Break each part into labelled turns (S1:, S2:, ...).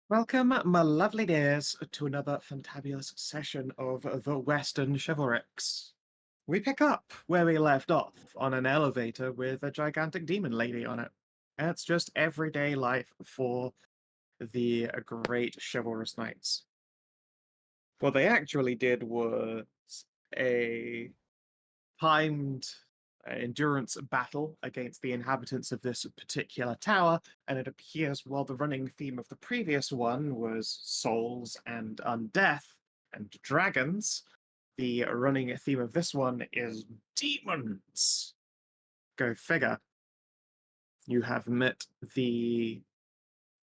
S1: Welcome, my lovely dears, to another fantabulous session of the Western Chivalrics. We pick up where we left off on an elevator with a gigantic demon lady on it. And it's just everyday life for the great chivalrous knights. What they actually did was a timed endurance battle against the inhabitants of this particular tower, and it appears while the running theme of the previous one was souls and undeath and dragons, the running theme of this one is demons. Go figure. You have met the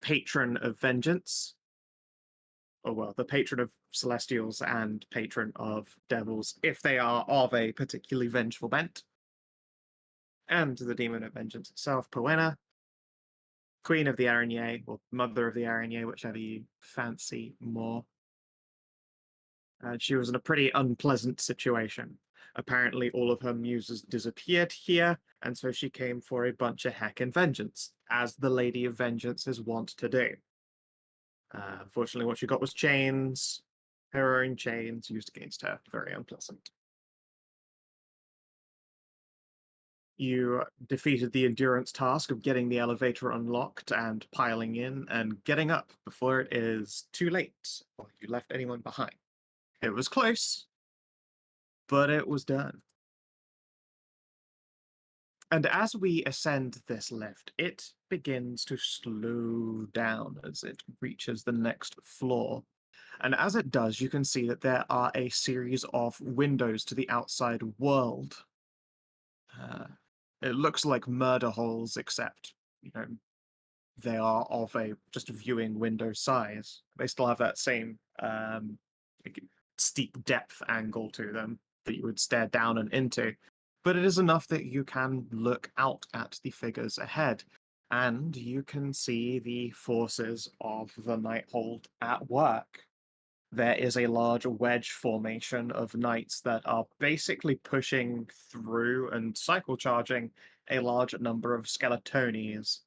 S1: patron of vengeance, or well, the patron of celestials and patron of devils, if they are of a particularly vengeful bent. And the demon of vengeance itself, Poena, queen of the Araignée, or mother of the Araignée, whichever you fancy more. She was in a pretty unpleasant situation. Apparently, all of her muses disappeared here, and so she came for a bunch of heckin' vengeance, as the Lady of Vengeance is wont to do. Unfortunately, what she got was chains, her own chains used against her. Very unpleasant. You defeated the endurance task of getting the elevator unlocked and piling in and getting up before it is too late or you left anyone behind. It was close, but it was done. And as we ascend this lift, it begins to slow down as it reaches the next floor. And as it does, you can see that there are a series of windows to the outside world. Uh, it looks like murder holes, except, they are of a just viewing window size. They still have that same like, steep depth angle to them that you would stare down and into. But it is enough that you can look out at the figures ahead, and you can see the forces of the Nighthold at work. There is a large wedge formation of knights that are basically pushing through and cycle charging a large number of skeletonies.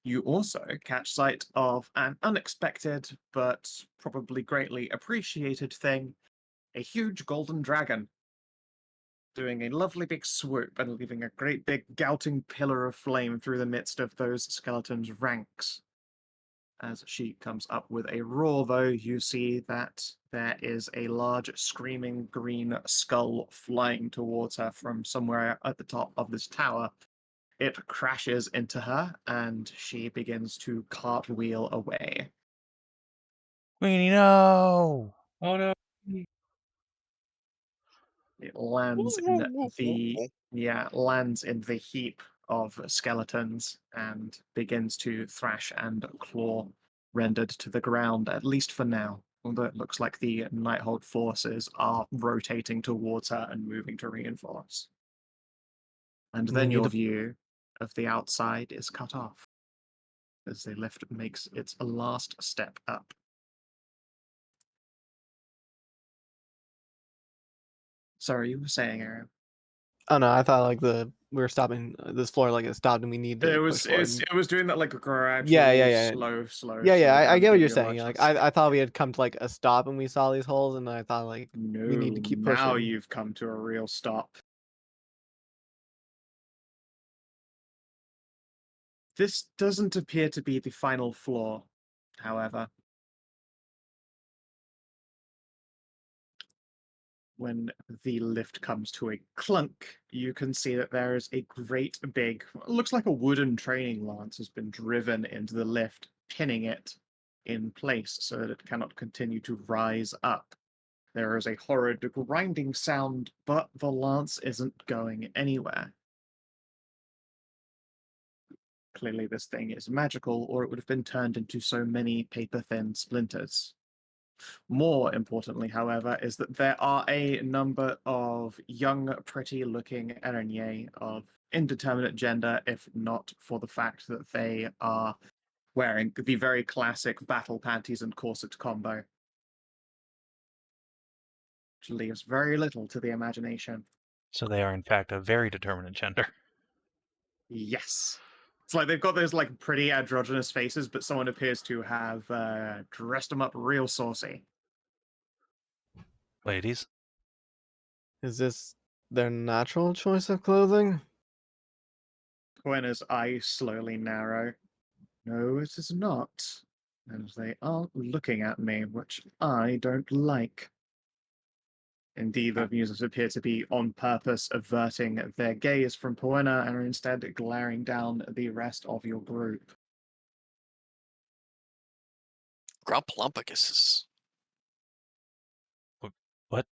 S1: You also catch sight of an unexpected but probably greatly appreciated thing, a huge golden dragon doing a lovely big swoop and leaving a great big gouting pillar of flame through the midst of those skeletons' ranks. As she comes up with a roar, though, you see that there is a large screaming green skull flying towards her from somewhere at the top of this tower. It crashes into her, and she begins to cartwheel away.
S2: Queenie, no!
S3: Oh no.
S1: It lands in the heap of skeletons and begins to thrash and claw, rendered to the ground, at least for now. Although it looks like the Nighthold forces are rotating towards her and moving to reinforce. And
S2: We
S1: then
S2: need
S1: your
S2: to.
S1: view of the outside is cut off as the lift makes its last step up. Sorry, you were saying, Ariel.
S2: Oh no, I thought like we were stopping this floor like it stopped and we need to
S1: It
S2: like
S1: was
S2: push forward.
S1: it was doing that like
S2: Yeah, yeah,
S1: gradual,
S2: yeah,
S1: slow
S2: I
S1: down
S2: get what
S1: thing
S2: you're
S1: you
S2: saying.
S1: watched.
S2: Like I thought we had come to like a stop and we saw these holes, and I thought like we need to
S1: No,
S2: keep
S1: now
S2: pushing.
S1: you've come to a real stop. This doesn't appear to be the final floor, however. When the lift comes to a clunk, you can see that there is a great big, looks like a wooden training lance has been driven into the lift, pinning it in place so that it cannot continue to rise up. There is a horrid grinding sound, but the lance isn't going anywhere. Clearly, this thing is magical, or it would have been turned into so many paper-thin splinters. More importantly, however, is that there are a number of young, pretty-looking Erenier of indeterminate gender, if not for the fact that they are wearing the very classic battle panties and corset combo, which leaves very little to the imagination.
S3: So they are in fact a very determinate gender.
S1: Yes. It's like they've got those like pretty androgynous faces, but someone appears to have dressed them up real saucy.
S3: Ladies,
S2: Is this their natural choice of clothing?
S1: Gwenna's eyes slowly narrow. No, it is not. And they aren't looking at me, which I don't like. Indeed, the muses appear to be on purpose averting their gaze from Poena and are instead glaring down at the rest of your group.
S4: Grumplumpicus.
S3: what?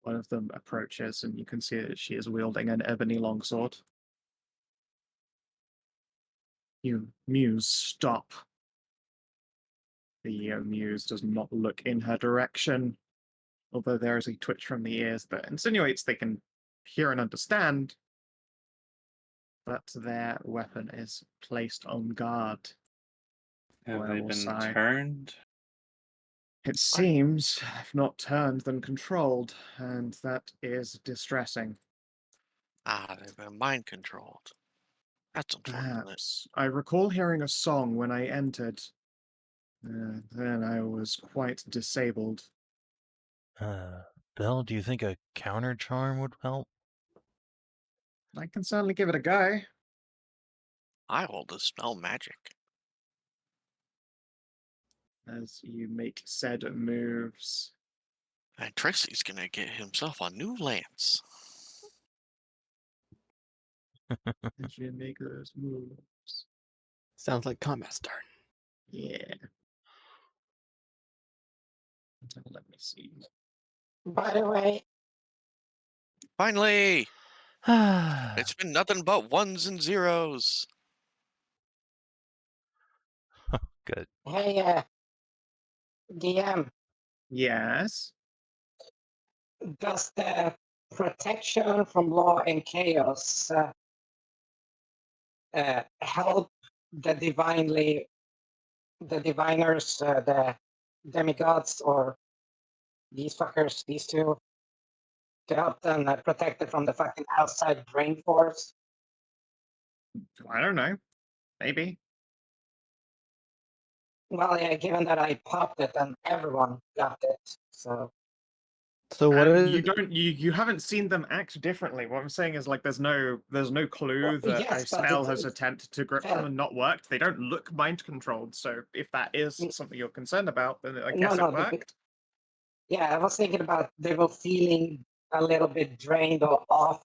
S1: One of them approaches, and you can see that she is wielding an ebony longsword. You muse, stop. The muse does not look in her direction, although there is a twitch from the ears that insinuates they can hear and understand, but their weapon is placed on guard.
S5: Have they
S1: I will
S5: been
S1: sigh.
S5: turned?
S1: It seems, if not turned, then controlled, and that is distressing.
S4: Ah, they've been mind controlled. That's unfortunate.
S1: Perhaps. I recall hearing a song when I entered. Then I was quite disabled.
S3: Bill, do you think a counter charm would help?
S1: I can certainly give it a go.
S4: I will dispel magic.
S1: As you make said moves.
S4: And Tracy's gonna get himself a new lance.
S1: As you make those moves.
S2: Sounds like combat's turn.
S1: Yeah. Let me see.
S6: By the way,
S4: Finally!
S2: It's
S4: It's been nothing but ones and zeros.
S3: Good.
S6: hey, DM,
S1: Yes.
S6: does the protection from law and chaos help the diviners, the demigods, or these fuckers, these two, to help them protect it from the fucking outside brain force?
S1: I don't know. Maybe.
S6: Well, yeah, given that I popped it and everyone got it, so
S2: So what
S1: You
S2: is
S1: don't you haven't seen them act differently. What I'm saying is like there's no clue
S6: Well,
S1: that
S6: yes,
S1: a
S6: but
S1: spell
S6: it's-
S1: has attempted to grip
S6: fair.
S1: them and not worked. They don't look mind controlled, so if that is
S6: Mm.
S1: something you're concerned about, then I
S6: No,
S1: guess
S6: no,
S1: it worked.
S6: yeah, I was thinking about they were feeling a little bit drained or off.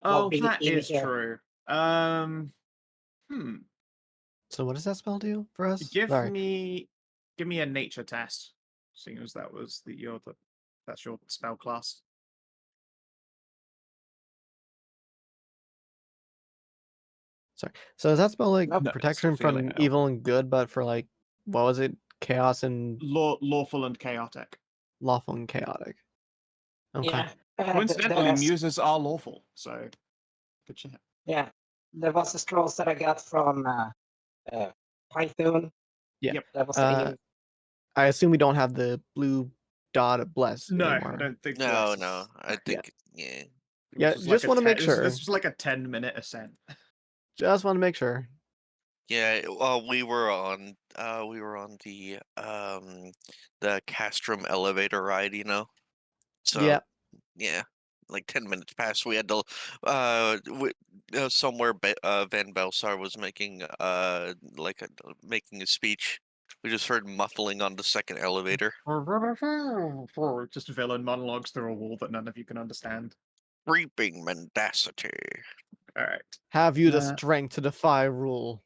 S1: Oh,
S6: being
S1: that
S6: in
S1: is
S6: here.
S1: true.
S2: so what does that spell do for us?
S1: Give
S2: Sorry.
S1: me a nature test, seeing as that was that's your spell class.
S2: Sorry. So does that spell like
S6: Nope.
S1: No,
S2: protection
S1: it's not feeling
S2: from
S1: it.
S2: evil and good, but for like what was it? Chaos and
S1: Lawful and chaotic.
S2: lawful and chaotic. Okay.
S6: Yeah.
S1: Coincidentally, muses are lawful, so good shit.
S6: Yeah, there was the scrolls that I got from Python.
S2: Yeah.
S1: Yep.
S6: That was
S2: I assume we don't have the blue dot of bless
S1: No,
S2: anymore.
S1: I don't think.
S4: No,
S1: Bless
S4: no.
S1: is-
S4: I think, yeah.
S1: This
S2: Yeah,
S1: was
S2: just
S1: like a
S2: wanna make
S1: 10
S2: sure.
S1: This was like a 10-minute ascent.
S2: Just want to make sure.
S4: Yeah, well, we were on the Castrum elevator ride, you know. So
S2: Yeah.
S4: yeah, like 10 minutes past, we had to somewhere Van Belsar was making making a speech. We just heard muffling on the second elevator.
S1: Just villain monologues through a wall that none of you can understand.
S4: Reaping mendacity.
S1: All right.
S2: Have you the
S1: Uh,
S2: strength to defy rule?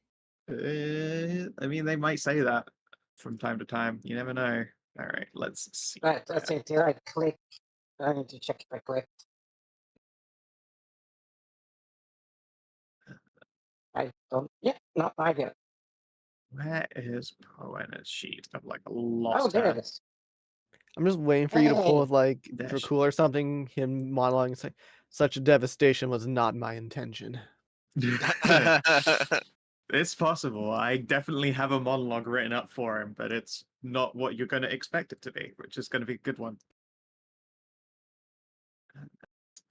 S1: I mean, they might say that from time to time. You never know. All right, let's see.
S6: right. That's it. Did I click? I need to check if I clicked. I don't. Yeah, no, I did.
S1: Where is Poena's sheet? I've like
S6: Oh,
S1: lost
S6: there
S1: her.
S6: it is.
S2: I'm just waiting for you to pull
S6: Hey.
S2: with like
S1: There she
S2: Dracul or something, him monologuing and say, such a devastation was not my intention.
S1: It's possible. I definitely have a monologue written up for him, but it's not what you're going to expect it to be, which is going to be a good one.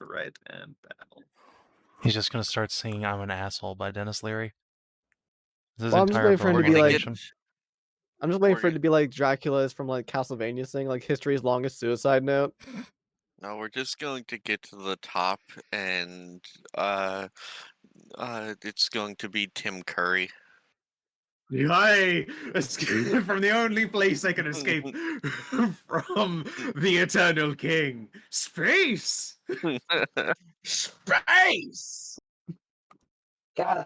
S1: Red and Battle.
S3: He's just gonna start singing "I'm an Asshole" by Dennis Leary. This
S2: Well, I'm just
S3: entire
S2: waiting for him to be
S4: gonna
S2: like.
S3: proliferation.
S2: I'm just waiting
S4: We're
S2: for it to be like Dracula's from like Castlevania saying like history's longest suicide note.
S4: No, we're just going to get to the top, and it's going to be Tim Curry.
S1: Yay! Escape from the only place I can escape from the Eternal King. Space!
S7: Space!
S6: God,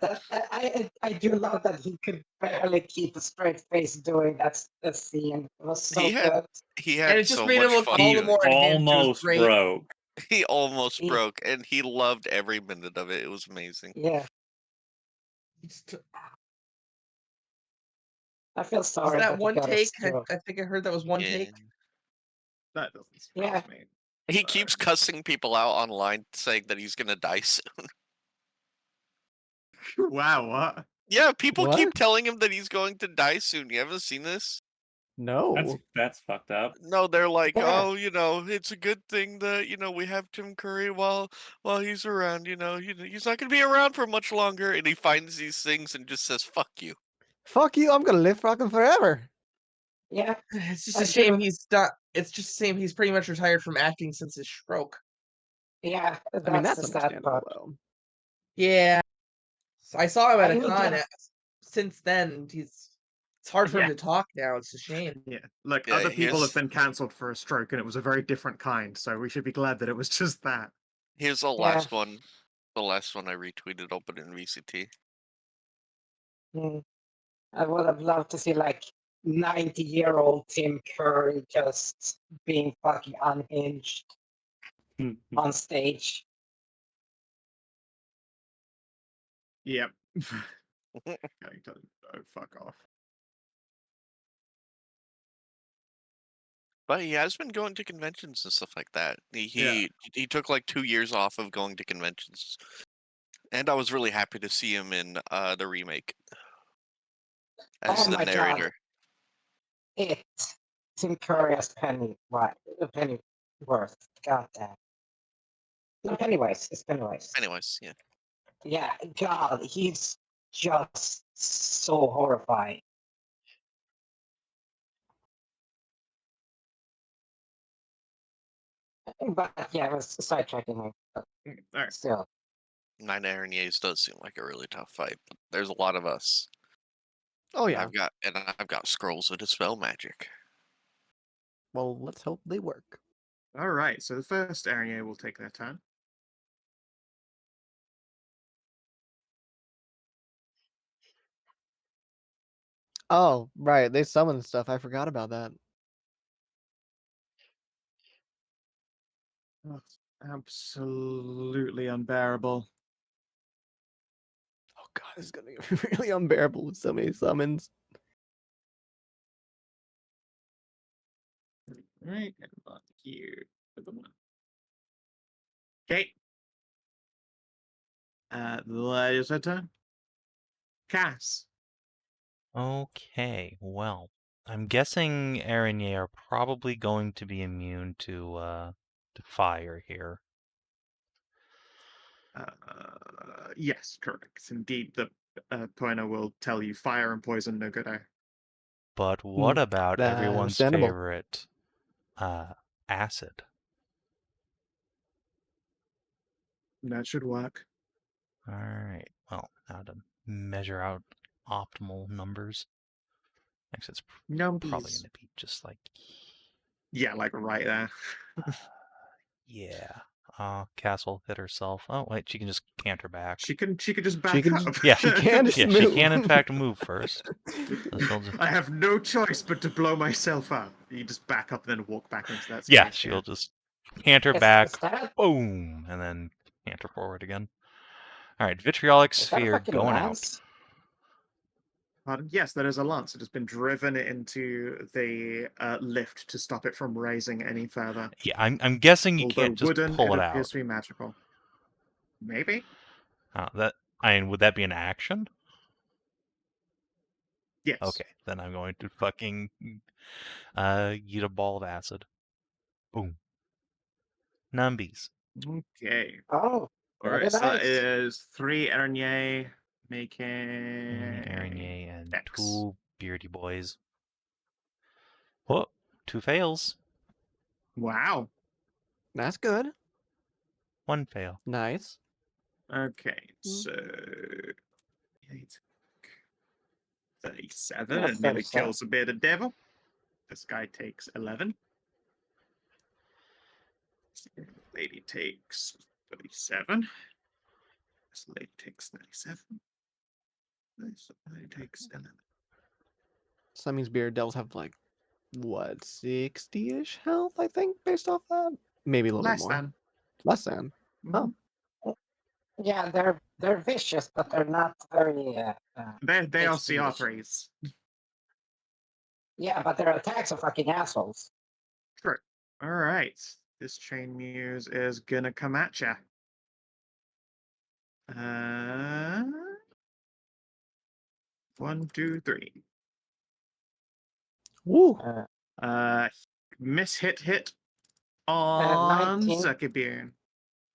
S6: I do love that he could barely keep a straight face doing that scene. It was so
S4: He had-
S6: good.
S4: He
S7: And
S4: had
S7: it just
S4: so
S7: made
S4: much
S7: him look
S4: fun.
S7: all the
S4: doing
S7: more
S4: it.
S7: unhinged. It was
S5: Almost
S7: great.
S5: broke.
S4: He almost
S6: He-
S4: broke, and he loved every minute of it. It was amazing.
S6: Yeah,
S7: It's t-
S6: I feel
S7: Was
S6: sorry
S7: that
S6: that he
S7: one
S6: got
S7: take?
S6: it still.
S7: I think I heard that was one
S4: Yeah.
S7: take.
S1: That doesn't surprise
S6: Yeah.
S1: me.
S4: He keeps cussing people out online, saying that he's gonna die soon.
S1: Wow, what?
S4: Yeah, people keep
S2: What?
S4: telling him that he's going to die soon. You haven't seen this?
S2: No.
S5: That's fucked up.
S4: No, they're like,
S6: Yeah.
S4: oh, it's a good thing that we have Tim Curry while he's around. He's not gonna be around for much longer, and he finds these things and just says, "Fuck you."
S2: Fuck you! I'm gonna live fucking forever.
S6: Yeah,
S7: It's just
S6: I
S7: a shame
S6: do.
S7: he's not. It's just a shame he's pretty much retired from acting since his stroke.
S6: yeah, that's,
S2: I mean, that's
S6: the sad
S2: understandable
S6: part.
S2: though.
S7: Yeah, so I saw him at
S6: I
S7: a
S6: would
S7: con.
S6: love-
S7: Since then, it's hard for him
S1: Yeah.
S7: to talk now. It's a shame.
S1: Yeah, look,
S4: Yeah,
S1: other people have
S4: here's-
S1: been cancelled for a stroke, and it was a very different kind, so we should be glad that it was just that.
S4: Here's the
S6: Yeah.
S4: last one. The last one I retweeted. I'll put it in VCT.
S6: I would have loved to see like 90-year-old Tim Curry just being fucking unhinged on stage.
S1: Yep. Going to fuck off.
S4: But he has been going to conventions and stuff like that.
S1: Yeah.
S4: He took like 2 years off of going to conventions, and I was really happy to see him in the remake as
S6: Oh
S4: the
S6: my God.
S4: narrator.
S6: Tim Curry as Pennyworth. God damn. No, Pennywise. It's Pennywise.
S4: Anyways, yeah.
S6: Yeah, God, he's just so horrifying. But yeah, it was sidetracking him. But
S1: Alright.
S6: still,
S4: 9 Araignées does seem like a really tough fight, but there's a lot of us.
S2: Oh yeah.
S4: I've got scrolls of dispel magic.
S2: Well, let's hope they work.
S1: Alright, so the first area will take their turn.
S2: Oh, right. They summoned stuff. I forgot about that.
S1: Oh, it's absolutely unbearable.
S2: Oh god, this is gonna be really unbearable with so many summons.
S1: Right, and on here for the one. Okay. That is her turn. Cass.
S3: Okay, well, I'm guessing Araignée are probably going to be immune to fire here.
S1: Yes, correct. Indeed, the pointer will tell you fire and poison no good.
S3: But what about everyone's
S2: understandable.
S3: favorite acid?
S1: That should work.
S3: All right. Well, now to measure out optimal numbers. Actually, it's probably going
S1: Numbies.
S3: to be just like
S1: Yeah, like right there.
S3: yeah. Castle hit herself. Oh wait, she can just canter back.
S1: She could just back
S2: She can
S1: up.
S2: just-
S3: Yeah,
S2: she can just
S3: yeah,
S2: move.
S3: she can in fact move first. So she'll just,
S1: I have no choice but to blow myself up. You just back up and then walk back into that space.
S3: yeah, she'll just canter
S6: is
S3: back,
S6: that
S3: boom, and then canter forward again. All right, vitriolic
S6: is that a
S3: sphere
S6: fucking
S3: going out.
S6: lance?
S1: Pardon? Yes, that is a lance. It has been driven into the lift to stop it from raising any further.
S3: Yeah, I'm guessing you
S1: Although
S3: can't just
S1: wooden,
S3: pull it
S1: appears
S3: out.
S1: to be magical. Maybe?
S3: Would that be an action?
S1: Yes.
S3: Okay, then I'm going to fucking eat a ball of acid. Boom. Numbies.
S1: Okay.
S6: Oh,
S1: All right,
S6: very
S1: so that
S6: nice.
S1: is 3 Ernier
S3: One
S1: making
S3: Araignée and
S1: Dex.
S3: 2 beardy boys. Whoa, 2 fails.
S1: Wow.
S2: That's good.
S3: 1 fail.
S2: Nice.
S1: Okay,
S2: Mm.
S1: so 37
S6: That's
S1: and nearly
S6: 37.
S1: kills the bearded devil. This guy takes 11. This lady takes 37. This lady takes 37. This lady takes 11.
S2: So that means bearded devils have like what 60-ish health, I think, based off that. Maybe a little bit
S1: Less
S2: more.
S1: than.
S2: Less than.
S1: Mhm.
S2: Oh.
S6: Yeah, they're vicious, but they're not very.
S1: They are
S6: HP -ish.
S1: CR3s.
S6: Yeah, but their attacks are fucking assholes.
S1: True. All right. This chain muse is gonna come at ya. 1, 2, 3.
S2: Woo.
S1: Miss hit on
S6: 19.
S1: Zuckerbeard.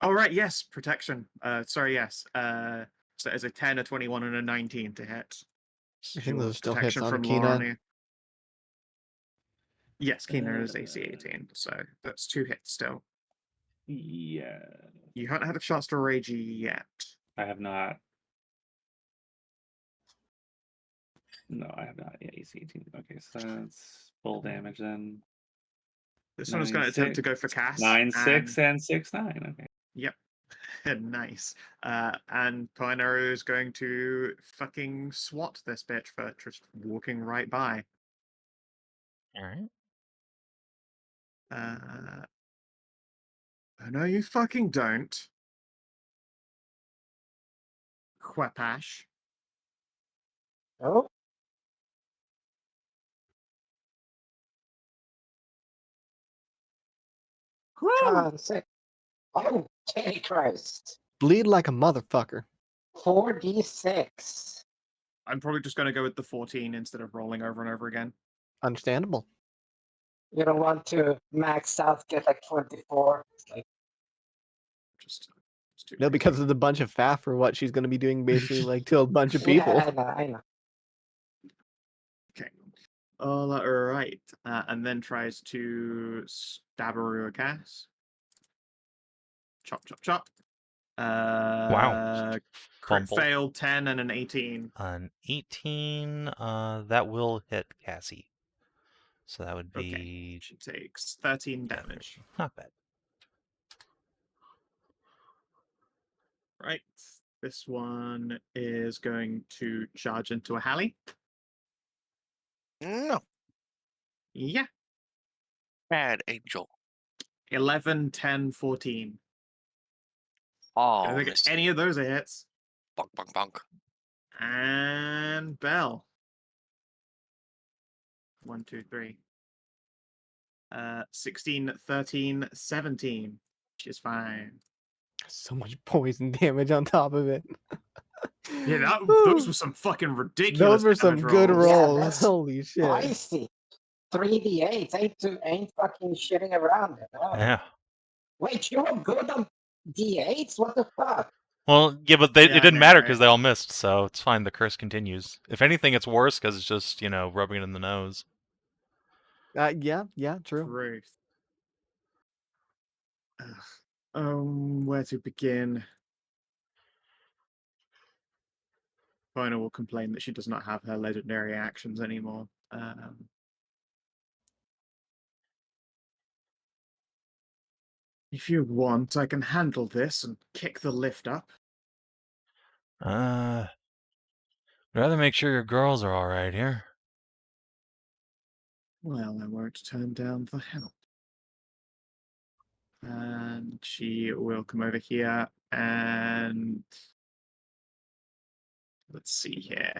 S1: Oh right, yes, protection. Sorry, yes. So it's a 10, a 21, and a 19 to hit.
S2: I think those are still hits
S1: Protection
S2: on
S1: from
S2: Kina.
S1: Lorne. Yes, Kina is AC 18, so that's 2 hits still.
S5: Yeah.
S1: You haven't had a chance to rage yet.
S5: I have not. No, I have not. Yeah, AC 18. Okay, so that's full damage then.
S1: This one's going to attempt to go for cast.
S5: 9, 6, and 6, 9. Okay.
S1: Yep. Nice. And Pioneer is going to fucking swat this bitch for just walking right by.
S3: Alright.
S1: Oh, no, you fucking don't. Quepash.
S6: Oh,
S1: Woo!
S6: 6. Oh, Kitty Christ.
S2: Bleed like a motherfucker.
S6: 4d6.
S1: I'm probably just going to go with the 14 instead of rolling over and over again.
S2: Understandable.
S6: You don't want to max out, get like 24. It's like,
S1: Just too
S2: No,
S1: crazy.
S2: because of the bunch of faff for what she's gonna be doing basically like to a bunch of
S6: yeah,
S2: people.
S6: I know.
S1: Okay. All right. And then tries to stab a cast. Chop, chop, chop.
S3: Wow.
S1: Crit
S3: Fumble.
S1: failed 10 and an 18.
S3: An 18, that will hit Cassie. So that would
S1: Okay.
S3: be
S1: She takes 13 damage.
S3: not bad.
S1: Right. This one is going to charge into a Hallie.
S4: No,
S1: Yeah.
S4: bad angel.
S1: 11, 10, 14.
S4: Oh,
S1: I don't think any of those are hits.
S4: bonk, bonk, bonk.
S1: And Bell. 1, 2, 3. 16, 13, 17. Which is fine.
S2: So much poison damage on top of it.
S1: Yeah, those
S2: Woo.
S1: were some fucking ridiculous
S2: Those were some
S1: damage
S2: good
S1: rolls.
S6: Yeah,
S2: rolls.
S6: that's
S2: Holy shit.
S6: Spicy. 3d8 ain't fucking shitting around.
S3: Yeah.
S6: Wait, you're good on d8s? What the fuck?
S3: Well, yeah, but
S1: Yeah,
S3: it
S1: I
S3: didn't
S1: know,
S3: matter
S1: right?
S3: because they all missed, so it's fine. The curse continues. If anything, it's worse because it's just, rubbing it in the nose.
S2: Yeah, true.
S1: Truth. Where to begin? Fiona will complain that she does not have her legendary actions anymore. If you want, I can handle this and kick the lift up.
S3: I'd rather make sure your girls are alright here.
S1: Well, I won't turn down the help. And she will come over here and let's see here.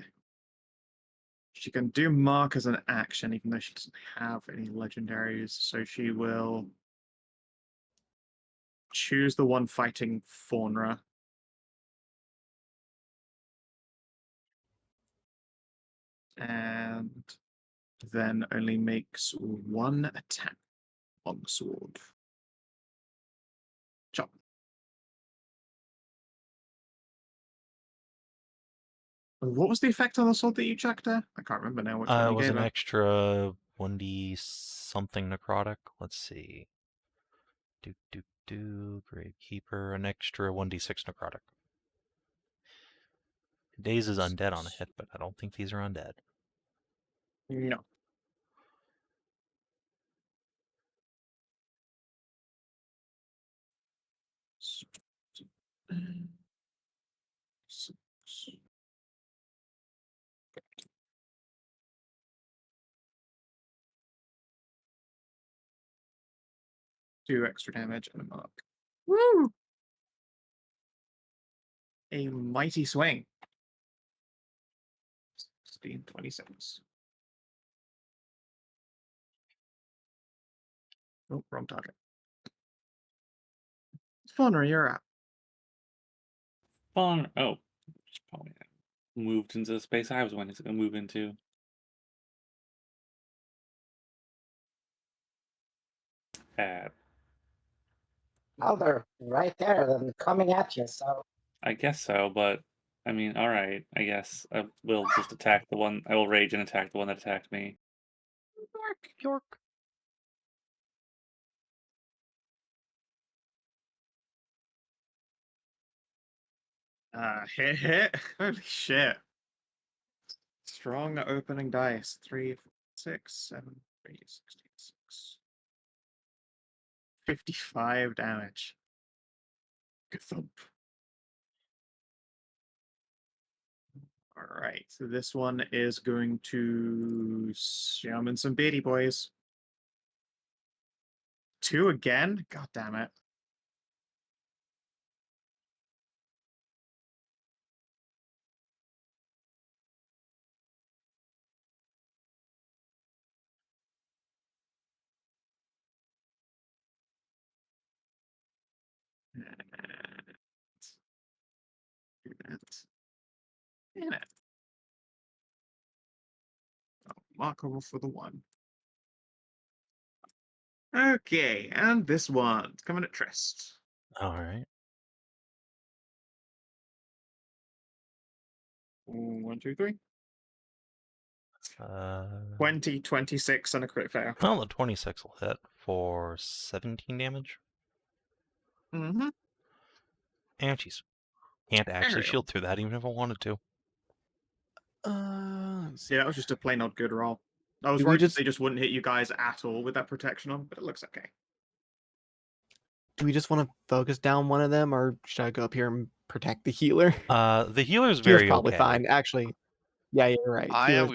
S1: She can do mark as an action, even though she doesn't have any legendaries. So she will choose the one fighting Faunra. And then only makes one attack on the sword. Chop. What was the effect on the sword that you checked there? I can't remember now which one
S3: It
S1: you
S3: was
S1: gave
S3: an
S1: her.
S3: extra 1d something necrotic. Let's see. Gravekeeper, an extra 1d6 necrotic. Daze is undead on a hit, but I don't think these are undead.
S1: No. Two extra damage and a mark. Woo! A mighty swing. 16, 26. Oh, wrong target. Faunra, you're up.
S5: Fun. Oh, just probably moved into the space I was wanting to move into.
S6: Oh, they're right there, then coming at you. So
S5: I guess so, but I mean, all right. I guess I will just attack the one. I will rage and attack the one that attacked me.
S3: York.
S1: Hit. Holy shit. Strong opening dice. 3, 6, 7, 3, 66. 55 damage. Good thump. Alright, so this one is going to summon some beardy boys. 2 again? God damn it. Do that. Damn it. Oh, mark over for the 1. Okay, and this one's coming at Trist.
S3: Alright.
S1: 1, 2, 3.
S3: Uh,
S1: 20, 26, and a crit fail.
S3: well, the 26 will hit for 17 damage.
S1: Mm-hmm.
S3: And jeez. Can't actually
S1: Ariel.
S3: shield through that even if I wanted to.
S2: Let's see.
S1: Yeah, that was just a plain old good roll. I was
S2: Do we
S1: worried that
S2: just-
S1: they just wouldn't hit you guys at all with that protection on, but it looks okay.
S2: Do we just want to focus down one of them, or should I go up here and protect the healer?
S3: The healer's
S2: Healer's
S3: very
S2: probably
S3: okay.
S2: fine. Actually, yeah, you're right.
S4: I
S2: Healer's-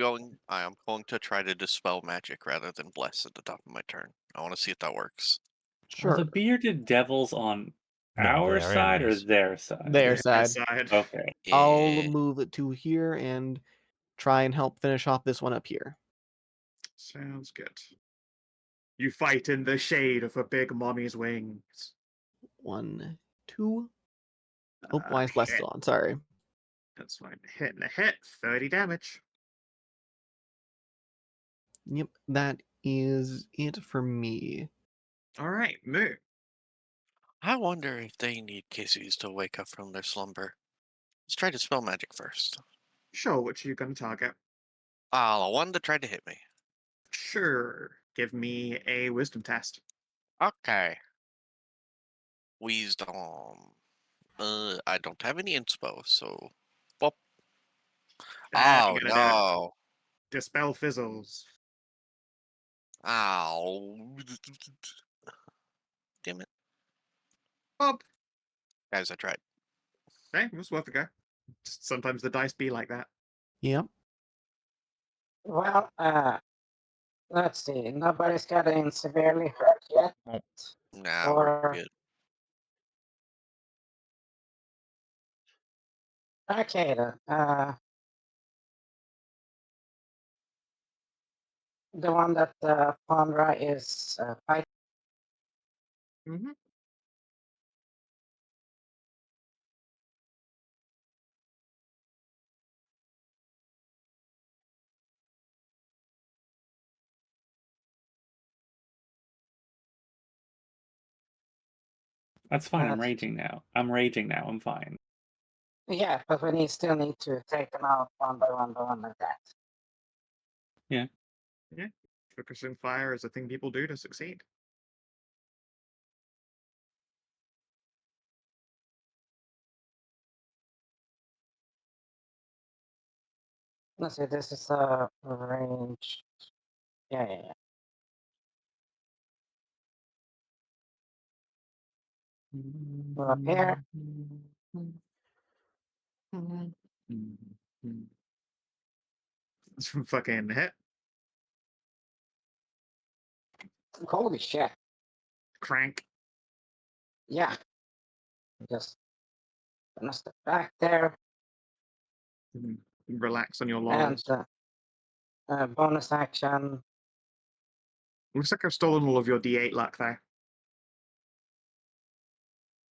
S4: am going to try to dispel magic rather than bless at the top of my turn. I want to see if that works.
S5: Are
S2: Sure.
S5: the bearded devils on
S3: No,
S5: our
S3: they're
S5: side
S3: enemies.
S5: or their side?
S2: Their side.
S5: Okay.
S2: I'll
S4: Yeah.
S2: move it to here and try and help finish off this one up here.
S1: Sounds good. You fight in the shade of a big mommy's wings.
S2: 1, 2. Oh, why is bless
S1: Hit.
S2: still on? Sorry.
S1: That's fine. Hit and a hit. 30 damage.
S2: Yep, that is it for me.
S1: All right, Moo.
S4: I wonder if they need kisses to wake up from their slumber. Let's try to spell magic first.
S1: Sure, which are you going to target?
S4: One that tried to hit me.
S1: Sure. Give me a wisdom test.
S4: Okay. Wisdom. I don't have any inspo, so. Well. Oh
S1: You gotta
S4: no.
S1: dispel fizzles.
S4: Ow. Damn it.
S1: Bob.
S4: Guys, I tried.
S1: Hey, it was worth a go. Sometimes the dice be like that.
S2: Yep.
S6: well, let's see. Nobody's getting severely hurt yet.
S4: Nah, we're
S6: Or
S4: good.
S6: okay then. The one that Faunra is fighting.
S1: Mm-hmm.
S5: That's fine. I'm raging now. I'm fine.
S6: Yeah, but we still need to take them out one by one like that.
S1: Focusing fire is a thing people do to succeed.
S6: Let's see, this is a range. Yeah. We're up here.
S1: Fucking hit.
S6: Holy shit.
S1: Crank.
S6: Yeah. Just gonna step back there.
S1: Relax on your
S6: And
S1: laurels.
S6: bonus action.
S1: Looks like I've stolen all of your D8 luck there.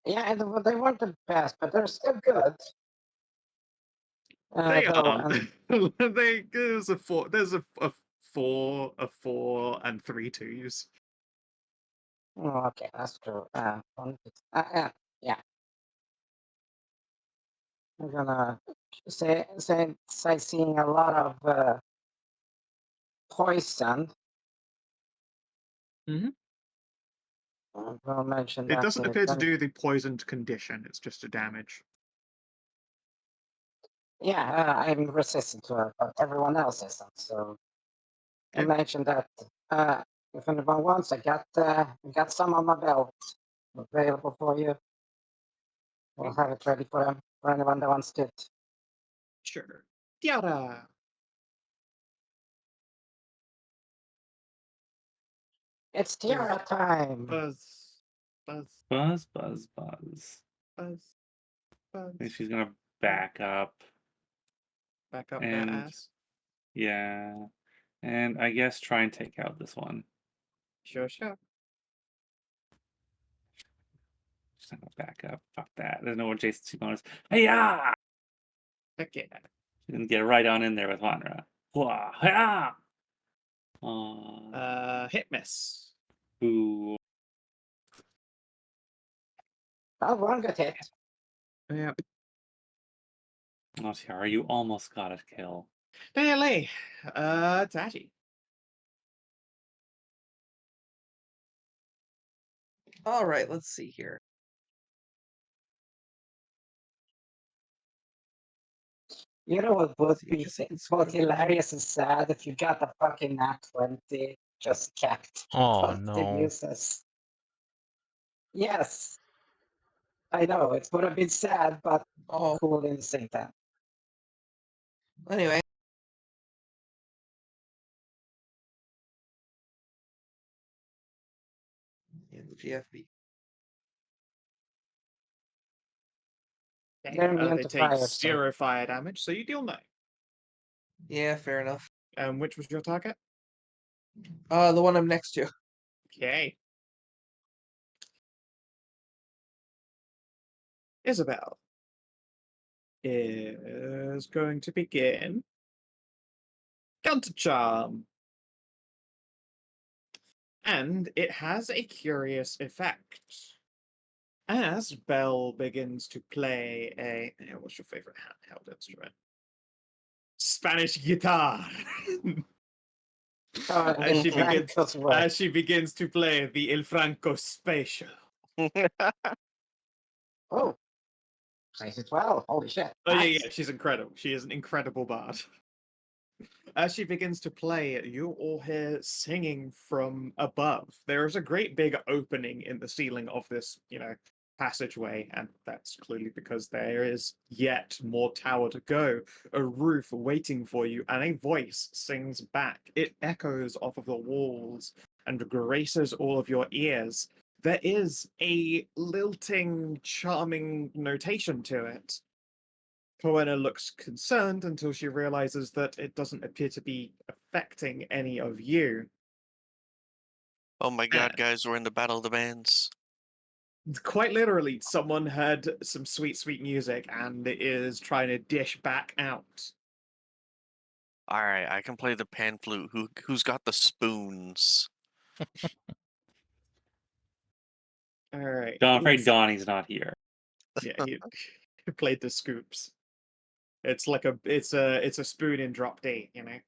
S6: Yeah, they weren't the best, but they're still good.
S1: They
S6: Though,
S1: aren't. There's a 4, a 4, and 3 2s.
S6: Oh, okay, that's true. Yeah. I'm gonna say seeing a lot of poison.
S1: Mhm.
S6: I'm gonna mention
S1: It
S6: that
S1: doesn't appear to
S6: then-
S1: do the poisoned condition, it's just a damage.
S6: Yeah, I'm resistant to it, but everyone else isn't. So I
S1: Okay.
S6: mentioned that if anyone wants, I got some on my belt available for you. We'll have it ready for them for anyone that wants it.
S1: Sure. Tiara.
S6: It's Tiara time.
S1: Buzz. Buzz.
S5: Buzz, buzz, buzz.
S1: Buzz.
S5: I
S1: Buzz.
S5: think she's gonna back up.
S1: Back up that
S5: And
S1: ass.
S5: yeah. And I guess try and take out this one.
S1: Sure.
S5: She's not gonna back up. Fuck that. There's no adjacency bonus. Hey-ya!
S1: Heck yeah.
S5: She's gonna get right on in there with Faunra. Wah, hi-ya!
S1: Hit miss.
S5: Ooh.
S6: Oh, one good hit.
S1: Yeah.
S5: Oh, Tiara, you almost got a kill.
S1: Nearly. Taji.
S7: All right, let's see here.
S6: You know what would
S7: See, I
S6: be
S7: guess I can
S6: both
S7: scroll down.
S6: hilarious and sad if you got a fucking nat 20 just kept
S3: Oh
S6: positive
S3: no.
S6: uses. Yes. I know, it would have been sad, but
S7: Oh,
S6: cool in the same time.
S7: anyway. In the GFB.
S1: Okay.
S6: They're immune
S1: They
S6: to
S1: take
S6: fire, so
S1: 0 fire damage, so you deal 9.
S7: Yeah, fair enough.
S1: Which was your target?
S7: The one I'm next to.
S1: Okay. Isabel is going to begin Counter Charm. And it has a curious effect. As Belle begins to play a... What's your favorite handheld instrument? Spanish guitar. as she begins to play the El Franco Spatial.
S6: Oh, plays it well. Holy shit.
S1: Oh
S6: Nice.
S1: yeah, she's incredible. She is an incredible bard. As she begins to play, you all hear singing from above. There is a great big opening in the ceiling of this, passageway, and that's clearly because there is yet more tower to go. A roof waiting for you, and a voice sings back. It echoes off of the walls and graces all of your ears. There is a lilting, charming notation to it. Coena looks concerned until she realizes that it doesn't appear to be affecting any of you.
S4: Oh my god,
S1: And
S4: guys, we're in the Battle of the Bands.
S1: quite literally, someone heard some sweet, sweet music and is trying to dish back out.
S4: Alright, I can play the pan flute. Who's got the spoons?
S1: All right.
S5: I'm afraid Donnie's not here.
S1: Yeah, played the scoops. It's like it's a spoon in drop D, you know.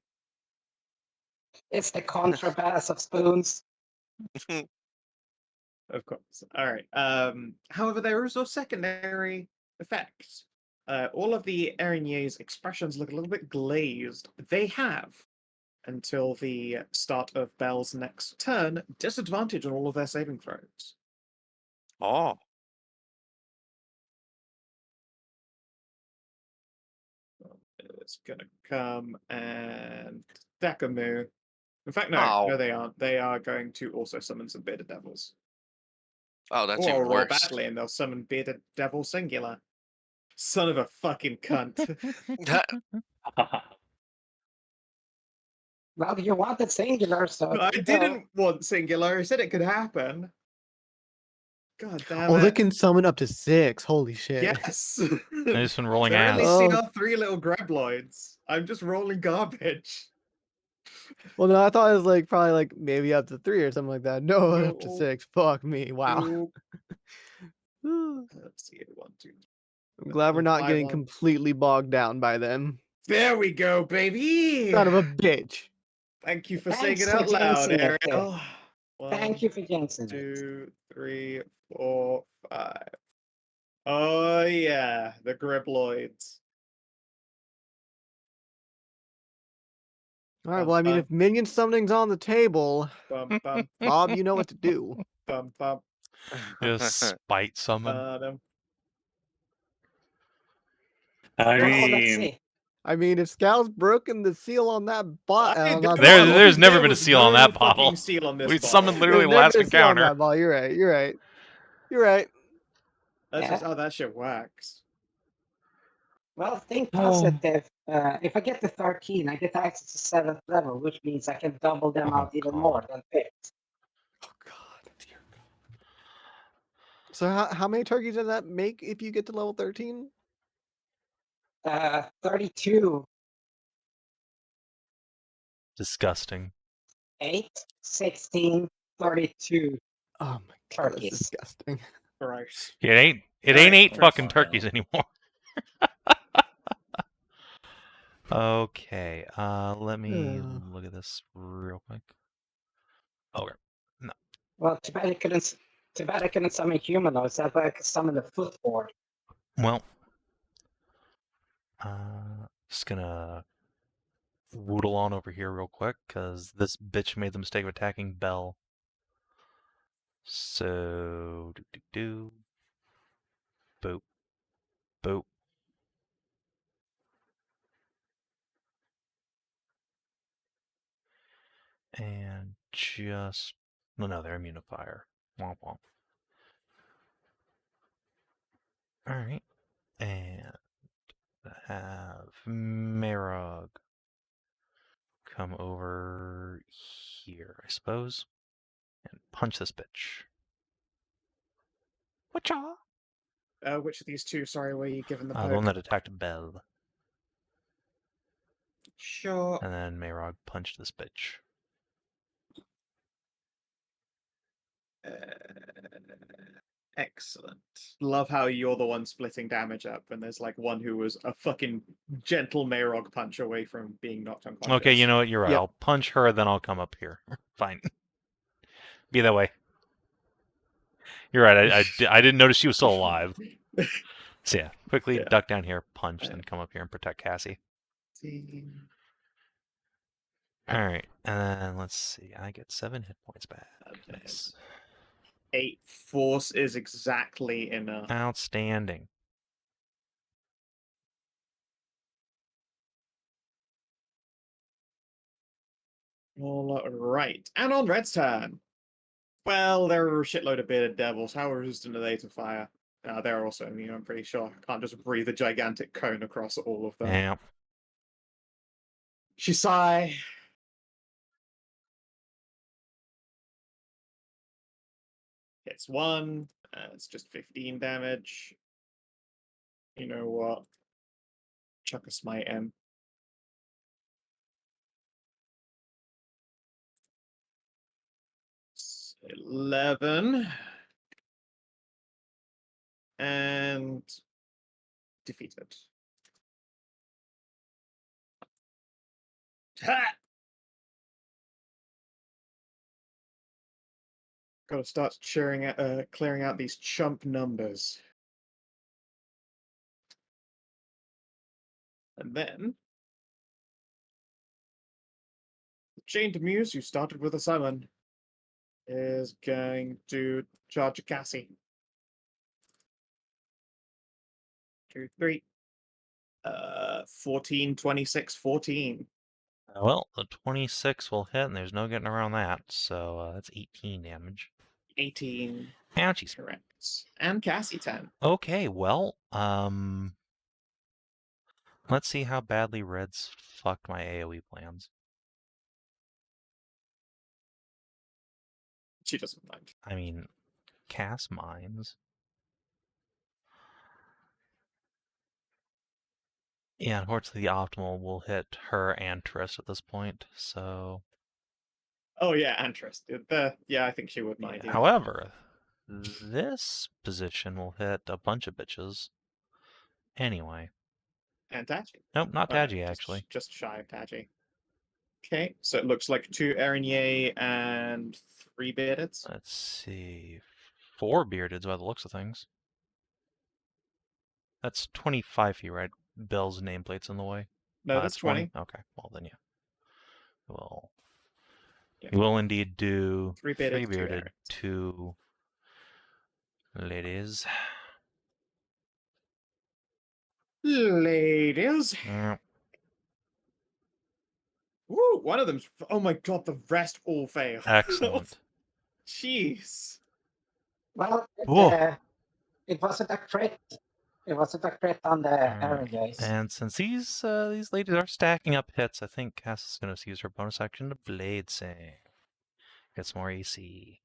S6: It's the contrabass of spoons.
S1: Of course. All right. However, there is a secondary effect. All of the Erinier's expressions look a little bit glazed. They have, until the start of Belle's next turn, disadvantage on all of their saving throws.
S4: Oh.
S1: It's gonna come and Dekamu. In fact, no,
S4: Ow.
S1: no, they aren't. They are going to also summon some bearded devils.
S4: Oh, that's
S1: Or
S4: even
S1: roll
S4: worse.
S1: badly and they'll summon bearded devil singular. Son of a fucking cunt.
S6: Well, you wanted singular, so
S1: I
S6: there you go.
S1: didn't want singular. I said it could happen. God damn
S2: Oh, they
S1: it.
S2: can summon up to 6. Holy shit.
S1: Yes.
S3: I've just been rolling
S1: They're
S3: ass.
S1: only
S2: Oh.
S1: CR3 little grabloids. I'm just rolling garbage.
S2: Well, no, I thought it was like probably like maybe up to 3 or something like that. No, up to
S1: No.
S2: 6. Fuck me. Wow.
S1: Nope. Let's see. 1, 2.
S2: I'm glad we're not
S1: 5
S2: getting
S1: on.
S2: completely bogged down by them.
S1: There we go, baby.
S2: Son of a bitch.
S1: Thank you for saying
S6: Thanks
S1: it
S6: for
S1: out loud,
S6: jinxing it there.
S1: Ariel.
S6: Thank
S1: 1,
S6: you for jinxing it.
S1: 2, 3, 4, 5. Oh yeah, the gribloids.
S2: All right, well, I mean, if minion summoning's on the table,
S1: Bum, bum,
S2: Bob, you know what to do.
S1: bum, bum,
S3: Just spite summon.
S1: bottom.
S5: I
S6: Well, let's
S5: mean,
S6: see.
S2: I mean, if Scal's broken the seal on that bot,
S1: I
S2: not
S1: agree.
S2: bottle,
S3: There's never
S1: There
S3: been a
S1: was
S3: seal on
S1: no
S3: that
S1: fucking
S3: bottle.
S1: seal on this
S3: We
S1: bottle.
S3: summoned literally
S2: there's
S3: last
S2: never a seal on
S3: encounter.
S2: that ball. You're right. You're right. You're right.
S1: That's
S6: Yeah.
S1: just how that shit works.
S6: Well, think
S5: Oh.
S6: positive. If I get to 13, I get access to 7th level, which means I can double them
S3: Oh,
S6: out even
S3: God.
S6: more than 5th.
S2: Oh God, dear God. So how many turkeys does that make if you get to level 13?
S6: 32,
S3: Disgusting.
S6: 8, 16, 32
S2: Oh my God,
S6: turkeys.
S2: that's disgusting.
S1: Gross.
S3: It ain't
S1: Alright,
S3: 8
S1: let's
S3: fucking
S1: find out.
S3: turkeys anymore. Okay, let me look at this real quick. Okay. No.
S6: Well, too bad I couldn't summon humanoids. That's why I could summon the footboard.
S3: Well, just gonna woodle on over here real quick, because this bitch made the mistake of attacking Belle. So, boop, boop. And just, no, they're immune to fire. Womp womp. Alright, and have Merog come over here, I suppose, and punch this bitch. Whatcha?
S1: Which of these two, sorry, were you given the
S3: The
S1: poke?
S3: one that attacked Belle.
S1: Sure.
S3: And then Merog punched this bitch.
S1: Excellent. Love how you're the one splitting damage up, and there's like one who was a fucking gentle Mayrog punch away from being knocked unconscious.
S3: Okay, you know what? You're right.
S2: Yep.
S3: I'll punch her, then I'll come up here. Fine. Be that way. You're right. I didn't notice she was still alive. So yeah, quickly
S1: Yeah.
S3: duck down here, punch, then come up here and protect Cassie. Alright, and then let's see. I get 7 hit points back. Nice.
S1: 8 force is exactly enough.
S3: Outstanding.
S1: All right. And on Red's turn. Well, there are a shitload of bearded devils. How resistant are they to fire? They're also immune, I'm pretty sure. Can't just breathe a gigantic cone across all of them.
S3: Yeah.
S1: Shisai. Hits 1. It's just 15 damage. You know what? Chuck a smite in. It's 11. And defeated. Ha! Gotta start clearing out these chump numbers. And then the Chained Muse, who started with a summon, is going to charge a Cassie. 2, 3. 14, 26, 14.
S3: Well, the 26 will hit, and there's no getting around that. So that's 18 damage.
S1: 18.
S3: Ouchies.
S1: Correct. And Cassie 10.
S3: Okay, well, let's see how badly Red's fucked my AoE plans.
S1: She doesn't mind.
S3: I mean, cast mines. Yeah, unfortunately, the optimal will hit her and Triss at this point, so...
S1: Oh, yeah, and Tristan. Yeah, I think she would mind. Yeah.
S3: However, this position will hit a bunch of bitches. Anyway.
S1: And Taji.
S3: Nope, not
S1: Oh, no,
S3: Taji, actually.
S1: Just shy of Taji. Okay, so it looks like 2 Erinier and 3 Beardeds.
S3: Let's see... 4 Beardeds by the looks of things. That's 25 feet, right? Bell's nameplate's in the way.
S1: No, that's 20.
S3: Okay, well then, yeah. Well,
S1: Yeah.
S3: you will indeed do
S1: 3 Bearded,
S3: 3
S1: 2
S3: Bearded,
S1: Erins.
S3: 2 ladies.
S1: Ladies.
S3: Mm,
S1: Woo, one of them's. Oh my god, the rest all fail.
S3: Excellent.
S1: Jeez.
S6: Well,
S3: Whoa.
S6: it wasn't a crit. It wasn't a crit on the arrow guys.
S3: And since these ladies are stacking up hits, I think Cass is going to use her bonus action to Blade Sing. Get some more AC.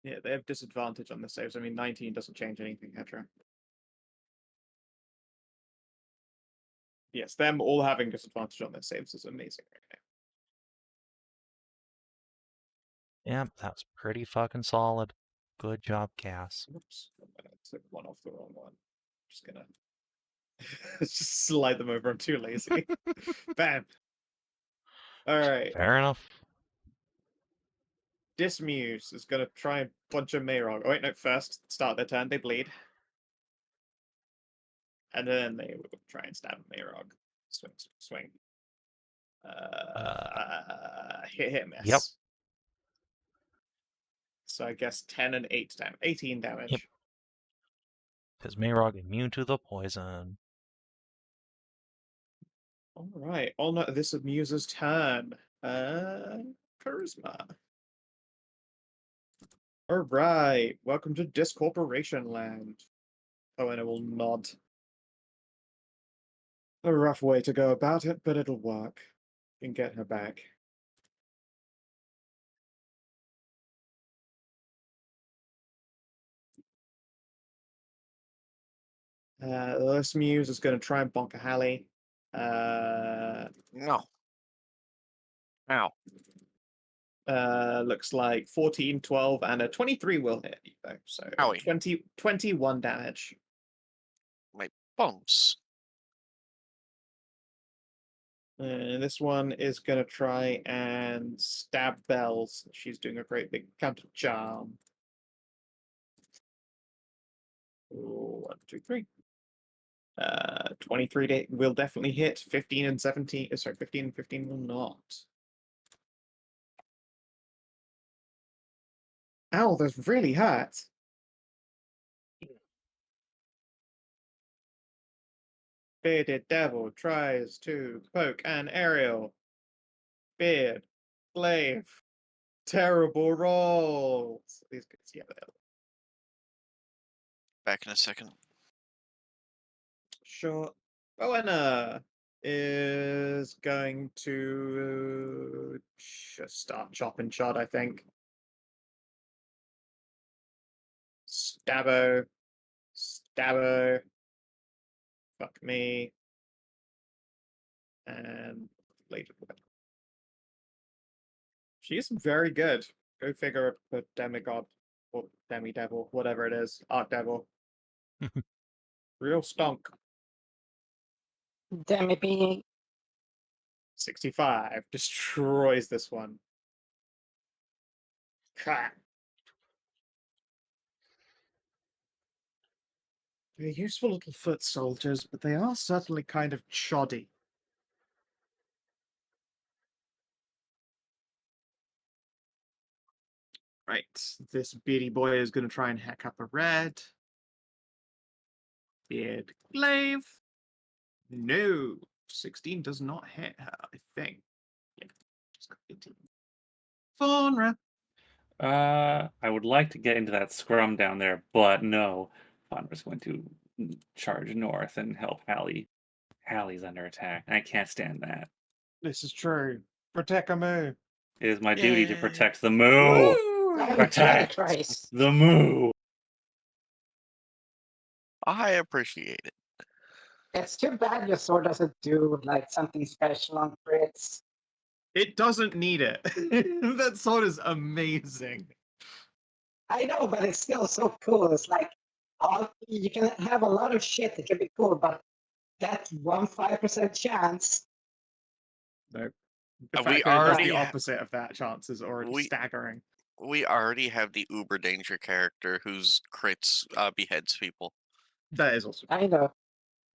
S1: Yeah, they have disadvantage on the saves. I mean, 19 doesn't change anything, Hedrah. Yes, them all having disadvantage on their saves is amazing right now.
S3: Yep, that was pretty fucking solid. Good job, Cass.
S1: Whoops, I'm gonna take one off the wrong one. Just gonna just slide them over. I'm too lazy. Bam. All right.
S3: Fair enough.
S1: Dismuse is gonna try and punch a Mayrog. Oh wait, no. First, start their turn. They bleed, and then they will try and stab a Mayrog. Swing, swing, swing. Hit, miss.
S3: Yep.
S1: So I guess 10 and 8 damage. 18 damage.
S3: Yep. Is Mayrog immune to the poison?
S1: All right. Oh no, this is Muse's turn. Charisma. All right. Welcome to Discorporation Land. Oh, and it will nod. A rough way to go about it, but it'll work. You can get her back. This Muse is going to try and bonk a Hallie.
S4: No. Ow.
S1: Looks like 14, 12, and a 23 will hit you, though. So
S4: Owie.
S1: 21 damage.
S4: My bones.
S1: This one is going to try and stab Bells. She's doing a great big counter charm. 1, 2, 3. 23 will definitely hit. 15 and 17. Sorry, 15 and 15 will not. Ow, that's really hurt. Bearded Devil tries to poke an Ariel. Beard. Slave. Terrible rolls. These guys, yeah,
S4: Back in a second.
S1: sure. Rowena is going to just start chopping shot, I think. Stabbo. Stabbo. Fuck me. And later. She is very good. Go figure a demigod. or demi-devil, whatever it is, archdevil. Real stunk.
S6: Demi being
S1: 65 destroys this one. Crap. They're useful little foot soldiers, but they are certainly kind of choddy. Right, this beardy boy is going to try and hack up a red. Beard glaive. No, 16 does not hit her, I think. Yeah, she's got 18. Faunra.
S5: I would like to get into that scrum down there, but no. Faunra's going to charge north and help Hallie. Hallie's under attack, and I can't stand that.
S1: This is true. Protect a moo.
S5: It is my duty to
S4: Yay.
S5: protect the moo. Protect
S6: Christ.
S5: the moo.
S4: I appreciate it.
S6: It's too bad your sword doesn't do like something special on crits.
S1: It doesn't need it. That sword is amazing.
S6: I know, but it's still so cool. It's like you can have a lot of shit that can be cool, but that 5% chance.
S1: No.
S4: We
S1: The fact that it does
S4: already
S1: the
S4: ha-
S1: opposite of that chance is already staggering.
S4: We already have the uber danger character whose crits beheads people.
S1: That is also
S6: I know.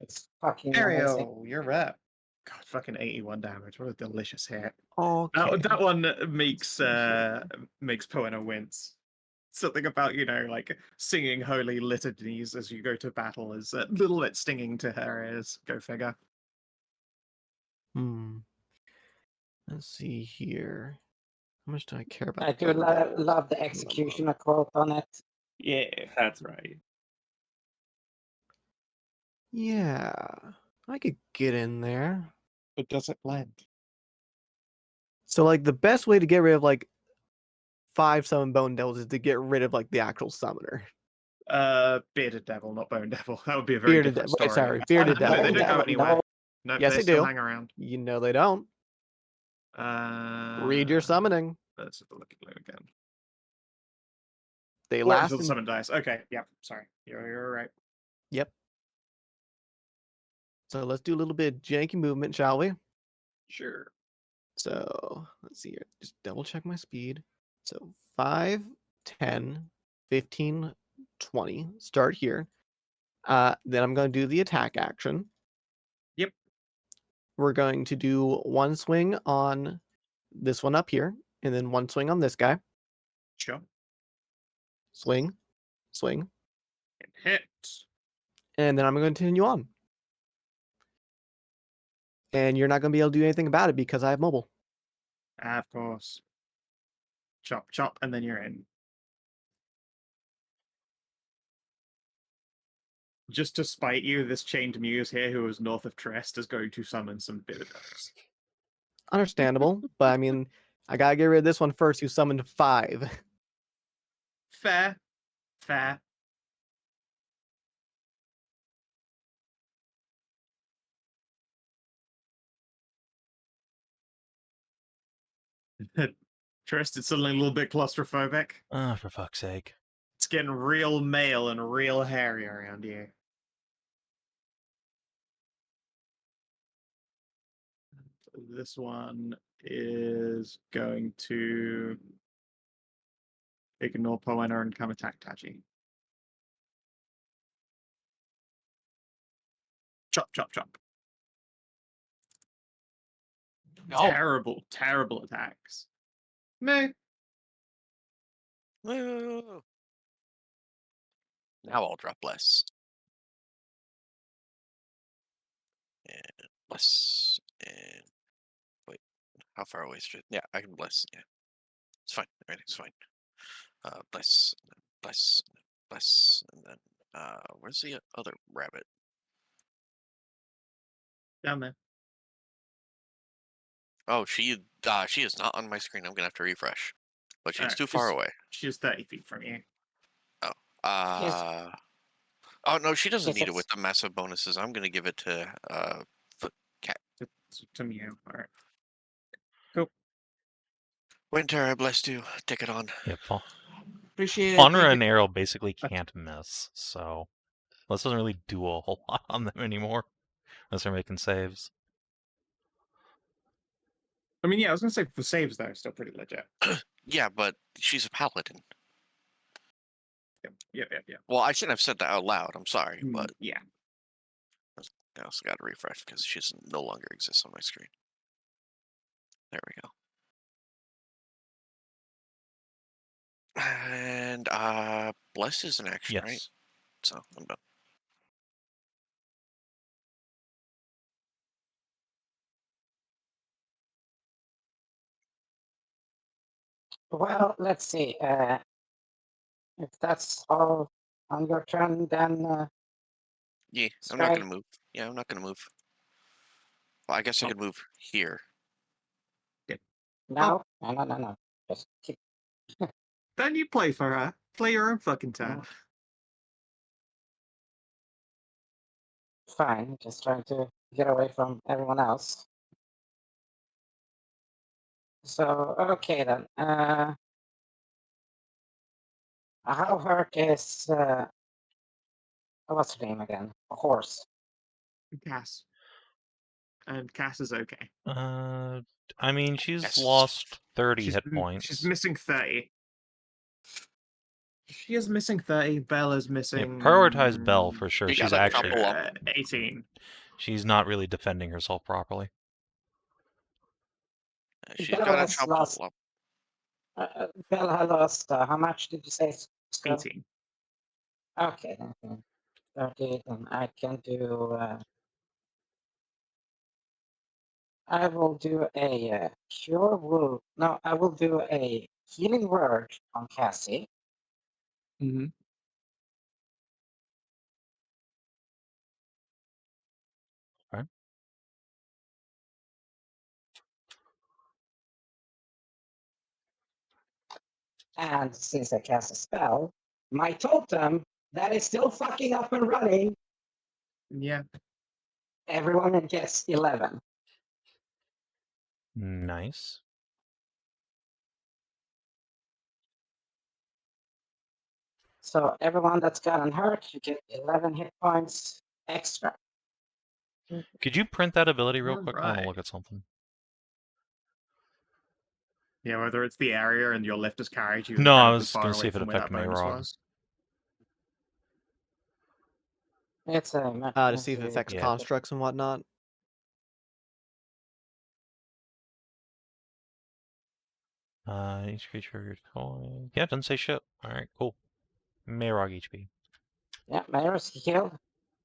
S6: It's fucking amazing.
S1: Ariel, you're up. God, fucking 81 damage. What a delicious hit.
S2: Okay.
S1: That one makes Poena wince. Something about, like singing holy litanies as you go to battle is a little bit stinging to her ears. Go figure.
S2: Let's see here. How much do I care about?
S6: I do love the executioner quote on it.
S5: Yeah, that's right.
S2: Yeah, I could get in there.
S1: But does it blend?
S2: So, like, the best way to get rid of like 5 summon bone devils is to get rid of like the actual summoner.
S1: Bearded devil, not bone devil. That would be a very
S2: Bearded
S1: different
S2: devil.
S1: story.
S2: Sorry, bearded
S1: No, they
S2: devil.
S1: don't go
S6: No,
S1: anywhere. No,
S2: Yes,
S1: they
S2: they
S1: still
S2: do.
S1: hang around.
S2: You know they don't. Read your summoning.
S1: Let's have a look at blue again.
S2: They
S1: Or
S2: last.
S1: until the summon dice. Okay, yep. Sorry, you're right.
S2: Yep. So let's do a little bit of janky movement, shall we?
S1: Sure.
S2: So let's see here. Just double check my speed. So 5, 10, 15, 20. Start here. Then I'm going to do the attack action.
S1: Yep.
S2: We're going to do one swing on this one up here, and then one swing on this guy.
S1: Sure.
S2: Swing, swing,
S1: And hit.
S2: and then I'm going to continue on. And you're not going to be able to do anything about it because I have mobile.
S1: Of course. Chop, chop, and then you're in. Just to spite you, this chained muse here who is north of Trest is going to summon some bitters.
S2: Understandable, but I mean, I gotta get rid of this one first. Who summoned 5?
S1: Fair. Fair. Trist, it's suddenly a little bit claustrophobic.
S3: Oh, for fuck's sake.
S1: It's getting real male and real hairy around you. This one is going to ignore Poena and come attack Taji. Chop, chop, chop.
S7: No.
S1: Terrible, terrible attacks. Meh.
S4: Woo. Now I'll drop less. And bless. And wait, how far away is it? Yeah, I can bless. Yeah, it's fine. Everything's fine. Bless, and then bless, and then bless, and then where's the other rabbit?
S1: Down there.
S4: Oh, she is not on my screen. I'm gonna have to refresh. But she's too
S1: She's-
S4: far away.
S1: She's 30 feet from you.
S4: Oh no, she doesn't
S6: Yes,
S4: need it
S6: it's-
S4: with the massive bonuses. I'm gonna give it to
S1: To Mew. Alright.
S4: Winter. I blessed you. Take it on.
S3: Yep.
S7: Appreciate it.
S3: Faunra
S7: Thank
S3: and
S7: you.
S3: Ariel basically can't miss, so this doesn't really do a whole lot on them anymore, unless they're making saves.
S1: I mean, yeah, I was gonna say for saves though, still pretty legit.
S4: Yeah, but she's a paladin.
S1: Yeah.
S4: Well, I shouldn't have said that out loud. I'm sorry, but
S1: Yeah.
S4: I also got to refresh because she no longer exists on my screen. There we go. And bless is an action, right?
S3: Yes.
S4: So I'm done.
S6: Well, let's see. If that's all on your turn, then
S4: Yeah, I'm not
S6: Stray.
S4: gonna move. Yeah, I'm not gonna move. Well, I guess I
S5: Oh.
S4: could move here.
S6: No. No. Just keep.
S1: Then you play for her. Play your own fucking turn.
S6: No. Fine. Just trying to get away from everyone else. So okay then. How hurt is what's her name again? A horse.
S1: Cass. And Cass is okay.
S3: I mean, she's
S4: Yes.
S3: lost 30 hit
S1: She's
S3: points.
S1: missing 30. She is missing 30. Bella's
S3: Yeah,
S1: missing.
S3: prioritize Bell for sure.
S4: You
S3: She's
S4: gotta
S3: actually
S4: couple up.
S1: 18.
S3: she's not really defending herself properly.
S4: She's
S6: Bella
S4: got a
S6: has
S4: couple
S6: lost.
S4: up.
S6: Bella has lost. How much did you say? Skow?
S1: 18.
S6: Okay, then 30. Then I can do. I will do a cure wound. No, I will do a healing word on Cassie.
S1: Mm-hmm.
S3: Right.
S6: And since I cast a spell, my totem that is still fucking up and running,
S1: Yeah.
S6: everyone gets 11.
S3: Nice.
S6: So everyone that's gotten hurt, you get 11 hit points extra.
S3: Could you print that ability real quick? I want to
S1: Alright.
S3: look at something.
S1: Yeah, whether it's the area and your lift has carried you
S3: No, I
S1: incredibly
S3: was
S1: far
S3: gonna
S1: away
S3: see if it
S1: from where that
S3: affected
S1: bonus
S3: Mayrog.
S1: was.
S6: It's a
S2: To see if it affects
S3: Yeah.
S2: constructs and whatnot.
S3: Each creature of your coin. Yeah, it doesn't say shit. Alright, cool. Mayrog HP.
S6: Yeah, Mayor's healed.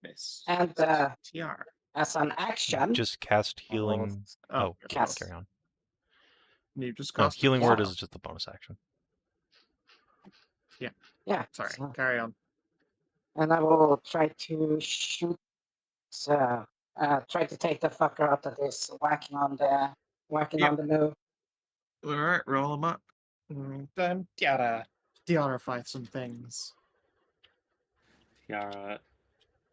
S1: Miss.
S6: And
S1: TR.
S6: as an action,
S3: Just cast
S6: I will
S3: healing. Oh,
S6: cast.
S3: carry on.
S1: You just
S3: No,
S1: cast it.
S3: healing word
S6: Yeah.
S3: is just a bonus action.
S6: Yeah.
S1: Sorry,
S6: so-
S1: carry on.
S6: and I will try to shoot. Try to take the fucker out that is whacking on the move.
S1: Alright, roll them up. Then Tiara fights some things.
S5: Tiara,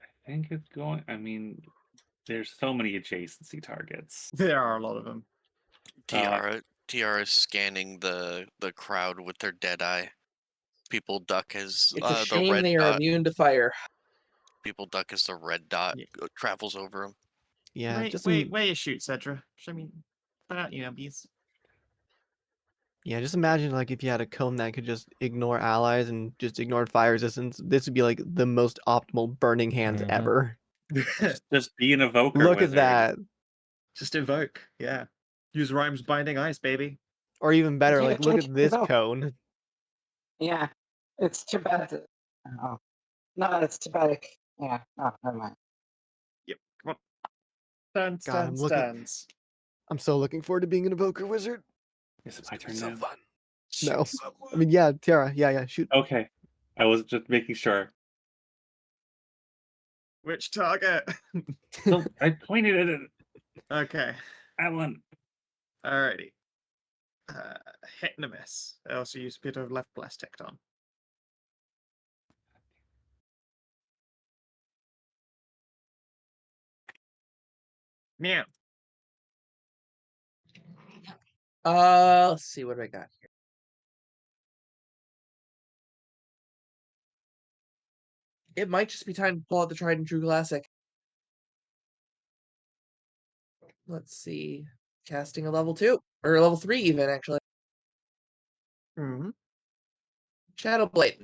S5: I think it's going. I mean, there's so many adjacency targets.
S1: There are a lot of them.
S4: Tiara is scanning the crowd with their dead eye. People duck as
S7: It's a
S4: the
S7: shame
S4: red
S7: they are
S4: dot.
S7: immune to fire.
S4: People duck as the red dot
S1: Yeah.
S4: travels over them.
S2: Yeah,
S1: wait,
S2: just
S1: where you shoot, Cedra? Show me. Put out your bees.
S2: yeah, just imagine like if you had a cone that could just ignore allies and just ignore fire resistance. This would be like the most optimal burning hands
S3: Mhm.
S2: ever.
S5: Just be an evoker.
S2: Look
S5: wizard.
S2: at that.
S1: Just evoke, yeah. Use Rhyme's Binding Ice, baby.
S2: Or even better,
S6: Yeah,
S2: like look
S6: just
S2: at this
S6: evoke.
S2: cone.
S6: Yeah, it's too bad. Oh. No, it's too bad. Yeah, no, never mind.
S1: Yep, come on. Turns,
S2: God, I'm
S1: turns,
S2: looking-
S1: turns.
S2: I'm so looking forward to being an evoker wizard.
S5: Is it
S2: It's
S5: my
S2: gonna be
S5: turn
S2: so
S5: now?
S2: fun. No. I mean, yeah, Tiara. Yeah, shoot.
S5: Okay, I was just making sure.
S1: Which target?
S5: So I pointed at it.
S1: Okay,
S5: That one.
S1: alrighty. Hit and a miss. I also use a bit of left blast ticked on. Meow.
S7: Let's see what do I got here. it might just be time to pull out the tried and true classic. Let's see. Casting a level 2 or level 3 even actually.
S1: Mm-hmm.
S7: Shadow Blade.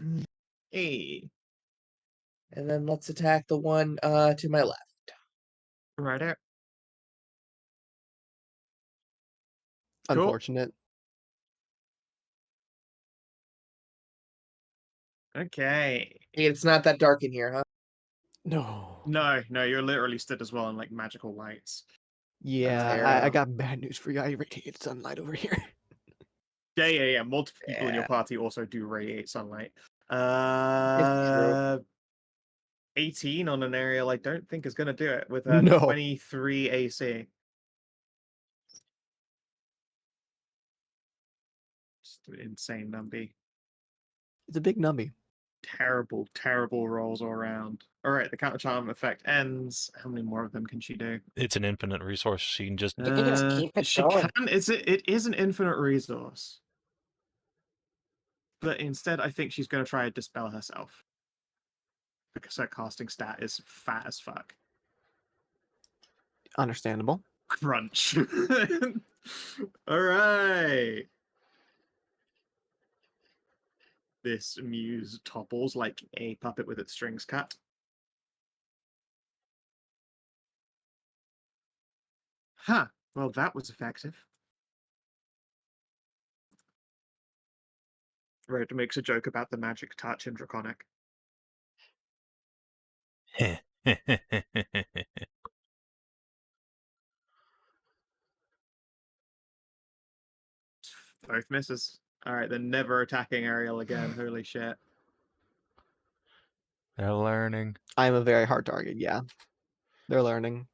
S1: Hey.
S7: And then let's attack the one to my left.
S1: Right out. Cool.
S2: Unfortunate.
S1: Okay.
S7: It's not that dark in here, huh?
S2: No.
S1: No, you're literally stood as well in like magical lights.
S2: Yeah,
S7: Fair
S2: I
S7: enough.
S2: got bad news for you. I radiated sunlight over here.
S1: Yeah. Multiple people in your
S7: Yeah.
S1: party also do radiate sunlight.
S7: It's true.
S1: 18 on an Ariel, I don't think is gonna do it with a
S2: No.
S1: 23 AC. Just an insane number.
S2: It's a big numby.
S1: Terrible rolls all around. All right, the counter charm effect ends. How many more of them can she do?
S3: It's an infinite resource. She can just.
S6: You can just keep it
S1: She
S6: going.
S1: can. It is an infinite resource, but instead, I think she's going to try to dispel herself because her casting stat is fat as fuck.
S2: Understandable.
S1: Crunch. All right. This muse topples like a puppet with its strings cut. Huh. Well, that was effective. Right, makes a joke about the magic touch in Draconic. Both misses. All right, then never attacking Ariel again. Holy shit.
S3: They're learning.
S2: I'm a very hard target, yeah. They're learning.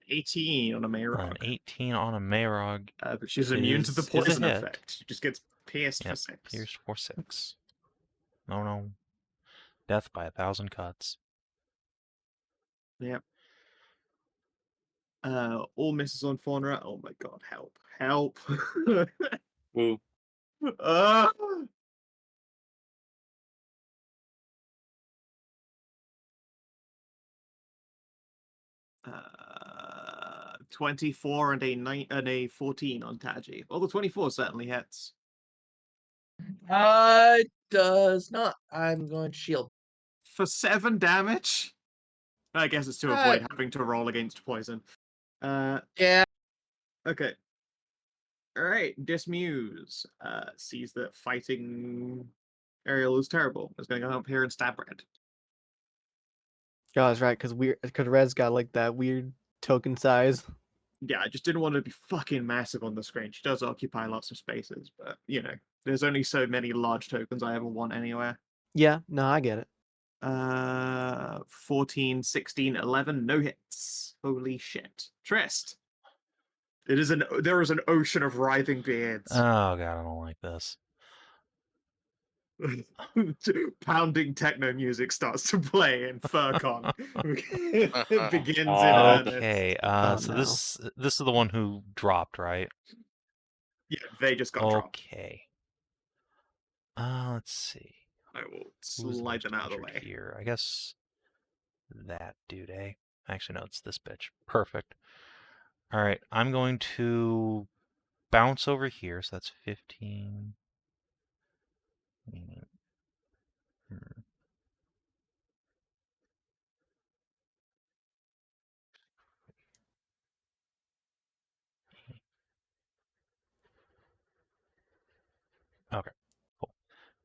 S1: 18 on a
S3: An
S1: Mayrog.
S3: 18 on a Mayrog.
S1: But she's immune to the
S3: is a
S1: poison
S3: hit.
S1: effect. She just gets pierced
S3: Yep,
S1: for 6.
S3: Pierce for 6. No. Death by 1,000 cuts.
S1: Yep. All misses on Faunra. Oh my god, help. Help.
S5: Ooh.
S1: Ah! 24 and a 14 on Taji. Well, the 24 certainly hits.
S7: Does not. I'm going to shield.
S1: For 7 damage? I guess it's to avoid having to roll against poison.
S7: Yeah.
S1: Okay. Alright, Dismuse sees that fighting Ariel is terrible. Is going to go up here and stab Red.
S2: Oh, that's right, because Red's got like that weird token size.
S1: Yeah, I just didn't want to be fucking massive on the screen. She does occupy lots of spaces, but, you know, there's only so many large tokens I ever want anywhere.
S2: Yeah, no, I get it.
S1: 14, 16, 11, no hits. Holy shit. Trist. There is an ocean of writhing beards.
S3: Oh god, I don't like this.
S1: Pounding techno music starts to play in Furcon. It begins in earnest.
S3: Okay,
S2: Oh,
S3: so
S2: no.
S3: this is the one who dropped, right?
S1: Yeah, they just got dropped.
S3: Okay. Let's see.
S1: I will
S3: Who's
S1: slide
S3: most
S1: them out of the
S3: injured
S1: way.
S3: here? I guess that dude, eh? Actually, no, it's this bitch. Perfect. All right, I'm going to bounce over here. So that's 15. Okay, cool.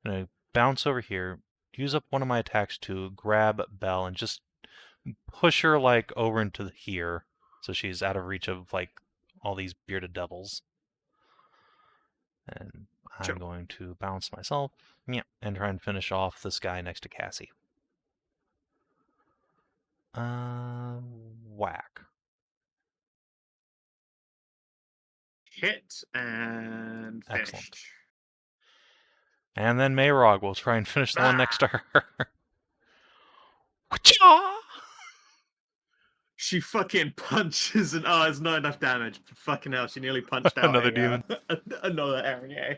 S3: I'm going to bounce over here, use up one of my attacks to grab Belle and just push her like over into here so she's out of reach of like all these bearded devils. And I'm
S1: Sure.
S3: going to bounce myself, yeah, and try and finish off this guy next to Cassie. Whack.
S1: Hit and finish.
S3: Excellent. And then Mayrog will try and finish the one next to her.
S1: She fucking punches and it's not enough damage. Fucking hell, she nearly punched out
S3: Another demon.
S1: Another Ariel.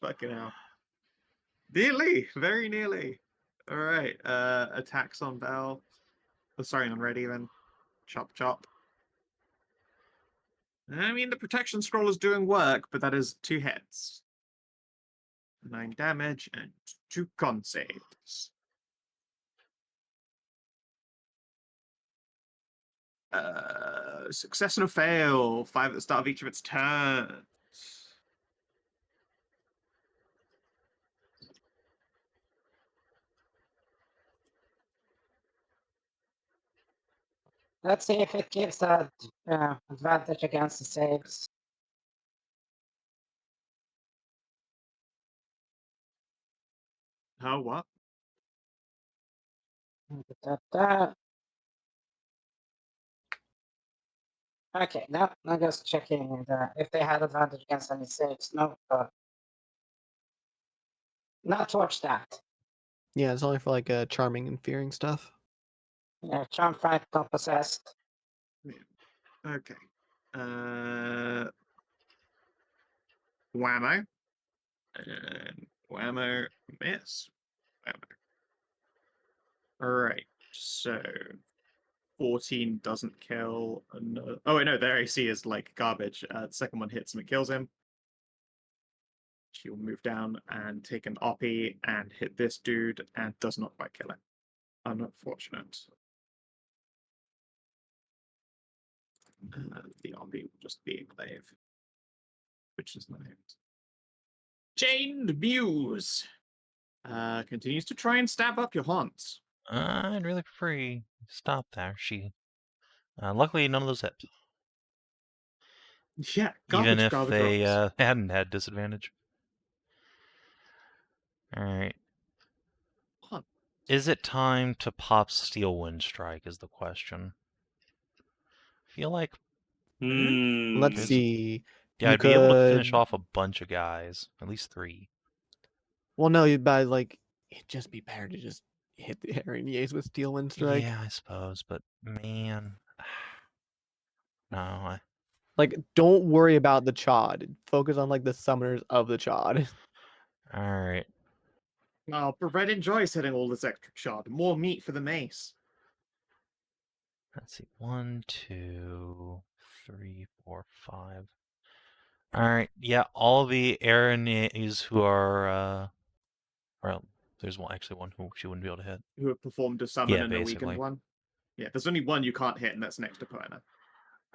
S1: Fucking hell. Nearly, very nearly. All right. Attacks on Bell. Oh, sorry, on Red even. Chop, chop. I mean, the protection scroll is doing work, but that is 2 hits. 9 damage and 2 con saves. Success and a fail. 5 at the start of each of its turns.
S6: Let's see if it gives that advantage against the saves.
S1: Oh, what?
S6: Da-da-da. Okay, now I'm just checking if they had advantage against any saves. No, not towards that.
S2: Yeah, it's only for like charming and fearing stuff.
S6: Yeah, charm, fright, not possessed.
S1: Okay. Whammo. And whammo, miss. Whammo. Alright, so 14 doesn't kill. Oh, wait, no, their AC is like garbage. The second one hits him, it kills him. She'll move down and take an Oppie and hit this dude and does not quite kill him. Unfortunate. The Oppie will just be a glaive, which is not it. Chained Muse continues to try and stab up your haunts.
S3: I'd really prefer you stop there. Luckily, none of those hit.
S1: Yeah,
S3: Even
S1: garbage,
S3: if
S1: garbage
S3: they
S1: rolls.
S3: hadn't had disadvantage. Alright.
S1: Huh.
S3: Is it time to pop Steel Wind Strike is the question. Feel like
S2: Let's
S3: There's-
S2: see.
S3: yeah,
S2: You
S3: I'd be able to finish
S2: could-
S3: off a bunch of guys. At least 3.
S2: Well, no, by like it'd just be better to just hit the Areniers with Steel Wind Strike.
S3: Yeah, I suppose, but man. No,
S2: Like, don't worry about the Chod. Focus on like the summoners of the Chod.
S3: Alright.
S1: Oh, but Red enjoys hitting all this extra shot. More meat for the mace.
S3: Let's see. 1, 2, 3, 4, 5. Alright, yeah, all the Arenes who are well, there's actually one who she wouldn't be able to hit.
S1: Who have performed a summon
S3: Yeah,
S1: and a
S3: basically.
S1: weakened one. Yeah, there's only one you can't hit, and that's next to Perna.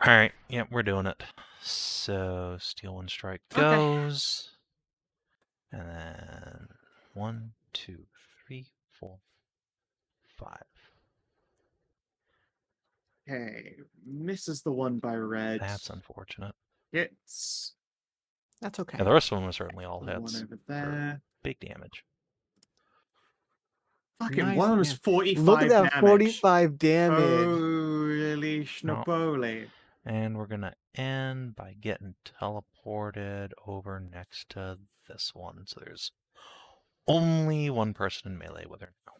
S3: Alright, yeah, we're doing it. So Steel Wind Strike
S1: Okay.
S3: goes. And then 1, 2, 3, 4, 5.
S1: Okay, misses the one by Red.
S3: That's unfortunate.
S1: Hits
S2: That's okay.
S3: Yeah, the rest of them are certainly all
S1: the one
S3: hits.
S1: over there.
S3: Big damage.
S1: Fucking
S2: Nice,
S1: one was
S2: yeah.
S1: 45
S2: Look at that
S1: damage.
S2: 45 damage.
S1: Holy schnapoli.
S3: And we're gonna end by getting teleported over next to this one. So there's only one person in melee with her now.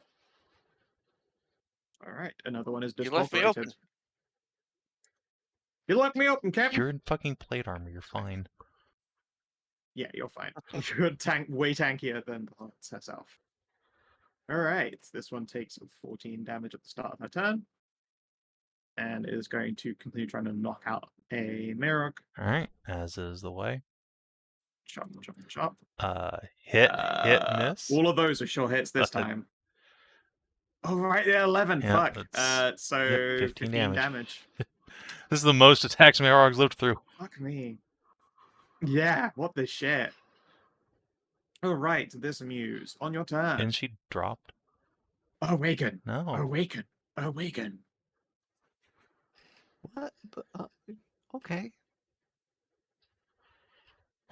S1: Alright, another one is
S4: You left me open.
S1: discorporated. You left me open, Kevin.
S3: You're in fucking plate armor. You're fine.
S1: Yeah, you're fine. You're way tankier than the Hearts herself. Alright, this one takes 14 damage at the start of her turn. And is going to continue trying to knock out a Mirror.
S3: Alright, as is the way.
S1: Chop, chop, chop.
S3: Hit, miss.
S1: All of those are sure hits this time. Oh, right, yeah, 11.
S3: Yeah,
S1: Fuck. So
S3: yep,
S1: 15 damage.
S3: This is the most attacks Marog's lived through.
S1: Fuck me. Yeah, what the shit. Alright, this Muse. On your turn.
S3: And she dropped.
S1: Awaken.
S3: No.
S1: Awaken. Awaken.
S2: What? Okay.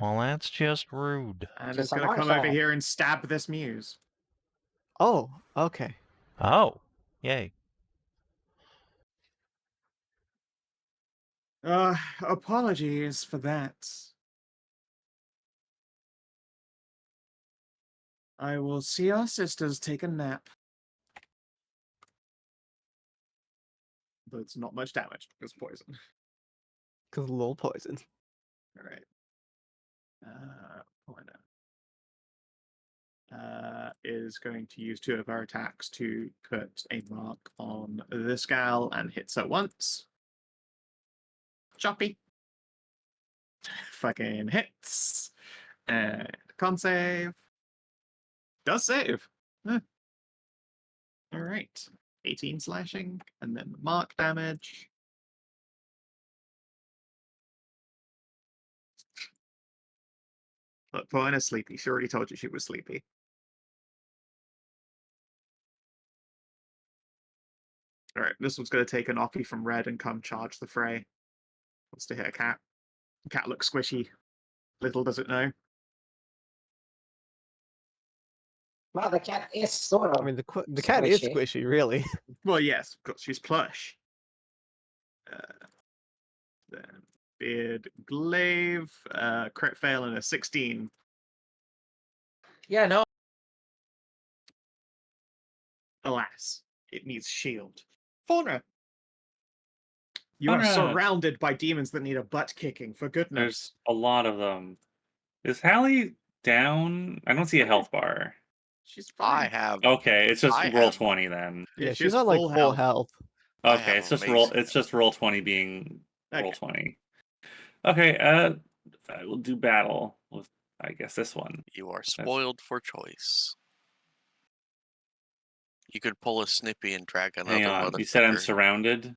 S3: Well, that's just rude.
S1: And
S6: Just
S1: it's going to
S6: like
S1: come
S6: Artificer.
S1: over here and stab this Muse.
S2: Oh, okay.
S3: Oh, yay.
S1: Apologies for that. I will see our sisters take a nap. But it's not much damage because poison.
S2: Because a little poison.
S1: Alright. Pointer. is going to use 2 of her attacks to put a mark on this gal and hits her once. Choppy. Fucking hits. And con save. Does save. Huh. All right. 18 slashing, and then mark damage. Look, Paulina's sleepy. She already told you she was sleepy. All right, this one's going to take an offie from red and come charge the fray. Wants to hit a cat. The cat looks squishy. Little does it know.
S6: Well, the cat is sort of.
S2: I mean, the cat is
S6: squishy.
S2: squishy, really.
S1: Well, yes, because she's plush. Then Beard Glaive, crit fail and a 16.
S7: Yeah, no.
S1: Alas, it needs shield. Faunra, you are
S5: Faunra.
S1: surrounded by demons that need a butt kicking, for goodness.
S5: There's a lot of them. Is Hallie down? I don't see a health bar.
S1: She's
S4: I
S1: fine.
S4: have.
S5: Okay, it's just
S4: I
S5: roll
S4: have-
S5: 20 then.
S2: Yeah,
S1: she
S2: she's
S1: has
S2: on like full health.
S4: I
S5: Okay,
S4: have
S5: it's just roll.
S4: amazing
S5: It's just roll 20 being roll
S1: Okay.
S5: 20. Okay, I will do battle with, I guess, this one.
S4: You are spoiled for choice. You could pull a snippy and drag another
S5: Hang on,
S4: motherfucker.
S5: you said I'm surrounded.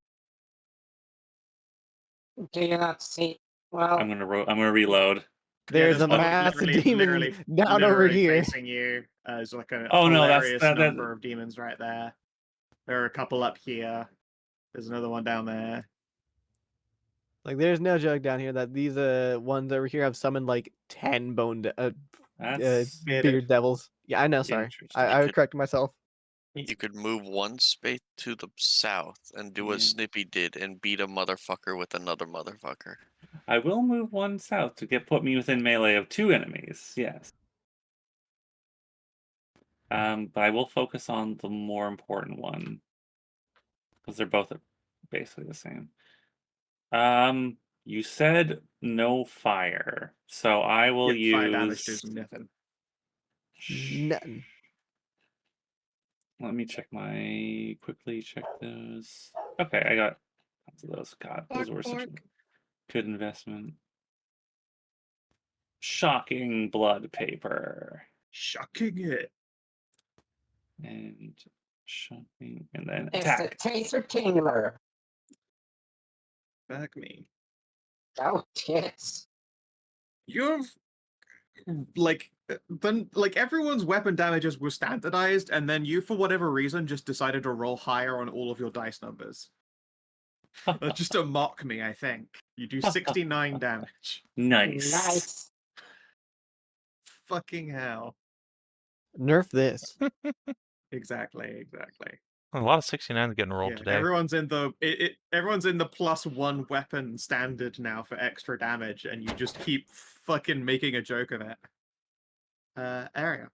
S6: Do you not see? Well,
S5: I'm gonna reload.
S2: There's a
S1: one
S2: massive
S1: literally-
S2: demon down over
S1: literally
S2: here.
S1: facing you. There's like a
S5: Oh, no, that's-
S1: hilarious
S5: that-
S1: number of demons right there. There are a couple up here. There's another one down there.
S2: Like, there's no joke down here that these ones over here have summoned like 10
S5: That's
S2: beard devils. Yeah, I know. Sorry,
S5: interesting.
S2: I
S4: could-
S2: corrected myself.
S4: You could move one space to the south and do what
S5: Yeah.
S4: Snippy did and beat a motherfucker with another motherfucker.
S5: I will move one south to put me within melee of 2 enemies. Yes. But I will focus on the more important one because they're both basically the same. You said no fire, so I will
S1: Yep, fire damage
S5: use.
S1: does nothing.
S2: Nothing.
S5: Let me quickly check those. Okay, I got tons of those. God, those were such a good investment. Shocking blood paper.
S1: Shocking it.
S5: And shocking, and then
S6: it's
S5: attack.
S6: the Taser Tingler.
S1: Back me.
S6: Oh, yes.
S1: You've like everyone's weapon damages were standardized, and then you, for whatever reason, just decided to roll higher on all of your dice numbers. Just to mock me, I think. You do 69 damage.
S5: Nice.
S6: Nice.
S1: Fucking hell.
S2: Nerf this.
S1: Exactly.
S3: A lot of 69s getting rolled
S1: Yeah,
S3: today.
S1: everyone's in the everyone's in the +1 weapon standard now for extra damage, and you just keep fucking making a joke of it. Ariel.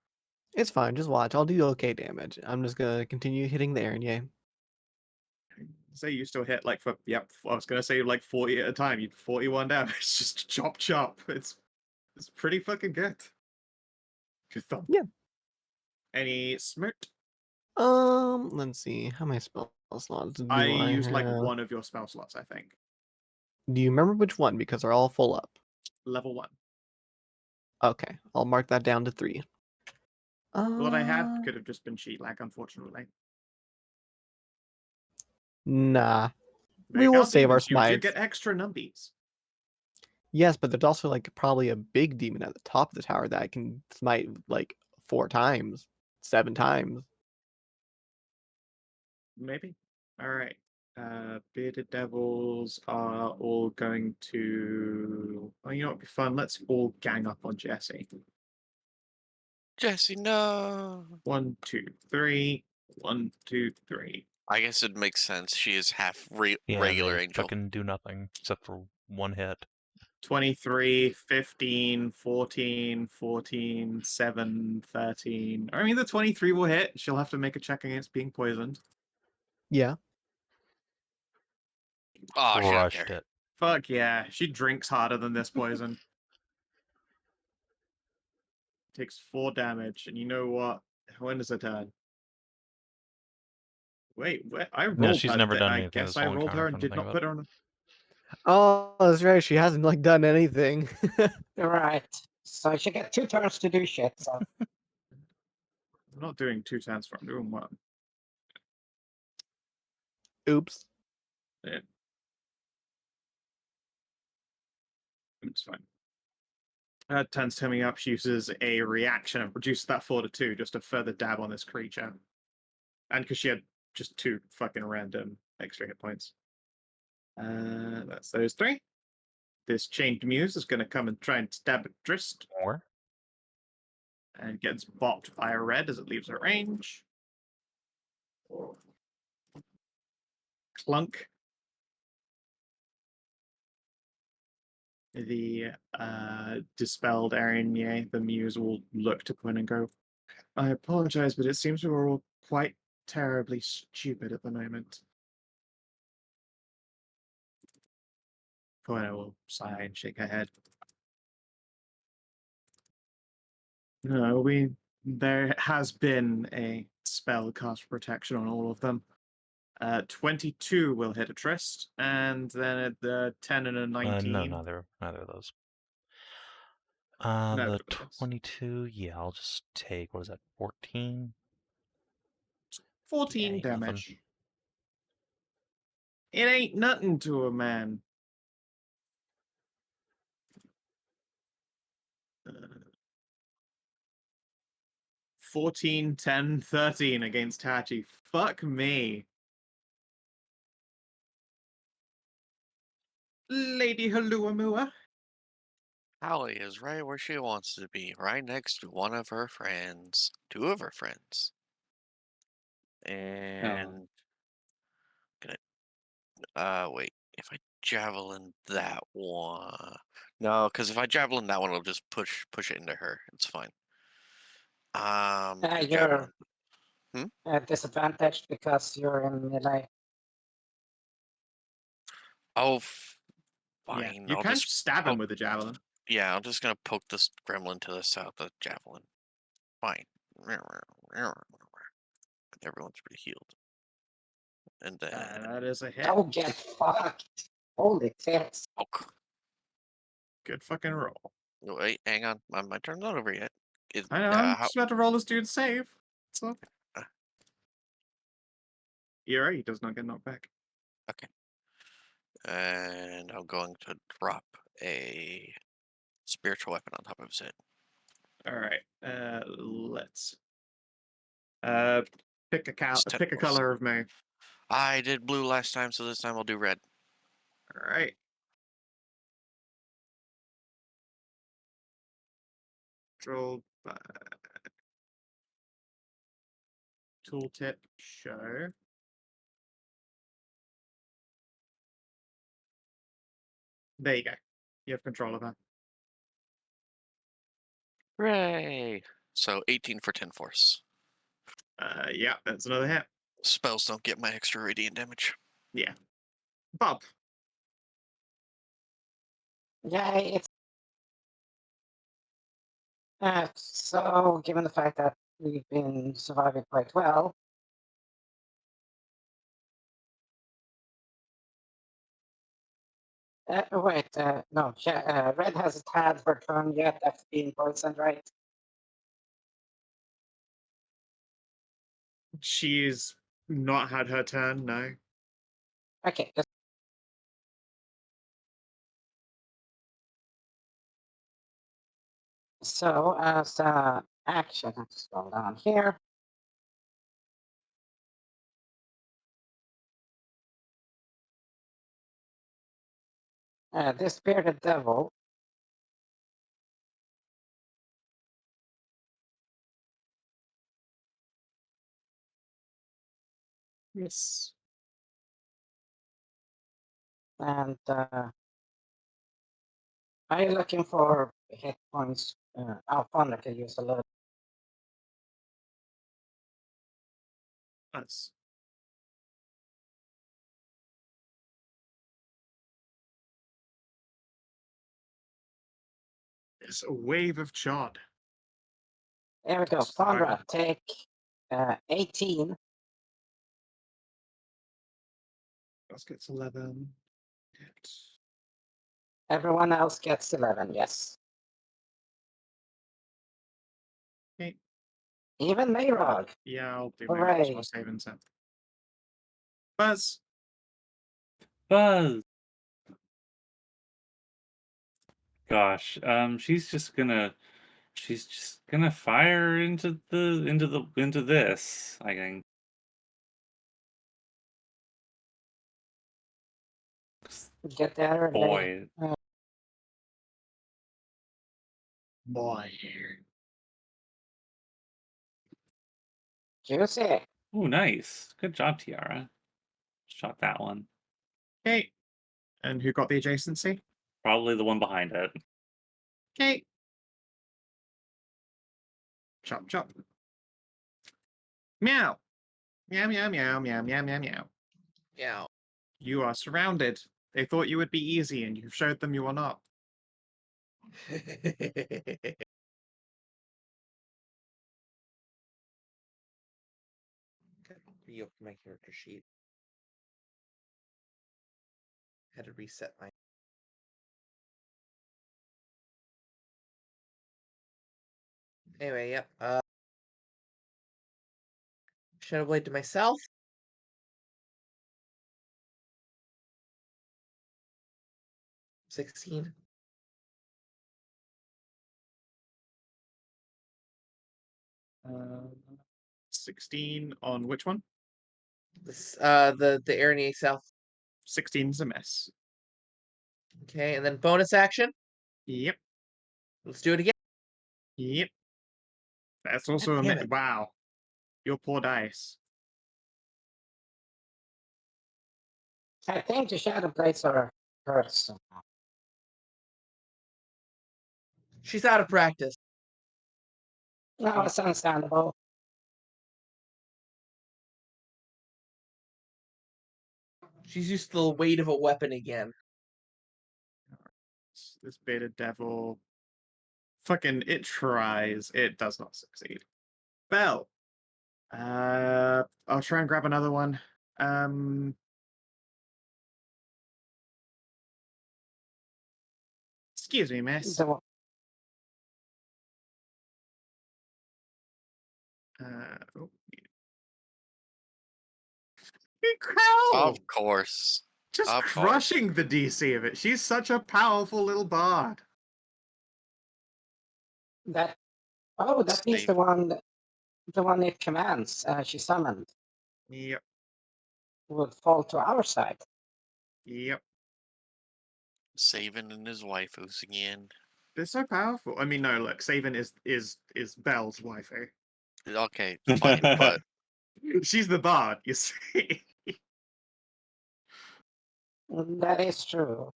S2: It's fine. Just watch. I'll do okay damage. I'm just gonna continue hitting the Aaron. Yay.
S1: Say you still hit like I was gonna say like 40 at a time. You 41 damage. Just chop. It's pretty fucking good. Good thump.
S2: Yeah.
S1: Any smirt?
S2: Let's see. How many spell slots do
S1: I
S2: I
S1: used like
S2: have?
S1: one of your spell slots, I think.
S2: Do you remember which one? Because they're all full up.
S1: Level 1.
S2: Okay, I'll mark that down to 3.
S1: What I had could have just been cheat lag, unfortunately.
S2: Nah.
S1: There
S2: We
S1: you
S2: will
S1: go,
S2: save our
S1: demons. You do
S2: smites.
S1: get extra numbies.
S2: Yes, but there's also like probably a big demon at the top of the tower that I can smite like 4 times, 7 times.
S1: Maybe. All right. Bearded devils are all going to. Oh, you know what'd be fun? Let's all gang up on Jesse.
S4: Jesse, no.
S1: 1, 2, 3. 1, 2, 3.
S4: I guess it makes sense. She is half
S3: Yeah,
S4: regular
S3: they
S4: angel.
S3: fucking do nothing except for one hit.
S1: 23, 15, 14, 14, 7, 13. I mean, the 23 will hit. She'll have to make a check against being poisoned.
S2: Yeah.
S4: Oh, she don't
S3: Crushed
S4: care.
S3: it.
S1: Fuck yeah. She drinks harder than this poison. Takes 4 damage. And you know what? When does it turn? Wait, what? I rolled
S3: No, she's
S1: her.
S3: never done
S1: I
S3: anything
S1: guess
S3: this
S1: I
S3: whole
S1: rolled
S3: encounter.
S1: her and
S3: Come to
S1: did
S3: think
S1: not
S3: of
S1: put
S3: it.
S1: her on.
S2: Oh, that's right. She hasn't like done anything.
S6: Right. So she get 2 turns to do shit. So
S1: I'm not doing 2 turns for. I'm doing 1.
S2: Oops.
S1: Yeah. It's fine. Turns Timmy up. She uses a reaction and reduces that 4 to 2 just to further dab on this creature. And because she had just 2 fucking random extra hit points. That's those 3. This chained muse is going to come and try and stab at Tristan.
S3: More?
S1: And gets bopped by a red as it leaves her range. Clunk. The dispelled Araignée, the muse, will look to Quinn and go, I apologize, but it seems we were all quite terribly stupid at the moment. Quinn will sigh and shake her head. No, there has been a spell cast protection on all of them. 22 will hit a Trist, and then at the 10 and a 19.
S3: No, neither of those.
S1: Neither
S3: The
S1: of those.
S3: 22, yeah, I'll just take, what is that, 14?
S1: 14
S3: ain't nothing.
S1: damage. It ain't nothing to a man. 14, 10, 13 against Hachi. Fuck me. Lady Halua.
S4: Hallie is right where she wants to be, right next to one of her friends. 2 of her friends. And wait, if I javelin that one. No, because if I javelin that one, it'll just push it into her. It's fine.
S6: you're
S4: Javelin.
S6: disadvantaged because you're in melee.
S4: Oh,
S1: Yeah,
S4: fine.
S1: you
S4: I'll
S1: can
S4: just
S1: stab him with a javelin.
S4: Yeah, I'm just gonna poke this gremlin to the south of the javelin. Fine. Everyone's pretty healed. And then
S1: That is a hit.
S6: Oh, get fucked. Holy tits.
S4: poke.
S1: Good fucking roll.
S4: Wait, hang on. My turn's not over yet.
S1: I know, I'm
S4: How,
S1: just about to roll this dude's save. So.
S4: Uh.
S1: You're right, he does not get knocked back.
S4: okay. And I'm going to drop a spiritual weapon on top of his head.
S1: Alright. Let's pick a
S4: It's 10
S1: pick a
S4: plus.
S1: color of me.
S4: I did blue last time, so this time I'll do red.
S1: Alright. Control tooltip show. There you go. You have control of her.
S4: Hooray! So 18 for 10 force.
S1: Yeah, that's another hit.
S4: Spells don't get my extra radiant damage.
S1: Yeah. Bob.
S6: Yeah, it's so given the fact that we've been surviving quite well. Wait, no, Red hasn't had her turn yet after being poisoned, right?
S1: She's not had her turn, no.
S6: Okay, so as action, let's scroll down here. This bearded devil
S1: Yes.
S6: and are you looking for hit points? Faunra could use a little.
S1: Us. It's a wave of chod.
S6: There we go.
S1: Sorry.
S6: Faunra, take 18.
S1: Gus gets 11. Hit.
S6: Everyone else gets 11, yes.
S1: Okay.
S6: Even Mayrog.
S1: Yeah, I'll do
S6: Hooray.
S1: my saving set. Buzz.
S5: Buzz. Gosh, she's just gonna fire into this, I think.
S6: Get there.
S5: Boy.
S1: Boy.
S6: Juicy.
S5: Oh, nice. Good job, Tiara. Shot that one.
S1: Okay. And who got the adjacency?
S5: Probably the one behind it.
S1: Okay. Chop, chop. Meow. Meow, meow, meow, meow, meow, meow, meow.
S7: Yeah.
S1: You are surrounded. They thought you would be easy, and you've showed them you are not.
S7: Reopen my character sheet. Had to reset my. Anyway, yep. Shadowblade to myself. 16.
S1: Uh, 16 on which one?
S7: This the Arania South.
S1: 16's a miss.
S7: Okay, and then bonus action.
S1: Yep.
S7: Let's do it again.
S1: Yep. That's also a
S7: damn
S1: miss.
S7: it.
S1: Wow. Your poor dice.
S6: I think the Shadow Blades are hurt somehow.
S7: She's out of practice.
S6: No, it's understandable.
S7: She's used to the weight of a weapon again.
S1: This beta devil. Fucking, it tries. It does not succeed. Bell. I'll try and grab another one. Excuse me, miss.
S6: The,
S1: Oh. Crow!
S4: Of course.
S1: Just
S4: of course.
S1: crushing the DC of it. She's such a powerful little bard.
S6: that that means the one it commands she summoned
S1: Yep.
S6: would fall to our side.
S1: Yep.
S4: Savin and his waifus again.
S1: They're so powerful. I mean, no, look, Savin is Belle's waifu.
S4: Okay, fine, but
S1: She's the bard, you see.
S6: That is true.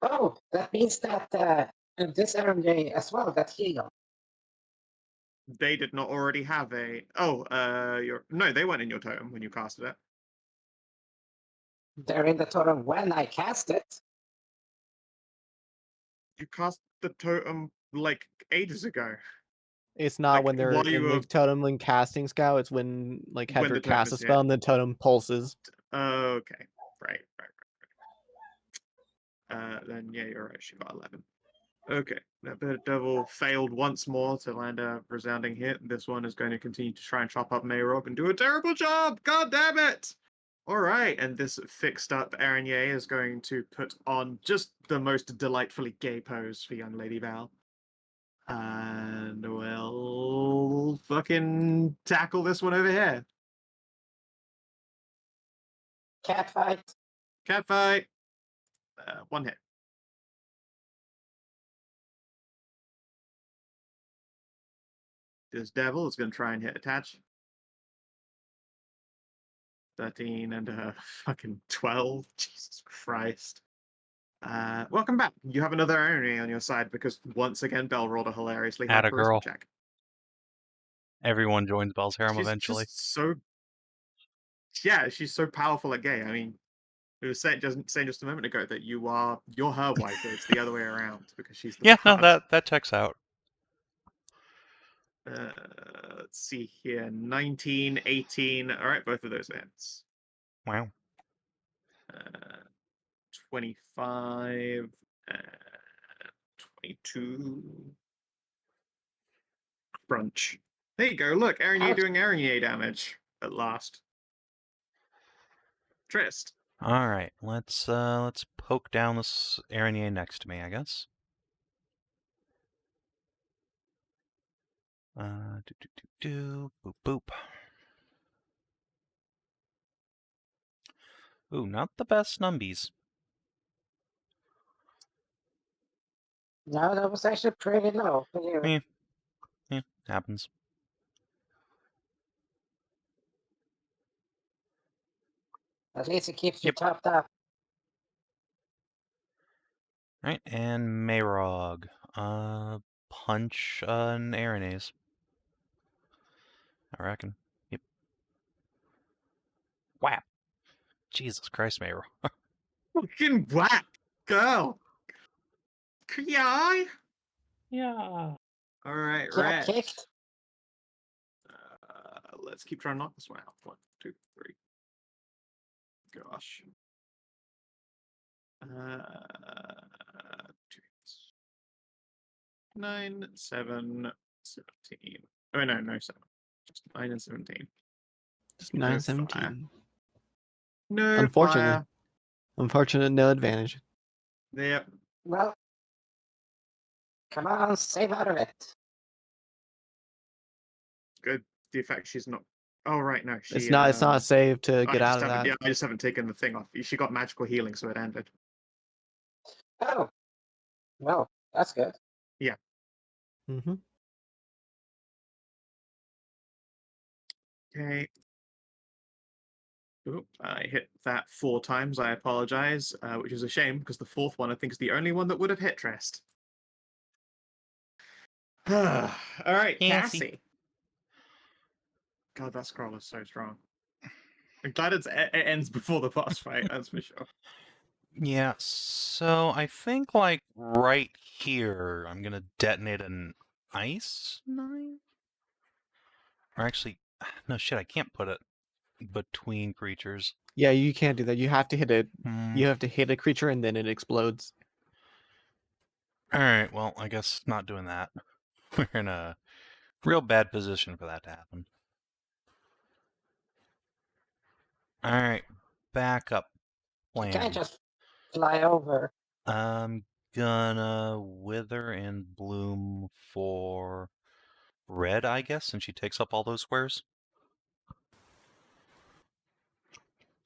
S6: Oh, that means that this RMJ as well, that heal.
S1: They did not already have a. Oh, no, they weren't in your totem when you casted it.
S6: They're in the totem when I cast it.
S1: You cast the totem like ages ago.
S2: It's not
S1: Like,
S2: when they're
S1: while you
S2: in
S1: were-
S2: the totem and casting Scow. It's when like
S1: When the
S2: Hedrah
S1: totem
S2: casts a
S1: is
S2: spell
S1: hit.
S2: and the totem pulses.
S1: Okay. Right. Then yeah, you're right. She got 11. Okay. That bit of devil failed once more to land a resounding hit. This one is going to continue to try and chop up Mayrog and do a terrible job. God damn it! All right, and this fixed up Araignée is going to put on just the most delightfully gay pose for young Lady Val. And we'll fucking tackle this one over here.
S6: Cat fight.
S1: Cat fight. One hit. This devil is going to try and hit attach. 13 and fucking 12. Jesus Christ. Welcome back. You have another irony on your side because once again Belle rolled a hilariously high
S3: Atta
S1: charisma
S3: girl.
S1: check.
S3: Everyone joins Bell's harem
S1: She's
S3: eventually.
S1: just so. Yeah, she's so powerful at gay. I mean, it was saying just a moment ago that you're her wife. It's the other way around because she's the
S3: Yeah, no,
S1: bard.
S3: that checks out.
S1: Let's see here. 19, 18. All right, both of those hits.
S3: Wow.
S1: 25, 22. Crunch. There you go. Look, Araignée doing Araignée damage at last. Trist.
S3: All right, let's poke down this Araignée next to me, I guess. Boop boop. Ooh, not the best numbies.
S6: No, that was actually pretty low for you.
S3: Yeah, happens.
S6: At least it keeps you
S3: Yep.
S6: topped up.
S3: Right, and Mayrog. Punch an Araignée. I reckon. Yep. Whap! Jesus Christ, Mayrog.
S1: Fucking whack, girl. Yeah.
S5: Yeah.
S1: All right,
S6: Get
S1: Red.
S6: kicked.
S1: Let's keep trying to knock this one out. 1, 2, 3. Gosh. 2, 9, 7, 17. Oh no, no 7. Just 9 and 17.
S2: Just
S1: No
S2: 9,
S1: fire.
S2: 17.
S1: No
S2: Unfortunately.
S1: fire.
S2: Unfortunate, no advantage.
S1: Yep.
S6: Well, come on, save out of it.
S1: Good. The fact she's not. Oh right, no. She.
S2: It's not a save to get out of that.
S1: Yeah, I just haven't taken the thing off. She got magical healing, so it ended.
S6: Oh, well, that's good.
S2: Mm-hmm.
S1: Okay. Oop, I hit that 4 times. I apologize, which is a shame because the 4th one I think is the only one that would have hit Trist. All right,
S3: Cassie.
S1: Cassie. God, that scroll is so strong. I'm glad it ends before the boss fight. That's for sure.
S3: Yeah, so I think, like, right here, I'm gonna detonate an ice knife? Or actually, no shit, I can't put it between creatures.
S2: Yeah, you can't do that. You have to hit it.
S3: Hmm.
S2: You have to hit a creature and then it explodes.
S3: Alright, well, I guess not doing that. We're in a real bad position for that to happen. Alright, back up.
S6: You
S3: Plan.
S6: can't just fly over.
S3: I'm gonna wither and bloom for red, I guess, since she takes up all those squares.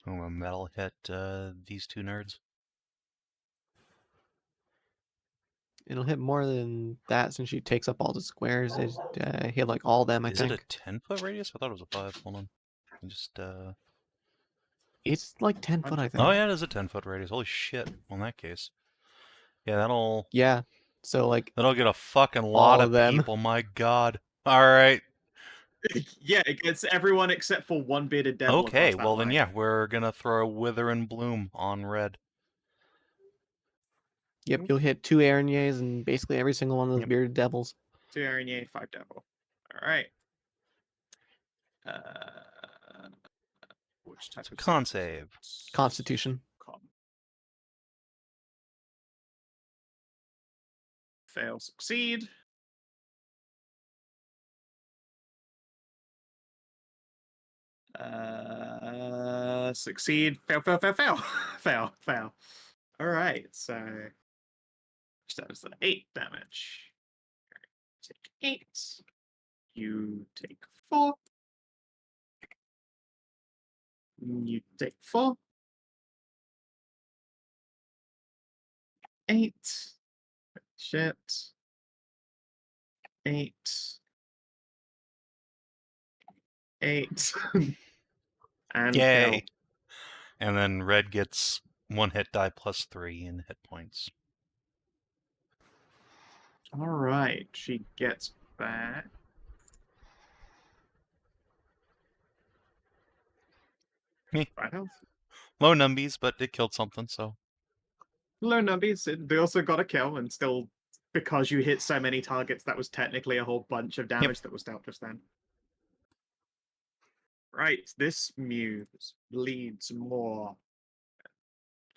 S3: Oh, a metal hit these 2 nerds.
S2: It'll hit more than that since she takes up all the squares. It hit like all of them, I
S3: Is
S2: think.
S3: it a 10-foot radius? I thought it was a 5. Hold on. Just
S2: It's like 10 foot, I think.
S3: Oh yeah, it is a 10-foot radius. Holy shit! Well, in that case, yeah, that'll
S2: Yeah. So like
S3: get a fucking lot
S2: all
S3: of
S2: of them.
S3: people. My God. All right.
S1: Yeah, it gets everyone except for one bearded devil.
S3: Okay.
S1: Across that
S3: Well then,
S1: line.
S3: yeah, we're gonna throw a wither and bloom on red.
S2: Yep, you'll hit 2 Araignées and basically every single one of those
S3: Yep.
S2: bearded devils.
S1: 2 Araignée, 5 devil. All right. Which type of
S3: Con save.
S2: Constitution.
S1: Con. Fail, succeed. Succeed. Fail, fail, fail, fail. Fail, fail. All right, so that is 8 damage. Take 8. You take 4. You take 4. 8. Shit. 8. 8. And
S3: Yay!
S1: kill.
S3: And then red gets 1 hit die plus 3 in hit points.
S1: All right, she gets back.
S3: Me.
S1: 5 health.
S3: Low numbies, but it killed something. So
S1: Low numbies. They also got a kill, and still, because you hit so many targets, that was technically a whole bunch of damage that was dealt just then. Right, this muse bleeds more.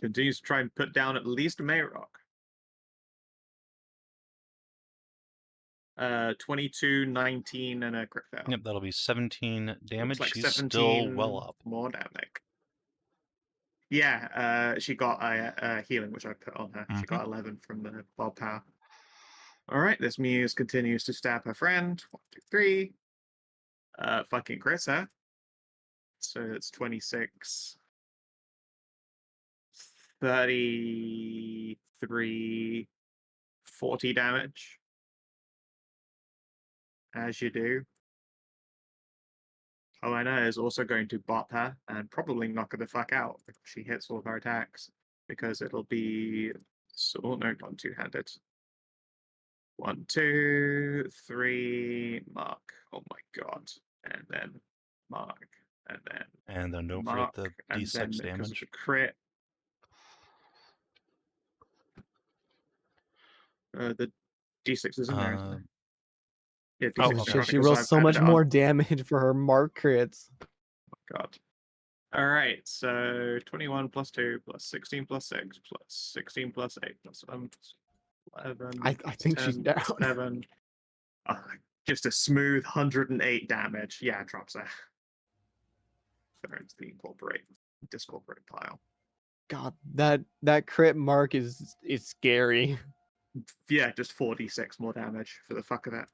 S1: Continues to try and put down at least Mayrock. 22, 19, and a crit fail.
S3: Yep, that'll be 17 damage.
S1: Looks like
S3: She's
S1: 17
S3: still well up.
S1: more damage. Yeah, she got a healing, which I put on her. She got 11 from the Bob Power. All right, this muse continues to stab her friend. 1, 2, 3. Fucking crits her. So it's 26, 33, 40 damage. As you do. Helena is also going to bop her and probably knock her the fuck out if she hits all of her attacks. Because it'll be... no, not two-handed. 1, 2, 3, mark. Oh my god. And then mark. And then
S3: And then don't forget
S1: mark.
S3: the
S1: And then
S3: D6
S1: because of
S3: damage.
S1: the crit. The D6 isn't there, isn't there? Yeah,
S3: Oh,
S1: D6
S3: okay.
S2: Shit,
S1: not,
S2: she
S1: because
S2: rolls
S1: I've
S2: so
S1: added
S2: much
S1: it on.
S2: more damage for her mark crits.
S1: Oh god. All right, so 21 plus 2 plus 16 plus 6 plus 16 plus 8 plus 11 plus 11.
S2: I think
S1: 10
S2: she's down.
S1: plus 7. Just a smooth 108 damage. Yeah, it drops her. Put her into the discorporate pile.
S2: God, that crit mark is scary.
S1: Yeah, just 4d6 more damage for the fuck of it.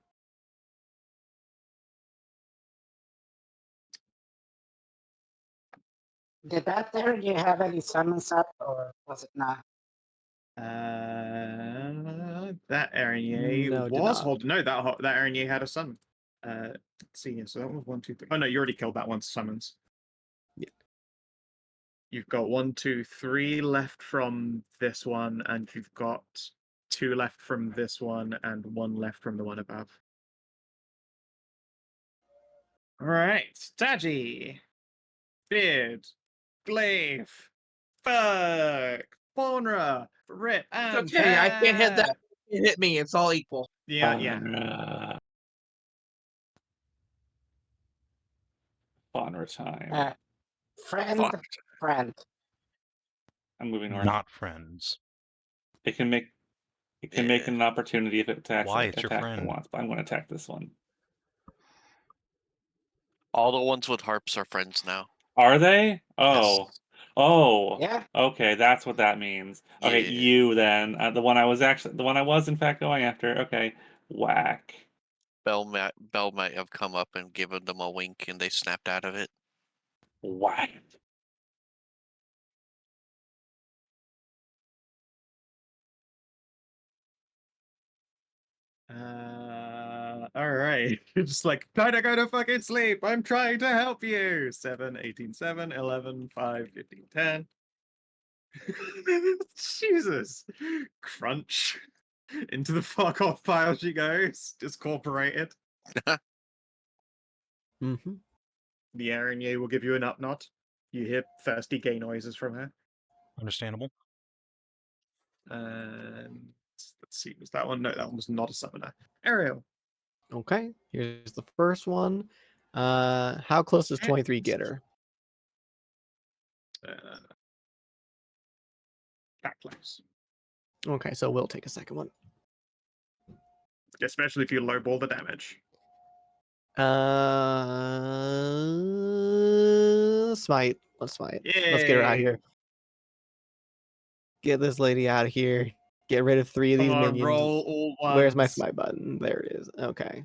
S6: Did that there you have any summons up, or was it not?
S1: That Araignée
S2: No, it did
S1: was
S2: not.
S1: holding. No, that Araignée had a summon. Let's see here. So that was 1, 2, 3. Oh no, you already killed that one's summons.
S2: Yeah.
S1: You've got 1, 2, 3 left from this one, and you've got 2 left from this one, and 1 left from the one above. All right, Taji, Beard, Glaive, Fuck, Faunra, Rip, and
S7: It's okay, I can't hit that.
S1: Ted.
S7: It hit me. It's all equal.
S1: Yeah.
S5: Faunra time.
S6: Friend.
S5: I'm moving north.
S3: Not friends.
S5: It can make an opportunity if it attacks
S3: Why? It's your
S5: attack
S3: friend.
S5: once, but I'm going to attack this one.
S4: All the ones with harps are friends now.
S5: Are they? Oh.
S4: Yes.
S5: Oh.
S6: Yeah.
S5: Okay, that's what that means. Okay,
S4: Yeah.
S5: you then. The one I was in fact going after. Okay. Whack.
S4: Bell might have come up and given them a wink, and they snapped out of it.
S5: Whack.
S1: All right. You're just like, try to go to fucking sleep. I'm trying to help you. 7, 18, 7, 11, 5, 15, 10. Jesus. Crunch. Into the fuck off pile she goes. Discorporated.
S2: Mm-hmm.
S1: The Araignée will give you an up nod. You hear thirsty gay noises from her.
S3: Understandable.
S1: Let's see, was that one? No, that one was not a summoner. Ariel.
S2: Okay, here's the first one. How close does 23 get her?
S1: That close.
S2: Okay, so we'll take a second one.
S1: Especially if you lowball the damage.
S2: Smite. Let's smite.
S1: Yay.
S2: Let's get her out of here. Get this lady out of here. Get rid of 3 of these
S1: Come on,
S2: minions.
S1: roll all ones.
S2: Where's my smite button? There it is. Okay.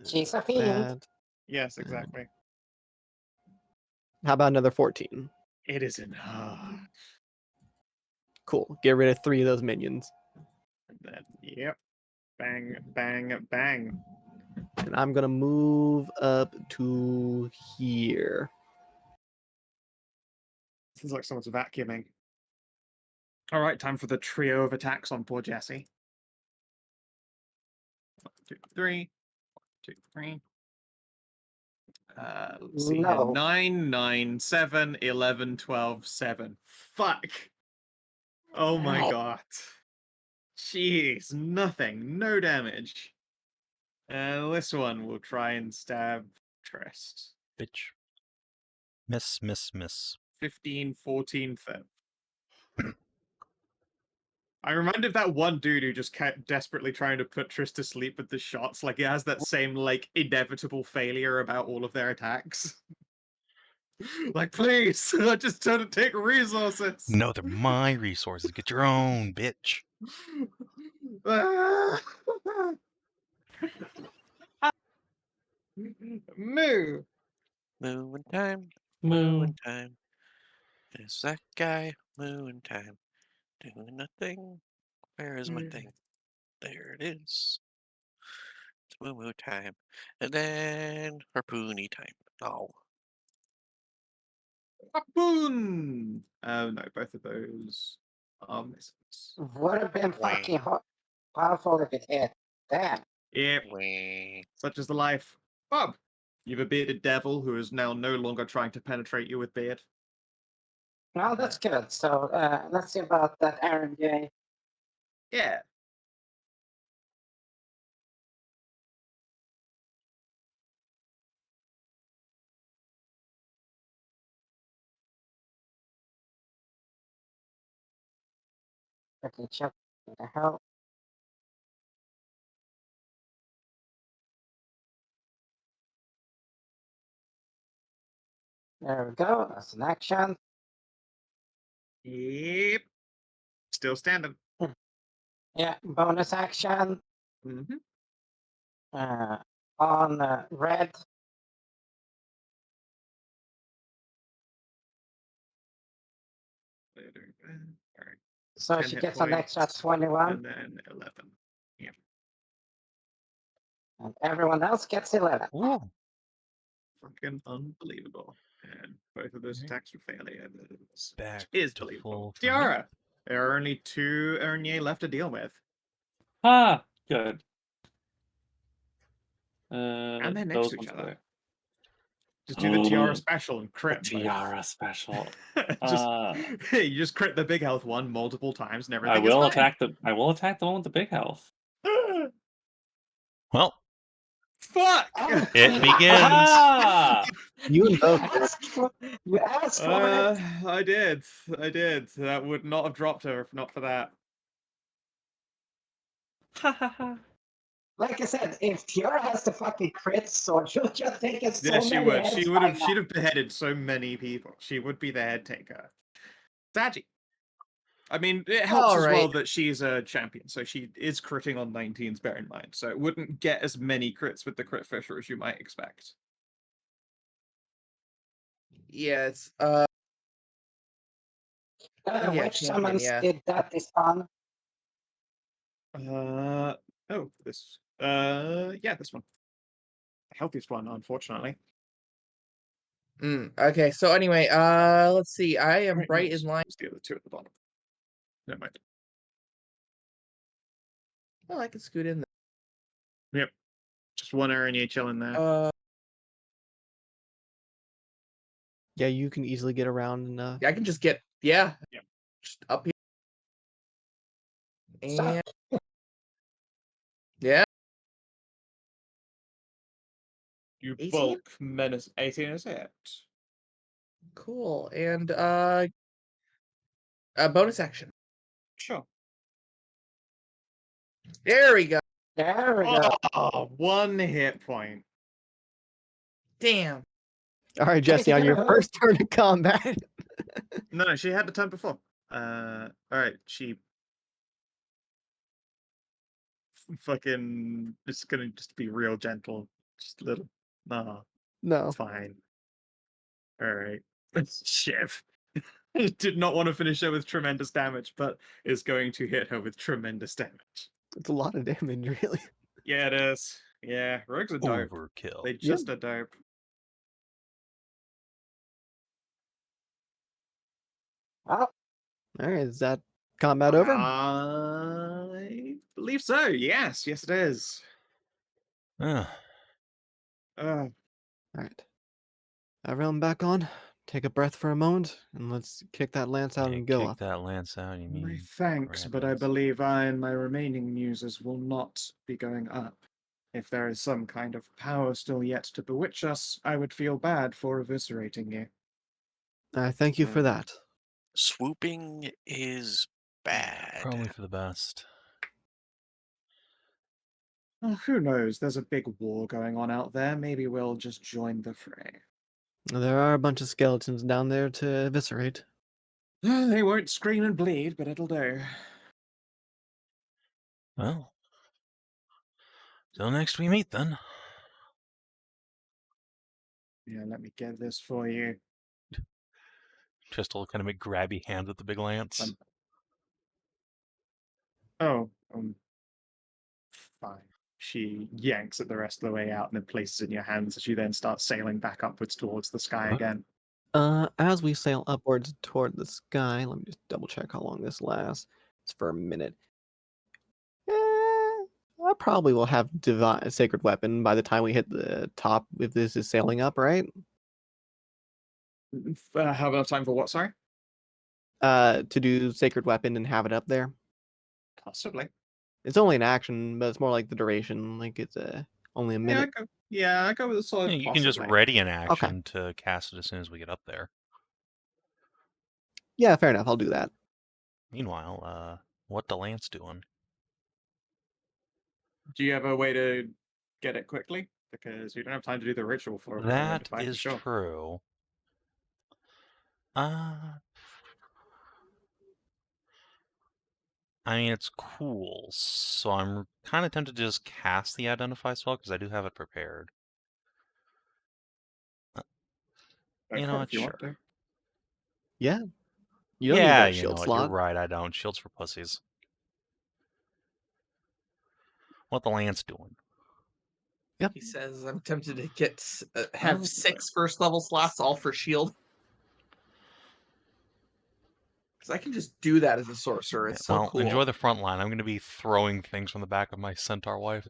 S6: She's a fiend.
S2: That.
S1: Yes, exactly.
S2: How about another 14?
S1: It is enough.
S2: Cool. Get rid of 3 of those minions.
S1: And then, yep. Bang, bang, bang.
S2: And I'm going to move up to here.
S1: Seems like someone's vacuuming. All right, time for the trio of attacks on poor Jesse. 1, 2, 3. 1, 2, 3. Let's see
S6: No.
S1: here. 9, 9, 7, 11, 12, 7. Fuck. Oh my god. Jeez, nothing. No damage. This one will try and stab Trist.
S3: Bitch. Miss, miss, miss.
S1: 15, 14, 13. I reminded of that one dude who just kept desperately trying to put Triss to sleep with the shots. Like, it has that same, like, inevitable failure about all of their attacks. Like, please, I just don't take resources.
S3: No, they're my resources. Get your own, bitch.
S1: Moo.
S4: Mooing time.
S5: Moo.
S4: Mooing time. Is that guy mooing time? Doing nothing. Where is my thing? There it is. It's moo moo time. And then harpoony time. Oh.
S1: Harpoon! No, both of those are misses.
S6: Would have been fucking powerful if it hit. Damn.
S1: Yep,
S4: Wee.
S1: such is the life. Bob, you've a bearded devil who is now no longer trying to penetrate you with beard.
S6: Well, that's good. So let's see about that Aaron J.
S1: Yeah.
S6: Okay, check what the hell. There we go. That's an action.
S1: Yep. Still standing.
S6: Yeah, bonus action
S1: Mm-hmm.
S6: on red.
S1: Alright.
S6: So
S1: 10
S6: she
S1: hit
S6: gets an extra
S1: points,
S6: 21,
S1: and then 11.
S6: and everyone else gets 11.
S3: Ooh.
S1: Fucking unbelievable. And both of those
S3: Alright.
S1: attacks were failures.
S3: Back
S1: Is
S3: to
S1: believable.
S3: full for me.
S1: Tiara! There are only 2 Ernier left to deal with.
S5: Ah, good.
S1: And they're next
S5: those
S1: to each
S5: ones
S1: other.
S5: there.
S1: Just do the Tiara
S5: Ooh,
S1: special and crit. both.
S5: Tiara special.
S1: just, you just crit the big health one multiple times and everything
S5: I will
S1: is fine.
S5: attack the one with the big health.
S3: Well,
S1: Fuck!
S3: it begins.
S5: Ah!
S2: You
S6: You
S2: invoke
S6: asked for it.
S1: I did. That would not have dropped her if not for that.
S5: Ha ha ha.
S6: Like I said, if Tiara has the fucking crit sword, she'll just take us
S1: Yeah,
S6: so
S1: she
S6: many
S1: would.
S6: heads
S1: She would
S6: by
S1: have. She'd have beheaded so many people. She would be the head taker. Saji. I mean, it helps as well
S7: Alright.
S1: that she's a champion, so she is critting on 19s, bear in mind. So it wouldn't get as many crits with the crit fisher as you might expect.
S7: Yeah, it's
S6: now.
S7: yeah,
S6: Which
S7: champion,
S6: summons
S7: yeah.
S6: did that this on?
S1: Oh, this. Yeah, this one. The healthiest one, unfortunately.
S7: Okay, so anyway, let's see. I am
S1: Right,
S7: right
S1: no,
S7: in line.
S1: it's the other 2 at the bottom. Never mind.
S7: Oh, I can scoot in
S1: Yep. Just one Ernie chilling there.
S7: there.
S2: Yeah, you can easily get around and
S7: Yeah, I can just get
S1: Yep.
S7: just up here.
S6: Stop.
S7: And yeah,
S1: You
S7: 18?
S1: bulk menace 18 is it?
S7: Cool. And a bonus action.
S1: Sure.
S7: There we go.
S6: There we go.
S1: Oh, 1 hit point.
S7: Damn.
S2: all right, Jesse, on your first turn of combat.
S1: No, she had the turn before. Alright, she fucking it's gonna just be real gentle. Just a little. No,
S2: No.
S1: it's fine. Alright. Shiv. Did not want to finish her with tremendous damage, but is going to hit her with tremendous damage.
S2: It's a lot of damage, really.
S1: Yeah, it is. Yeah, rogues are dope.
S3: Overkill.
S1: They just are dope.
S6: Well,
S2: All right, is that combat over?
S1: I believe so. Yes, it is.
S3: Ugh.
S1: Uh,
S2: All right. Everyone back on. Take a breath for a moment, and let's kick that lance out
S3: Yeah,
S2: and go
S3: kick
S2: up.
S3: that lance out, you
S1: my
S3: mean?
S1: thanks, but I
S3: Grabbing.
S1: believe I and my remaining muses will not be going up. If there is some kind of power still yet to bewitch us, I would feel bad for eviscerating you.
S2: Thank you for that.
S4: Swooping is bad.
S3: Probably for the best.
S1: Oh, who knows? There's a big war going on out there. Maybe we'll just join the fray.
S2: There are a bunch of skeletons down there to eviscerate.
S1: They won't scream and bleed, but it'll do.
S3: Well, till next we meet then.
S1: Yeah, let me get this for you.
S3: Crystal kind of make grabby hands at the big lance.
S1: Oh, fine. She yanks it the rest of the way out and then places it in your hands as you then start sailing back upwards towards the sky
S3: Huh?
S1: again.
S2: As we sail upwards toward the sky, let me just double check how long this lasts. It's for a minute. I probably will have divine sacred weapon by the time we hit the top if this is sailing up, right?
S1: Have enough time for what, sorry?
S2: To do sacred weapon and have it up there.
S1: Possibly.
S2: It's only an action, but it's more like the duration. Like it's only a minute.
S1: I go with a solid
S3: You can just
S1: possibly.
S3: ready an action to cast it as soon as we get up there.
S2: Yeah, fair enough. I'll do that.
S3: Meanwhile, what the lance doing?
S1: Do you have a way to get it quickly? Because we don't have time to do the ritual for it.
S3: That is true. I mean, it's cool, so I'm kind of tempted to just cast the Identify spell, because I do have it prepared. You know what? Sure.
S2: Yeah. You don't
S3: Yeah,
S2: need a
S3: you
S2: shield
S3: know what?
S2: slot.
S3: You're right, I don't. Shields for pussies. What the lance doing?
S7: He says, I'm tempted to get have 6 first level slots all for shield. Because I can just do that as a sorcerer. It's so cool.
S3: Enjoy the front line. I'm going to be throwing things from the back of my centaur wife.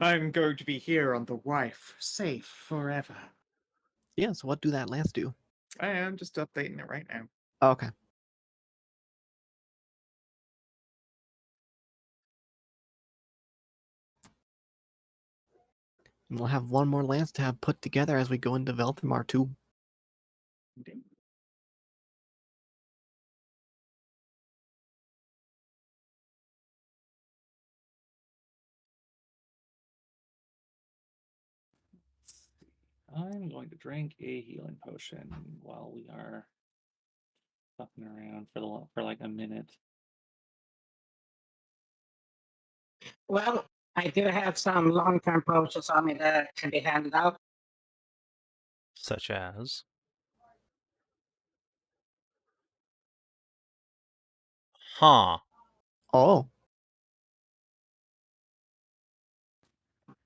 S1: I'm going to be here on the wife, safe forever.
S2: Yeah, so what do that lance do?
S1: I am just updating it right now.
S2: Okay. And we'll have one more lance to have put together as we go into Velthamar too.
S1: Indeed.
S5: I'm going to drink a healing potion while we are fucking around for like a minute.
S6: Well, I do have some long-term potions on me that can be handed out.
S3: Such as? Huh.
S2: Oh.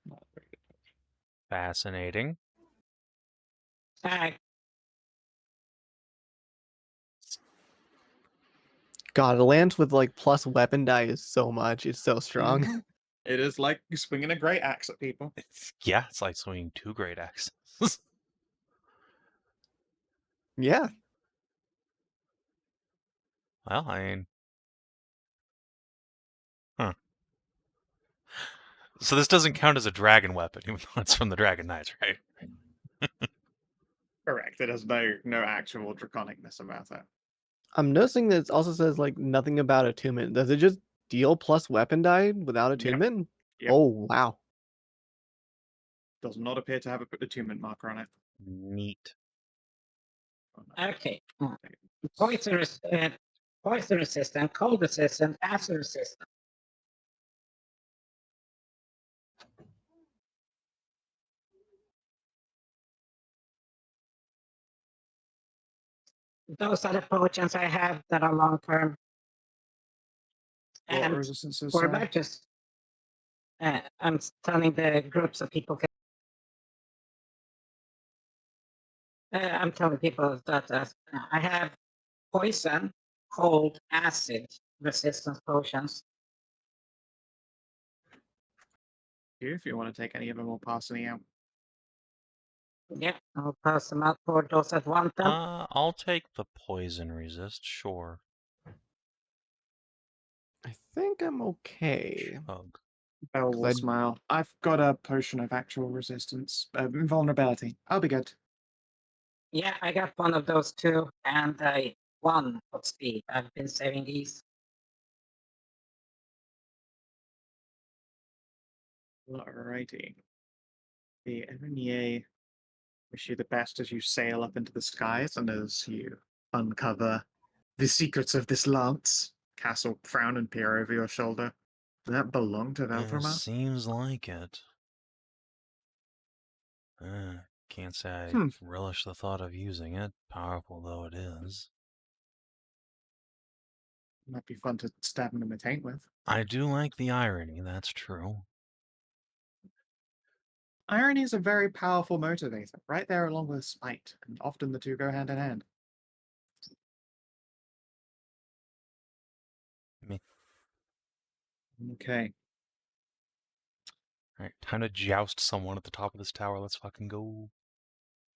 S5: Not very good.
S3: Fascinating.
S2: God, a lance with like plus weapon die is so much. It's so strong.
S1: It is like swinging a great axe at people.
S3: Yeah, it's like swinging 2 great axes.
S2: Yeah.
S3: Well, I mean... Huh. So this doesn't count as a dragon weapon, even though it's from the Dragon Knights, right?
S1: Correct. It has no actual draconicness about it.
S2: I'm noticing that it also says like nothing about attunement. Does it just deal plus weapon die without attunement?
S1: Yep.
S2: Oh, wow.
S1: Does not appear to have a attunement marker on it.
S3: Neat.
S1: Oh, no.
S6: Okay. Poison resistant, cold resistant, acid resistant. Those are the potions I have that are long term.
S1: What
S6: And
S1: resistances?
S6: for badges, I'm telling the groups of people. I'm telling people that I have poison, cold, acid resistance potions.
S1: If you want to take any of them, we'll pass any out.
S6: Yeah, I'll pass them out for those that want them.
S3: I'll take the poison resist, sure.
S2: I think I'm okay.
S3: Chug.
S1: Bell
S2: 'Cause
S1: will
S2: I-
S1: smile. I've got a potion of actual resistance, invulnerability. I'll be good.
S6: Yeah, I got one of those too, and I 1 of speed. I've been saving these.
S1: Alrighty. The enemy wish you the best as you sail up into the skies and as you uncover the secrets of this lance. Castle frown and peer over your shoulder. Does that belong to Velthrama?
S3: Seems like it. Can't say I
S1: Hmm.
S3: relish the thought of using it, powerful though it is.
S1: Might be fun to stab him in the taint with.
S3: I do like the irony, that's true.
S1: Irony is a very powerful motivator, right there along with spite, and often the two go hand in hand.
S3: Me.
S1: Okay.
S3: Alright, time to joust someone at the top of this tower. Let's fucking go.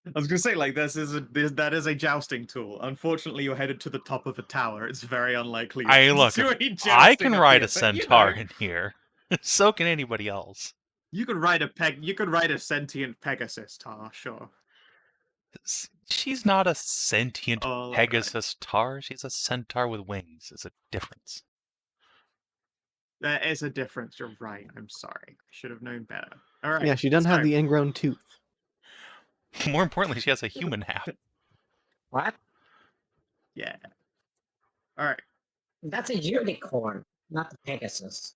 S1: I was gonna say, like, that is a jousting tool. Unfortunately, you're headed to the top of a tower. It's very unlikely
S3: I
S1: you're
S3: look,
S1: to do any
S3: I
S1: jousting
S3: can
S1: up
S3: ride
S1: here,
S3: a
S1: but, you
S3: centaur
S1: know,
S3: in here. So can anybody else.
S1: you could ride a sentient Pegasus tar, sure.
S3: She's not a sentient
S1: All right.
S3: Pegasus tar. She's a centaur with wings. There's a difference.
S1: There is a difference. You're right. I'm sorry. I should have known better. All right.
S2: Yeah, she doesn't have the ingrown tooth.
S3: More importantly, she has a human half.
S6: What?
S1: Yeah. All right.
S6: That's a unicorn, not a Pegasus.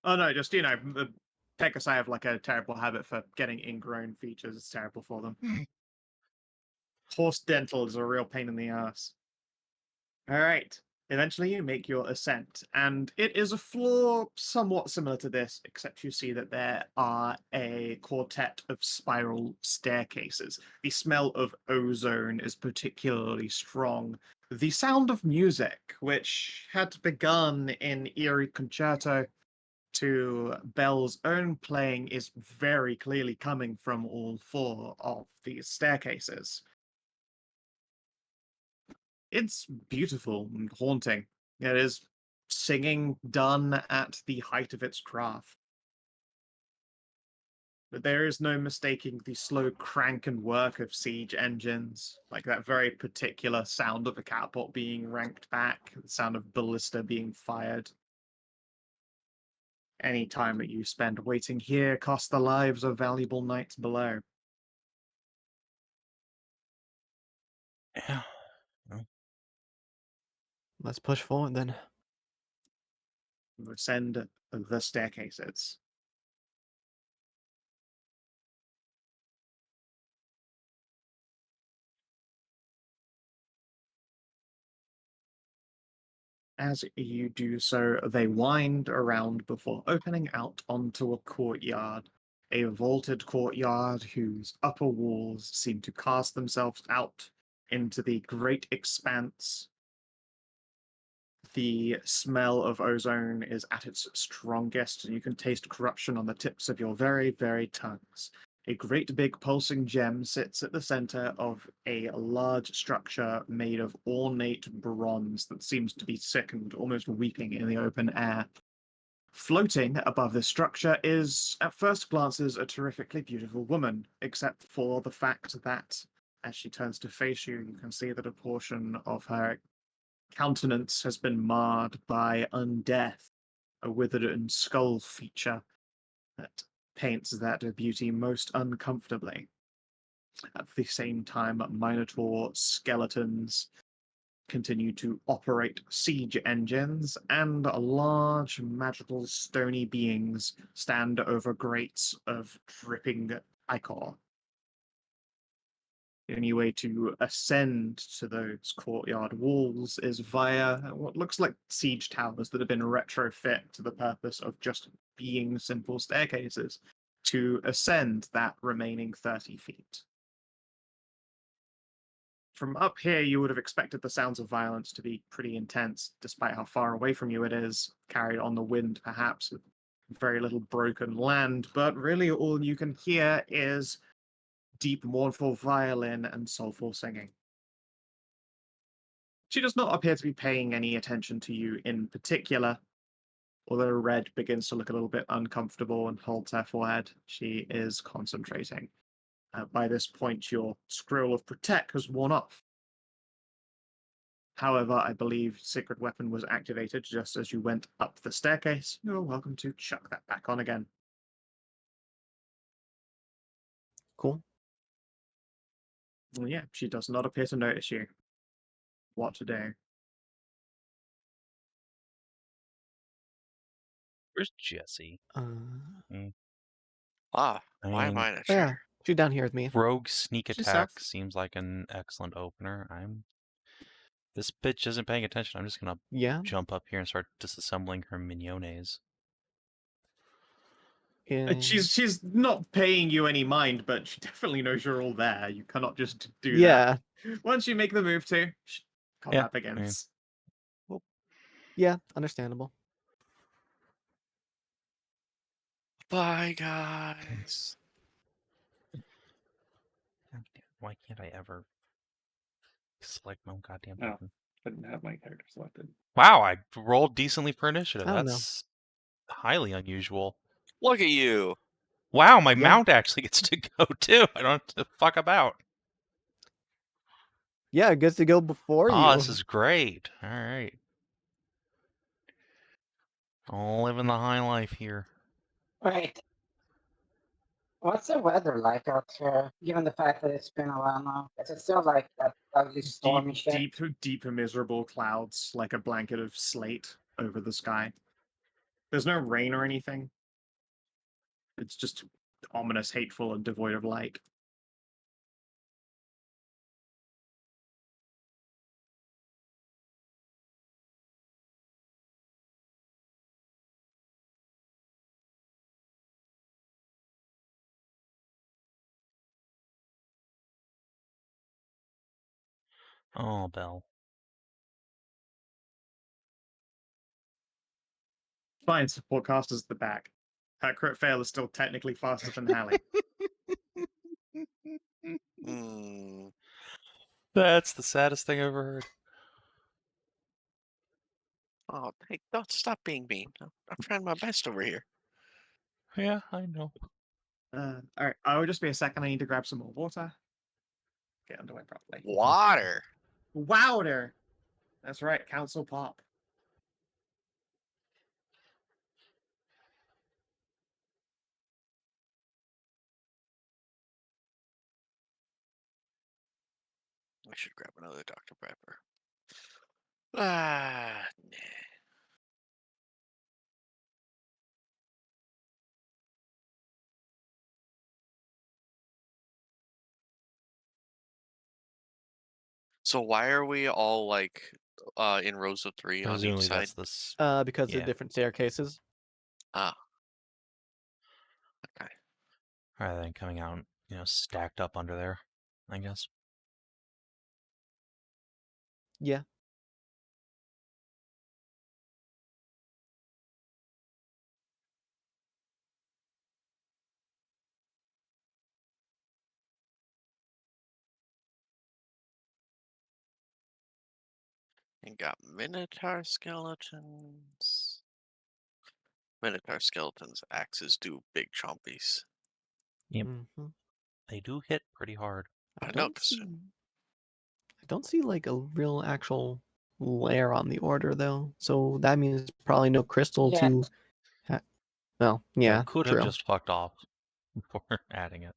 S1: Oh no, just the Pegasi have like a terrible habit for getting ingrown features. It's terrible for them. Horse dental is a real pain in the ass. All right. Eventually, you make your ascent, and it is a floor somewhat similar to this, except you see that there are a quartet of spiral staircases. The smell of ozone is particularly strong. The sound of music, which had begun in eerie concerto to Bell's own playing, is very clearly coming from all 4 of these staircases. It's beautiful and haunting. It is singing done at the height of its craft. But there is no mistaking the slow crank and work of siege engines, like that very particular sound of a catapult being ranked back, the sound of ballista being fired. Any time that you spend waiting here costs the lives of valuable knights below.
S3: Yeah.
S2: Let's push forward then.
S1: You ascend the staircases. As you do so, they wind around before opening out onto a courtyard. A vaulted courtyard whose upper walls seem to cast themselves out into the great expanse. The smell of ozone is at its strongest, and you can taste corruption on the tips of your very, very tongues. A great big pulsing gem sits at the center of a large structure made of ornate bronze that seems to be sickened, almost weeping in the open air. Floating above this structure is, at first glances, a terrifically beautiful woman, except for the fact that, as she turns to face you, you can see that a portion of her countenance has been marred by undeath, a withered and skull feature that paints that beauty most uncomfortably. At the same time, Minotaur skeletons continue to operate siege engines, and large magical stony beings stand over grates of dripping ichor. The only way to ascend to those courtyard walls is via what looks like siege towers that have been retrofit to the purpose of just being simple staircases to ascend that remaining 30 feet. From up here, you would have expected the sounds of violence to be pretty intense, despite how far away from you it is, carried on the wind perhaps, with very little broken land, but really all you can hear is deep, mournful violin and soulful singing. She does not appear to be paying any attention to you in particular, Although Red begins to look a little bit uncomfortable and holds her forehead, she is concentrating. By this point, your scroll of Protect has worn off. However, I believe Secret Weapon was activated just as you went up the staircase. You're welcome to chuck that back on again.
S2: Cool.
S1: Well, yeah, she does not appear to notice you. What to do?
S3: Where's Jesse?
S4: Ah,
S3: I
S4: why am
S3: mean,
S4: I in a
S2: Oh, yeah,
S4: chair?
S2: she's down here with me.
S3: rogue sneak
S1: She's
S3: attack
S1: south.
S3: seems like an excellent opener. This bitch isn't paying attention. I'm just gonna
S2: Yeah.
S3: jump up here and start disassembling her mignones.
S1: She's not paying you any mind, but she definitely knows you're all there. You cannot just do
S2: Yeah.
S1: that. Once you make the move to, combat begins.
S2: Yeah, understandable.
S4: Bye, guys.
S3: Why can't I ever select my own goddamn
S5: Oh.
S3: button?
S5: I didn't have my character selected.
S3: Wow, I rolled decently for initiative.
S2: I don't know.
S3: That's highly unusual.
S4: Look at you.
S3: Wow, my
S2: Yeah.
S3: mount actually gets to go too. I don't have to fuck about.
S2: Yeah, it gets to go before
S3: Oh,
S2: you.
S3: this is great. All right. Living the high life here.
S6: Wait. What's the weather like out here, given the fact that it's been a while now? Is it still like that ugly stormy shit?
S1: Deep miserable clouds, like a blanket of slate over the sky. There's no rain or anything. It's just ominous, hateful, and devoid of light.
S3: Oh, Belle.
S1: Fine, support casters at the back. Her crit fail is still technically faster than Hallie.
S4: Hmm.
S3: That's the saddest thing I've ever heard.
S4: Oh, hey, don't stop being mean. I'm trying my best over here.
S3: Yeah, I know.
S1: Alright, I will just be a second. I need to grab some more water. Get underway properly.
S4: Water.
S1: Wowder! That's right, Council Pop.
S4: I should grab another Dr. Pepper. Ah, nah. So why are we all like in rows of 3 on each
S3: Presumably
S4: side?
S3: that's this.
S2: Because
S3: Yeah.
S2: of different staircases.
S4: Ah. Okay.
S3: Rather than coming out, stacked up under there, I guess.
S2: Yeah.
S4: And got Minotaur skeletons. Minotaur skeletons axes do big chompies.
S3: Yep.
S2: Mm-hmm.
S3: They do hit pretty hard.
S4: I noticed it.
S2: I don't see like a real actual layer on the order though, so that means probably no crystal
S6: Yeah.
S2: to. Well, yeah,
S3: Could
S2: true.
S3: have just fucked off before adding it.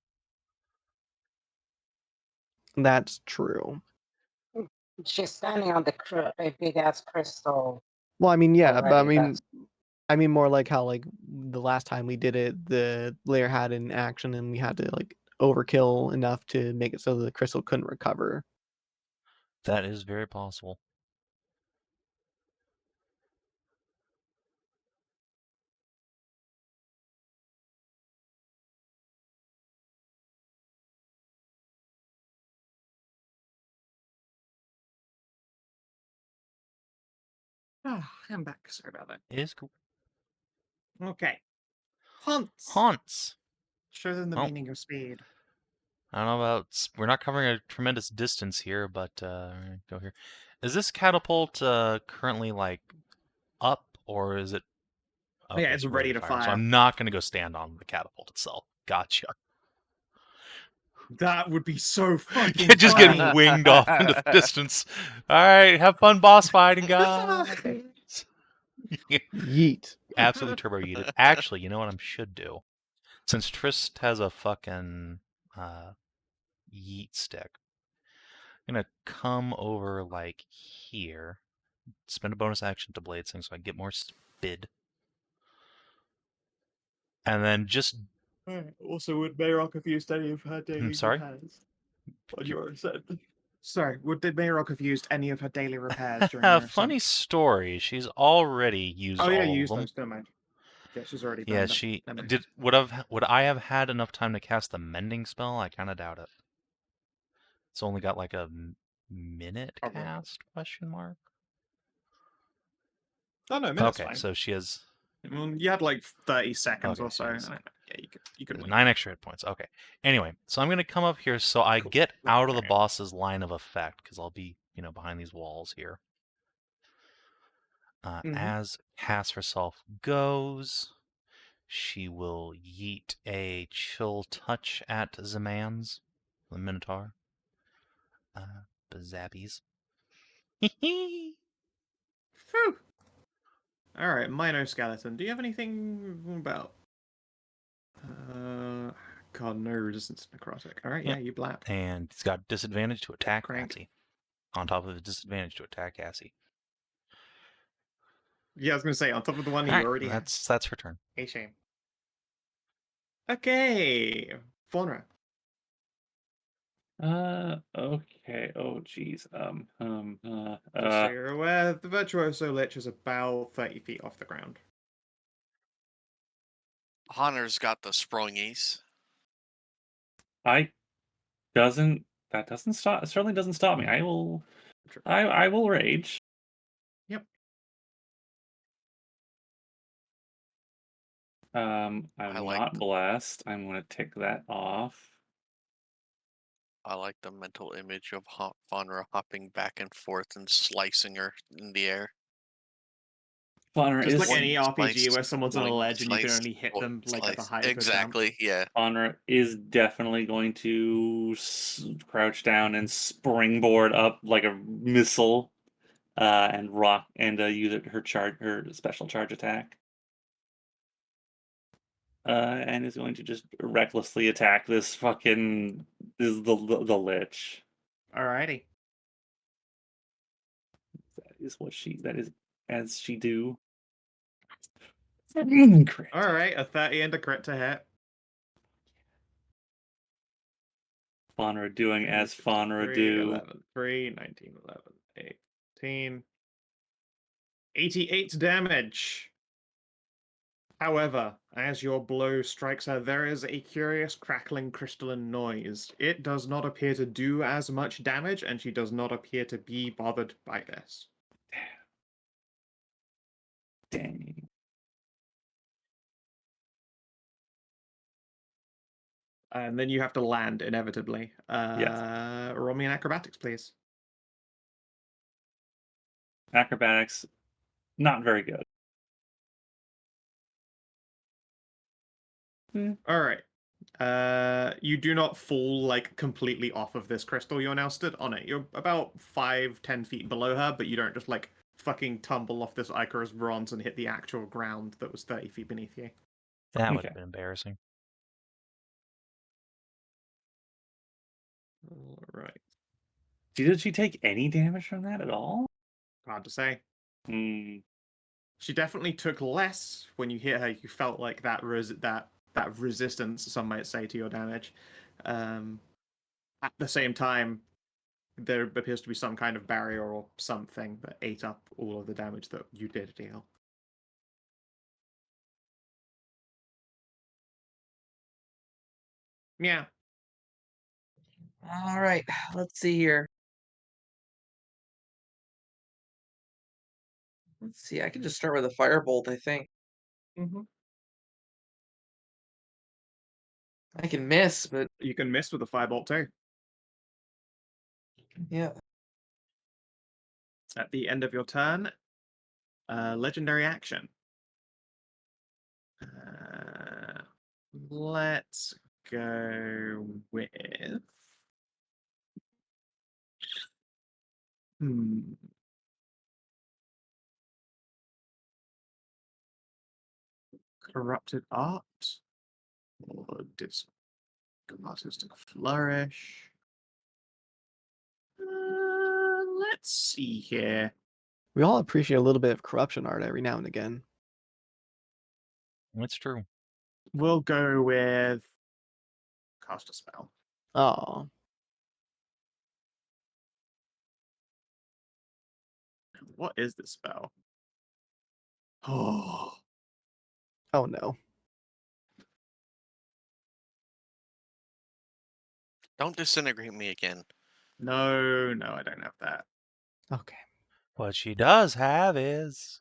S2: That's true.
S6: She's standing on a big ass crystal.
S2: Well, I mean, yeah, but
S6: already.
S2: I mean more like how like the last time we did it, the layer had an action and we had to like overkill enough to make it so the crystal couldn't recover.
S3: That is very possible.
S1: Oh, I'm back. Sorry about that.
S3: It is cool.
S1: Okay. Hunts!
S3: Haunts.
S1: Show them the
S3: Well,
S1: meaning of speed.
S3: I don't know about. We're not covering a tremendous distance here, but go here. Is this catapult currently like up, or is it Okay,
S1: Yeah, it's ready to
S3: So
S1: fire.
S3: I'm not going to go stand on the catapult itself. Gotcha.
S1: That would be so fucking
S3: Just
S1: funny.
S3: getting winged off into the distance. All right, have fun boss fighting, guys.
S2: Yeet.
S3: Absolutely turbo yeeted. Actually, you know what I should do? Since Trist has a fucking yeet stick, I'm gonna come over like here, spend a bonus action to blade sing so I get more spid, and then just
S1: Also, would Mayrock have used any of her daily
S3: sorry?
S1: repairs on your ascent? Sorry, did Mayrock have used any of her daily repairs during her
S3: Funny
S1: ascent?
S3: story. She's already used
S1: Oh yeah,
S3: all
S1: you
S3: of
S1: used
S3: them.
S1: those, don't mind. Yeah, she's already
S3: Yeah,
S1: done them.
S3: she
S1: Never mind.
S3: did. Would I have had enough time to cast the mending spell? I kind of doubt it. It's only got like a minute
S1: Probably.
S3: cast? Question mark.
S1: Oh no, minute's
S3: Okay,
S1: fine.
S3: so she has
S1: Well, you had like 30 seconds
S3: Okay,
S1: or so.
S3: jeez.
S1: Yeah, you could wait.
S3: 9 extra hit points. Okay. Anyway, so I'm gonna come up here so I
S1: Cool.
S3: get
S1: Let me
S3: out of the
S1: carry on.
S3: boss's line of effect because I'll be, behind these walls here. As cast herself goes, she will yeet a chill touch at Zamans, the Minotaur. Bazappies.
S1: Phew. All right, Mino Skeleton. Do you have anything about? God, no resistance to necrotic. All right, yeah, you blap.
S3: And he's got disadvantage to attack
S1: Crank.
S3: Cassie. On top of the disadvantage to attack Cassie.
S1: Yeah, I was gonna say on top of the one you
S3: Alright,
S1: already had.
S3: that's her turn.
S1: A shame. Okay, Faunra.
S5: Okay. Oh, jeez.
S1: Just so you're aware, the Virtuoso Lich is about 30 feet off the ground.
S4: Honor's got the sprongies.
S5: That doesn't stop. Certainly doesn't stop me. I will rage.
S1: Yep.
S5: I'm
S4: I
S5: not
S4: like
S5: blessed. I'm gonna tick that off.
S4: I like the mental image of Faunra hopping back and forth and slicing her in the air.
S5: Faunra
S1: Just
S5: is
S1: like any RPG
S4: slice,
S1: where someone's on a
S4: boing,
S1: ledge and you can
S4: slice,
S1: only hit
S4: boing,
S1: them like at the
S4: slice.
S1: height of a jump.
S4: Exactly, yeah.
S5: Faunra is definitely going to crouch down and springboard up like a missile, and rock and use her special charge attack. And is going to just recklessly attack this fucking the lich.
S1: Alrighty.
S5: That is as she do. Crit.
S1: Alright, a 30 and a crit to hit.
S5: Faunra doing as Faunra do.
S1: 11, 3, 19, 11, 18. 88 damage. However, as your blow strikes her, there is a curious crackling crystalline noise. It does not appear to do as much damage, and she does not appear to be bothered by this.
S5: Dang.
S1: And then you have to land, inevitably.
S5: Yes.
S1: Roll me an acrobatics, please.
S5: Acrobatics, not very good.
S1: Alright. You do not fall like completely off of this crystal. You're now stood on it. You're about 5-10 feet below her, but you don't just like fucking tumble off this Icarus bronze and hit the actual ground that was 30 feet beneath you.
S3: That would
S5: Okay.
S3: have been embarrassing.
S1: Alright.
S5: Did she take any damage from that at all?
S1: Hard to say.
S5: Hmm.
S1: She definitely took less when you hit her. You felt like that resistance, some might say, to your damage. At the same time, there appears to be some kind of barrier or something that ate up all of the damage that you did deal. Yeah.
S7: All right, let's see here. Let's see. I can just start with a firebolt, I think. I can miss, but
S1: You can miss with a firebolt too.
S7: yeah.
S1: At the end of your turn, legendary action. Let's go with. Corrupted art or artistic flourish. Let's see here.
S2: We all appreciate a little bit of corruption art every now and again.
S3: It's true.
S1: We'll go with cast a spell.
S2: Oh,
S1: What is this spell? Oh,
S2: oh no.
S4: Don't disintegrate me again.
S1: no, I don't have that.
S2: Okay.
S3: What she does have is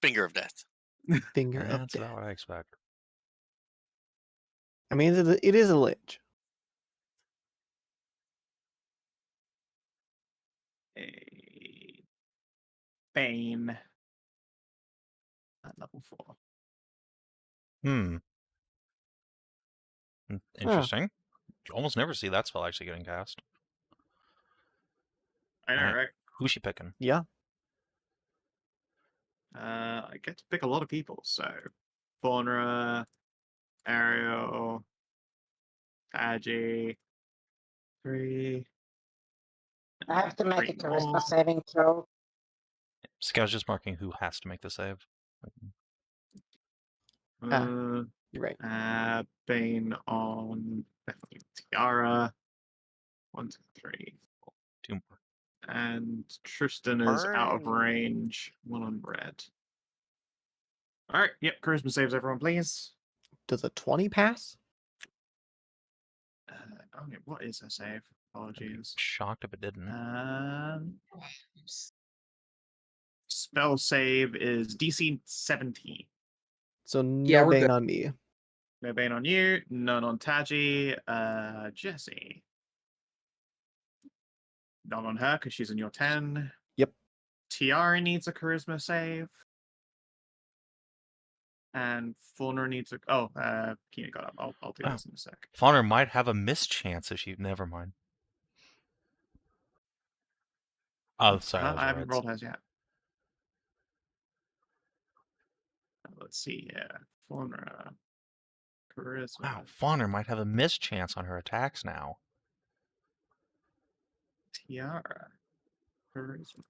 S4: Finger of death.
S2: Finger of
S3: that's
S2: death.
S3: about what I expect.
S2: I mean, it is a lich.
S1: A Bane at level 4.
S3: Interesting. You almost never see that spell actually getting cast.
S1: I know,
S3: Alright.
S1: right?
S3: Who's she picking?
S2: Yeah.
S1: I get to pick a lot of people, so Faunra, Ariel, Taji, 3.
S6: I have to make a
S1: 3
S6: charisma
S1: more.
S6: saving throw.
S3: Scout's just marking who has to make the save.
S2: You're right.
S1: Bane on definitely Tiara. 1, 2, 3.
S3: 2 more.
S1: And Tristan is out of
S4: Burn.
S1: range. 1 on red. Alright, yep, charisma saves everyone, please.
S2: Does a 20 pass?
S1: Okay, what is a save? Apologies.
S3: Shocked if it didn't.
S1: Spell save is DC 17.
S2: So
S7: Yeah,
S2: no
S7: we're
S2: bane
S7: good.
S2: on me.
S1: No bane on you, none on Taji. Jesse. None on her because she's in your 10.
S2: Yep.
S1: Tiara needs a charisma save. And Faunra needs a. Oh, Kina got up. I'll do this in a sec.
S3: Faunra might have a mischance if she. Never mind. Oh, sorry. That was
S1: I
S3: your
S1: haven't
S3: reds.
S1: rolled hers yet. Let's see here. Faunra. Charisma.
S3: Wow, Faunra might have a mischance on her attacks now.
S1: Tiara. Charisma.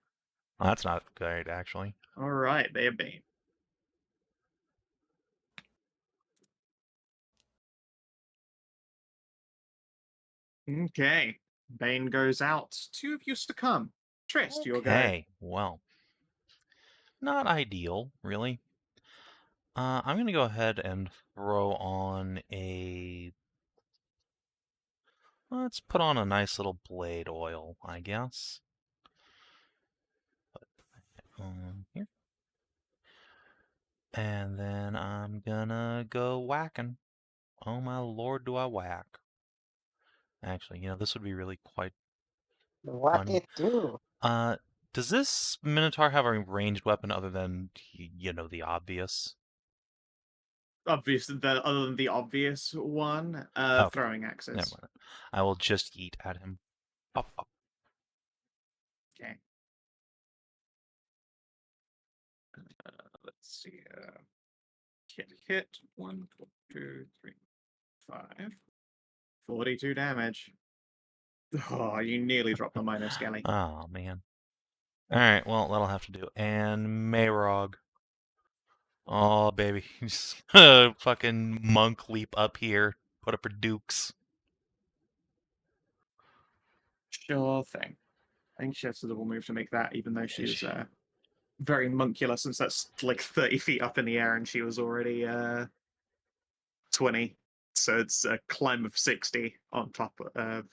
S3: Well, that's not great, actually.
S1: All right, they have Bane. Okay. Bane goes out. 2 of you succumb. Trist, you'll go.
S3: Okay, well. Not ideal, really. I'm going to go ahead and throw on a... Let's put on a nice little blade oil, I guess. Here. And then I'm gonna go whacking. Oh my lord, do I whack. Actually, this would be really quite
S6: What
S3: fun.
S6: it do?
S3: Does this Minotaur have a ranged weapon other than, the obvious?
S1: Obvious, other than the obvious one,
S3: Okay.
S1: throwing
S3: Never
S1: axes.
S3: mind. I will just eat at him. Pop, pop.
S1: Okay. Let's see. Hit. 1, 2, 3, 5. 42 damage. Oh, you nearly dropped the minor skelly.
S3: Oh, man. Alright, well, that'll have to do. And Mayrog. Oh, baby. Just fucking monk leap up here. Put up her dukes.
S1: Sure thing. I think she has a double move to make that, even though
S3: Yeah,
S1: she's very monkular, since that's like 30 feet up in the air and she was already 20. So it's a climb of 60 on top of.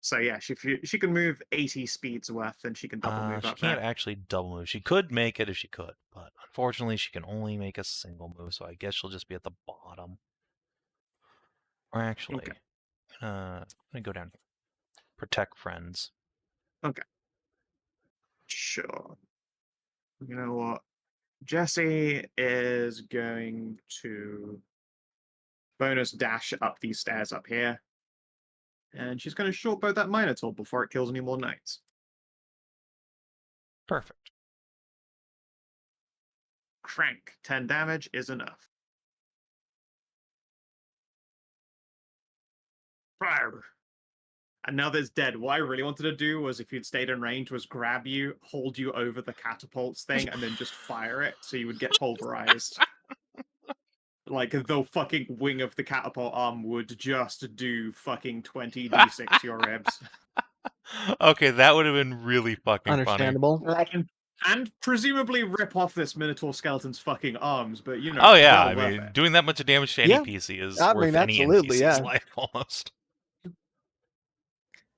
S1: So yeah, she can move 80 speeds worth, and she can double move
S3: she
S1: up
S3: can't
S1: there.
S3: actually double move. She could make it if she could, but unfortunately she can only make a single move, so I guess she'll just be at the bottom. Or actually,
S1: Okay.
S3: I'm gonna go down here. Protect friends.
S1: Okay. Sure. You know what? Jessie is going to bonus dash up these stairs up here. And she's going to shortbow that Minotaur before it kills any more knights.
S3: Perfect.
S1: Crank. 10 damage is enough. Fire. Another's dead. What I really wanted to do was, if you'd stayed in range, was grab you, hold you over the catapults thing, and then just fire it so you would get pulverized. Like, the fucking wing of the catapult arm would just do fucking 20d6 to your ribs.
S3: Okay, that would have been really fucking funny.
S2: Understandable.
S6: Like,
S1: And presumably rip off this Minotaur skeleton's fucking arms, but you know,
S3: Oh yeah,
S1: well
S3: I
S1: worth
S3: mean,
S1: it.
S3: doing that much damage to any
S2: Yeah.
S3: PC is
S2: I
S3: worth
S2: mean,
S3: any
S2: absolutely,
S3: NPC's
S2: yeah.
S3: life almost.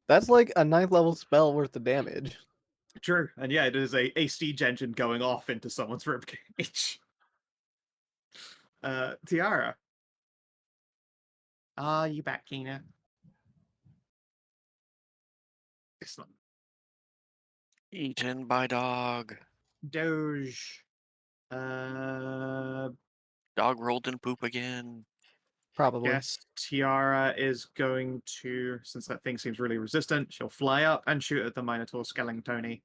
S2: That's like a 9th level spell worth of damage.
S1: True, and yeah, it is a siege engine going off into someone's ribcage. Tiara. Are you back, Kina? Excellent.
S4: Eaten by dog.
S1: Doge.
S4: Dog rolled in poop again.
S2: Probably.
S1: Guess Tiara is going to, since that thing seems really resistant, she'll fly up and shoot at the Minotaur Skellingtony.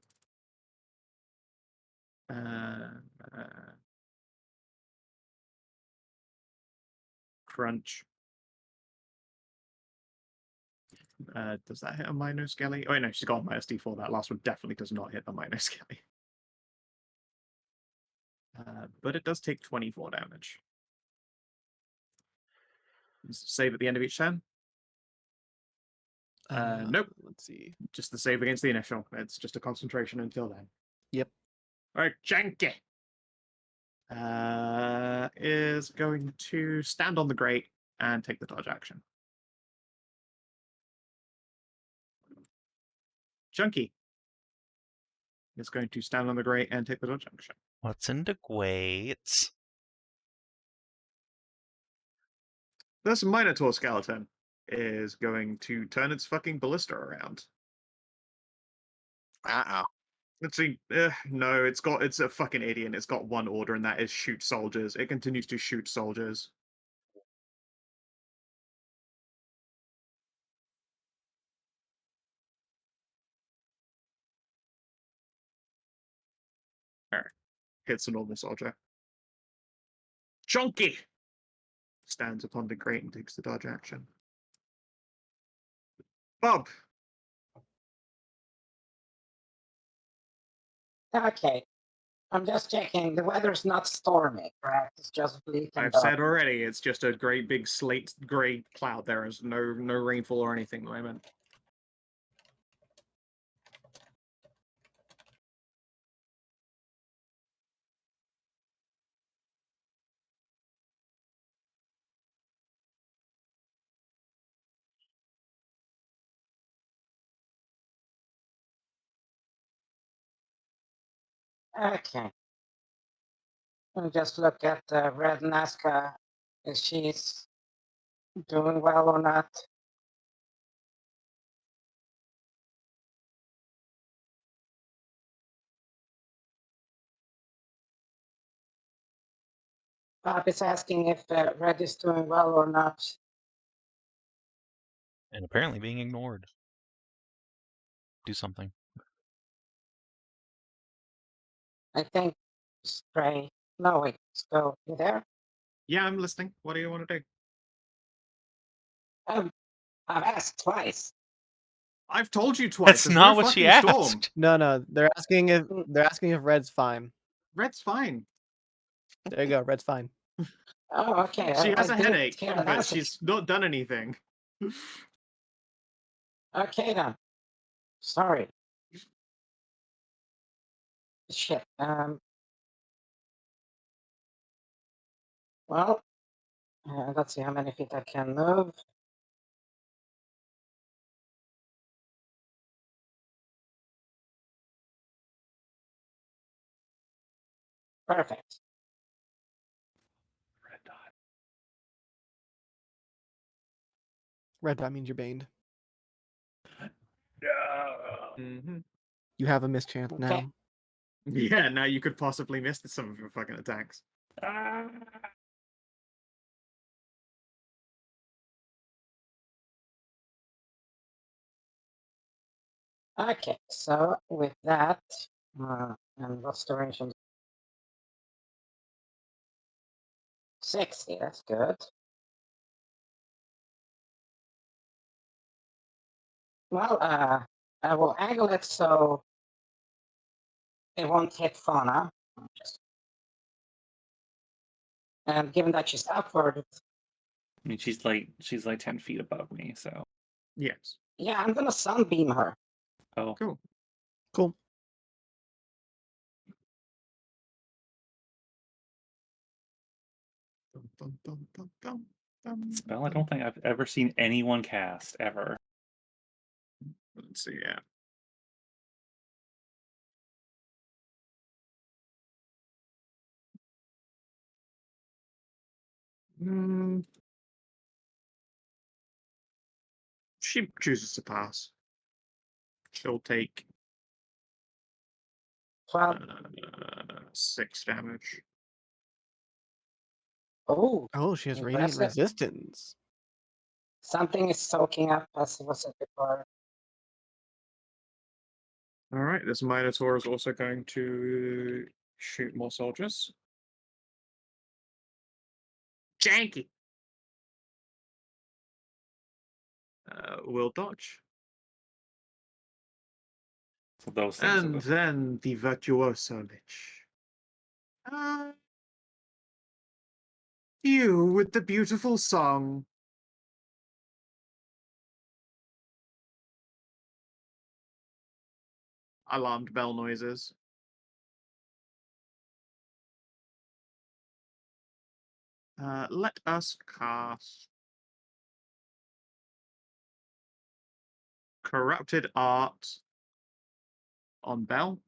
S1: Crunch. Does that hit a minor skelly? Oh, wait, no, she's got a minus d4. That last one definitely does not hit the minor skelly. But it does take 24 damage. Save at the end of each turn? Nope.
S2: Let's see.
S1: Just the save against the initial. It's just a concentration until then.
S2: Yep.
S1: All right, Janky is going to stand on the grate and take the dodge action. Chunky is going to stand on the grate and take the dodge action.
S3: What's in the grates?
S1: This Minotaur skeleton is going to turn its fucking ballista around.
S4: Uh-oh.
S1: Let's see. No, it's a fucking idiot. It's got one order, and that is shoot soldiers. It continues to shoot soldiers. Alright. Hits a normal soldier. Chunky stands upon the grate and takes the dodge action. Bob.
S6: okay. I'm just checking. The weather's not stormy, correct? It's just bleak and
S1: I've
S6: dark.
S1: said already, it's just a great big slate gray cloud. There is no rainfall or anything at the moment.
S6: Okay. Let me just look at Red Nazca. If she's doing well or not. Bob is asking if Red is doing well or not.
S3: And apparently being ignored. Do something.
S6: I think Stray. No, wait. Skow, you there?
S1: Yeah, I'm listening. What do you want to do?
S6: I've asked twice.
S1: I've told you twice.
S3: That's
S1: There's
S3: not
S1: no
S3: what she
S1: fucking storm.
S3: asked.
S2: No, they're asking if Red's fine.
S1: Red's fine.
S2: There you go, Red's fine.
S6: Oh, okay.
S1: She has a
S6: didn't
S1: headache,
S6: hear an
S1: but
S6: answer.
S1: she's not done anything.
S6: Okay then. Sorry. Shit. Well, let's see how many feet I can move. Perfect.
S5: Red dot.
S2: Red dot means you're baned.
S5: No.
S1: Mm-hmm.
S2: You have a mischance
S6: Okay.
S2: now.
S1: Yeah, now you could possibly miss some of your fucking attacks.
S5: Ah.
S6: Okay, so with that, and what's the range on 60? That's good. Well, I will angle it so it won't hit Fauna. And given that she's upward,
S5: I mean, she's like 10 feet above me, so.
S1: Yes.
S6: yeah, I'm gonna sunbeam her.
S5: Oh,
S1: Cool.
S2: Cool.
S1: Dum, dum, dum, dum, dum, dum,
S5: spell I
S1: dum.
S5: don't think I've ever seen anyone cast ever.
S1: Let's see, yeah. She chooses to pass. She'll take
S6: 12.
S1: 6 damage.
S6: Oh,
S2: Oh, she has radiant
S6: impressive.
S2: resistance.
S6: Something is soaking up as was it before.
S1: All right, this Minotaur is also going to shoot more soldiers. Janky. Will dodge.
S5: So those things
S1: And
S5: are the
S1: then the Virtuoso Lich. You with the beautiful song. Alarmed bell noises. Let us cast Corrupted Art on Bell.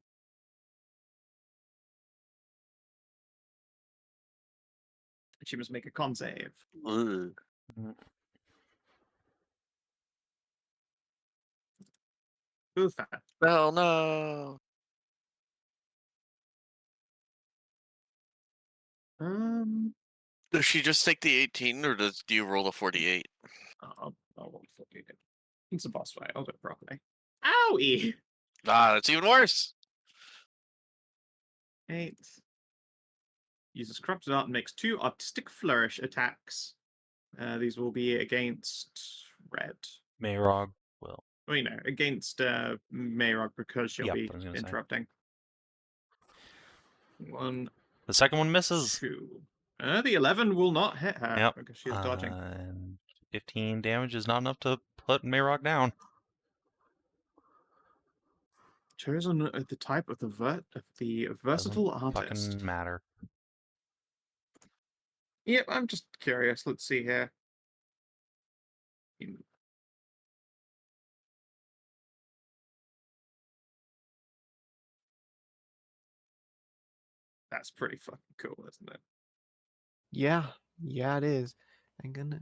S1: She must make a con save.
S4: Ugh.
S1: Ooh, fat.
S4: Oh no. Does she just take the 18 or do you roll a 48?
S1: I'll roll for you. It's a boss fight. I'll do it properly. Owie!
S4: Ah, that's even worse.
S1: 8. Uses Corrupted Art and makes 2 Artistic Flourish attacks. These will be against red.
S3: Mayrog will.
S1: Well, against Mayrog because she'll
S3: Yep,
S1: be
S3: I was gonna say.
S1: interrupting. 1,
S3: The second one misses.
S1: 2. The 11 will not hit her
S3: Yep.
S1: because she is dodging.
S3: And 15 damage is not enough to put Mayrog down.
S1: Chosen the type of the versatile
S3: Doesn't
S1: artist.
S3: fucking matter.
S1: Yep, I'm just curious. Let's see here. That's pretty fucking cool, isn't it?
S2: Yeah, yeah, it is. I'm gonna.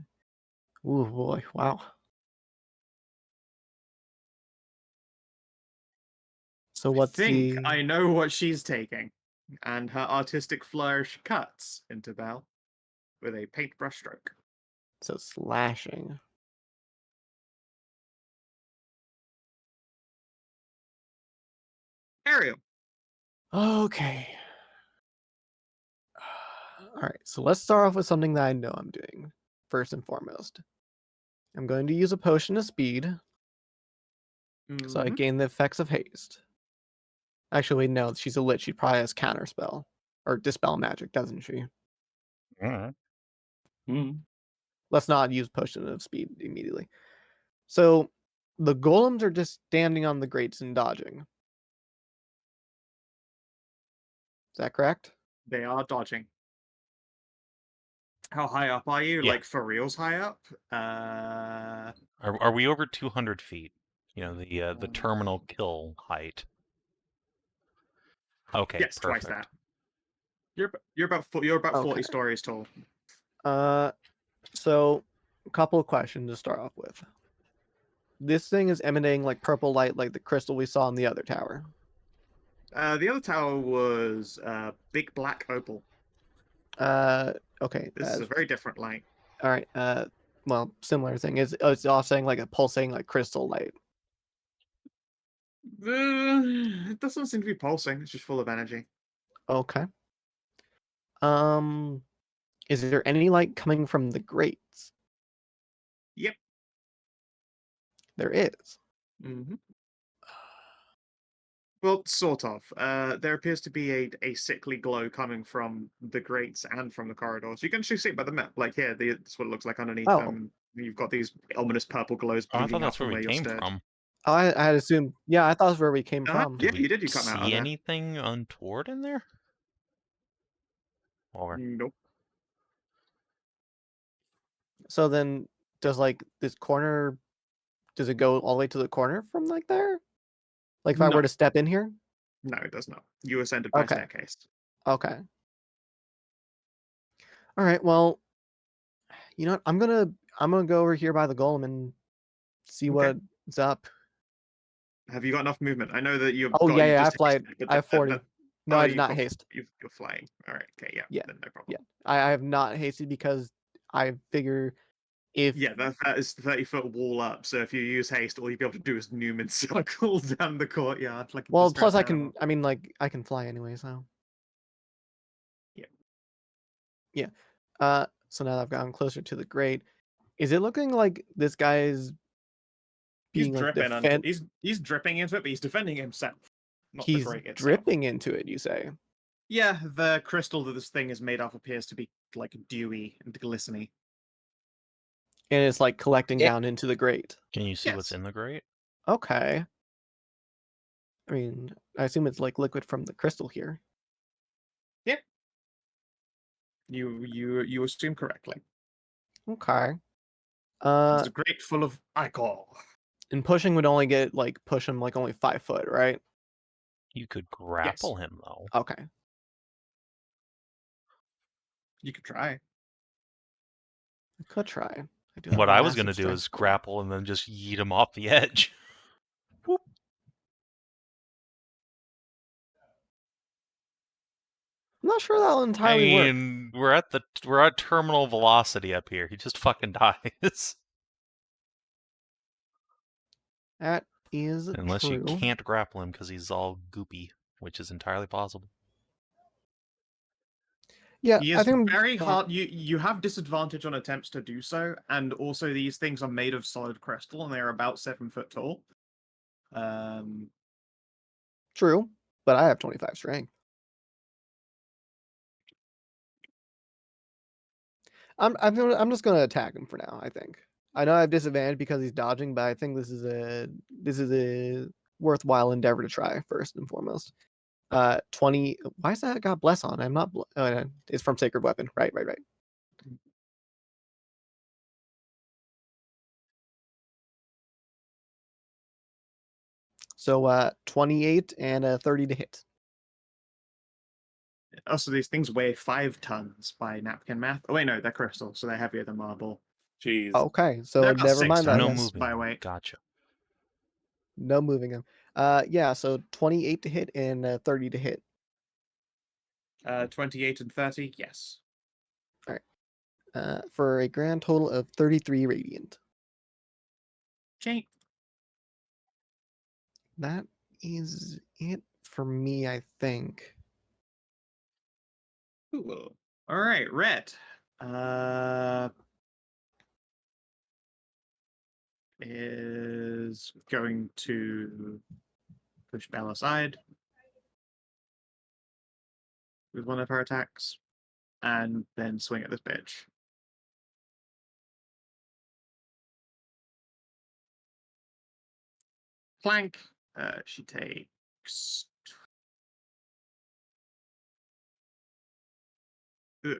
S2: Oh boy, wow. So what's the?
S1: I know what she's taking. And her artistic flourish cuts into Bell with a paintbrush stroke.
S2: So slashing.
S1: Ariel.
S2: Okay. All right, so let's start off with something that I know I'm doing first and foremost. I'm going to use a potion of speed, so I gain the effects of haste. Actually, no, she's a lich. She probably has counterspell or dispel magic, doesn't she? Let's not use potion of speed immediately. So the golems are just standing on the grates and dodging. Is that correct?
S1: They are dodging. How high up are you?
S3: Yeah.
S1: Like for reals high up?
S3: Are we over 200 feet? You know, the terminal kill height. Okay,
S1: yes,
S3: perfect.
S1: twice that. You're about 40
S2: Okay.
S1: stories tall.
S2: So a couple of questions to start off with. This thing is emanating like purple light like the crystal we saw in the other tower.
S1: The other tower was big black opal.
S2: Okay.
S1: This is a very different light.
S2: All right. Well, similar thing. It's offsetting like a pulsating like crystal light.
S1: It doesn't seem to be pulsing. It's just full of energy.
S2: Okay. Is there any light coming from the grates?
S1: Yep.
S2: There is.
S1: Mm-hmm. Well, sort of. There appears to be a sickly glow coming from the grates and from the corridors. You can actually see it by the map. Like here, that's what it looks like underneath
S2: Oh.
S1: them. You've got these ominous purple glows
S3: Oh, I
S1: bleeding
S3: thought
S1: out
S3: that's
S1: from
S3: where
S1: where
S3: we
S1: you're
S3: came
S1: stood.
S3: from.
S2: I had assumed. Yeah, I thought that's where we came from.
S1: Yeah,
S3: Did
S1: you
S3: we
S1: did. You come out of
S3: see
S1: there.
S3: anything untoward in there? Or
S1: Nope.
S2: So then, does like this corner? Does it go all the way to the corner from like there? Like if I
S1: No.
S2: were to step in here?
S1: No, it does not. You ascended by
S2: Okay.
S1: staircase.
S2: Okay. All right. Well, you know what? I'm gonna go over here by the golem and see
S1: Okay.
S2: what's up.
S1: Have you got enough movement? I know that you've
S2: Oh
S1: got.
S2: yeah,
S1: You
S2: yeah. I
S1: just
S2: fly.
S1: hasted, but
S2: I have 40. No,
S1: oh,
S2: I did not haste.
S1: You're flying. All right. Okay. Yeah.
S2: Yeah,
S1: Then no problem.
S2: Yeah, I have not hasted because I figure if
S1: Yeah, that is 30-foot wall up. So if you use haste, all you'll be able to do is Newman circle down the courtyard like a
S2: well,
S1: distressed
S2: plus I
S1: animal.
S2: can. I mean, like I can fly anyway. So
S1: Yeah.
S2: yeah. So now that I've gotten closer to the grate, is it looking like this guy's
S1: He's
S2: being like
S1: dripping. He's dripping into it, but he's defending himself, not the
S2: He's
S1: grate itself.
S2: dripping into it, you say?
S1: Yeah, the crystal that this thing is made of appears to be like dewy and glistening.
S2: And it's like collecting
S6: Yeah.
S2: down into the grate.
S3: can you see what's
S1: Yes.
S3: in the grate?
S2: Okay. I mean, I assume it's like liquid from the crystal here.
S1: You assume correctly.
S2: Okay.
S1: It's a grate full of ichor.
S2: And pushing would only get like push him like only 5 foot, right?
S3: You could grapple him though.
S2: Okay.
S1: You could try.
S2: I could try. do have
S3: What
S2: a
S3: I was
S2: massive
S3: gonna do
S2: strength
S3: is
S2: score.
S3: grapple and then just yeet him off the edge. Whoop.
S2: I'm not sure that'll
S3: I
S2: entirely work.
S3: mean, we're at terminal velocity up here. He just fucking dies.
S2: That is
S3: Unless
S2: true.
S3: you can't grapple him because he's all goopy, which is entirely possible.
S2: Yeah,
S1: He
S2: I
S1: is
S2: think
S1: very hard. You have disadvantage on attempts to do so, and also these things are made of solid crystal, and they're about 7 foot tall.
S2: true, but I have 25 strength. I'm just gonna attack him for now. I think I know I have disadvantage because he's dodging, but I think this is a worthwhile endeavor to try first and foremost. 20. Why is that got bless on? I'm not. Oh, no, it's from Sacred Weapon. Right. So 28 and a 30 to hit.
S1: Also, these things weigh 5 tons by napkin math. Oh wait, no, they're crystal, so they're heavier than marble.
S5: Jeez.
S2: Okay, so
S1: They're about
S2: never
S1: 6
S2: mind that.
S3: No
S2: then.
S1: tons
S3: moving.
S1: by weight.
S3: Gotcha.
S2: No moving him. Yeah. So 28 to hit and 30 to hit.
S1: 28 and 30, yes.
S2: For a grand total of 33 radiant.
S1: Okay.
S2: That is it for me, I think.
S1: Cool. All right, Red. Is going to push Bell aside with one of her attacks, and then swing at this bitch. Clank. She takes. Ugh.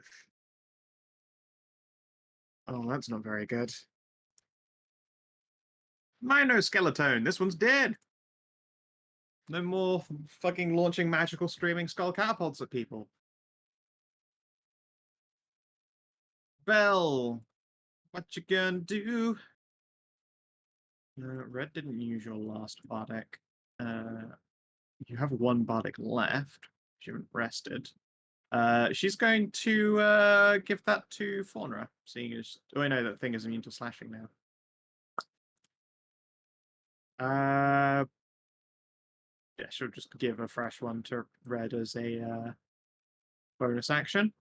S1: Oh, that's not very good. Minor skeleton. This one's dead. No more fucking launching magical screaming skull catapults at people. Bell, what you gonna do? Red didn't use your last bardic. you have one bardic left. She haven't rested. She's going to give that to Faunra, seeing as I know that thing is immune to slashing now. Yeah, she'll just give a fresh one to Red as a bonus action.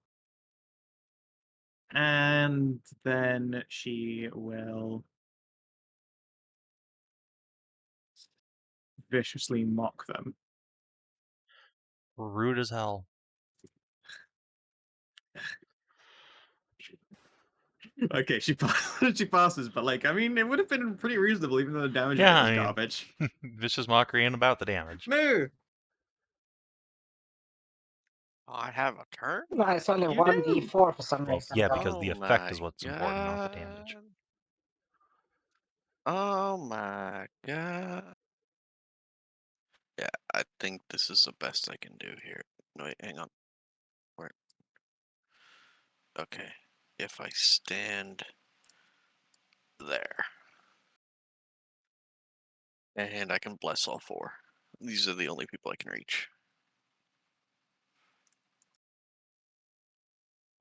S1: And then she will viciously mock them.
S3: Rude as hell.
S1: Okay, she passes, but like, I mean, it would have been pretty reasonable even though the damage
S3: Yeah,
S1: was
S3: I mean,
S1: garbage.
S3: Vicious mockery and about the damage.
S1: Moo!
S4: I have a turn?
S6: No, it's only
S1: You
S6: 1d4 for some
S3: Well,
S6: reason.
S3: yeah,
S6: though.
S3: because the
S4: Oh
S3: effect is
S4: my
S3: what's important, not the damage.
S4: God. Oh my god. Yeah, I think this is the best I can do here. No, wait, hang on. Where? Okay. If I stand there. And I can bless all four. These are the only people I can reach.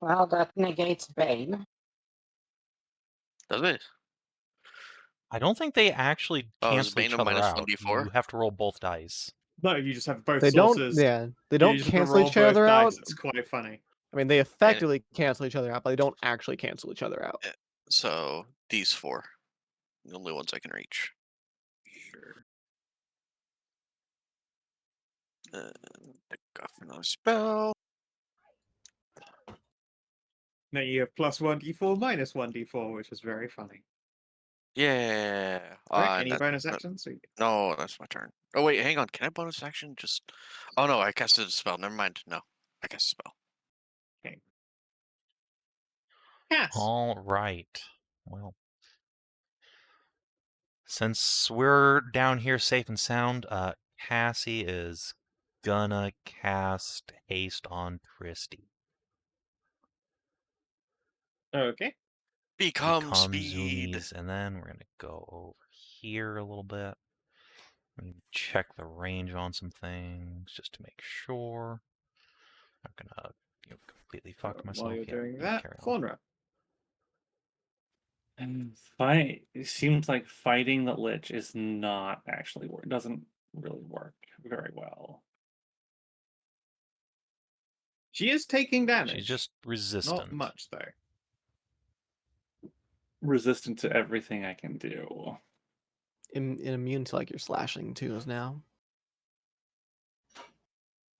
S6: Well, that negates Bane.
S4: Does it?
S3: I don't think they actually
S4: Oh, is
S3: cancel
S4: Bane
S3: each
S4: a
S3: other
S4: minus
S3: out.
S4: 1d4?
S3: You have to roll both dice.
S1: No, you just have both
S2: They don't.
S1: sources.
S2: Yeah, they
S1: You
S2: don't
S1: just have to
S2: cancel
S1: roll
S2: each
S1: both
S2: other
S1: dice.
S2: out.
S1: It's quite funny.
S2: I mean, they effectively cancel each other out, but they don't actually cancel each other out.
S4: So, these four. The only ones I can reach.
S1: Sure.
S4: Pick off another spell.
S1: Now you have plus 1d4, minus 1d4, which is very funny.
S4: Yeah.
S1: Right, any
S4: that's
S1: bonus actions?
S4: No, that's my turn. Oh wait, hang on. Can I bonus action? Just. Oh no, I casted a spell. Never mind. No, I cast a spell.
S1: Okay. Yes.
S3: All right. Well, since we're down here safe and sound, Cassie is gonna cast haste on Christy.
S1: Okay.
S4: Become
S3: Become
S4: speed.
S3: zoomies, and then we're gonna go over here a little bit. And check the range on some things just to make sure. I'm not gonna completely fuck myself.
S1: While you're
S3: Yeah,
S1: doing
S3: you
S1: that,
S3: carry on.
S1: Faunra.
S5: And it seems like fighting the Lich is not actually work. Doesn't really work very well.
S1: She is taking damage.
S3: She's just resistant.
S1: Not much, though.
S5: Resistant to everything I can do.
S2: Immune to like your slashing too is now.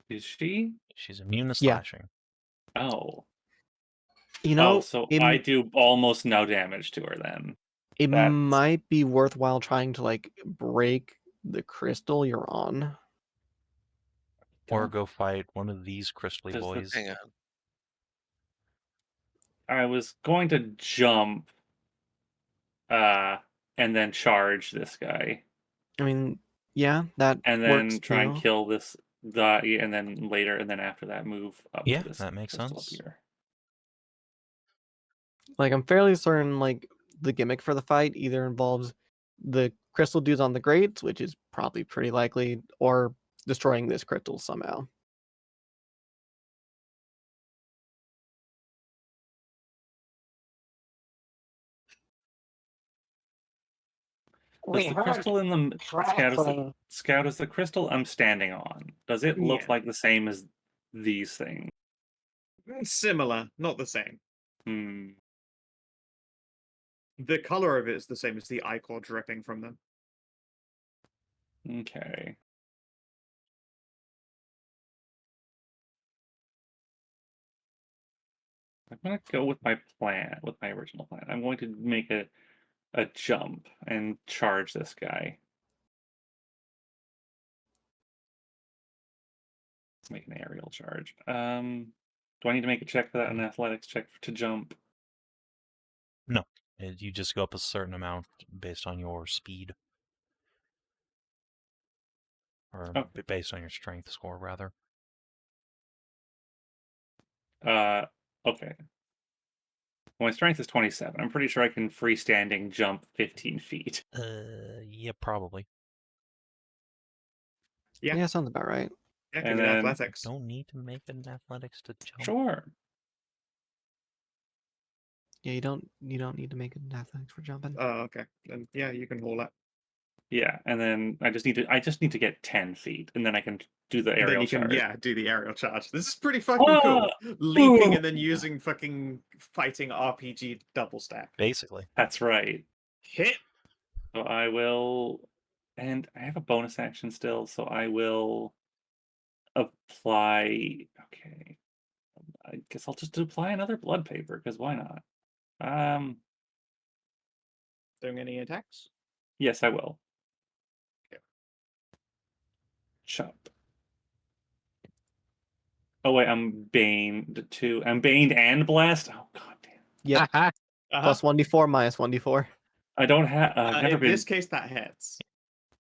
S5: Is she?
S3: She's immune to
S2: Yeah.
S3: slashing.
S5: Oh.
S2: You know,
S5: so I do almost no damage to her then.
S2: it
S5: That's-
S2: might be worthwhile trying to like break the crystal you're on.
S3: Or go fight one of these crystally
S5: Does the
S3: boys.
S4: Hang on.
S5: I was going to jump and then charge this guy.
S2: I mean, yeah, that
S5: And
S2: works
S5: then try and
S2: too.
S5: kill this guy, and then later, and then after that, move up
S3: Yeah,
S5: to this
S3: that makes
S5: crystal
S3: sense.
S5: up here.
S2: Like, I'm fairly certain like the gimmick for the fight either involves the crystal dudes on the grates, which is probably pretty likely, or destroying this crystal somehow.
S6: We
S5: Does the
S6: heard
S5: crystal in the
S6: crackling.
S5: Scout is the crystal I'm standing on? Does it look
S1: Yeah.
S5: like the same as these things?
S1: Similar, not the same.
S5: Hmm.
S1: The color of it is the same as the ichor dripping from them.
S5: Okay. I'm gonna go with my plan, with my original plan. I'm going to make a jump and charge this guy. Let's make an aerial charge. Do I need to make a check for that? An athletics check to jump?
S3: No. You just go up a certain amount based on your speed. Or based on your strength score, rather.
S5: Okay. My strength is 27. I'm pretty sure I can freestanding jump 15 feet.
S3: Yeah, probably.
S1: Yeah.
S2: Yeah, sounds about right.
S1: Yeah, give
S5: And
S1: me an
S5: then-
S1: athletics.
S3: Don't need to make an athletics to jump.
S5: Sure.
S2: Yeah, you don't need to make an athletics for jumping.
S1: Oh, okay. Then yeah, you can haul it.
S5: Yeah, and then I just need to get 10 feet, and then I can do the
S1: Then
S5: aerial
S1: you can
S5: charge.
S1: do the aerial charge. This is pretty fucking cool. Leaping and then using fucking fighting RPG double stack.
S3: Basically.
S5: That's right.
S1: Hit.
S5: So I will, and I have a bonus action still, so I will apply. Okay, I guess I'll just apply another blood paper because why not?
S1: Doing any attacks?
S5: Yes, I will.
S1: Okay.
S5: Chop. Oh wait, I'm baned too. I'm baned and blessed. Oh god damn.
S2: Yep. Plus 1d4 minus 1d4.
S5: I don't have. I've never
S1: in
S5: been.
S1: this case, that hits.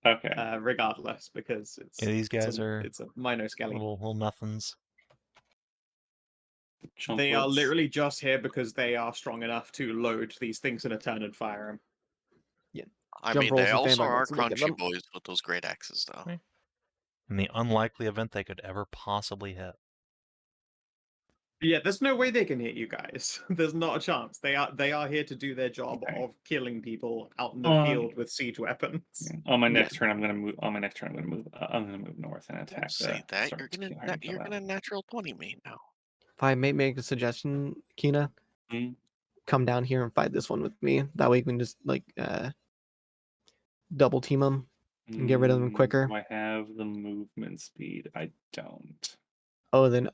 S5: Okay.
S1: Regardless, because it's
S3: Yeah, these guys are
S1: it's a minor skelly.
S3: little nothings.
S1: They are
S5: Chumplets.
S1: literally just here because they are strong enough to load these things in a turn and fire them.
S4: I
S2: Jump
S4: mean,
S2: rolls
S4: they
S2: and
S4: also
S2: standby
S4: are
S2: rolls, so we get
S4: crunchy
S2: them.
S4: boys with those great axes, though.
S3: Right. In the unlikely event they could ever possibly hit.
S1: Yeah, there's no way they can hit you guys. There's not a chance. They are here to do their job
S5: Okay.
S1: of killing people out in the field with siege weapons.
S5: On my next turn, I'm gonna move. On my next turn, I'm gonna move north and attack.
S4: Say that
S5: sorry,
S4: you're gonna natural 20 me now.
S2: If I may make a suggestion, Kina,
S5: Mhm.
S2: come down here and fight this one with me. That way we can just like double team them and get rid of them quicker.
S5: Do I have the movement speed? I don't.
S2: Oh, then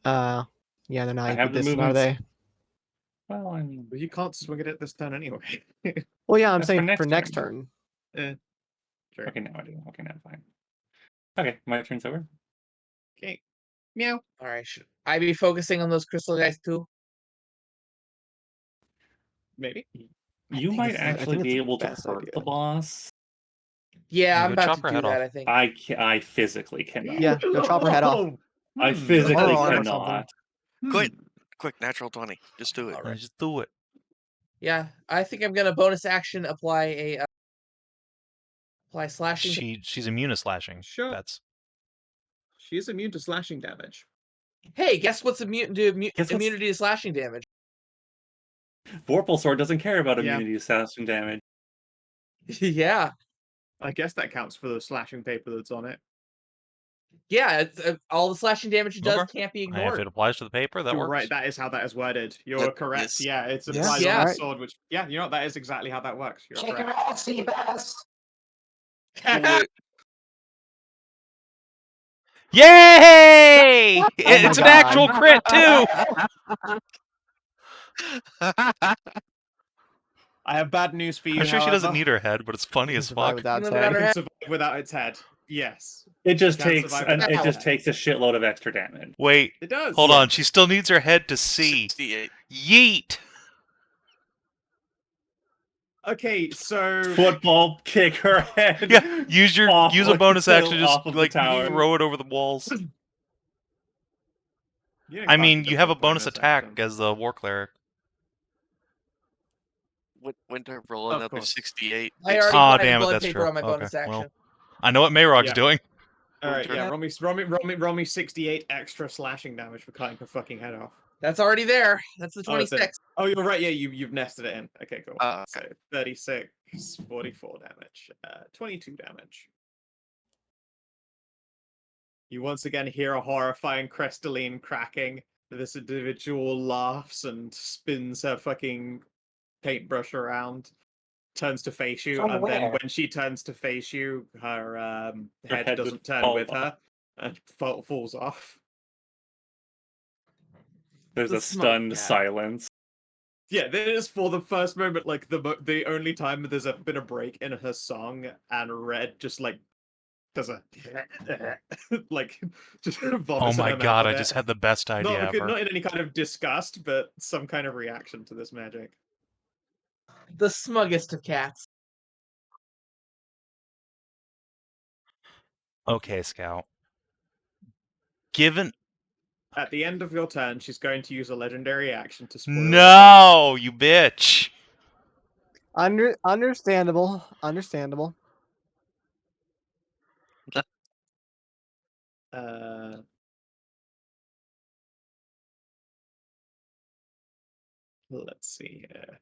S2: yeah, they're not
S5: I have the
S2: equidistant, are
S5: movements-
S2: they?
S5: Well, I mean,
S1: But you can't swing it at this turn anyway.
S2: Well, yeah, I'm
S5: That's for
S2: saying
S5: next
S2: for next
S5: turn.
S2: turn.
S1: Sure.
S5: okay, now I do. Okay, now fine. Okay, my turn's over.
S1: Okay. Meow.
S7: All right, should I be focusing on those crystal guys too?
S1: Maybe.
S5: You
S2: think
S5: might
S2: it's- I think
S5: actually
S2: it's
S5: be
S2: the
S5: able to
S2: best
S5: hurt the
S2: idea.
S5: boss.
S7: Yeah,
S3: Yeah,
S7: I'm
S3: go
S7: about
S3: chop
S7: to
S3: her
S7: do
S3: head
S7: that.
S3: off.
S7: I think.
S5: I physically cannot.
S2: Yeah, go chop her head off.
S5: I
S1: Hmm.
S5: physically
S2: arm or
S5: cannot.
S4: Quick, quick, natural 20. Just do it.
S1: All right.
S3: Just do it.
S7: Yeah, I think I'm gonna bonus action apply a apply slashing.
S3: She's immune to slashing.
S1: Sure.
S3: That's
S1: She is immune to slashing damage.
S7: Hey, guess what's immune to
S5: Guess what's-
S7: immunity to slashing damage?
S5: Vorpal sword doesn't care about
S1: Yeah.
S5: immunity to slashing damage.
S7: Yeah,
S1: I guess that counts for the slashing paper that's on it.
S7: yeah. It's, all the slashing damage it does
S3: Okay.
S7: can't be
S3: if
S7: ignored.
S3: it applies to the paper, that
S1: You're
S3: works.
S1: right, that is how that is worded. You're
S4: That
S1: correct.
S4: is-
S1: Yeah, it's
S4: yes.
S1: applied
S7: Yeah.
S1: on the
S2: Right.
S1: sword, which you know what, that is exactly how that works. You're
S6: Kick her
S1: correct.
S6: ass, you bass.
S4: Do it.
S3: Yay! It's an
S2: God.
S3: actual crit too.
S1: I have bad news for you.
S3: I'm sure she doesn't
S1: however.
S3: need her head, but it's funny as
S2: Survive
S3: fuck.
S2: without
S7: Even
S2: its
S7: without
S2: head.
S7: her
S1: It can
S7: head.
S1: survive without its head. Yes.
S5: It just
S1: Can't
S5: takes
S1: survive
S5: an,
S1: without
S5: it
S1: its
S5: just
S1: head.
S5: takes a shitload of extra damage.
S3: Wait,
S1: It does.
S3: hold
S5: Yeah.
S3: on. She still needs her head to see.
S4: 68.
S3: Yeet.
S1: Okay, so
S5: Football kick her head.
S3: Yeah, use a bonus action to just
S5: off of the
S3: like
S5: tower.
S3: throw it over the walls.
S1: you didn't
S3: I
S1: cast
S3: mean,
S1: it
S3: you
S1: as
S3: have a bonus attack
S1: action.
S3: as the war cleric.
S4: When to roll
S1: Of
S4: another
S1: course.
S4: 68?
S7: I
S4: It's-
S7: already
S3: Aw,
S7: applied
S3: damn it,
S7: blood
S3: that's
S7: paper
S3: true.
S7: on my
S3: Okay,
S7: bonus
S3: well.
S7: action.
S3: I know what Mayrog's
S1: Yeah.
S3: doing.
S1: All right,
S4: turn.
S1: yeah, roll me 68 extra slashing damage for cutting her fucking head off.
S7: That's already there. That's the
S1: Oh, it's in.
S7: 26.
S1: Oh, you're right. Yeah, you've nested it in. Okay, cool.
S4: Okay.
S1: So 36, 44 damage, 22 damage. You once again hear a horrifying Crystalline cracking. This individual laughs and spins her fucking paintbrush around, turns to face you,
S6: From
S1: and then
S6: where?
S1: when she turns to face you, her head
S5: head would
S1: doesn't turn
S5: fall
S1: with
S5: off.
S1: her and falls off.
S5: There's
S7: The
S5: a
S7: smoke
S5: stunned
S7: cat.
S5: silence.
S1: Yeah, this is for the first moment, like the only time there's been a break in her song, and Red just like does a like just vomits
S3: Oh
S1: in
S3: my
S1: her mouth
S3: god,
S1: a
S3: I
S1: bit.
S3: just had the best idea
S1: not,
S3: ever.
S1: not in any kind of disgust, but some kind of reaction to this magic.
S7: The smuggest of cats.
S3: Okay, Scout. Given
S1: At the end of your turn, she's going to use a legendary action to spoil.
S3: No, you bitch.
S2: Understandable.
S1: Let's see here.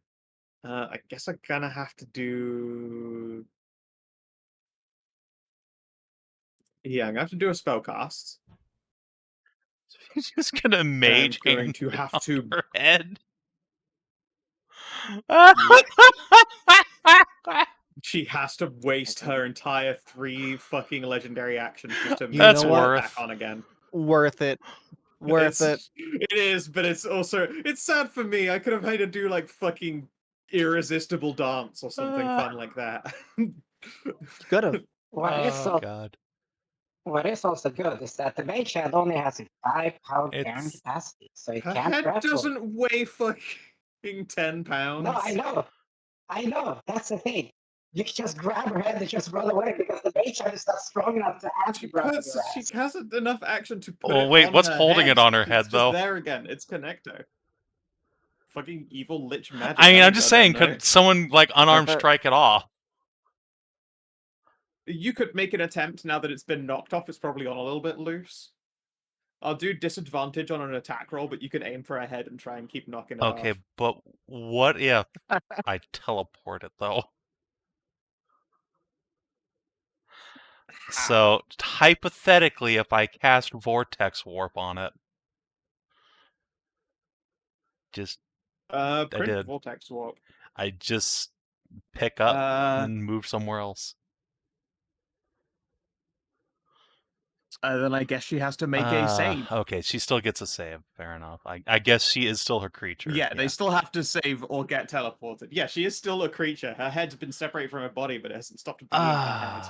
S1: I guess I'm gonna have to do. Yeah, I'm gonna have to do a spell cast.
S3: She's just gonna
S1: I'm
S3: mage
S1: going
S3: hand
S1: to
S3: it
S1: have
S3: on
S1: to.
S3: her head.
S1: She has to waste her entire 3 fucking legendary actions just to
S2: You
S1: make
S3: That's
S2: know
S1: her
S2: what?
S3: worth.
S1: back on again.
S2: Worth it. Worth it.
S1: It is, but it's also it's sad for me. I could have had to do like fucking irresistible dance or something fun like that.
S2: Could have.
S3: Oh god.
S6: What is also good is that the mage hand only has a 5 pound carrying
S3: It's
S6: capacity, so it
S1: Her
S6: can't
S1: head
S6: grapple.
S1: doesn't weigh fucking 10 pounds.
S6: No, I know. That's the thing. You can just grab her head and just run away because the mage hand is not strong enough to have to grab your
S1: She
S6: ass.
S1: hasn't enough action to put
S3: Oh,
S1: it
S3: wait,
S1: on
S3: what's
S1: her
S3: holding
S1: head.
S3: it on her
S1: It's
S3: head,
S1: just
S3: though?
S1: there again. It's connector. Fucking evil lich magic.
S3: I mean, I'm
S1: don't
S3: just
S1: know,
S3: saying,
S1: no.
S3: could someone like unarmed strike it off?
S1: You could make an attempt now that it's been knocked off. It's probably on a little bit loose. I'll do disadvantage on an attack roll, but you can aim for a head and try and keep knocking it
S3: Okay,
S1: off.
S3: but what if I teleport it though? So hypothetically, if I cast Vortex Warp on it, just
S1: Print
S3: did.
S1: Vortex Warp.
S3: I just pick up and move somewhere else.
S1: Then I guess she has to make a save.
S3: Okay, she still gets a save. Fair enough. I guess she is still her creature.
S1: Yeah, they still have to save or get teleported. Yeah, she is still a creature. Her head's been separated from her body, but it hasn't stopped being her head.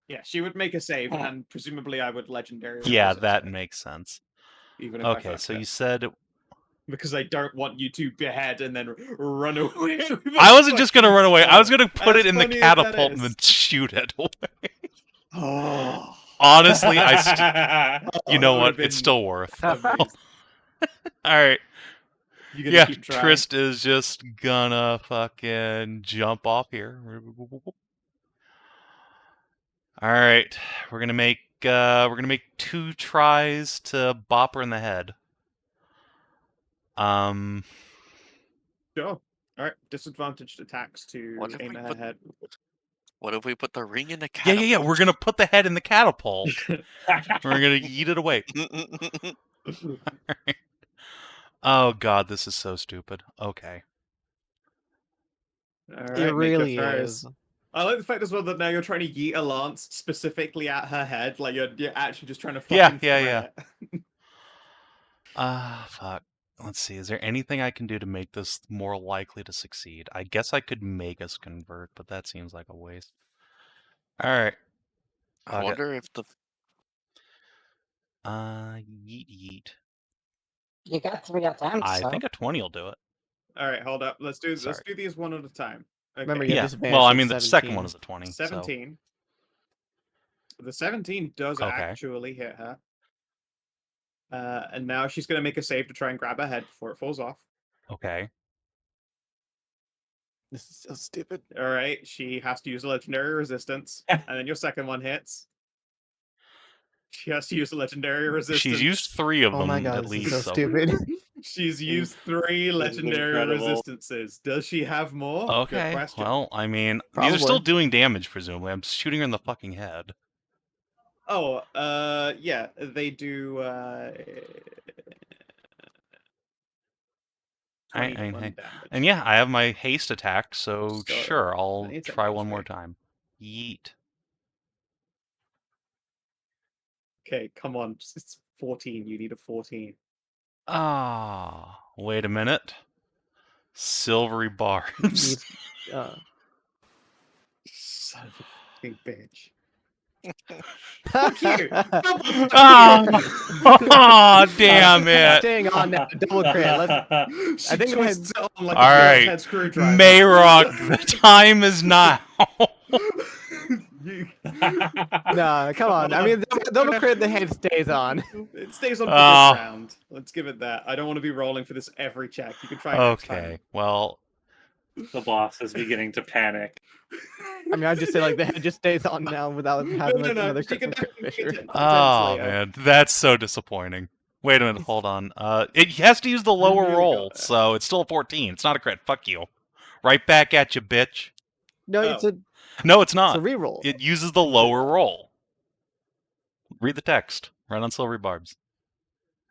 S1: Yeah, she would make a save, and presumably I would legendary.
S3: Yeah,
S1: resist
S3: that
S1: her,
S3: makes sense.
S1: even if I
S3: Okay,
S1: fucked
S3: so
S1: it.
S3: you said
S1: Because I don't want you to behead and then run away.
S3: I wasn't just gonna run away. I was gonna put
S1: As
S3: it in the
S1: funny as that
S3: catapult and
S1: is.
S3: then shoot it away.
S1: Oh,
S3: Honestly, you know
S1: that
S3: what?
S1: would've
S3: It's
S1: been
S3: still worth.
S1: amazing.
S3: All right.
S1: You gonna
S3: Yeah,
S1: keep trying?
S3: Trist is just gonna fucking jump off here. All right, we're gonna make 2 tries to bop her in the head.
S1: Sure. All right. Disadvantaged attacks to
S4: What if
S1: aim
S4: we
S1: at her
S4: put-
S1: head.
S4: What if we put the ring in the
S3: Yeah.
S4: catapult?
S3: We're gonna put the head in the catapult. We're gonna eat it away. Oh god, this is so stupid. Okay.
S1: All right,
S2: It really is.
S1: I like the fact as well that now you're trying to yeet a lance specifically at her head, like you're actually just trying to fucking
S3: Yeah.
S1: it.
S3: Fuck. Let's see. Is there anything I can do to make this more likely to succeed? I guess I could make us convert, but that seems like a waste. All right.
S4: I wonder if the
S3: yeet.
S6: You got 3 attempts.
S3: I
S6: so.
S3: think a 20 will do it.
S1: All right, hold up. Let's do
S3: Sorry.
S1: these one at a time. Okay.
S2: Remember, you have
S3: Yeah.
S2: disadvantage
S3: Well, I
S2: from
S3: mean, the second
S2: 17.
S3: one is a 20.
S1: 17. The 17 does
S3: Okay.
S1: actually hit her. And now she's going to make a save to try and grab her head before it falls off.
S3: So, okay.
S2: This is so stupid.
S1: All right, she has to use a legendary resistance, and then your second one hits. She has to use a legendary resistance.
S3: She's used 3 of them
S2: Oh my god,
S3: at
S2: this
S3: least.
S2: is so stupid.
S1: She's used 3 legendary
S5: incredible.
S1: resistances. Does she have more? Good
S3: Okay.
S1: question.
S3: Well, I mean, these are still
S2: Probably.
S3: doing damage, presumably. I'm shooting her in the fucking head.
S1: Oh, yeah, they do. 20 to 1 damage.
S3: And yeah, I have my haste attack, so
S1: So,
S3: sure, I'll
S1: plenty of
S3: try
S1: damage
S3: one more
S1: there.
S3: time. Yeet.
S1: Okay, come on. It's 14. You need a 14.
S3: Ah, wait a minute. Silvery barbs.
S1: Son of a fucking bitch.
S6: Fuck you.
S3: Oh, damn it.
S2: Staying on that double crit.
S1: She
S2: I think
S1: twists it on like
S3: All
S1: a
S3: right.
S1: head screwdriver.
S3: Mayrock, the time is now.
S2: No, come on. I mean, double crit, the head stays on.
S1: It stays on for this round. Let's give it that. I don't want to be rolling for this every check. You can try next time.
S3: Okay, well,
S5: The boss is beginning to panic.
S2: I mean, I'd just say like the head just stays on now without having like another
S1: She
S2: crit
S1: can
S2: from Crit
S1: definitely
S2: Fisher.
S1: get it,
S3: Oh
S1: potentially,
S3: man, that's so disappointing. Wait a minute, hold on. It has to use the lower
S1: nearly
S3: roll,
S1: got it.
S3: so it's still a 14. It's not a crit. Fuck you. Right back at you, bitch.
S2: No, it's
S1: Oh.
S2: a
S3: No, it's not.
S2: reroll.
S3: It uses the lower roll. Read the text. Right on Silvery Barbs.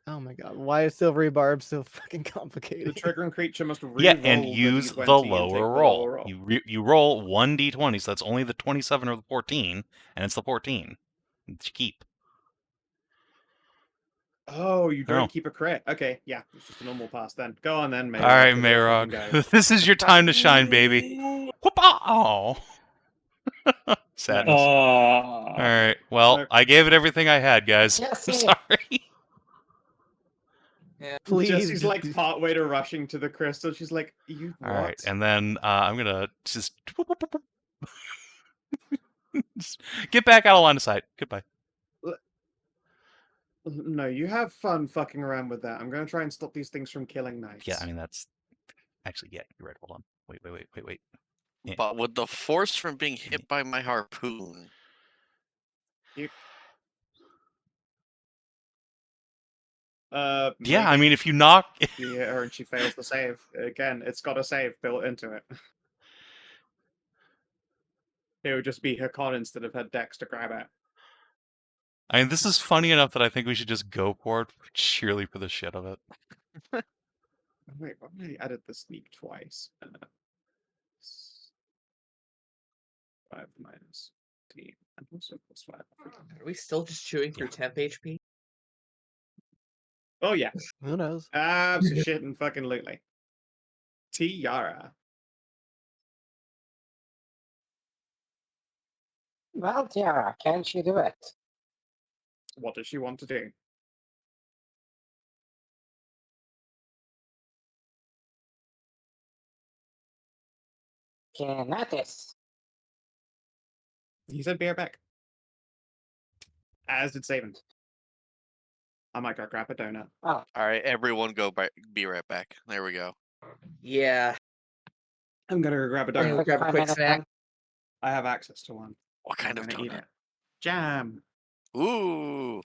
S2: Oh my god, why is Silvery Barb so fucking
S1: The
S2: complicated?
S1: triggering creature must re-roll
S3: Yeah, and
S1: the
S3: use
S1: d20
S3: the
S1: and take
S3: lower
S1: the
S3: roll.
S1: lower roll.
S3: You roll 1d20, so that's only the 27 or the 14, and it's the 14 that you keep.
S1: Oh, you don't
S3: Oh.
S1: keep a crit. Okay, yeah, it's just a normal pass then. Go on then, Mayrog.
S3: All right,
S1: You're the fucking
S3: Mayrog.
S1: guy.
S3: This is your time to shine, baby. Whoop-ah! Oh. Sadness. All right. Well, I gave it everything I had, guys.
S6: Yes,
S3: I'm
S6: yeah.
S3: sorry.
S2: Please.
S1: Jesse's like partway to rushing to the crystal. She's like, "You what?"
S3: All right, and then I'm gonna just just get back out of line of sight. Goodbye.
S1: No, you have fun fucking around with that. I'm gonna try and stop these things from killing knights.
S3: Yeah, I mean that's actually you're right. Hold on. Wait. Yeah.
S4: But with the force from being hit by my harpoon,
S3: Yeah, I mean if you knock.
S1: you hit her and she fails the save again, it's got a save built into it. It would just be her con instead of her dex to grab it.
S3: I mean, this is funny enough that I think we should just go for it sheerly for the shit of it.
S1: Wait, I've already added the sneak twice. 5 minus 10, and also +5.
S7: Are we still just chewing through temp HP?
S1: Oh yeah,
S2: Who knows?
S1: absolutely fucking lootly. Tiara.
S6: Well, Tiara, can't you do it?
S1: What does she want to do?
S6: Kinathis.
S1: He said be right back. As did Savin. I might go grab a donut.
S6: Oh,
S4: all right, everyone go be right back. There we go.
S7: Yeah.
S1: I'm gonna go grab a
S7: I'm
S1: donut.
S7: gonna grab a
S6: 5
S7: quick
S6: minutes
S7: snack.
S6: then.
S1: I have access to one.
S4: What
S1: I'm
S4: kind of
S1: gonna eat
S4: donut?
S1: it. Jam.
S4: Ooh,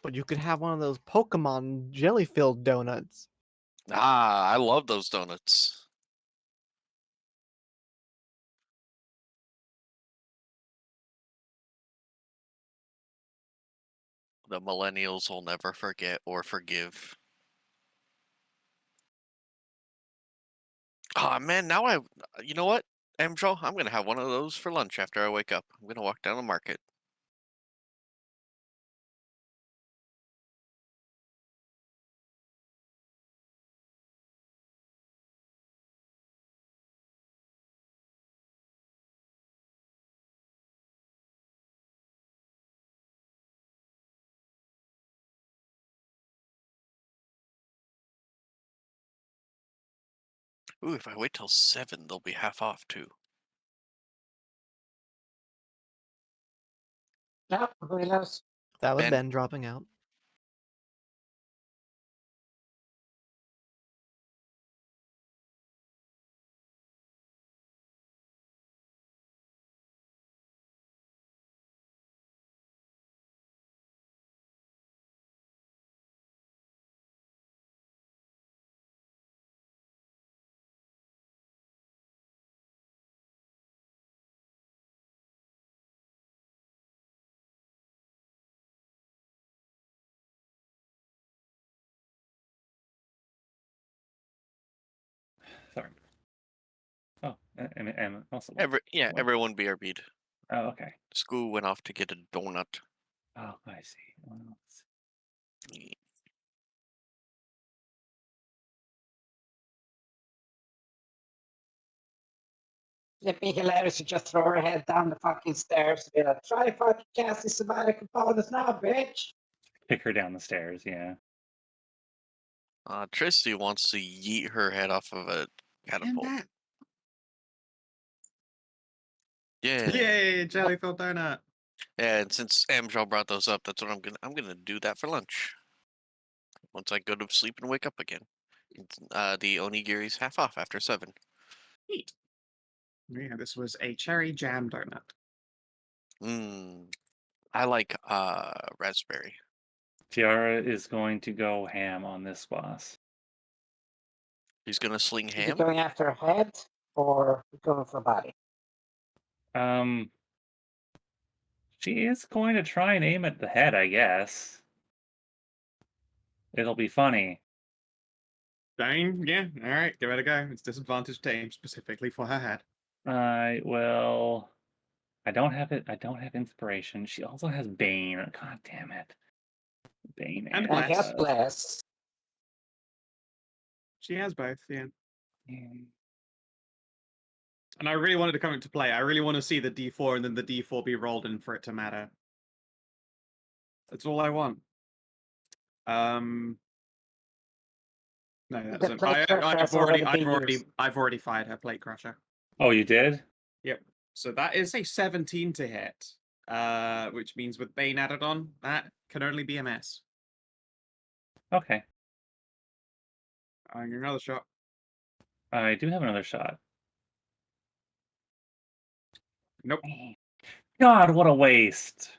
S2: But you could have one of those Pokemon jelly-filled donuts.
S4: I love those donuts. The millennials will never forget or forgive. Oh man, now you know what, Amxal? I'm gonna have one of those for lunch after I wake up. I'm gonna walk down the market. Ooh, if I wait till 7, they'll be half off too.
S6: No, who knows?
S2: That was
S4: Ben.
S2: Ben dropping out.
S5: Sorry. Oh, and also.
S4: Everyone BRB'd.
S5: Oh, okay.
S4: School went off to get a donut.
S5: Oh, I see. Well,
S6: It'd be hilarious to just throw her head down the fucking stairs and be like, try fucking cast these somatic components now, bitch!
S5: kick her down the stairs. Yeah.
S4: Tristan wants to yeet her head off of a catapult. Yeah.
S1: Yay, jelly-filled donut.
S4: Yeah, and since Amxal brought those up, that's what I'm gonna do that for lunch. once I go to sleep and wake up again. The onigiri's half off after 7.
S1: Neat. Yeah, this was a cherry jam donut.
S4: I like raspberry.
S5: Tiara is going to go ham on this boss.
S4: He's gonna sling
S6: Is he
S4: ham.
S6: going after head or going for body?
S5: She is going to try and aim at the head, I guess. It'll be funny.
S1: Fine, yeah, alright, give it a go. It's disadvantage to aim specifically for her head.
S5: I will. I don't have it. I don't have inspiration. She also has Bane. God damn it. Bane
S1: And
S6: And he has
S1: bless.
S6: bless.
S1: She has both, yeah.
S5: Mm.
S1: And I really wanted to come into play. I really want to see the D4 and then the D4 be rolled in for it to matter. That's all I want. No, that
S6: The
S1: doesn't.
S6: plate crusher has
S1: I've already fired her plate crusher.
S5: Oh, you did?
S1: Yep. So that is a 17 to hit. Which means with Bane added on, that can only be a miss.
S5: Okay.
S1: Another shot.
S5: I do have another shot.
S1: Nope.
S5: God, what a waste.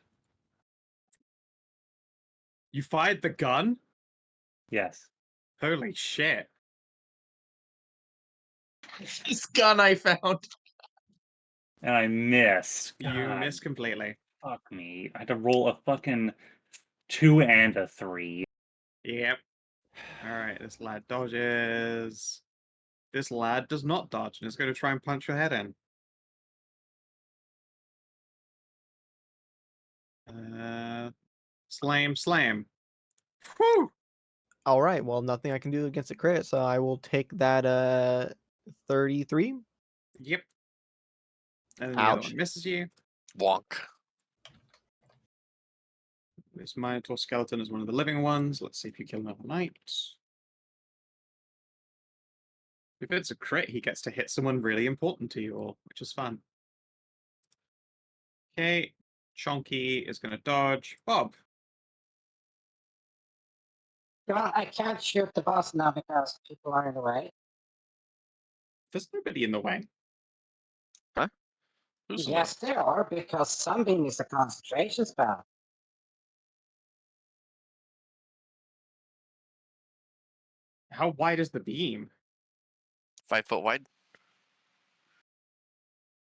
S1: You fired the gun?
S5: Yes.
S1: Holy shit.
S7: This gun I found.
S5: And I missed.
S1: You
S5: God,
S1: missed completely.
S5: fuck me. I had to roll a fucking 2 and a 3.
S1: Yep. Alright, this lad dodges. This lad does not dodge and is going to try and punch your head in. Slam. Whew!
S2: All right. Well, nothing I can do against a crit, so I will take that 33.
S1: Yep. And then the other
S2: Ouch.
S1: one misses you.
S4: Wonk.
S1: This Minotaur skeleton is one of the living ones. Let's see if you kill another knight. If it's a crit, he gets to hit someone really important to you all, which is fun. Okay. Chonky is going to dodge. Bob.
S6: Well, I can't shoot the boss now because people are in the way.
S1: There's nobody in the way.
S4: Who's in
S6: Yes, there are, because Sunbeam is a concentration spell.
S1: How wide is the beam?
S4: 5 foot wide?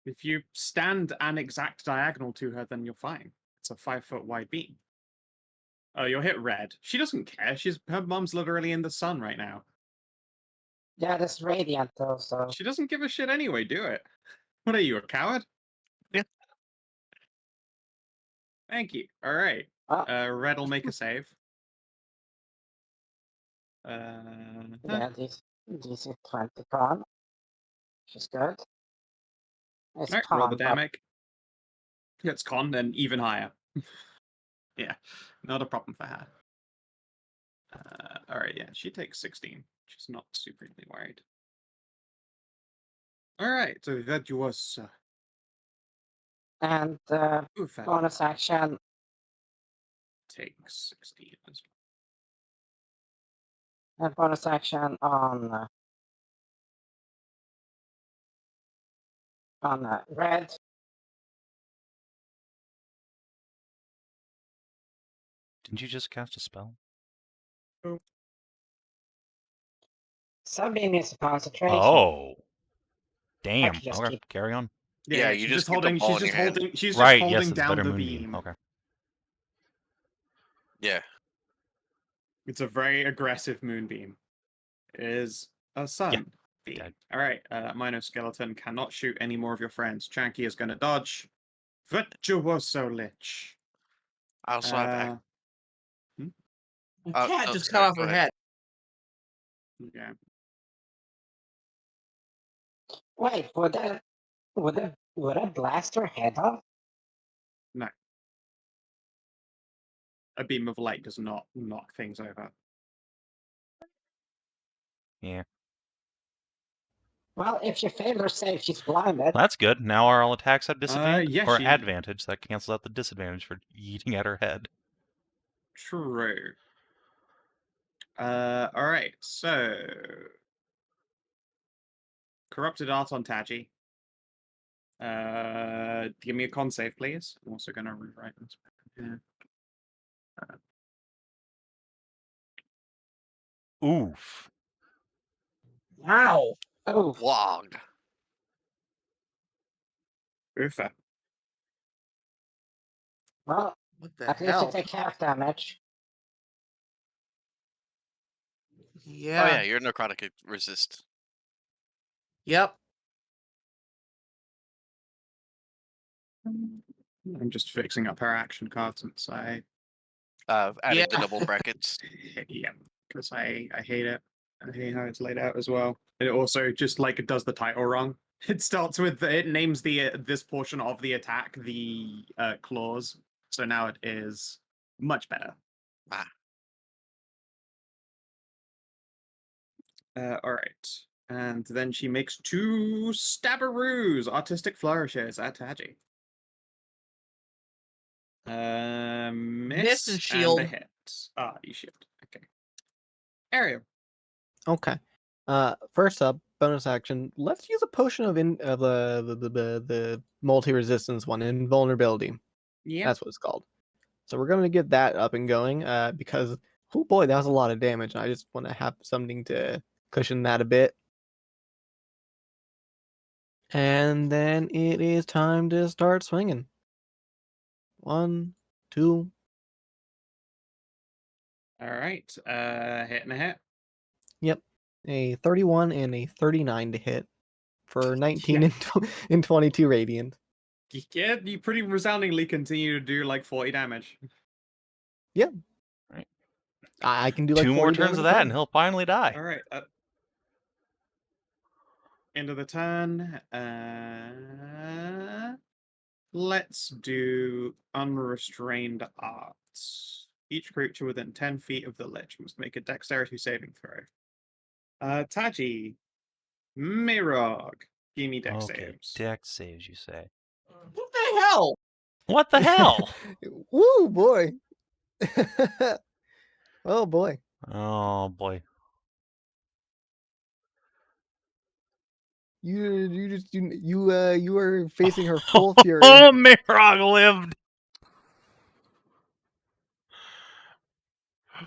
S1: If you stand an exact diagonal to her, then you're fine. It's a 5-foot wide beam. Oh, you'll hit red. She doesn't care. Her mum's literally in the sun right now.
S6: Yeah, that's radiant though, so
S1: She doesn't give a shit anyway, do it. What are you, a coward?
S4: Yeah.
S1: Thank you. All right. Red will make a save.
S6: yeah, DC 20 con. She's good. It's
S1: Alright, roll the
S6: con, but
S1: damage. It's con, then even higher. Yeah, not a problem for her. Alright, yeah, she takes 16. She's not supremely worried. Alright, so that was...
S6: and
S1: Ufel
S6: bonus action,
S1: takes 16 as
S6: and bonus action on red.
S3: Didn't you just cast a spell?
S6: Sunbeam is a concentration.
S3: Oh. Damn.
S6: could just
S3: Okay,
S6: keep-
S3: carry on.
S4: Yeah, you
S1: she's
S4: just
S1: just
S4: keep the
S1: holding.
S4: ball
S1: She's
S4: in
S1: just
S4: your hand.
S1: holding. She's
S3: Right,
S1: just
S3: yes,
S1: holding
S3: it's
S1: down
S3: better
S1: the
S3: moonbeam.
S1: beam.
S3: Okay.
S4: Yeah.
S1: It's a very aggressive moonbeam. It is a sun beam.
S3: dead.
S1: All right, that minor skeleton cannot shoot any more of your friends. Chanky is going to dodge. Virtuoso Lich.
S4: I also have.
S7: My
S4: Oh,
S7: cat
S4: oh,
S7: just
S4: sorry,
S7: cut off
S4: go
S7: her
S4: ahead.
S7: head.
S1: Yeah.
S6: Wait, would a blast her head off?
S1: No. A beam of light does not knock things over.
S3: Yeah.
S6: Well, if she failed her save, she's blinded.
S3: That's good. Now are all attacks at disadvantage?
S1: yeah,
S3: or
S1: she-
S3: advantage. That cancels out the disadvantage for eating at her head.
S1: True. All right. So, corrupted art on Taji. Give me a con save, please. I'm also going to rewrite this. Yeah.
S3: Oof.
S7: Wow.
S6: Oh,
S4: Wogged.
S1: Oofa.
S6: well,
S7: What the
S6: at least you
S7: hell?
S6: take half damage.
S7: Yeah.
S4: Oh yeah, you're necrotic resist.
S7: Yep.
S1: I'm just fixing up her action card since I
S4: Adding the
S7: Yeah.
S4: double brackets.
S1: yeah, because I hate it. I hate how it's laid out as well. It also just like it does the title wrong. It starts with it names the this portion of the attack the clause. So now it is much better.
S4: Ah.
S1: All right. And then she makes 2 stabberoos, artistic flourishes at Taji. Miss
S7: and
S1: and
S7: shield.
S1: a hit. Ah, you shield. Okay. Ariel.
S2: Okay. First up, bonus action. Let's use a potion of the multi-resistance one, invulnerability.
S1: Yeah.
S2: That's what it's called. So we're gonna get that up and going. Because oh boy, that was a lot of damage. I just want to have something to cushion that a bit. And then it is time to start swinging. 1, 2.
S1: All right. Hit and a hit.
S2: Yep. A 31 and a 39 to hit for 19
S1: Yeah.
S2: and 22 radiant.
S1: Yeah, you pretty resoundingly continue to do like 40 damage.
S2: Yeah.
S3: Right.
S2: I can do like
S3: 2 more
S2: 40
S3: turns of
S2: damage a
S3: that, and
S2: turn.
S3: he'll finally die.
S1: All right. End of the turn. Let's do unrestrained arts. Each creature within 10 feet of the lich must make a dexterity saving throw. Taji, Mirog, give me dex
S3: Okay,
S1: saves.
S3: dex saves, you say.
S7: What the hell?
S3: What the hell?
S2: Woo boy. Oh boy.
S3: Oh boy.
S2: You are facing her full fury.
S3: Oh, Mirog lived.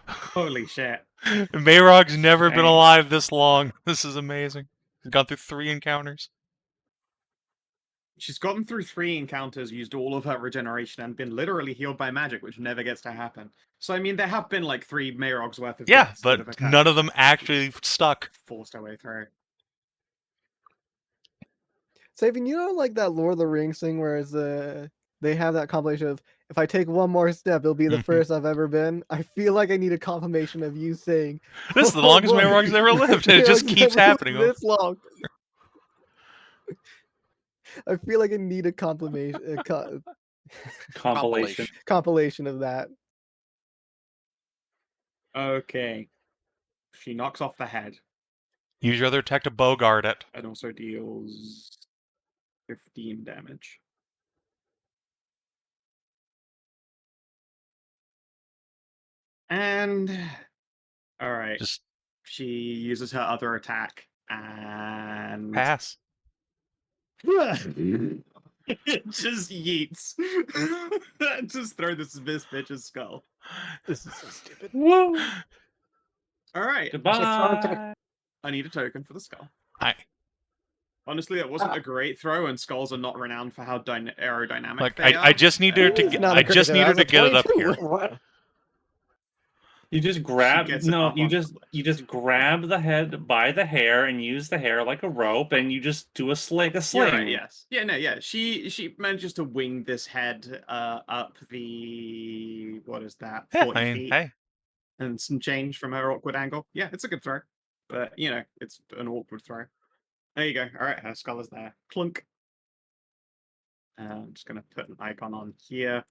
S1: Holy shit.
S3: Mayrog's never been
S1: Dang.
S3: alive this long. This is amazing. He's gone through 3 encounters.
S1: She's gotten through 3 encounters, used all of her regeneration, and been literally healed by magic, which never gets to happen. So, I mean, there have been like 3 Mayrogs worth of
S3: Yeah,
S1: deaths that have
S3: but
S1: occurred.
S3: none of them actually stuck.
S1: Forced her way through.
S2: Savin, you know, like that Lord of the Rings thing where it's they have that compilation of if I take one more step, it'll be the
S3: Mhm.
S2: first I've ever been. I feel like I need a confirmation of you saying
S3: This is the
S2: "Oh,
S3: longest
S2: boy,
S3: Mayrog's ever lived, and it just
S2: Mayrog's
S3: keeps
S2: never lived
S3: happening.
S2: this long. I feel like I need a compilation
S5: Compilation.
S2: compilation of that.
S1: Okay. She knocks off the head
S3: Use your other attack to bogart it.
S1: and also deals 15 damage. And all right,
S3: Just
S1: she uses her other attack and
S3: pass.
S1: it just yeets. Just throw this bitch's skull.
S2: This is so stupid.
S5: Woo!
S1: All right,
S5: Goodbye.
S1: I need a token for the skull.
S3: I
S1: Honestly, that wasn't a great throw, and skulls are not renowned for how aerodynamic
S3: like
S1: they
S3: I
S1: are.
S3: just need her to
S2: It's
S3: get
S2: not a
S3: I just
S2: critical,
S3: need
S2: that
S3: her
S2: was
S3: to
S2: a
S3: get it up
S2: 22.
S3: here.
S6: What?
S5: You just grab
S1: gets it up
S5: you
S1: onto
S5: just
S1: the
S5: you just grab the head by the hair and use the hair like a rope, and you just do a sling.
S1: You're right, yes. Yeah, no, yeah. She manages to wing this head up the what is that?
S3: Yeah,
S1: 40
S3: I mean,
S1: feet
S3: hey,
S1: and some change from her awkward angle. Yeah, it's a good throw. But you know, it's an awkward throw. There you go. Alright, her skull is there. Clunk. I'm just gonna put an icon on here.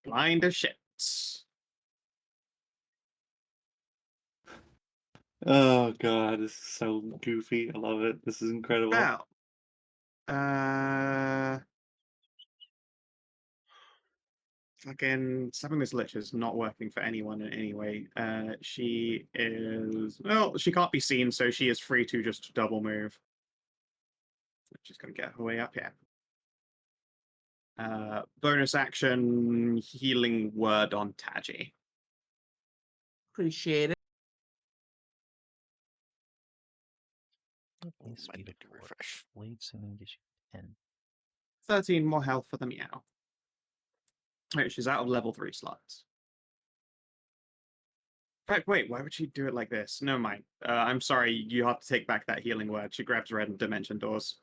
S1: Blind as shit.
S5: Oh god, this is so goofy. I love it. This is incredible.
S1: Wow. Fucking stabbing this lich is not working for anyone in any way. She is she can't be seen, so she is free to just double move. She's gonna get her way up here. Bonus action, healing word on Taji.
S7: Appreciate it.
S3: Okay,
S4: Might
S3: speed
S4: need
S3: of
S4: to
S3: 4.
S4: refresh.
S3: Blade singing gives you 10.
S1: 13 more health for the meow. Right, she's out of level 3 slots. In fact, wait, why would she do it like this? Never mind. I'm sorry, you have to take back that healing word. She grabs red and dimension doors.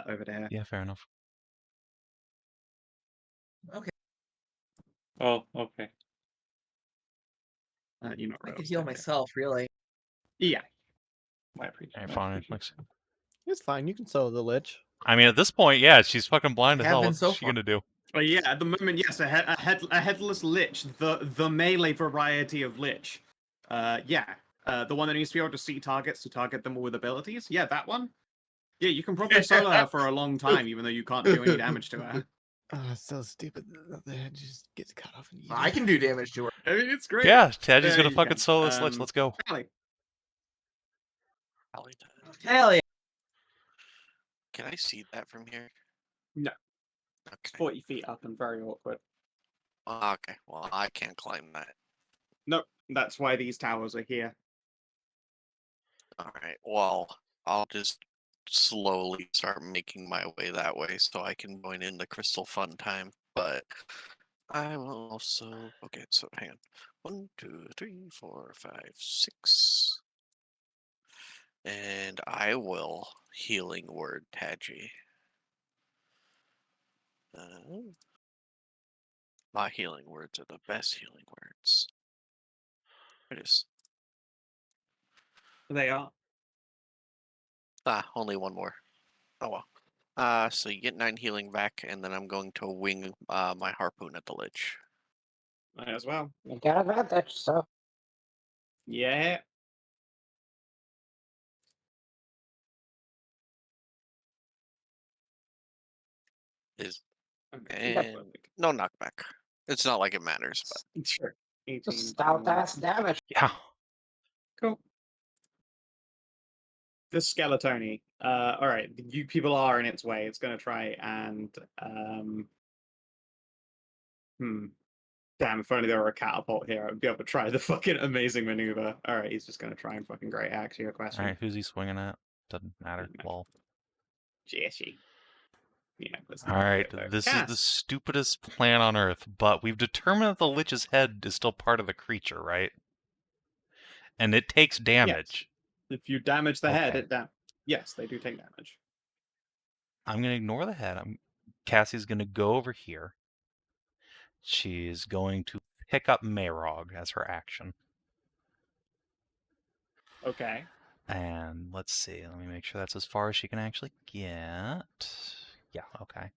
S1: Over there.
S3: Yeah, fair enough.
S7: Okay.
S5: Oh, okay.
S1: You know,
S7: I could heal myself, really.
S1: Yeah.
S5: I appreciate
S3: Alright,
S5: I
S3: fine.
S5: appreciate
S3: Looks...
S2: It's fine. You can solo the lich.
S3: I mean, at this point, yeah, she's fucking blind as
S7: Have
S3: hell.
S7: been
S3: What's
S7: so
S3: she
S7: far.
S3: gonna do?
S1: But yeah, at the moment, yes, a headless lich, the melee variety of lich. Yeah. The one that needs to be able to see targets to target them with abilities. Yeah, that one. Yeah, you can probably solo her for a long time, even though you can't do any damage to her.
S2: Oh, it's so stupid. The head just gets cut off and eaten.
S7: I can do damage to her.
S1: I mean, it's great.
S3: Yeah, Taji's gonna
S1: you
S3: fucking
S1: can.
S3: solo this lich. Let's go.
S1: Allie,
S4: Probably does.
S7: Hell yeah.
S4: Can I see that from here?
S1: No. It's
S4: Okay.
S1: 40 feet up and very awkward.
S4: Okay. Well, I can't climb that.
S1: Nope, that's why these towers are here.
S4: All right. Well, I'll just slowly start making my way that way so I can join in the crystal fun time. But I will also. Okay, so hang on. 1, 2, 3, 4, 5, 6. And I will healing word Taji. My healing words are the best healing words. It is.
S1: They are.
S4: Only one more. Oh well. So you get 9 healing back, and then I'm going to wing my harpoon at the lich.
S1: Might as well.
S6: You got advantage, so
S1: Yeah.
S4: Is
S1: Okay.
S4: and no knockback. It's not like it matters, but
S1: Sure. 18.
S6: just stout ass damage.
S3: Yeah.
S1: Cool. The Skeletoni. Alright, you people are in its way. It's gonna try and Damn, if only there were a catapult here, I'd be able to try the fucking amazing maneuver. Alright, he's just gonna try and fucking great axe your question.
S3: Alright, who's he swinging at? Doesn't matter. Lol.
S1: Jessie. Yeah, let's not
S3: Alright,
S1: forget
S3: this
S1: though.
S3: is the stupidest plan on earth, but we've determined that the lich's head is still part of the creature, right? And it takes damage.
S1: Yes. If you damage the head,
S3: Okay.
S1: yes, they do take damage.
S3: I'm gonna ignore the head. Cassie's gonna go over here. She's going to pick up Mayrog as her action.
S1: Okay.
S3: And let's see, let me make sure that's as far as she can actually get. Yeah, okay.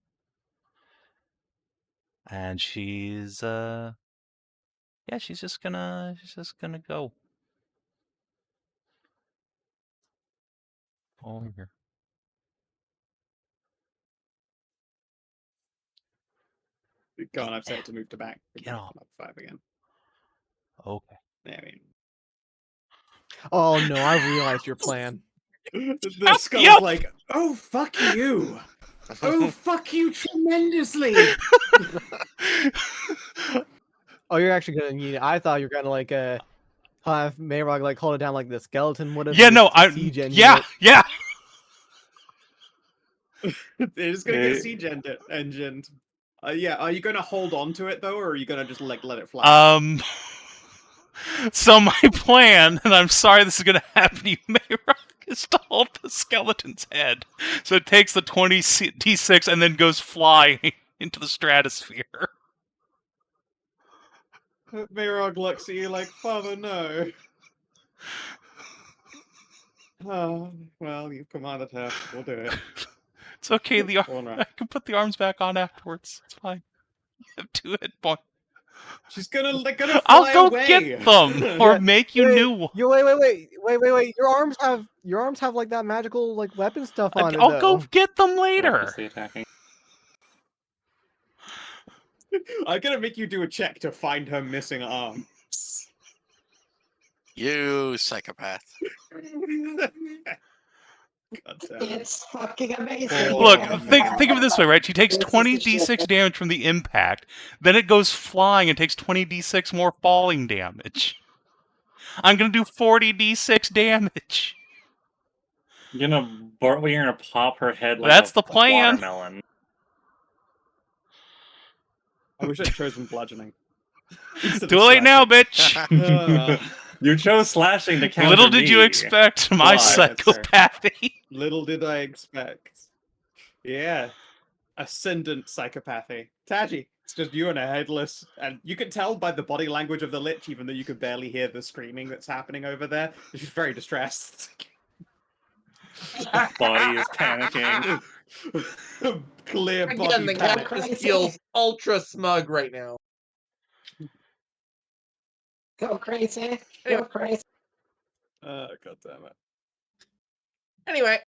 S3: And she's yeah, she's just gonna go over here.
S1: Go on, I've set it to move to back.
S3: Get off.
S1: 5 again.
S3: Okay.
S1: There we
S2: Oh no, I've realized your plan.
S1: The skull's
S3: Yep.
S1: like, oh, fuck you. Oh, fuck you tremendously.
S2: Oh, you're actually gonna need it. I thought you were gonna like have Mayrog like hold it down like the skeleton would have.
S3: Yeah, no,
S2: siege engine
S3: yeah,
S2: it.
S3: yeah.
S1: They're just gonna
S5: Hey.
S1: get siege engined. Yeah, are you gonna hold on to it though, or are you gonna just like let it fly?
S3: So my plan, and I'm sorry this is gonna happen to you, Mayrog, is to hold the skeleton's head. So it takes the 20 D6 and then goes flying into the stratosphere.
S1: Mayrog looks at you like, Father, no. Oh, well, you've commanded her. We'll do it.
S3: It's okay, the
S1: Faunra.
S3: I can put the arms back on afterwards. It's fine. You have 2 hit points.
S1: She's gonna fly
S3: I'll go
S1: away.
S3: get them, or
S2: Yeah,
S3: make you new ones.
S2: Wait. Your arms have like that magical like weapon stuff on it.
S3: I'll go
S2: though.
S3: get them later.
S5: Recklessly attacking.
S1: I'm gonna make you do a check to find her missing arms.
S4: You psychopath.
S1: God damn it.
S6: It's fucking amazing.
S3: Look,
S1: Oh,
S3: think
S1: man.
S3: of it this way, right? She takes
S6: This is
S3: 20
S6: the shit.
S3: d6 damage from the impact, then it goes flying and takes 20 d6 more falling damage. I'm gonna do 40 d6 damage.
S5: You're gonna pop her head like
S3: That's
S5: a
S3: the plan.
S5: watermelon.
S1: I wish I'd chosen bludgeoning. Instead
S3: Too
S1: of
S3: late now,
S1: slashing.
S3: bitch.
S5: You chose slashing to counter
S3: Little did you
S5: me.
S3: expect my
S5: Why?
S3: psychopathy.
S1: Little did I expect. Yeah. Ascendant psychopathy. Taji, it's just you and a headless. And you can tell by the body language of the Lich, even though you could barely hear the screaming that's happening over there. She's very distressed.
S5: Body is panicking.
S1: Clear
S7: Again,
S1: body
S7: the
S1: panic.
S7: guy just feels ultra smug right now.
S6: Go crazy. Go crazy.
S1: Oh, God damn it.
S7: Anyway,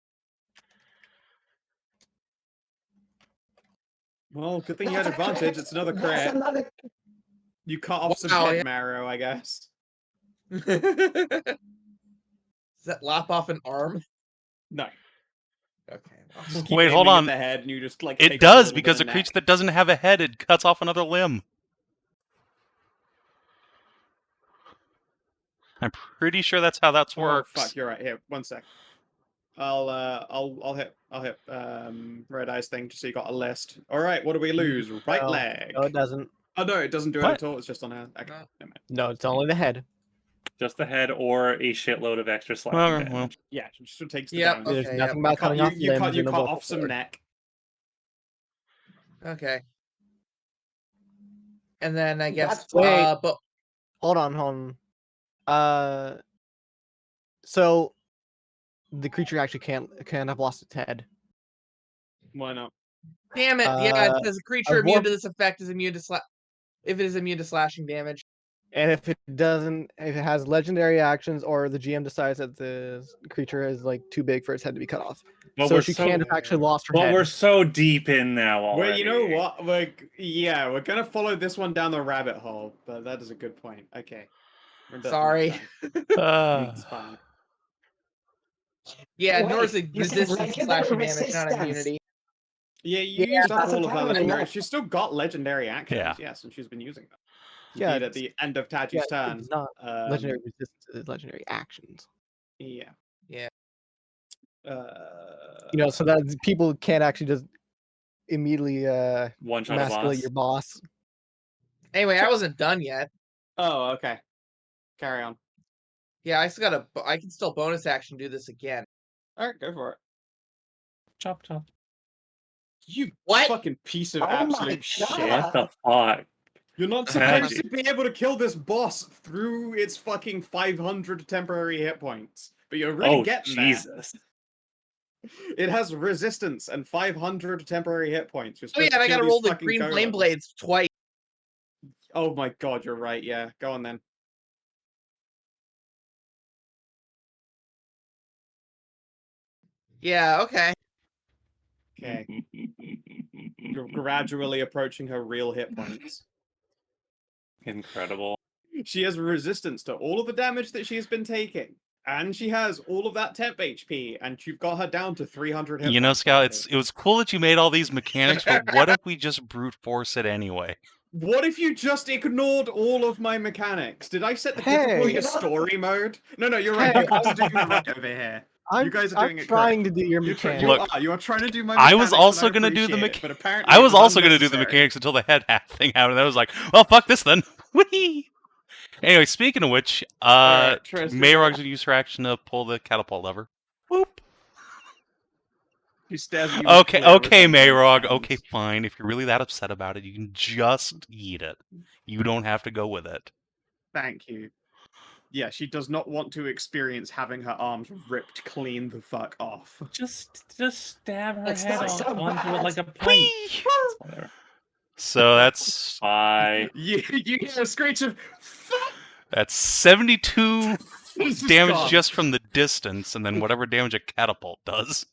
S1: Well, good thing you had advantage. It's another
S6: That's
S1: crit.
S6: another.
S1: You cut off some
S7: Wow,
S1: head
S7: yeah.
S1: marrow, I guess.
S7: does that lop off an arm?
S1: No.
S7: Okay. well.
S1: Just keep
S3: Wait, hold
S1: aiming at
S3: on.
S1: the head and you just like
S3: It
S1: take off a
S3: does,
S1: little
S3: because
S1: bit
S3: a
S1: of
S3: creature
S1: neck.
S3: that doesn't have a head, it cuts off another limb. I'm pretty sure that's how that
S1: Oh,
S3: works.
S1: fuck, you're right. Here, one sec. I'll hit Red Eyes thing just so you got a list. All right, what do we lose? Right
S2: No,
S1: leg.
S2: No, it doesn't.
S1: Oh no, it doesn't do it
S3: What?
S1: at all. It's just on her. Okay,
S7: No.
S1: never mind.
S2: No, it's only the head.
S5: Just the head or a shitload of extra slashing
S3: Well,
S5: damage.
S3: well.
S1: Yeah, it just takes the
S7: Yep,
S1: damage.
S2: There's
S7: Okay,
S2: nothing
S7: yep.
S2: about cutting off
S1: You
S2: limbs
S1: cut
S2: in a
S1: off
S2: vocal
S1: some
S2: cord.
S1: neck.
S7: Okay. And then I guess,
S6: That's why-
S7: but
S2: Hold on. So the creature actually can't have lost its head.
S1: Why not?
S7: damn it, yeah, it says a creature immune
S2: Vorp-
S7: to this effect is immune to if it is immune to slashing damage.
S2: And if it has legendary actions, or the GM decides that the creature is like too big for its head to be cut off,
S5: But
S2: so
S5: we're
S2: she
S5: so-
S2: can't have actually lost her
S5: But
S2: head.
S5: we're so deep in now already.
S1: Well, you know what? We're gonna follow this one down the rabbit hole, but that is a good point. Okay. Remember that for
S7: Sorry.
S1: next time. It's fine.
S7: Yeah,
S6: Wait,
S7: Nor's a
S6: you said
S7: resistance to slashing damage, not
S6: resistance.
S7: immunity.
S1: Yeah, you
S7: Yeah,
S1: used up
S6: doesn't
S1: all of her
S6: have
S1: legendary.
S6: enough.
S1: She's still got legendary actions,
S3: Yeah.
S1: yes, and she's been using them.
S2: Yeah,
S1: Indeed, at the end of Taji's turn.
S2: It's not
S1: um,
S2: legendary resistance, it's legendary actions.
S1: Yeah.
S7: Yeah.
S2: So that people can't actually just immediately
S5: One shot
S2: emasculate
S5: boss.
S2: your boss.
S7: Anyway, I wasn't done yet.
S1: Oh, okay. Carry on.
S7: Yeah, I can still bonus action do this again.
S1: All right, go for it.
S5: Chop.
S1: You
S7: What?
S1: fucking piece of
S6: Oh my
S1: absolute
S6: God.
S1: shit.
S5: What the fuck?
S1: You're not
S5: Taji.
S1: supposed to be able to kill this boss through its fucking 500 temporary hit points. But you're really getting
S5: Jesus.
S1: there. It has resistance and 500 temporary hit points. You're
S7: Oh yeah,
S1: supposed
S7: and I
S1: to kill
S7: gotta
S1: these
S7: roll the
S1: fucking
S7: green flame
S1: golems.
S7: blades twice.
S1: Oh my god, you're right. Yeah, go on then.
S7: Yeah, okay.
S1: Okay. You're gradually approaching her real hit points.
S5: Incredible.
S1: She has resistance to all of the damage that she's been taking. And she has all of that temp HP, and you've got her down to 300 hit
S3: You know,
S1: points
S3: Scout,
S1: already.
S3: it was cool that you made all these mechanics, but what if we just brute force it anyway?
S1: What if you just ignored all of my mechanics? Did I set the difficulty
S2: Hey!
S1: to story mode? No, you're right.
S2: Hey,
S1: You guys are doing it right over here.
S2: I'm,
S1: You guys are
S2: I'm
S1: doing it
S2: trying to do your
S1: You
S2: mechanics.
S3: Look,
S1: are truing to do my
S3: I
S1: mechanics.
S3: was also
S1: going to
S3: do the
S1: but apparently
S3: I
S1: it
S3: was also gonna do the
S1: unnecessary.
S3: mechanics until the head half thing happened. I was like, well, fuck this then. Whee! Anyway, speaking of which,
S1: Alright, Tristan.
S3: Mayrog's gonna use her action to pull the catapult lever. Whoop.
S1: She stares at you with
S3: Okay,
S1: clear
S3: okay,
S1: resentment in her
S3: Mayrog.
S1: hands.
S3: Okay, fine. If you're really that upset about it, you can just eat it. You don't have to go with it.
S1: Thank you. Yeah, she does not want to experience having her arms ripped clean the fuck off.
S5: Just stab her
S6: It's
S5: head
S6: not
S5: off
S6: so
S5: onto it
S6: bad.
S5: like a pipe.
S3: Whee!
S5: Whatever.
S3: So that's
S5: Bye.
S1: You hear a screech of
S3: that's 72
S1: This is
S3: damage
S1: gone.
S3: just from the distance, and then whatever damage a catapult does.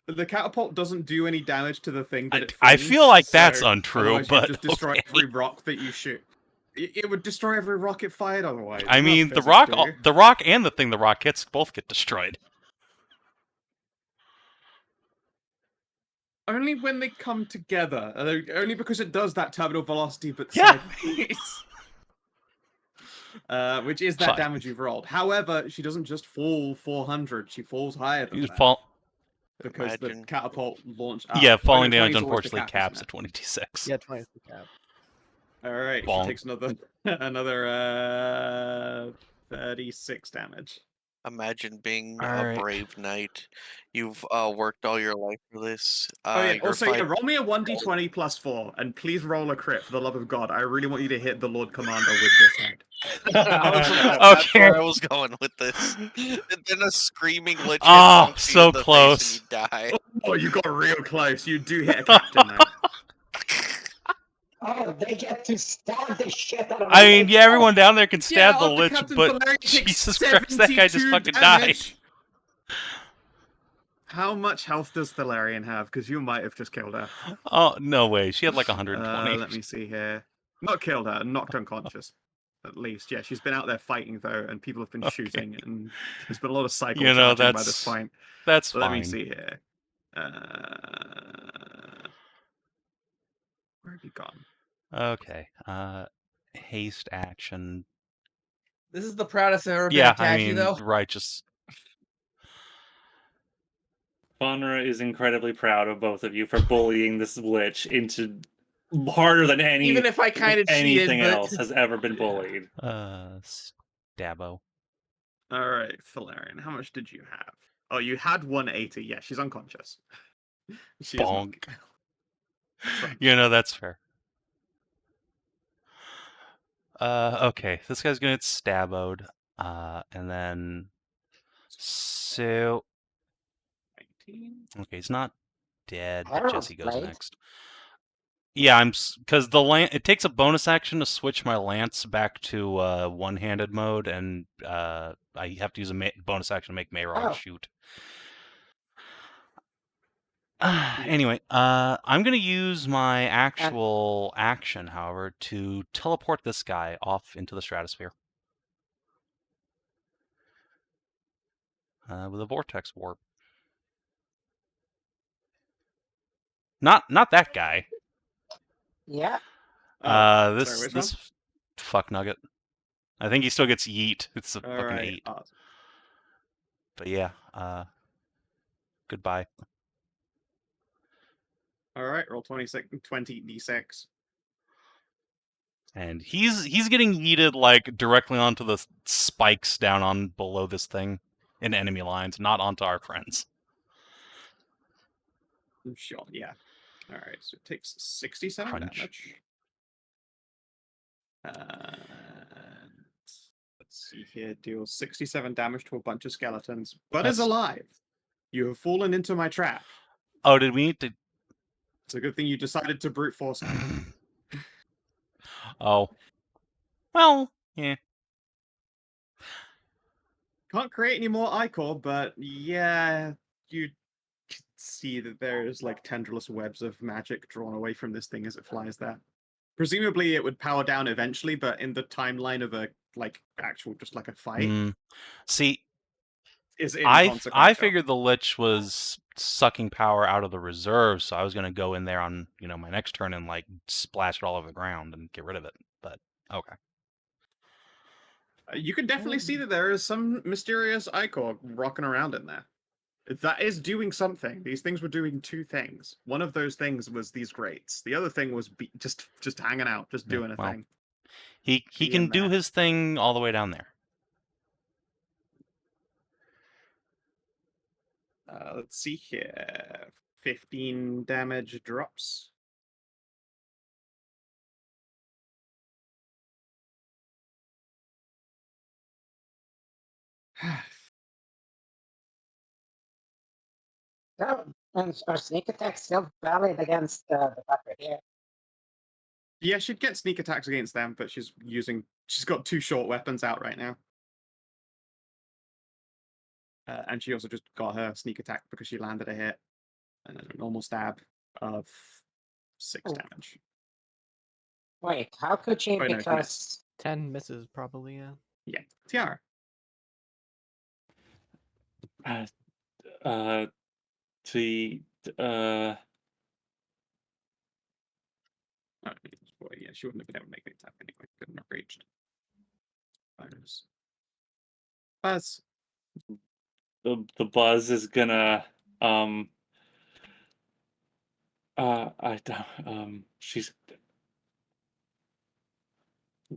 S1: The catapult doesn't do any damage to the thing that it
S3: I
S1: flings,
S3: feel like that's
S1: so
S3: untrue,
S1: otherwise
S3: but
S1: you'd just destroy
S3: okay.
S1: every rock that you shoot. It would destroy every rock it fired otherwise.
S3: I
S1: You know how
S3: mean, the
S1: physics
S3: rock,
S1: do.
S3: the rock, and the thing the rock hits both get destroyed.
S1: Only when they come together. Only because it does that terminal velocity, but
S3: Yeah.
S1: sideways. Which is that
S3: Fine.
S1: damage you've rolled. However, she doesn't just fall 400; she falls higher than
S3: You
S1: that
S3: fall.
S1: because the
S4: Imagine.
S1: catapult launch.
S3: Yeah, falling
S1: no,
S3: damage
S1: 20 is always the
S3: unfortunately
S1: cap,
S3: caps
S1: isn't
S3: at 20d6.
S2: Yeah, 20 is the cap.
S1: it? All right,
S3: Bonk.
S1: she takes another 36 damage.
S4: Imagine being
S3: All
S4: a
S3: right.
S4: brave knight. You've worked all your life for this.
S1: Oh yeah.
S4: You're
S1: Also, yeah,
S4: fighting-
S1: roll me a 1d20 plus 4, and please roll a crit for the love of God. I really want you to hit the Lord Commander with this head.
S4: That's
S3: Okay.
S4: where I was going with this. And then a screaming lich
S3: Ah,
S4: bonks you
S3: so
S4: in the
S3: close.
S4: face and you die.
S1: Oh, you got real close. You do hit a captain though.
S6: Oh, they get to stab the shit out of
S3: I
S6: the
S3: mean,
S6: lich.
S3: yeah, everyone down there can stab the
S1: after
S3: lich,
S1: Captain
S3: but
S1: Valerian takes
S3: Jesus Christ, that guy just
S1: 72
S3: fucking
S1: damage.
S3: died.
S1: How much health does Thalarian have? Because you might have just killed her.
S3: Oh, no way. She had like 120.
S1: Let me see here. Not killed her, knocked unconscious. At least, yeah, she's been out there fighting though, and people have been
S3: Okay.
S1: shooting, and there's been a lot of cycle
S3: You know,
S1: charging by this point.
S3: that's
S1: Let me
S3: fine.
S1: see here. Where have you gone?
S3: Okay. Haste action.
S7: This is the proudest I've ever been
S3: Yeah,
S7: at
S3: I
S7: Taji,
S3: mean,
S7: though.
S3: righteous.
S5: Faunra is incredibly proud of both of you for bullying this lich into harder than
S7: Even if I kind of cheated,
S5: anything
S7: but
S5: else has ever been bullied.
S3: Stabbo.
S1: All right, Valerian, how much did you have? Oh, you had 180. Yeah, she's unconscious. She is not.
S3: Bonk. You know, that's fair. Okay, this guy's gonna get stabboed. And then... So...
S1: 19?
S3: Okay, he's not dead, but
S6: Harold's
S3: Jesse goes
S6: blade.
S3: next. Yeah, because it takes a bonus action to switch my lance back to one-handed mode, and I have to use a bonus action to make Mayrod
S6: Oh.
S3: shoot. Anyway, I'm gonna use my actual action, however, to teleport this guy off into the stratosphere with a vortex warp. Not that guy.
S6: Yeah.
S1: Sorry, which one?
S3: This fuck nugget. I think he still gets yeet. It's a
S1: All
S3: fucking
S1: right.
S3: 8. But yeah, goodbye.
S1: All right, roll 20d6.
S3: And he's getting yeeted like directly onto the spikes down on below this thing in enemy lines, not onto our friends.
S1: Sure, yeah. All right, so it takes 67
S3: Crunch.
S1: damage. And let's see here, deals 67 damage to a bunch of skeletons, but is
S3: That's-
S1: alive. You have fallen into my trap.
S3: Oh, did we need to?
S1: It's a good thing you decided to brute force me.
S3: Oh, well, yeah.
S1: Can't create any more ichor, but yeah, you can see that there's like tendrilless webs of magic drawn away from this thing as it flies there. Presumably it would power down eventually, but in the timeline of a like actual just like a fight
S3: See,
S1: is
S3: I
S1: inconsequential.
S3: figured the Lich was sucking power out of the reserve, so I was gonna go in there on my next turn and like splash it all over the ground and get rid of it. But okay.
S1: You can definitely see that there is some mysterious ichor rocking around in there. That is doing something. These things were doing two things. One of those things was these grates. The other thing was just hanging out, just
S3: Yeah,
S1: doing a
S3: well,
S1: thing.
S3: He
S1: Being
S3: can do
S1: there.
S3: his thing all the way down there.
S1: Let's see here. 15 damage drops.
S6: So, and our sneak attack still valid against the fucker here.
S1: Yeah, she'd get sneak attacks against them, but she's got 2 short weapons out right now. And she also just got her sneak attack because she landed a hit. And then a normal stab of 6
S6: Oh.
S1: damage.
S6: Wait, how could she?
S1: Oh, no, miss.
S6: Because
S2: 10 misses, probably, yeah.
S1: Yeah, Tiara.
S5: The
S1: Oh, boy, yeah, she wouldn't have been able to make the attack anyway. Couldn't have reached. Bonus. Buzz.
S5: the buzz is gonna I don't she's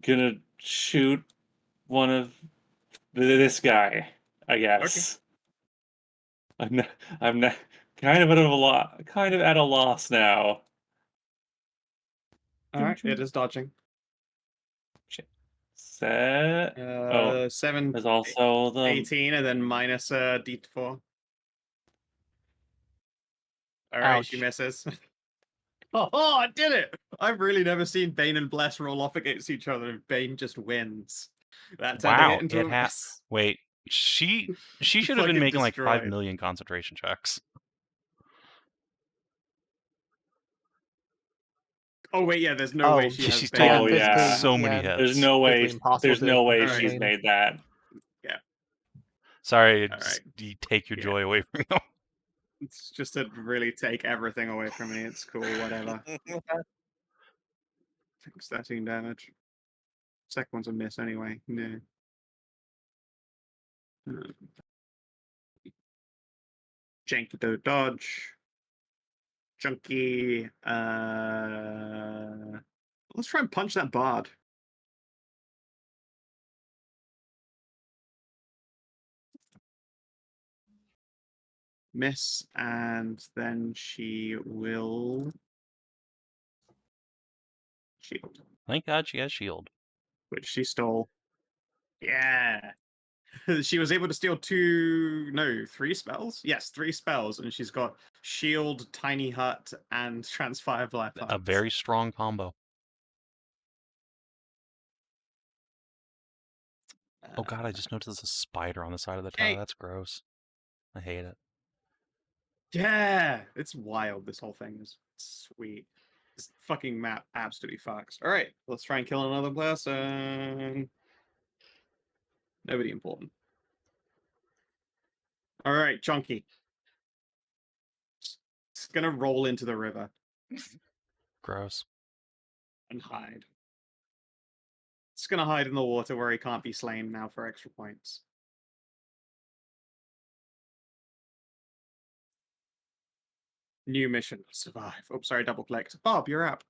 S5: gonna shoot one of this guy, I guess. I'm not kind of at a loss now.
S1: Alright, it is dodging.
S5: Set. Oh,
S1: 7,
S5: there's also the
S1: 18, and then minus d4. Alright, she
S2: Ouch.
S1: misses. Oh, I did it! I've really never seen Bane and Bless roll off against each other, and Bane just wins. That turned a
S3: Wow,
S1: hit into
S3: it
S1: a
S3: had.
S1: miss.
S3: Wait, she should have been
S1: Fucking
S3: making like 5
S1: destroyed.
S3: million concentration checks.
S1: Oh wait, yeah, there's no way
S2: Oh,
S1: she
S3: Yeah,
S1: has
S3: she's
S1: Bane.
S3: taken
S5: Oh, yeah.
S3: so many
S2: yeah,
S5: There's
S3: hits.
S5: no way.
S2: physically impossible
S5: There's
S2: to
S5: no way
S2: control
S5: she's
S2: Bane.
S5: made that.
S3: Sorry,
S1: All
S3: just,
S1: right.
S3: you take your
S1: Yeah.
S3: joy away from you.
S1: It's just to really take everything away from me. It's cool, whatever. 13 damage. Second one's a miss anyway. No. Janky do dodge. Chunky. Let's try and punch that bard. Miss, and then she will shield,
S3: Thank God she has shield.
S1: which she stole. Yeah. She was able to steal 3 spells? Yes, 3 spells, and she's got shield, tiny hut, and transfire black
S3: A very strong combo. Oh God, I just noticed a spider on the side of the tower.
S1: Hey.
S3: That's gross. I hate it.
S1: Yeah, it's wild. This whole thing is sweet. This fucking map absolutely fucks. All right, let's try and kill another person. Nobody important. All right, Chunky. It's gonna roll into the river
S3: Gross.
S1: and hide. It's gonna hide in the water where he can't be slain now for extra points. New mission. Survive. Oh, sorry, double clicked. Bob, you're up.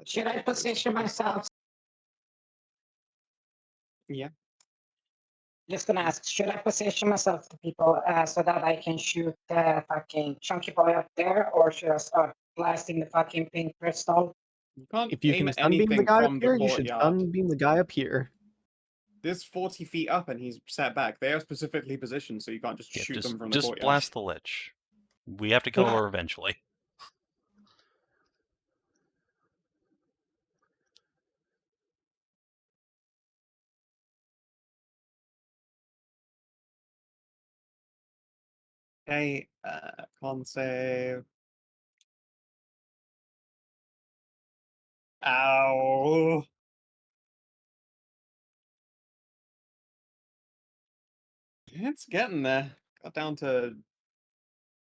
S6: should I position myself?
S1: Yeah.
S6: Just gonna ask, should I position myself to people so that I can shoot the fucking chunky boy up there, or should I start blasting the fucking pink crystal?
S1: You can't
S2: If you
S1: aim
S2: can
S1: at
S2: sunbeam the
S1: anything
S2: guy up
S1: from
S2: here,
S1: the
S2: you should
S1: courtyard.
S2: sunbeam the guy up here.
S1: There's 40 feet up and he's set back. They are specifically positioned, so you can't just
S3: Yeah,
S1: shoot them from the
S3: just
S1: courtyard.
S3: blast the lich. We have to kill her eventually.
S1: Okay, con save. Ow. It's getting there. Got down to.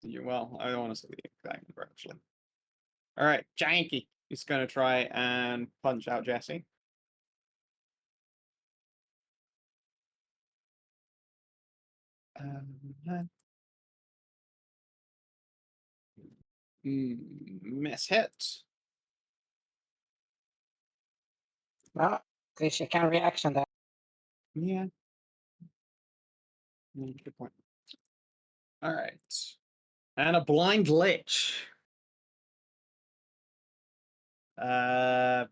S1: Well, I don't want to say the exact number, actually. All right, Janky. He's going to try and punch out Jesse. Miss hit.
S6: Well, at least you can reaction that.
S1: Yeah. Good point. All right. And a blind lich. Can't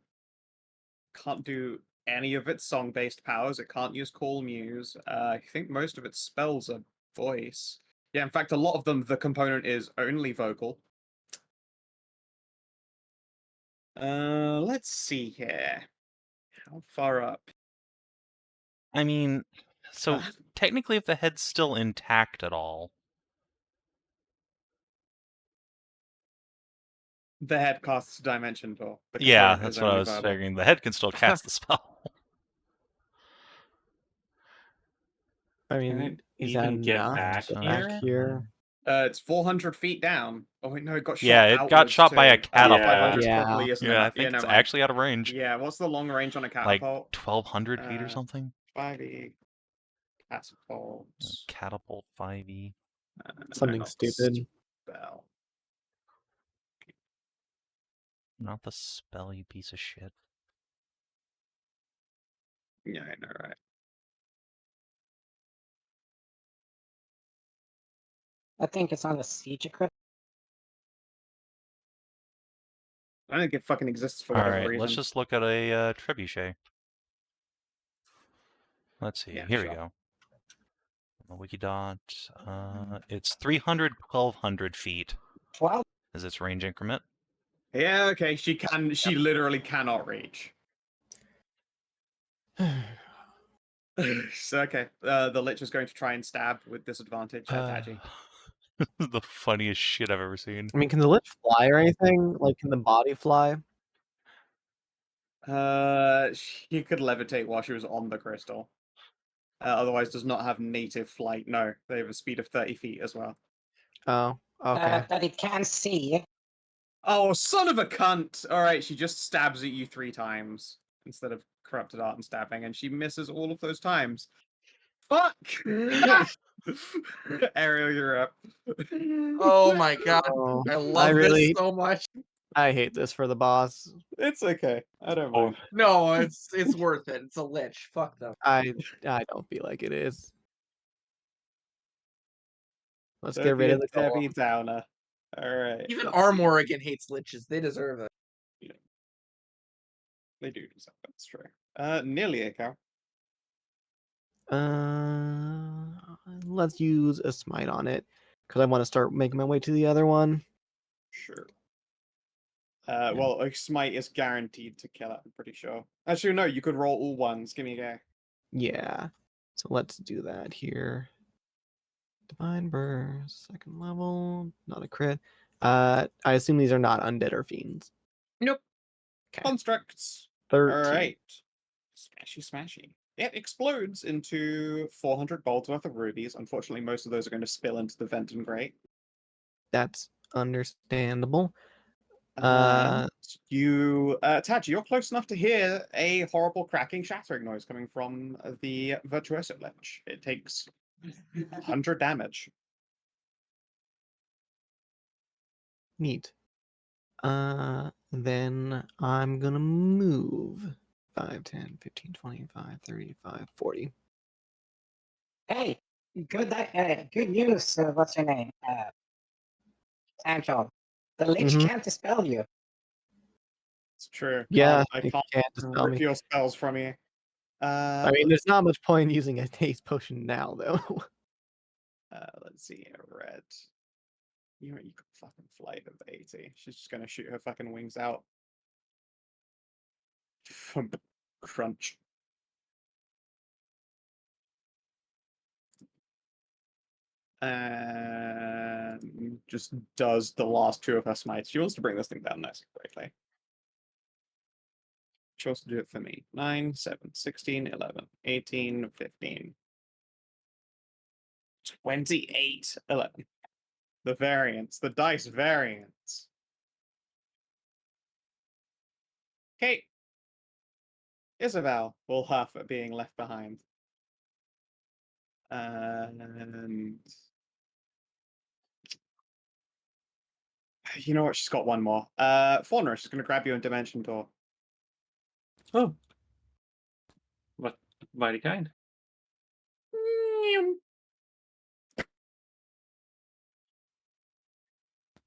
S1: do any of its song-based powers. It can't use Call Muse. I think most of its spells are voice. Yeah, in fact, a lot of them, the component is only vocal. Let's see here. How far up?
S3: I mean, so
S1: Uh,
S3: technically, if the head's still intact at all,
S1: The head casts Dimension Door. The
S3: yeah,
S1: component
S3: that's
S1: is
S3: what I
S1: only
S3: was
S1: verbal.
S3: figuring. The head can still cast the spell.
S2: I
S5: Can
S2: mean,
S5: it
S2: is that
S5: even get
S2: enough
S5: back
S2: to get
S5: here?
S2: back here?
S1: It's 400 feet down. Oh wait, no, it got shot
S3: Yeah, it got
S1: outwards
S3: shot by a
S1: too.
S3: catapult.
S1: 500
S2: Yeah.
S1: probably isn't
S3: Yeah, I
S1: enough.
S3: think
S1: Yeah,
S3: it's
S1: never mind.
S3: actually out of range.
S1: Yeah, what's the long range on a
S3: Like
S1: catapult?
S3: 1,200 feet or
S1: Uh,
S3: something.
S1: 5e catapult.
S3: Catapult 5e.
S1: No,
S2: Something
S1: not the
S2: stupid.
S1: spell.
S3: Not the spell, you piece of shit.
S1: Yeah, I know, right?
S6: I think it's on the siege equipment.
S1: I don't think it fucking exists for
S3: All
S1: whatever
S3: right,
S1: reason.
S3: let's just look at a trebuchet. Let's see.
S1: Yeah,
S3: Here
S1: sure.
S3: we go. The Wikidot. It's 300, 1,200 feet
S6: 12.
S3: is its range increment.
S1: Yeah, okay. She literally cannot reach. So, okay. The Lich is going to try and stab with disadvantage at Taji.
S3: The funniest shit I've ever seen.
S2: I mean, can the Lich fly or anything? Like, can the body fly?
S1: She could levitate while she was on the crystal. Otherwise, does not have native flight. No, they have a speed of 30 feet as well.
S2: Oh, okay.
S6: That it can see.
S1: Oh, son of a cunt! All right, she just stabs at you 3 times instead of corrupted art and stabbing, and she misses all of those times. Fuck! Ariel, you're up.
S7: Oh my god.
S2: Oh,
S7: I love this so much.
S2: I hate this for the boss.
S1: It's okay. I don't
S5: Oh,
S1: mind.
S7: No, it's worth it. It's a lich. Fuck them.
S2: I don't feel like it is. Let's
S1: Don't
S2: get
S1: be
S2: rid
S1: a
S2: of the
S1: Debbie
S2: golem.
S1: Downer. All right.
S7: Even
S1: let's see.
S7: Armorigan hates liches. They deserve it.
S1: They do deserve it. That's true. Nearly a cow.
S2: Let's use a smite on it because I want to start making my way to the other one.
S1: Sure. Well, a smite is guaranteed to kill it, I'm pretty sure. Actually, no, you could roll all ones. Give me a go.
S2: Yeah. So let's do that here. Divine Burst, 2nd level, not a crit. I assume these are not undead or fiends.
S1: Nope.
S2: Okay.
S1: Constructs.
S2: 13.
S1: All right. Smashy, smashy. It explodes into 400 bolts worth of rubies. Unfortunately, most of those are going to spill into the vent and grate.
S2: That's understandable.
S1: Taji, you're close enough to hear a horrible cracking, shattering noise coming from the Virtuoso Lich. It takes 100 damage.
S2: Neat. Then I'm gonna move 5, 10, 15, 25, 35, 40.
S6: Hey, good news. What's your name? Amxal. The Lich
S2: Mhm.
S6: can't dispel you.
S1: It's true.
S2: Yeah,
S1: I
S2: it
S1: can't
S2: can't dispel
S1: rip
S2: me.
S1: your spells from you.
S2: I mean, there's not much point in using a haste potion now, though.
S1: Let's see here. Red. You know, you could fucking flight of 80. She's just gonna shoot her fucking wings out. Crunch. Just does the last 2 of her smites. She wants to bring this thing down nice and quickly. She wants to do it for me. 9, 7, 16, 11, 18, 15. 28, 11. The variance, the dice variance. Okay. Isabel will huff at being left behind. And you know what? She's got one more. Faunra, she's going to grab you in Dimension Door.
S5: oh. What mighty kind.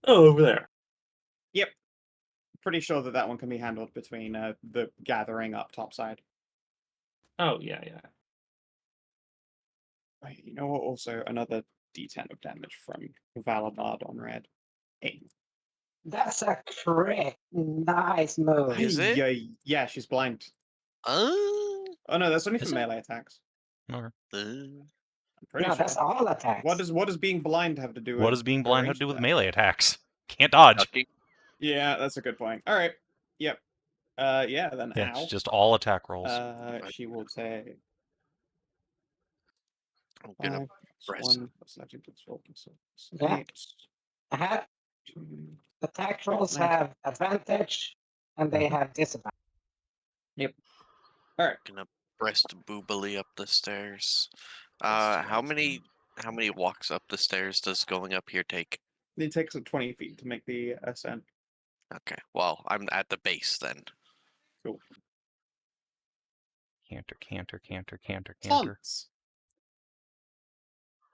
S5: Oh, over there.
S1: Yep. Pretty sure that one can be handled between the gathering up top side.
S5: Oh, yeah, yeah.
S1: Wait, you know what? Also, another d10 of damage from Valadard on red. 8.
S6: That's a crit. Nice move.
S4: Is it?
S1: Yeah, she's blind.
S4: Uh,
S1: Oh no, that's only for
S3: Is it?
S1: melee attacks.
S3: Okay.
S1: I'm pretty
S6: No,
S1: sure.
S6: that's all attacks.
S1: What does being blind have to do with?
S3: What does being blind have to
S1: ranged
S3: do with
S1: attack?
S3: melee attacks? Can't dodge.
S4: Ducky.
S1: Yeah, that's a good point. All right. Yep. Yeah. Then
S3: Yeah,
S1: ow.
S3: it's just all attack rolls.
S1: She will take
S4: I'm gonna
S1: 5
S4: press.
S1: 1 plus 19 plus 4 plus 6,
S6: Yeah.
S1: 8,
S6: I have
S1: 2.
S6: attack rolls
S1: Nice.
S6: have advantage and they have disadvantage.
S1: All right.
S4: Gonna breast boobily up the stairs.
S1: That's
S4: How
S1: nice.
S4: many walks up the stairs does going up here take?
S1: It takes 20 feet to make the ascent.
S4: Okay, well, I'm at the base then.
S1: Cool.
S3: Canter, canter, canter, canter, canter.
S1: Plants.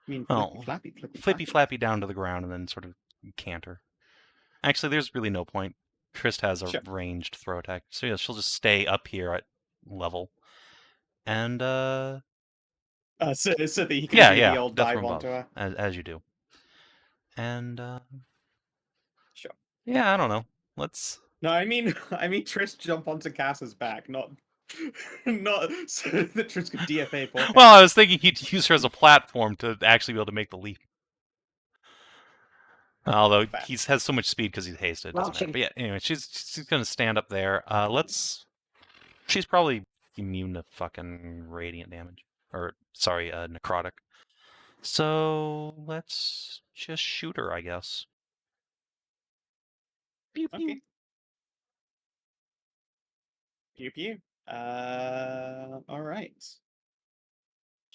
S1: I mean,
S3: Oh,
S1: flippy,
S3: flippy flappy down to the ground and then sort of canter. Actually, there's really no point. Trist has a
S1: Sure.
S3: ranged throw attack, so yeah, she'll just stay up here at level. And
S1: so that he can
S3: yeah,
S1: do
S3: yeah,
S1: the old
S3: death
S1: dive
S3: from
S1: onto
S3: above,
S1: her.
S3: as you do. And
S1: Sure.
S3: yeah, I don't know. Let's.
S1: No, I mean Trist jump onto Cass's back, not so that Trist could DFA poor Cass.
S3: Well, I was thinking he'd use her as a platform to actually be able to make the leap. Although
S1: Fair.
S3: he has so much speed because he's hasted.
S6: Well,
S3: Doesn't matter. But yeah, anyway, she's gonna stand up there. She's probably immune to fucking radiant damage, or sorry, necrotic. So let's just shoot her, I guess. Pew pew.
S1: Okay. Pew pew. All right.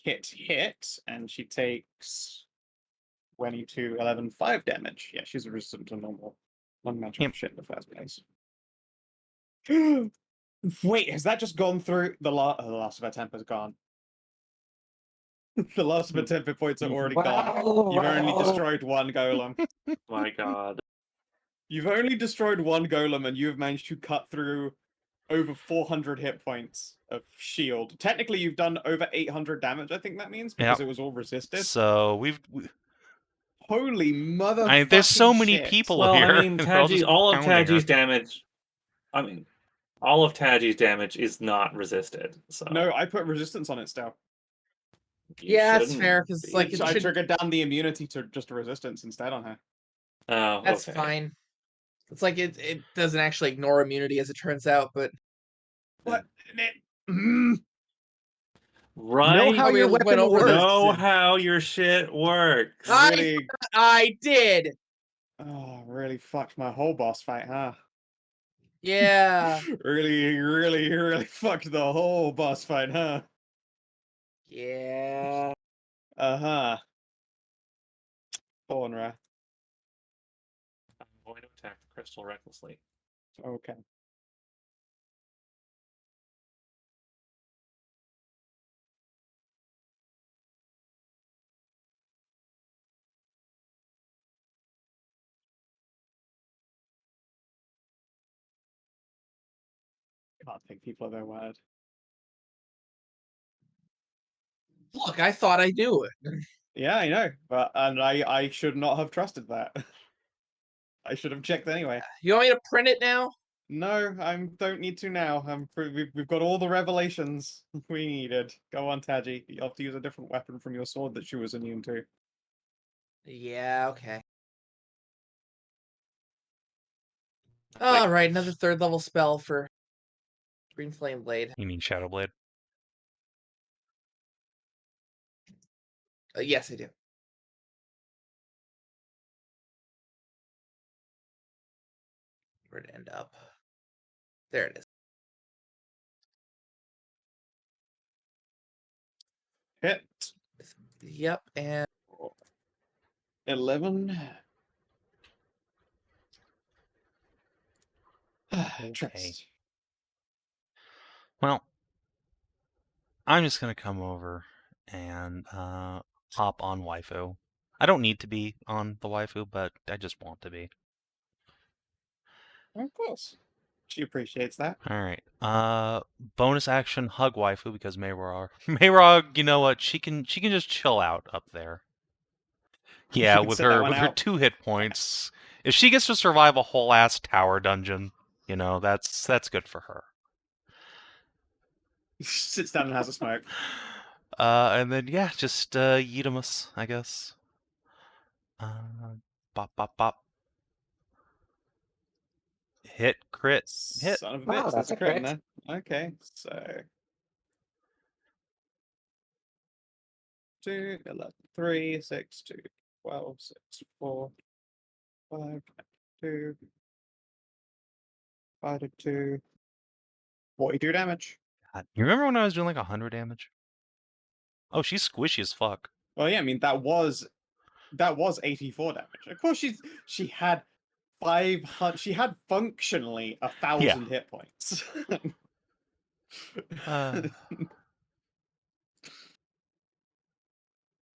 S1: Hit, and she takes 22, 11, 5 damage. Yeah, she's resistant to normal non-magical
S3: Yep.
S1: shit in the first place. Wait, has that just gone through? The last of her temper's gone. The last of her temper points are already gone. You've only destroyed one golem.
S5: My God.
S1: You've only destroyed one golem, and you've managed to cut through over 400 hit points of shield. Technically, you've done over 800 damage, I think that means, because it was all resisted.
S3: So
S1: Holy mother!
S3: I mean, there's so many
S1: shit.
S3: people
S5: Well,
S3: here.
S5: I mean,
S3: They're all just
S5: all of
S3: pounding her.
S5: Taji's damage. I mean, all of Taji's damage is not resisted. So
S1: No, I put resistance on it still.
S5: you
S7: Yeah, it's
S5: shouldn't
S7: fair, 'cause,
S5: be.
S7: like, it
S1: I
S7: should-
S1: triggered down the immunity to just a resistance instead on her.
S5: Oh,
S7: That's
S5: okay.
S7: fine. It's like it doesn't actually ignore immunity as it turns out, but
S1: What?
S5: Right.
S6: Know how
S7: we
S6: your
S7: went
S6: weapon
S7: over
S6: works.
S7: this.
S5: Know how your shit works.
S1: Really,
S7: I did.
S1: really fucked my whole boss fight, huh?
S7: Yeah.
S1: really fucked the whole boss fight, huh?
S7: Yeah.
S1: Uh-huh. Faunra.
S5: I'm going to attack the crystal recklessly.
S1: Okay. Can't take people at their word.
S7: Look, I thought I knew it.
S1: Yeah, I know, but I should not have trusted that. I should have checked anyway.
S7: You want me to print it now?
S1: No, I don't need to now. We've got all the revelations we needed. Go on, Taji. You have to use a different weapon from your sword that she was immune to.
S7: Yeah, okay. All right, another 3rd level spell for Green Flame Blade.
S3: You mean Shadow Blade?
S7: Yes, I do. Where'd it end up? There it is.
S1: Hit.
S7: Yep, and
S1: 11.
S3: Okay.
S1: Trust.
S3: Well, I'm just gonna come over and hop on waifu. I don't need to be on the waifu, but I just want to be.
S1: Of course. She appreciates that.
S3: All right. Bonus action hug waifu because Mayrog, you know what? She can just chill out up there. Yeah,
S1: can
S3: with
S1: sit that
S3: her
S1: one
S3: 2 hit points. If she gets to survive a whole ass tower dungeon, you know, that's good for her.
S1: Sits down and has a smoke.
S3: And then yeah, just Yeetimus, I guess. Bop bop bop. Hit, crit, hit.
S8: Son of a
S6: Wow,
S8: bitch,
S6: that's
S8: that's a
S6: a
S8: crit in
S6: crit.
S8: there. Okay, so 2, 11, 3, 6, 2, 12, 6, 4, 5, 2, 5, 2, 42 damage.
S3: God, you remember when I was doing like 100 damage? Oh, she's squishy as fuck.
S8: Well, yeah, I mean that was 84 damage. Of course, she had 500. She had functionally 1,000 hit points.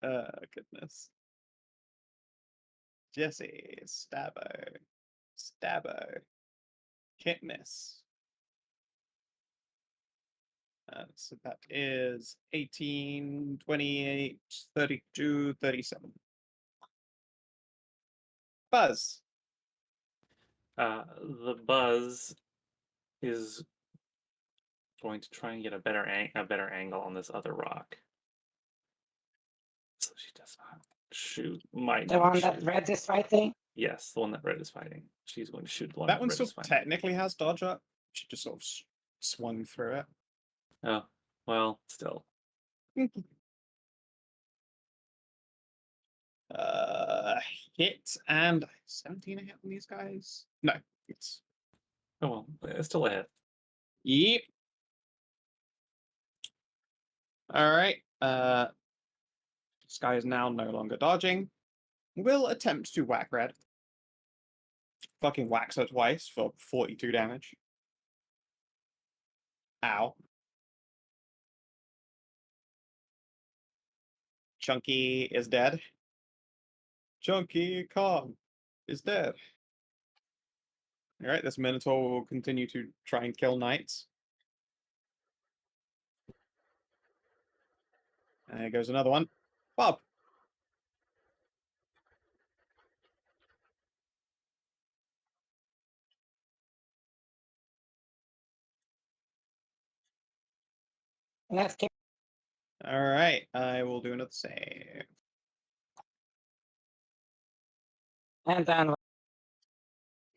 S8: Goodness. Jesse, Stabbo, hit miss. So that is 18, 28, 32, 37. Buzz.
S5: The Buzz is going to try and get a better angle on this other rock. So she does not shoot. Might
S6: The
S5: not
S6: one that
S5: shoot.
S6: Red is fighting?
S5: Yes, the one that Red is fighting. She's going to shoot the one
S8: That one
S5: Red
S8: still
S5: is fighting.
S8: technically has dodge up. She just sort of swung through it.
S5: Oh, well, still.
S8: Hit and 17 a hit on these guys. No, it's
S5: Oh well, it's still a hit.
S8: yep. All right. This guy is now no longer dodging. Will attempt to whack Red. Fucking whacks her twice for 42 damage. Ow. Chunky is dead. Chunky Kong is dead. All right, this Minotaur will continue to try and kill knights. And there goes another one. Bob.
S6: Let's keep.
S8: All right, I will do another save.
S6: And then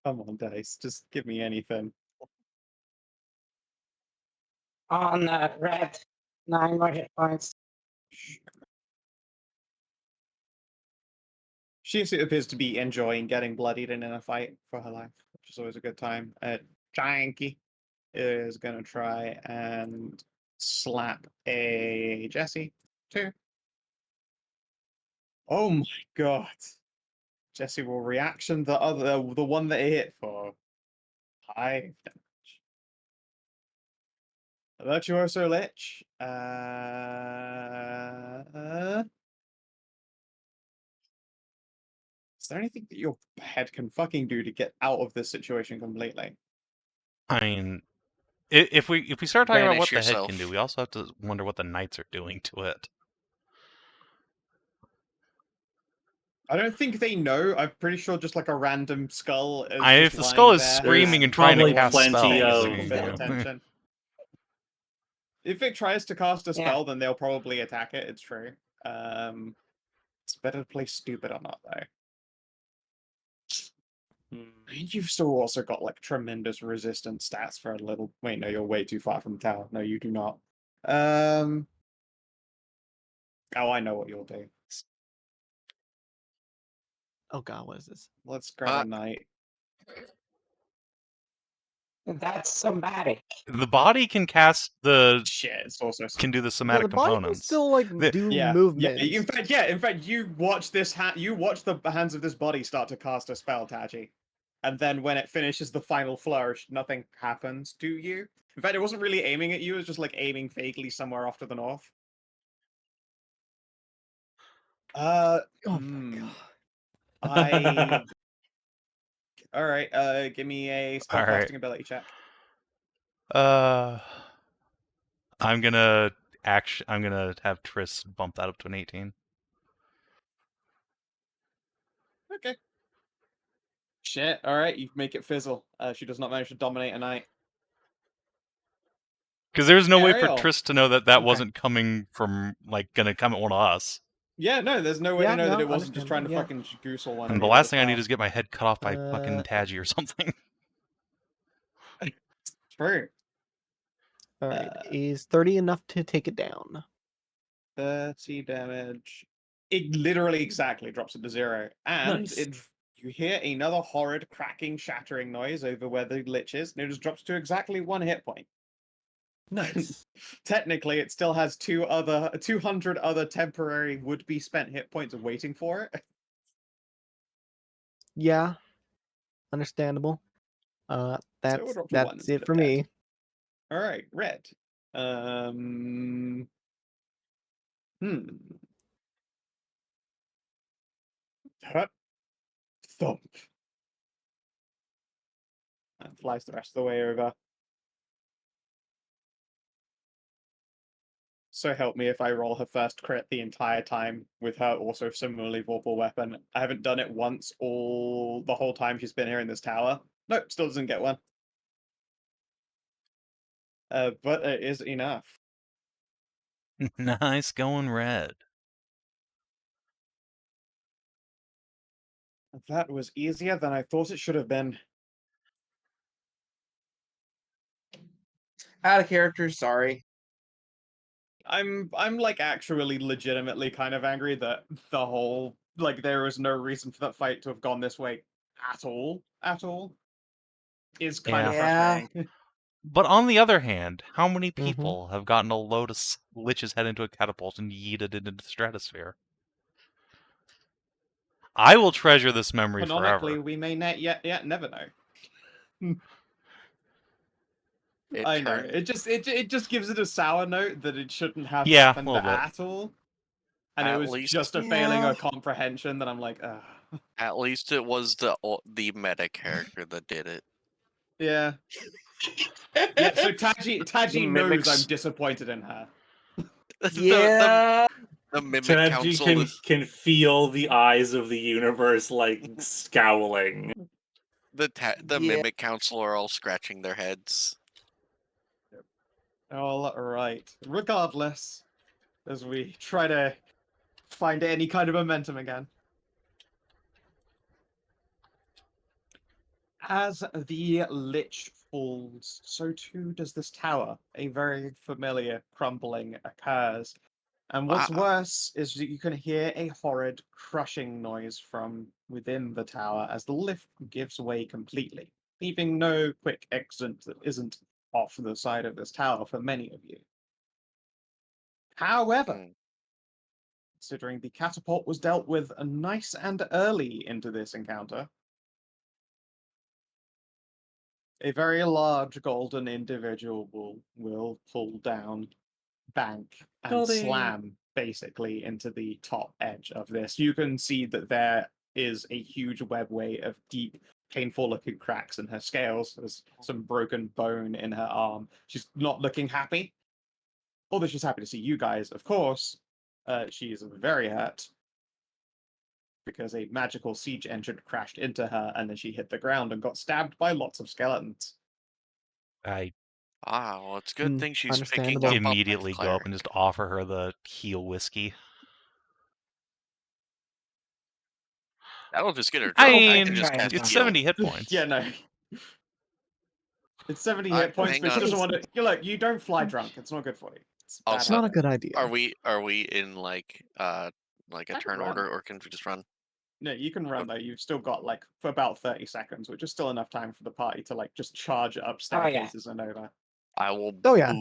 S8: Come on, dice. Just give me anything.
S6: on Red, 9 more hit points.
S8: She appears to be enjoying getting bloodied in a fight for her life, which is always a good time. Janky is going to try and slap a Jesse, too. Oh my god. Jesse will reaction the one that it hit for 5 damage. Virtuoso Lich. Is there anything that your head can fucking do to get out of this situation completely?
S3: I mean, if we start talking about
S4: Banish
S3: what the head
S4: yourself.
S3: can do, we also have to wonder what the knights are doing to it.
S8: I don't think they know. I'm pretty sure just like a random skull is
S3: If
S8: just
S3: the skull
S8: lying
S3: is
S8: there
S3: screaming
S8: and
S3: and trying to
S5: probably
S3: cast
S5: plenty
S3: spells,
S8: paying
S5: of-
S8: a little bit of attention. If it tries to cast a spell, then they'll probably attack it. It's true. It's better to play stupid or not, though. And you've still also got like tremendous resistance stats for a little. Wait, no, you're way too far from the tower. No, you do not. Oh, I know what you'll do.
S2: Oh god, what is this?
S8: Let's grab a knight.
S6: That's somatic.
S3: The body can cast the
S8: Shit, it's also
S3: can do the
S2: Yeah,
S3: somatic
S2: the body can
S3: components.
S2: still like do movement.
S8: In fact, you watch this you watch the hands of this body start to cast a spell, Taji. And then when it finishes the final flourish, nothing happens to you. In fact, it wasn't really aiming at you, it was just like aiming vaguely somewhere off to the north.
S2: Oh my god.
S8: I Alright, give me a spellcasting ability check.
S3: I'm gonna have Triss bump that up to an 18.
S8: Okay. Shit, alright, you make it fizzle. She does not manage to dominate a knight.
S3: Because there's no way for
S8: Ariel.
S3: Tris to know that that
S2: Okay.
S3: wasn't coming from, like, gonna come at one of us.
S8: Yeah, no, there's no way
S2: Yeah,
S8: to know that
S2: no,
S8: it wasn't just trying to
S2: understandable,
S8: fucking goosel one.
S3: And
S8: of
S3: the
S8: you
S3: last
S8: as
S3: thing I need
S8: well.
S3: is get my head cut off by fucking
S2: Uh,
S3: Taji or something.
S8: True.
S2: All right,
S8: Uh,
S2: is 30 enough to take it down?
S8: 30 damage. It literally exactly drops it to 0. And
S5: Nice.
S8: you hear another horrid cracking, shattering noise over where the lich is, and it just drops to exactly 1 hit point.
S5: Nice.
S8: Technically, it still has 200 other temporary would-be spent hit points waiting for it.
S2: Yeah, understandable.
S8: we'll
S2: That's
S8: drop to 1
S2: it
S8: instead
S2: for
S8: of
S2: me.
S8: dead. All right, red. Hut. Thump. And flies the rest of the way over. So help me if I roll her first crit the entire time with her also similarly Vorpal weapon. I haven't done it once the whole time she's been here in this tower. Nope, still doesn't get one. But it is enough.
S3: Nice going, red.
S8: That was easier than I thought it should have been.
S7: Out of character, sorry.
S8: I'm like actually legitimately kind of angry that the whole there was no reason for that fight to have gone this way at all. Is kind of
S7: Yeah.
S8: frustrating.
S3: But on the other hand, how many
S2: Mhm.
S3: people have gotten a load of Lich's head into a catapult and yeeted it into the stratosphere? I will treasure this memory
S8: Canonically,
S3: forever.
S8: we may yet never know.
S4: It
S8: I know.
S4: turned.
S8: It just gives it a sour note that it shouldn't have
S3: Yeah, a
S8: happened
S3: little bit.
S8: at all. And it
S4: At
S8: was
S4: least-
S8: just a failing
S7: Yeah.
S8: of comprehension that I'm like, ugh.
S4: At least it was the meta character that did it.
S8: Yeah. Yeah, so Taji
S4: The
S8: knows
S4: mimics-
S8: I'm disappointed in her.
S7: Yeah.
S4: The mimic
S5: Taji
S4: council.
S5: can feel the eyes of the universe like scowling.
S4: The
S7: Yeah.
S4: mimic council are all scratching their heads.
S8: All right. Regardless, as we try to find any kind of momentum again. As the Lich falls, so too does this tower. A very familiar crumbling occurs. And what's
S4: Wow.
S8: worse is that you can hear a horrid crushing noise from within the tower as the lift gives way completely, leaving no quick exit that isn't off the side of this tower for many of you. However,
S4: Mm.
S8: considering the catapult was dealt with nice and early into this encounter, a very large golden individual will pull down, bank, and
S5: Goldie.
S8: slam basically into the top edge of this. You can see that there is a huge webway of deep, painful looking cracks in her scales. There's some broken bone in her arm. She's not looking happy. Although she's happy to see you guys, of course. She is very hurt because a magical siege engine crashed into her and then she hit the ground and got stabbed by lots of skeletons.
S3: I
S4: Well, it's a good
S2: Mm,
S4: thing she's picking
S2: understandable.
S4: up
S3: immediately
S4: on my
S3: go up and
S4: cleric.
S3: just offer her the heal whiskey.
S4: That'll just get her
S3: I
S4: drunk. I
S3: mean,
S4: can just cast
S3: it's
S4: heal.
S3: 70 hit points.
S8: Yeah, no. It's 70
S4: I-
S8: hit points,
S4: hang
S8: but she
S4: on.
S8: doesn't want to. Look, you don't fly drunk. It's not good for you. It's bad
S4: Also-
S2: Not a
S8: habit.
S2: good idea.
S4: Are we in like a
S8: I can
S4: turn
S8: run.
S4: order, or can we just run?
S8: No, you can run though. You've still got for about 30 seconds, which is still enough time for the party to just charge up
S6: Oh, yeah.
S8: staircases and over.
S4: I will
S2: Oh, yeah.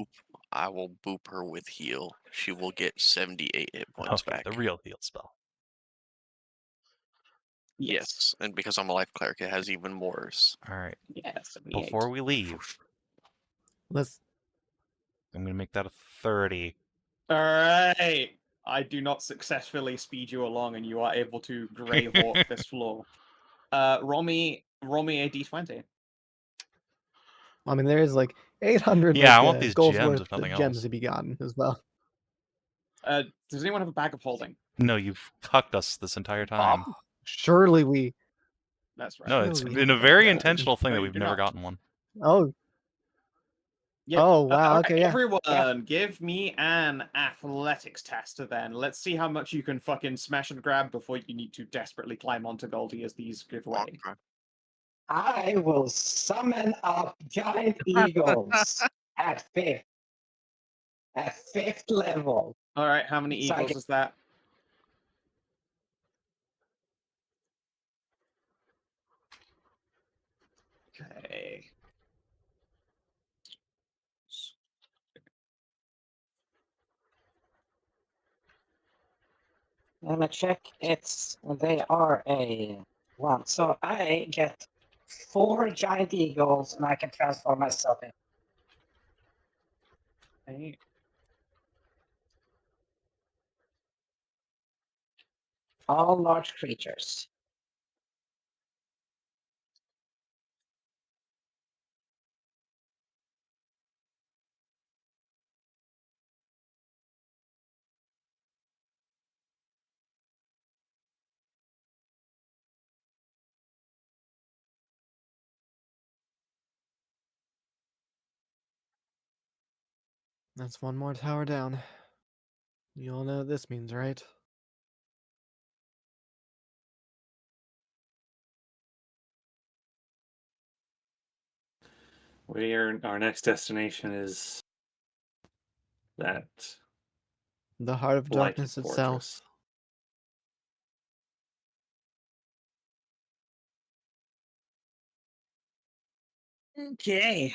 S4: I will boop her with heal. She will get 78 hit points
S3: Okay,
S4: back.
S3: the real heal spell.
S4: Yes, and because I'm a life cleric, it has even more.
S3: All right.
S8: Yes. 78.
S3: Before we leave,
S2: Let's.
S3: I'm going to make that a 30.
S8: All right. I do not successfully speed you along, and you are able to grey hawk this floor. Roll me a d20.
S2: I mean, there is 800
S3: Yeah, I want these
S2: gold's
S3: gems,
S2: worth
S3: if nothing
S2: of gems
S3: else.
S2: to be gotten as well.
S8: Does anyone have a bag of holding?
S3: No, you've cucked us this entire time.
S2: Surely we.
S8: That's right.
S3: No, it's
S2: Surely
S3: been a
S2: we
S3: very
S2: have
S3: intentional thing
S8: No,
S3: that
S8: you
S3: we've
S8: do
S3: never
S8: not.
S3: gotten one.
S2: Oh,
S8: Yep.
S2: Oh, wow,
S8: alright,
S2: okay, yeah.
S8: Everyone, give me an athletics test then. Let's see how much you can fucking smash and grab before you need to desperately climb onto Goldie as these give way.
S4: Okay.
S6: I will summon up giant eagles at fifth. At fifth level.
S8: Alright, how many
S6: So I
S8: eagles
S6: get-
S8: is that? Okay.
S6: Let me check. They are a one. So I get 4 giant eagles and I can transform myself in.
S8: Okay.
S6: All large creatures.
S2: That's one more tower down. You all know what this means, right?
S5: Our next destination is that
S2: The heart of
S5: blighted
S2: darkness
S5: fortress.
S2: itself.
S8: Okay.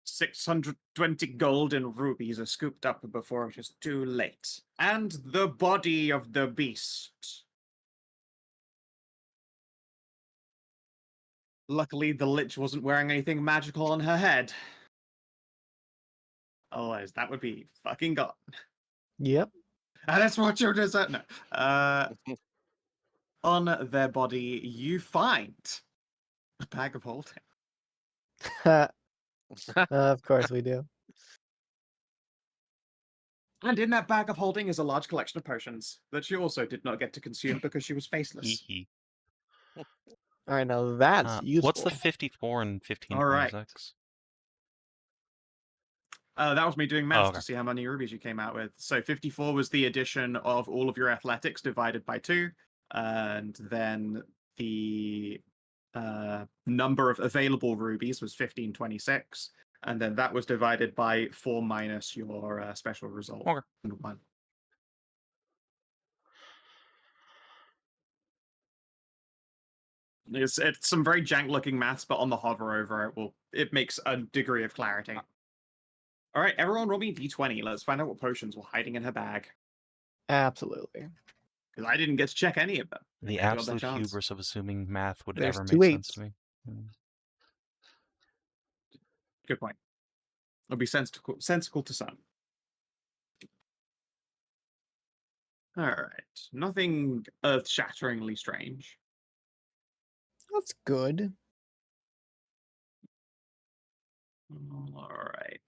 S8: 620 gold and rubies are scooped up before it is too late. And the body of the beast. Luckily, the Lich wasn't wearing anything magical on her head. Otherwise, that would be fucking gone.
S2: Yep.
S8: And that's what you deserve. No. On their body, you find a bag of holding.
S2: Of course we do.
S8: And in that bag of holding is a large collection of potions that she also did not get to consume because she was faceless.
S3: Hee
S2: All right, now that's useful.
S3: What's the 54 and 1526?
S8: That was me doing
S3: Oh,
S8: maths
S3: okay.
S8: to see how many rubies you came out with. So 54 was the addition of all of your athletics divided by 2, and then the number of available rubies was 1526, and then that was divided by 4 minus your special result.
S3: Okay.
S8: And 1. It's some very jank looking maths, but on the hover over it makes a degree of clarity. All right, everyone roll me a d20. Let's find out what potions were hiding in her bag.
S2: Absolutely.
S8: Because I didn't get to check any of them.
S3: The
S8: got that
S3: absolute
S8: chance.
S3: hubris of assuming math would
S2: There's
S3: ever
S2: 2
S3: make sense
S2: 8s.
S3: to me.
S8: Good point. It'll be sensical to some. All right. Nothing earth-shatteringly strange.
S2: That's good.
S8: All right.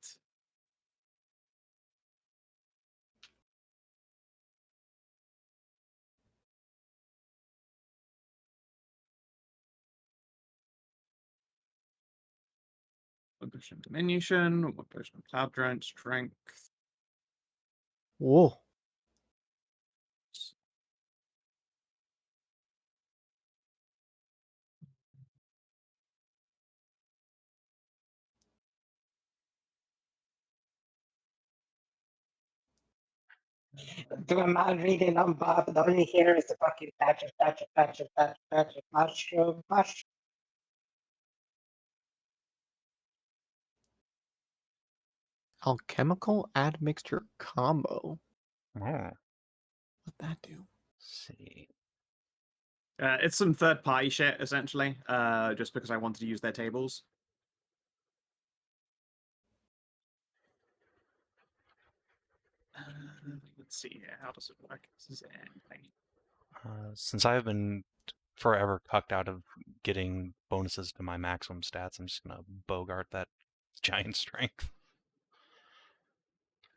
S8: One potion of diminution, one potion of cloud drench, strength.
S2: Whoa.
S6: Do a mind reading on Bob, and all you hear is the fucking patch, mushroom.
S2: Alchemical admixture combo.
S3: Oh.
S2: What'd that do?
S3: See.
S8: It's some third-party shit, essentially, just because I wanted to use their tables. Let's see here. How does it work? This is anything.
S3: Since I've been forever cucked out of getting bonuses to my maximum stats, I'm just gonna bogart that giant strength.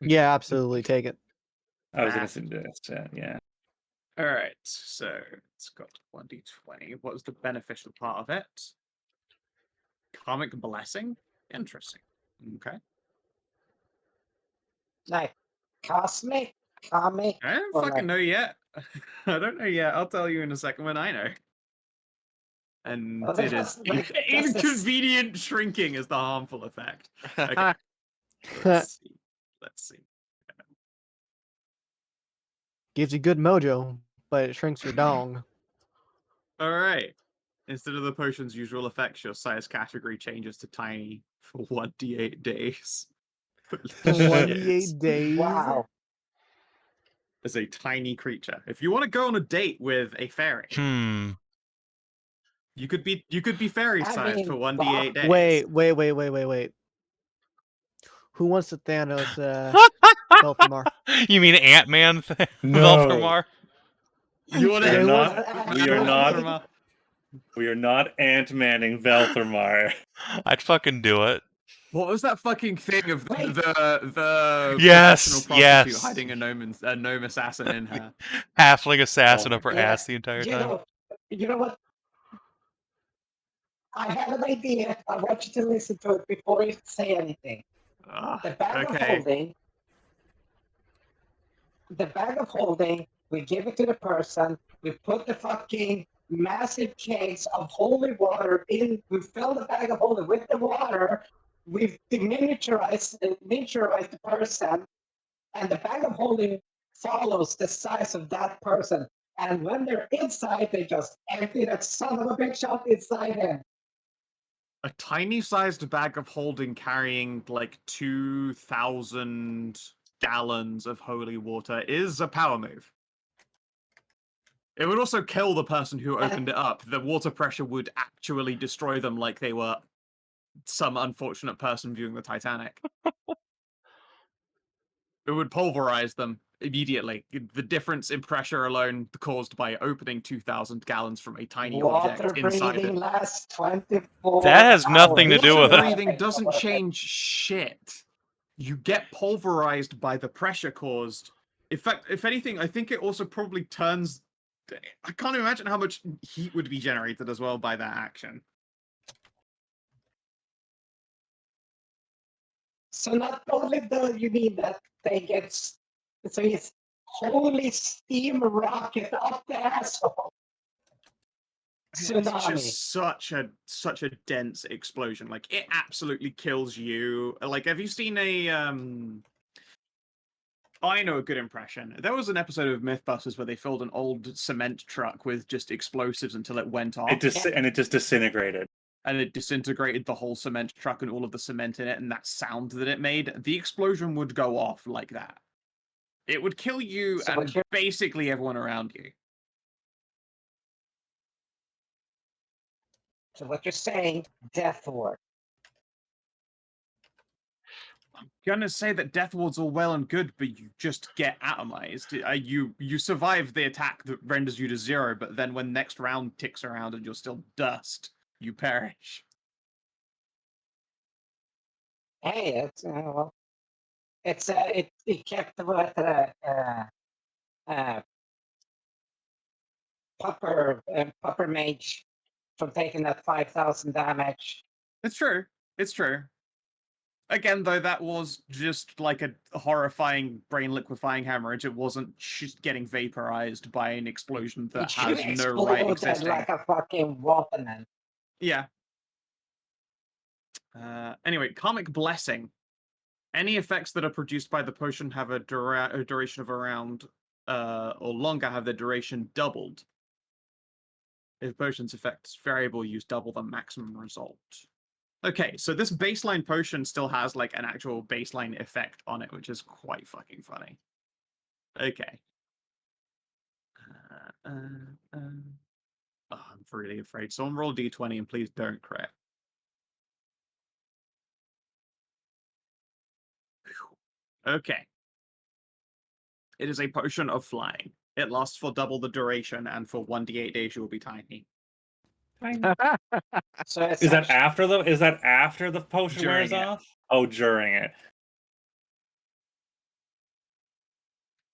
S2: Yeah, absolutely. Take it.
S5: I was gonna suggest that, yeah.
S8: All right, so it's got 1d20. What was the beneficial part of it?
S1: Karmic Blessing? Interesting. Okay.
S6: Like, cosmic, comic,
S1: I don't
S6: or
S1: fucking
S6: like,
S1: know yet. I don't know yet. I'll tell you in a second when I know. And
S6: well,
S1: it is
S6: like, just this-
S1: inconvenient shrinking is the harmful effect. Okay. Let's see. Let's see.
S2: Gives you good mojo, but it shrinks your dong.
S1: All right. Instead of the potion's usual effects, your size category changes to tiny for 1d8 days.
S2: For
S1: Shit.
S2: 1d8 days.
S6: wow.
S1: As a tiny creature. If you want to go on a date with a fairy, you could be fairy
S6: I
S1: sized for
S6: mean,
S1: 1d8 days.
S2: Wait. Who wants to Thanos Belthamar?
S3: You mean Ant-Man
S5: No.
S3: Velthamar?
S1: You want
S5: We are
S2: Who
S5: not.
S2: wants-
S5: We are not. We are not Ant-Manning Velthamar.
S3: I'd fucking do it.
S1: What was that fucking thing of
S6: Wait.
S1: the
S3: Yes,
S1: professional prostitute
S3: yes.
S1: hiding a gnome assassin in her?
S3: Halfling assassin
S5: Oh.
S3: up her
S6: Yeah,
S3: ass the entire
S6: you
S3: time.
S6: know what? I have an idea. I want you to listen to it before you say anything. The bag of holding. The bag of holding. We give it to the person. We put the fucking massive case of holy water in. We fill the bag of holding with the water. We've miniaturized the person, and the bag of holding follows the size of that person. And when they're inside, they just empty that son of a bitch out inside him.
S1: A tiny sized bag of holding carrying like 2,000 gallons of holy water is a power move. It would also kill the person who opened it up. The water pressure would actually destroy them like they were some unfortunate person viewing the Titanic. It would pulverize them immediately. The difference in pressure alone caused by opening 2,000 gallons from a tiny
S6: Water
S1: object inside
S6: breathing
S1: it.
S6: lasts 24
S3: That has nothing to
S6: hours.
S3: do with
S1: Water
S3: it.
S1: breathing doesn't change shit. You get pulverized by the pressure caused. In fact, if anything, I think it also probably turns. I can't imagine how much heat would be generated as well by that action.
S6: So not only do you mean that they get, so it's holy steam rocket up the asshole.
S1: It's
S6: Tsunami.
S1: just such a dense explosion. Like it absolutely kills you. Like, have you seen a I know a good impression. There was an episode of Mythbusters where they filled an old cement truck with just explosives until it went off.
S5: It just disintegrated.
S1: And it disintegrated the whole cement truck and all of the cement in it, and that sound that it made, the explosion would go off like that. It would kill you
S6: So
S1: and basically everyone around you.
S6: So what you're saying, Death Ward.
S1: I'm gonna say that Death Ward's all well and good, but you just get atomized. You survive the attack that renders you to 0, but then when next round ticks around and you're still dust, you perish.
S6: Hey, it's well, it's it kept what Pupper Mage from taking that 5,000 damage.
S1: It's true. It's true. Again, though, that was just like a horrifying brain liquefying hemorrhage. It wasn't just getting vaporized by an explosion that has no right existing.
S6: Like a fucking weapon.
S1: Yeah. Anyway, Karmic Blessing. Any effects that are produced by the potion have a duration of around or longer have their duration doubled. If potion's effect is variable, use double the maximum result. Okay, so this baseline potion still has like an actual baseline effect on it, which is quite fucking funny. Okay. Oh, I'm really afraid. Someone roll d20 and please don't crit. Okay. It is a potion of flying. It lasts for double the duration, and for 1d8 days you will be tiny.
S6: So
S5: Is that after the potion
S1: During
S5: wears
S1: it.
S5: off? Oh, during it.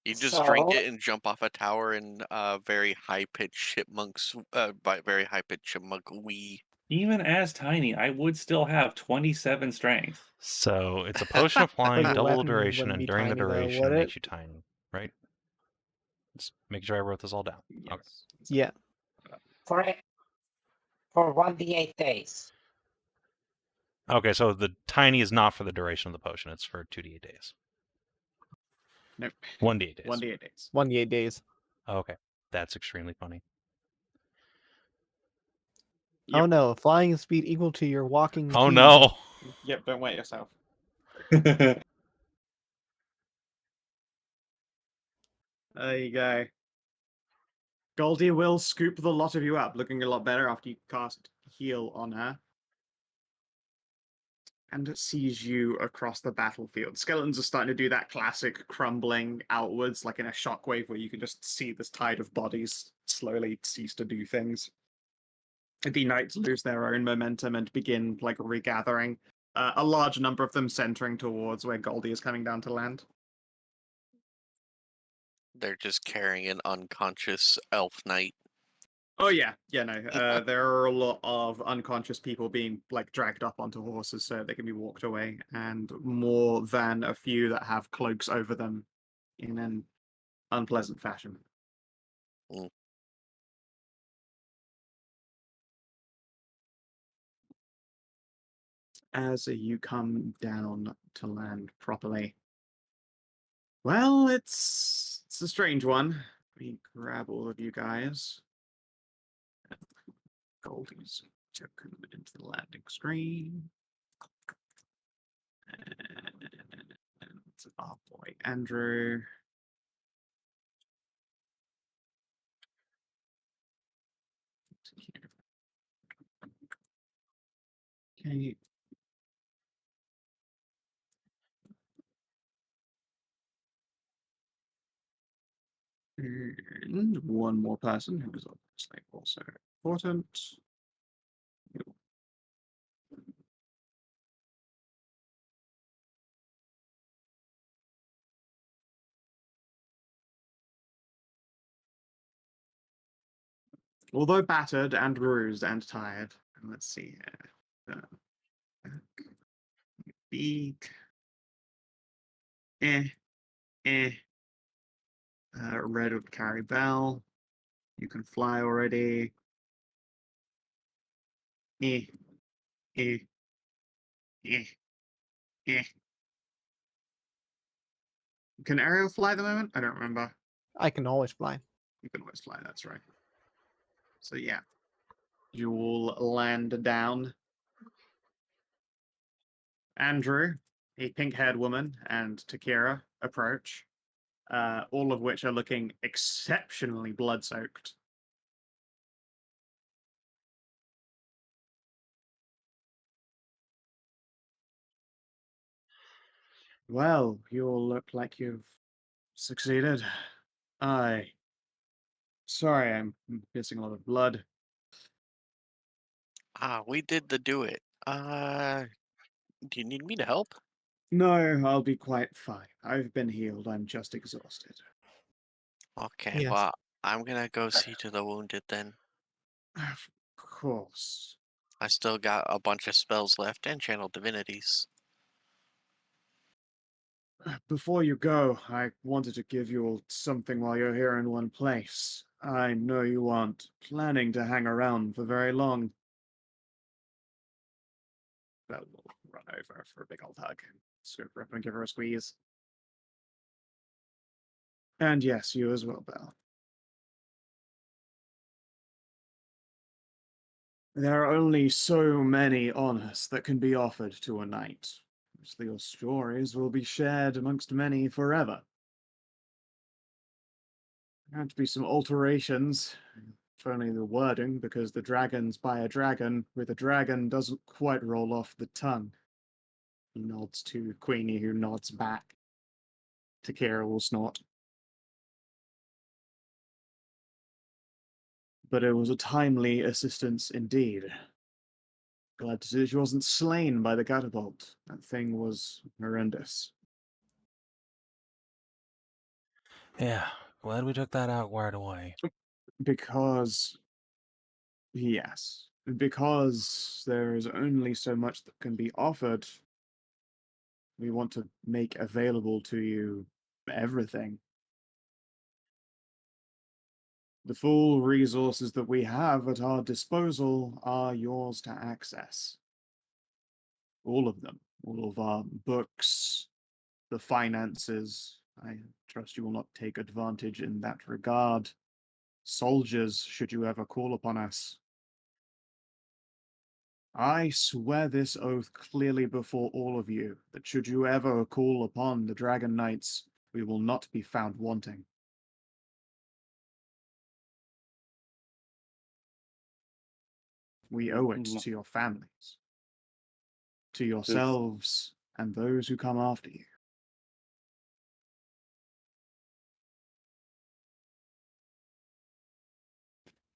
S4: You just drink
S6: So-
S4: it and jump off a tower in very high pitched chipmunks by very high pitched chipmunk wee.
S5: Even as tiny, I would still have 27 strength.
S3: So it's a potion of flying,
S2: your
S3: double the
S2: weapon
S3: duration,
S2: wouldn't
S3: and
S2: be
S3: during the
S2: tiny, though,
S3: duration
S2: would
S3: it
S2: it?
S3: makes you tiny, right? Just make sure I wrote this all down. Okay.
S8: Yes.
S2: Yeah.
S6: For 1d8 days.
S3: Okay, so the tiny is not for the duration of the potion; it's for 2d8 days.
S8: Nope.
S3: 1d8 days.
S8: 1d8 days.
S2: 1d8 days.
S3: Okay, that's extremely funny.
S2: Oh
S8: Yep.
S2: no, flying speed equal to your walking
S3: Oh
S2: speed.
S3: no!
S8: Yep, don't wait yourself. There you go. Goldie will scoop the lot of you up, looking a lot better after you cast heal on her. And it sees you across the battlefield. Skeletons are starting to do that classic crumbling outwards, like in a shockwave, where you can just see this tide of bodies slowly cease to do things. The knights lose their own momentum and begin like regathering. A large number of them centering towards where Goldie is coming down to land.
S4: They're just carrying an unconscious elf knight.
S8: Oh yeah, no. There are a lot of unconscious people being like dragged up onto horses so they can be walked away, and more than a few that have cloaks over them in an unpleasant fashion.
S4: Mm.
S8: As you come down to land properly. Well, it's a strange one. Let me grab all of you guys. Goldie's token into the landing screen. And it's our boy Andrew. Okay. And one more person who is obviously also important. Although battered and bruised and tired. And let's see here. Beak. Eh. Red would carry Bell. You can fly already. Eh. Eh. Eh. Eh. Can Ariel fly at the moment? I don't remember.
S2: I can always fly.
S8: You can always fly, that's right. So yeah. You will land down. Andrew, a pink-haired woman, and Takira approach, all of which are looking exceptionally blood-soaked. Well, you all look like you've succeeded. Sorry, I'm missing a lot of blood.
S4: We did the do it. Do you need me to help?
S8: No, I'll be quite fine. I've been healed. I'm just exhausted.
S4: Okay,
S2: Yes.
S4: well, I'm gonna go see to the wounded then.
S8: Of course.
S4: I still got a bunch of spells left and channel divinities.
S8: Before you go, I wanted to give you all something while you're here in one place. I know you aren't planning to hang around for very long. Belle will run over for a big old hug. Scoop her up and give her a squeeze. And yes, you as well, Belle. There are only so many honors that can be offered to a knight. Obviously, your stories will be shared amongst many forever. There had to be some alterations, if only the wording, because the dragon's by a dragon, with a dragon doesn't quite roll off the tongue. He nods to Queenie, who nods back. Takira will snort. But it was a timely assistance indeed. Glad to see she wasn't slain by the catapult. That thing was horrendous.
S3: Yeah, glad we took that out right away.
S8: Because, yes,
S1: because there is only so much that can be offered, we want to make available to you everything. The full resources that we have at our disposal are yours to access. All of them. All of our books, the finances. I trust you will not take advantage in that regard. Soldiers, should you ever call upon us. I swear this oath clearly before all of you, that should you ever call upon the Dragon Knights, we will not be found wanting. We owe it to your families, to yourselves, and those who come after you.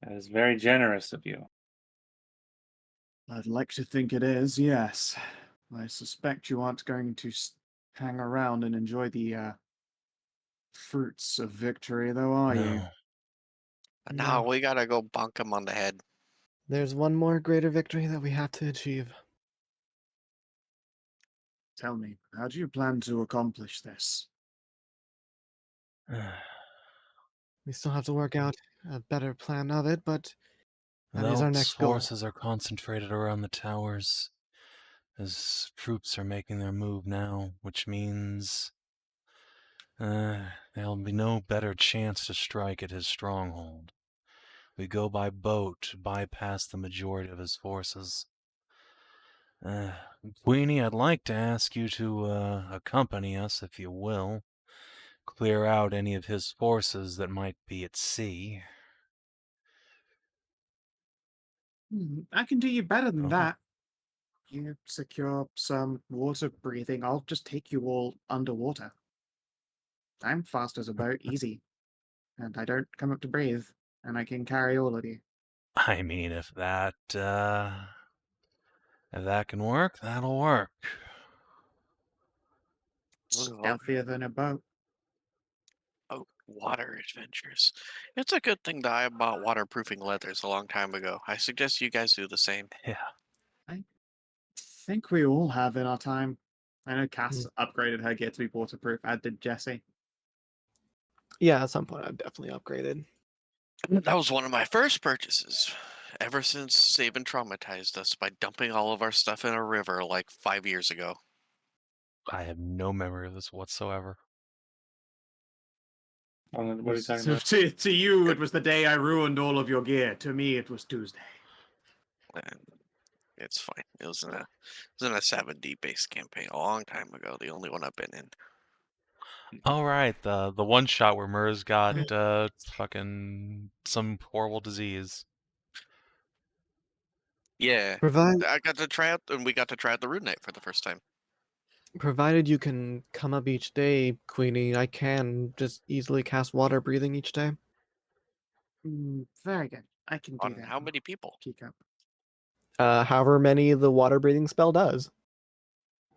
S5: That is very generous of you.
S1: I'd like to think it is, yes. I suspect you aren't going to hang around and enjoy the fruits of victory, though, are you?
S3: No.
S4: But now we gotta go bonk him on the head.
S2: There's one more greater victory that we have to achieve.
S1: Tell me, how do you plan to accomplish this?
S2: We still have to work out a better plan of it, but that is our
S3: Velt's
S2: next goal.
S3: forces are concentrated around the towers, as troops are making their move now, which means there'll be no better chance to strike at his stronghold. We go by boat, bypass the majority of his forces. Queenie, I'd like to ask you to accompany us, if you will. Clear out any of his forces that might be at sea.
S1: I can do you better than
S3: Oh.
S1: that. You secure some water breathing, I'll just take you all underwater. I'm fast as a boat, easy. And I don't come up to breathe, and I can carry all of you.
S3: I mean, if that can work, that'll work.
S1: Stealthier than a boat.
S4: Oh, water adventures. It's a good thing that I bought waterproofing leathers a long time ago. I suggest you guys do the same.
S3: Yeah.
S1: I think we all have in our time. I know Cass upgraded her gear to be waterproof, as did Jesse.
S2: Yeah, at some point I've definitely upgraded.
S4: That was one of my first purchases. Ever since Savin traumatized us by dumping all of our stuff in a river like 5 years ago.
S3: I have no memory of this whatsoever.
S5: What are you talking
S1: So
S5: about?
S1: to you, it was the day I ruined all of your gear. To me, it was Tuesday.
S4: And it's fine. It was in a 7D based campaign a long time ago. The only one I've been in.
S3: All right, the one shot where Murs got fucking some horrible disease.
S4: Yeah,
S2: Provide,
S4: I got to try out, and we got to try out the Rune Knight for the first time.
S2: provided you can come up each day, Queenie, I can just easily cast water breathing each day.
S1: Very good. I can do
S4: On
S1: that.
S4: how many people?
S1: Keep up.
S2: However many the water breathing spell does.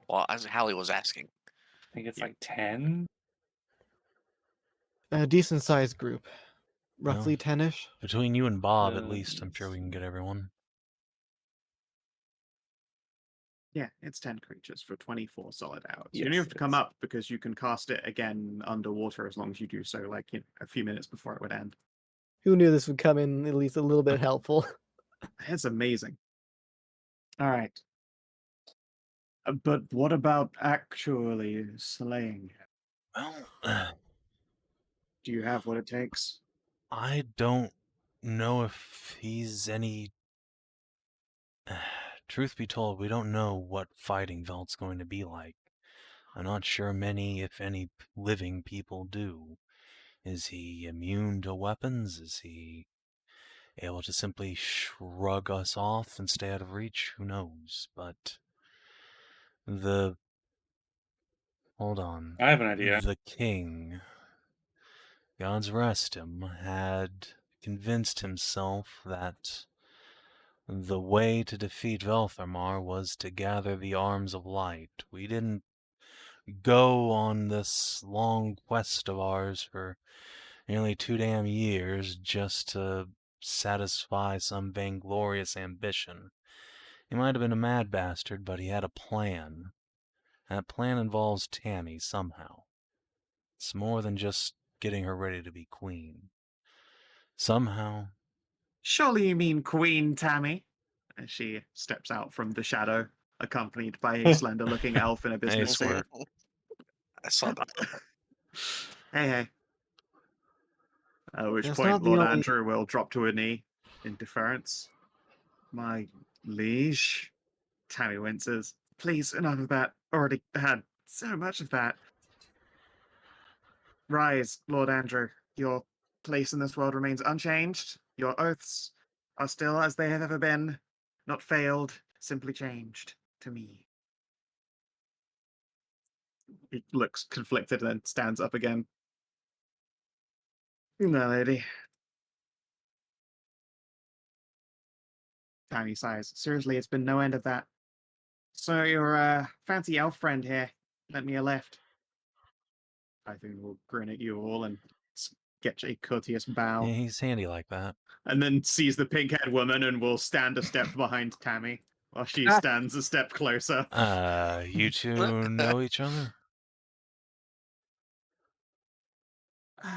S4: Well, as Hallie was asking.
S5: I think it's like 10.
S2: A decent sized group.
S3: Well,
S2: Roughly 10-ish.
S3: Between you and Bob, at least, I'm sure we can get everyone.
S1: Yeah, it's 10 creatures for 24 solid hours.
S5: Yes,
S1: you don't have to come
S5: yes.
S1: up because you can cast it again underwater as long as you do so, like, a few minutes before it would end.
S2: Who knew this would come in at least a little bit helpful?
S1: It's amazing. All right. But what about actually slaying him?
S3: Well,
S1: Do you have what it takes?
S3: I don't know if he's any... Truth be told, we don't know what fighting Velt's going to be like. I'm not sure many, if any, living people do. Is he immune to weapons? Is he able to simply shrug us off and stay out of reach? Who knows? But hold on.
S5: I have an idea.
S3: The king, God's rest him, had convinced himself that the way to defeat Velthamar was to gather the arms of light. We didn't go on this long quest of ours for nearly 2 damn years just to satisfy some vainglorious ambition. He might have been a mad bastard, but he had a plan. That plan involves Tammy somehow. It's more than just getting her ready to be queen. Somehow,
S1: Surely you mean Queen Tammy? As she steps out from the shadow, accompanied by a slender-looking elf in a
S3: I
S1: business suit.
S3: swear.
S4: I saw that.
S1: Hey, hey. At which
S2: That's
S1: point
S2: not the
S1: Lord
S2: only-
S1: Andrew will drop to a knee in deference. My liege. Tammy winces. Please, enough of that. Already had so much of that. Rise, Lord Andrew. Your place in this world remains unchanged. Your oaths are still as they have ever been. Not failed, simply changed to me. He looks conflicted and then stands up again. No, lady. Tammy sighs. Seriously, it's been no end of that. So your fancy elf friend here lent me a lift. Typhoon will grin at you all and sketch a courteous bow.
S3: Yeah, he's handy like that.
S1: And then sees the pink-haired woman and will stand a step behind Tammy while she stands a step closer.
S3: You two know each other?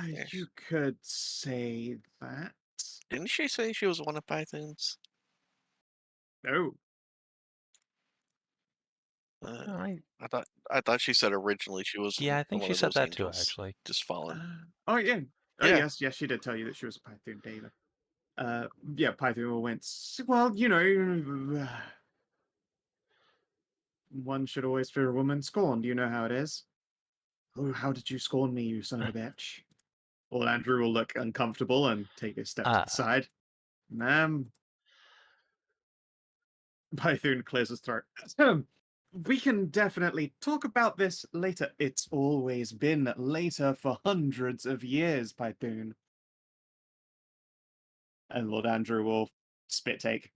S4: Yes.
S1: You could say that.
S4: Didn't she say she was one of Python's?
S1: No.
S4: I thought she said originally she was.
S3: Yeah, I think
S4: one
S3: she
S4: of
S3: said
S4: those
S3: that too,
S4: angels
S3: actually.
S4: Just fallen.
S1: Oh, yeah. Oh,
S4: Yeah.
S1: yes, she did tell you that she was a Python David. Yeah, Python went, well, you know, one should always fear a woman scorned. You know how it is. Oh, how did you scorn me, you son of a bitch? Well, Andrew will look uncomfortable and take a step to the side. Ma'am. Python clears his throat. We can definitely talk about this later. It's always been later for hundreds of years, Python. And Lord Andrew will spit take.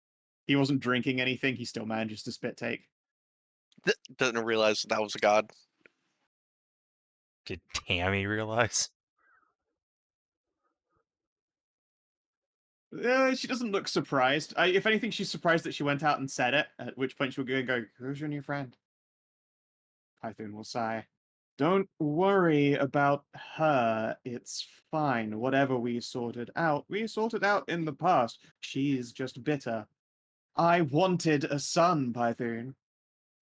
S1: He wasn't drinking anything, he still manages to spit take.
S4: Didn't realize that was a god.
S3: Did Tammy realize?
S1: She doesn't look surprised. If anything, she's surprised that she went out and said it, at which point she'll go, who's your new friend? Python will sigh. Don't worry about her. It's fine. Whatever we sorted out in the past. She's just bitter. I wanted a son, Python.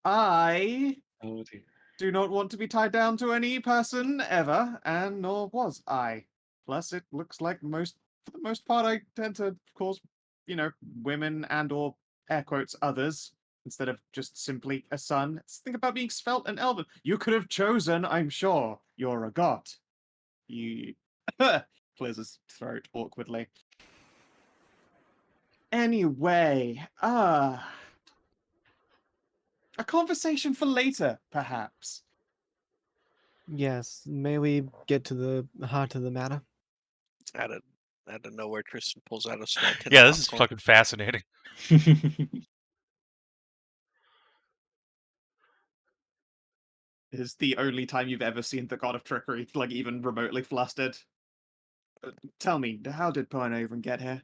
S1: I
S5: Oh dear.
S1: do not want to be tied down to any person ever, and nor was I. Plus, it looks like for the most part, I tend to cause, women and or air quotes others instead of just simply a son. Think about being svelte and elven. You could have chosen, I'm sure. You're a god. You clears his throat awkwardly. Anyway, a conversation for later, perhaps.
S2: Yes, may we get to the heart of the matter?
S4: Out of nowhere, Tristan pulls out a small tin.
S3: Yeah,
S4: of
S3: this is
S4: popcorn.
S3: fucking fascinating.
S1: It is the only time you've ever seen the god of trickery, like, even remotely flustered. Tell me, how did Pono even get here?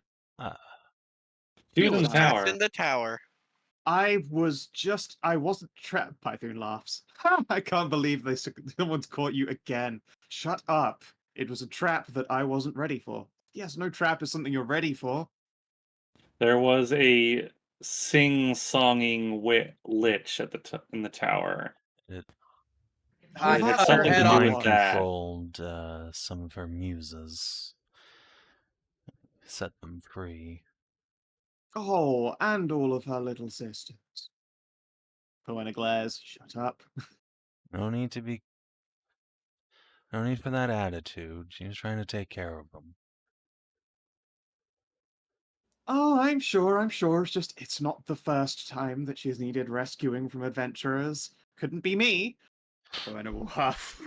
S5: He was in the
S4: trapped
S5: tower.
S4: in the tower.
S1: I wasn't trapped. Python laughs. I can't believe someone's caught you again. Shut up. It was a trap that I wasn't ready for. Yes, no trap is something you're ready for.
S5: There was a sing-songing lich at in the tower.
S7: I
S5: It had
S7: cut her
S5: something to
S7: head
S5: do
S7: off.
S5: with
S3: Mind
S5: that.
S3: controlled some of her muses. Set them free.
S1: Oh, and all of her little sisters. Poena glares. Shut up.
S3: No need for that attitude. She was trying to take care of them.
S1: Oh, I'm sure. It's not the first time that she's needed rescuing from adventurers. Couldn't be me. Poena will huff.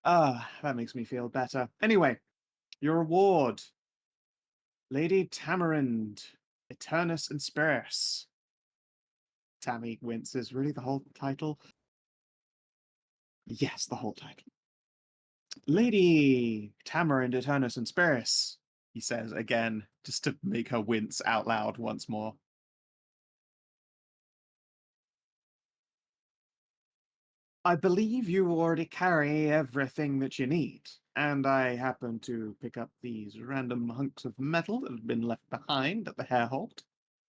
S1: That makes me feel better. Anyway, your award. Lady Tamarind, Eternus Inspiris. Tammy winces. Really, the whole title? Yes, the whole title. Lady Tamarind Eternus and Spiris, he says again, just to make her wince out loud once more. I believe you already carry everything that you need, and I happen to pick up these random hunks of metal that have been left behind at the Hairhold.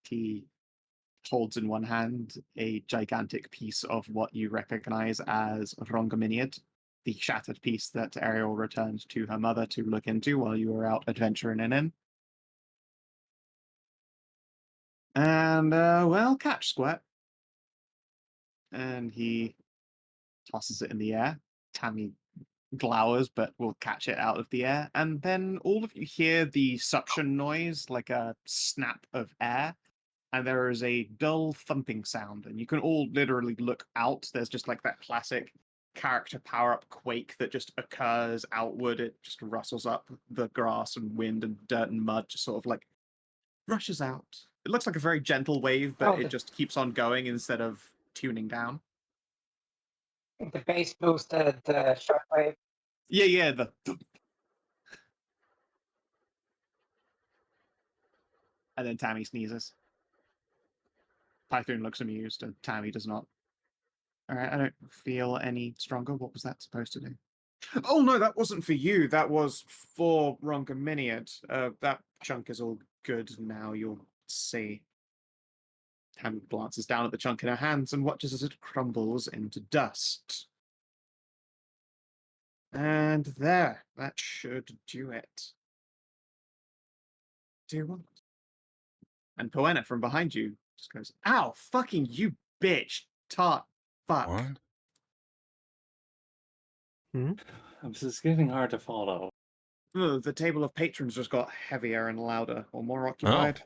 S1: He holds in one hand a gigantic piece of what you recognize as Rongaminiad, the shattered piece that Ariel returned to her mother to look into while you were out adventuring in him. And, well, catch, Squirt. And he tosses it in the air. Tammy glowers, but will catch it out of the air. And then all of you hear the suction noise, like a snap of air. And there is a dull thumping sound, and you can all literally look out. There's just like that classic character power-up quake that just occurs outward. It just rustles up the grass and wind and dirt and mud, just sort of like rushes out. It looks like a very gentle wave, but it just keeps on going instead of tuning down.
S6: The base boosted shockwave.
S1: Yeah, the and then Tammy sneezes. Python looks amused, and Tammy does not. All right, I don't feel any stronger. What was that supposed to do? Oh no, that wasn't for you. That was for Rongaminiad. That chunk is all good now. You'll see. Tammy glances down at the chunk in her hands and watches as it crumbles into dust. And there, that should do it. Do what? And Poena from behind you just goes, "Ow, fucking you bitch, tart, fuck."
S3: What?
S5: This is getting hard to follow.
S1: The table of patrons just got heavier and louder, or more occupied.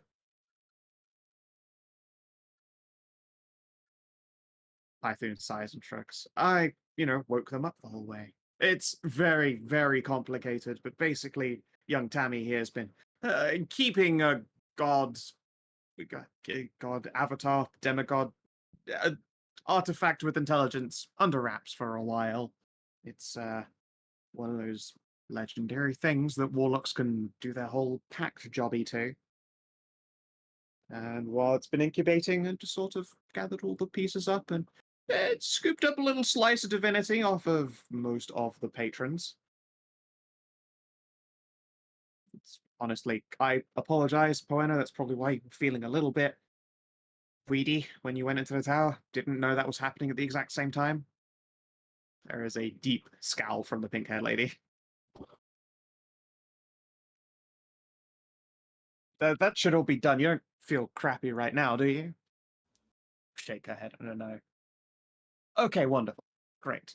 S1: Python sighs and shrugs. I, woke them up the whole way. It's very, very complicated, but basically, young Tammy here has been keeping a god, avatar, demigod, artifact with intelligence under wraps for a while. It's one of those legendary things that warlocks can do their whole pact jobby to. And while it's been incubating, and just sort of gathered all the pieces up and scooped up a little slice of divinity off of most of the patrons. Honestly, I apologize, Poena. That's probably why you're feeling a little bit weedy when you went into the tower. Didn't know that was happening at the exact same time. There is a deep scowl from the pink-haired lady. That should all be done. You don't feel crappy right now, do you? Shake her head. No. Okay, wonderful. Great.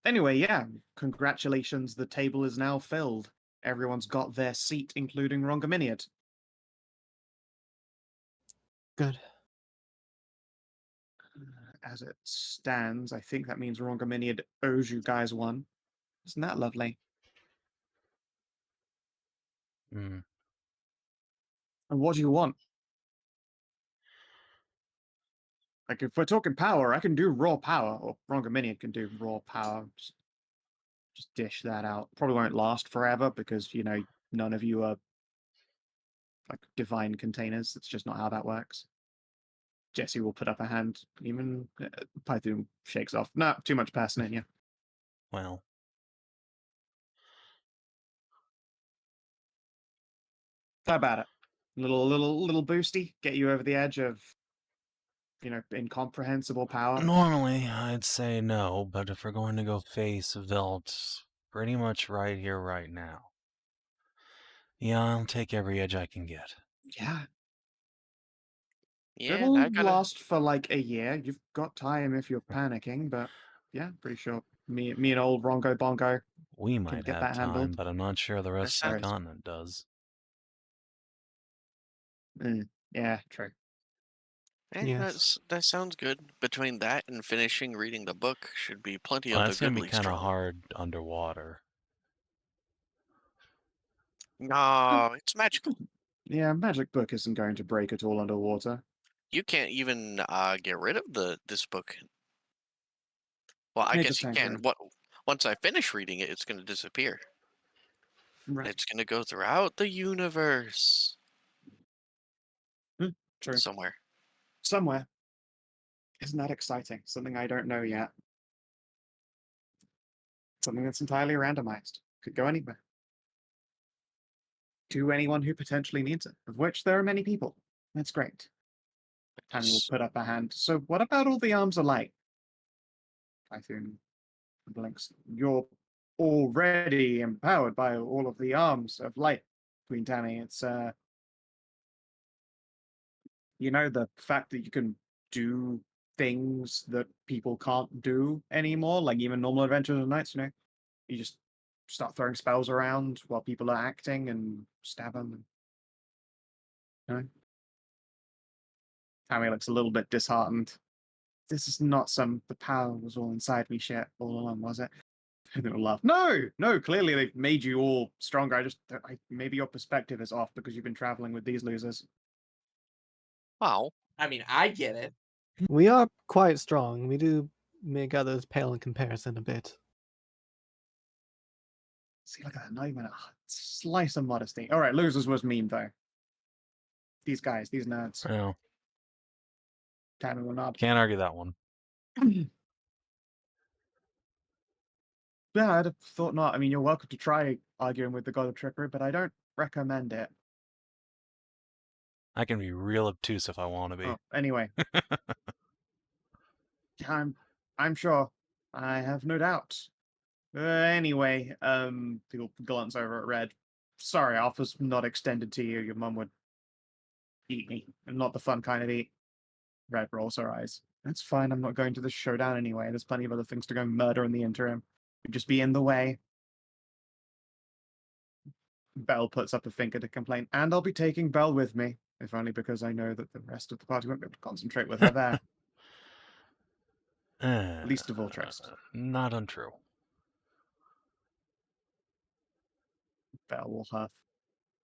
S1: Anyway, yeah, congratulations. The table is now filled. Everyone's got their seat, including Rongaminiad.
S2: Good.
S1: As it stands, I think that means Rongaminiad owes you guys one. Isn't that lovely?
S3: Mm.
S1: And what do you want? Like, if we're talking power, I can do raw power, or Rongaminiad can do raw power. Just dish that out. Probably won't last forever because, none of you are like divine containers. That's just not how that works. Jesse will put up a hand. Even Python shakes off. Nah, too much person in you.
S3: Well,
S1: How about it? Little boosty, get you over the edge of, incomprehensible power.
S3: normally I'd say no, but if we're going to go face Velt pretty much right here, right now, yeah, I'll take every edge I can get.
S1: Yeah.
S4: Yeah,
S1: It'll
S4: I gotta.
S1: last for like a year. You've got time if you're panicking, but yeah, pretty sure me and old Rongo Bongo
S3: We
S1: can
S3: might
S1: get
S3: have
S1: that
S3: time,
S1: handled.
S3: but I'm not sure the rest of the
S1: sounds-
S3: continent does.
S1: Yeah, true.
S2: Yes.
S4: That sounds good. Between that and finishing reading the book, should be plenty
S3: Well,
S4: of the
S3: that's gonna be
S4: goodly
S3: kind of
S4: strong.
S3: hard underwater.
S4: No, it's magical.
S1: Yeah, magic book isn't going to break at all underwater.
S4: You can't even get rid of this book. Well, I
S1: It
S4: guess
S1: just
S4: you
S1: ain't
S4: can.
S1: great.
S4: once I finish reading it, it's going to disappear.
S1: Right.
S4: It's going to go throughout the universe.
S1: True.
S4: Somewhere.
S1: Somewhere. Isn't that exciting? Something I don't know yet. Something that's entirely randomized. Could go anywhere. To anyone who potentially needs it, of which there are many people. That's great. Tammy will put up a hand. So what about all the arms alike? Typhoon blinks. You're already empowered by all of the arms of light, Queen Tammy. It's you know, the fact that you can do things that people can't do anymore, like even normal adventures and nights, you know. You just start throwing spells around while people are acting and stab them. You know? Tammy looks a little bit disheartened. This is not the power was all inside me shit all along, was it? And they'll laugh. No, clearly they've made you all stronger. Maybe your perspective is off because you've been traveling with these losers.
S4: Wow.
S7: I mean, I get it.
S2: We are quite strong. We do make others pale in comparison a bit.
S1: See, look at that. Not even a slice of modesty. All right, losers was mean though. These guys, these nerds.
S3: Yeah,
S1: Tammy will not.
S3: can't argue that one.
S1: Yeah, I'd have thought not. I mean, you're welcome to try arguing with the God of Trickery, but I don't recommend it.
S3: I can be real obtuse if I want to be.
S1: Oh, anyway. I'm sure. I have no doubt. Anyway, he'll glance over at Red. Sorry, offer's not extended to you. Your mum would eat me, and not the fun kind of eat. Red rolls her eyes. That's fine. I'm not going to the showdown anyway. There's plenty of other things to go murder in the interim. You'd just be in the way. Belle puts up a finger to complain, and I'll be taking Belle with me, if only because I know that the rest of the party won't be able to concentrate with her there. Least of all Trist.
S3: Not untrue.
S1: Belle will huff.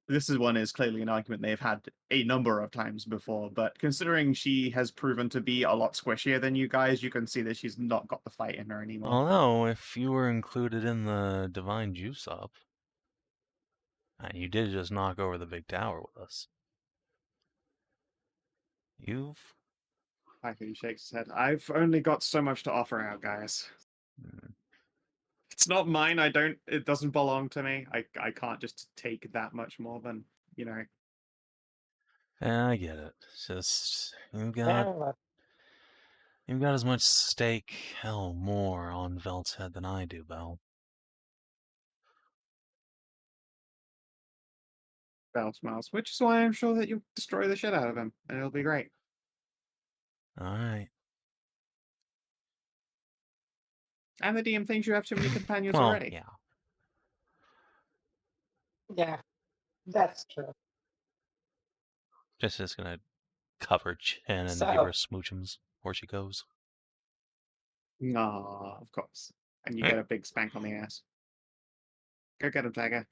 S1: Is clearly an argument they've had a number of times before, but considering she has proven to be a lot squishier than you guys, you can see that she's not got the fight in her anymore.
S3: Although, if you were included in the Divine Juice Up, and you did just knock over the big tower with us, you've...
S1: I think he shakes his head. I've only got so much to offer out, guys. It's not mine. It doesn't belong to me. I can't just take that much more than, you know.
S3: Yeah, I get it. It's just, you've
S6: Yeah,
S3: got as much stake, hell, more on Velt's head than I do, Belle.
S1: Belle smiles, which is why I'm sure that you'll destroy the shit out of him, and it'll be great.
S3: Alright.
S1: And the DM thinks you have too many companions
S3: Well,
S1: already.
S3: yeah.
S6: yeah, that's true.
S3: Just gonna cover chin and give her smoochums before she goes.
S1: Aw, of course. And you get a big spank on the ass. Go get him, Tiger.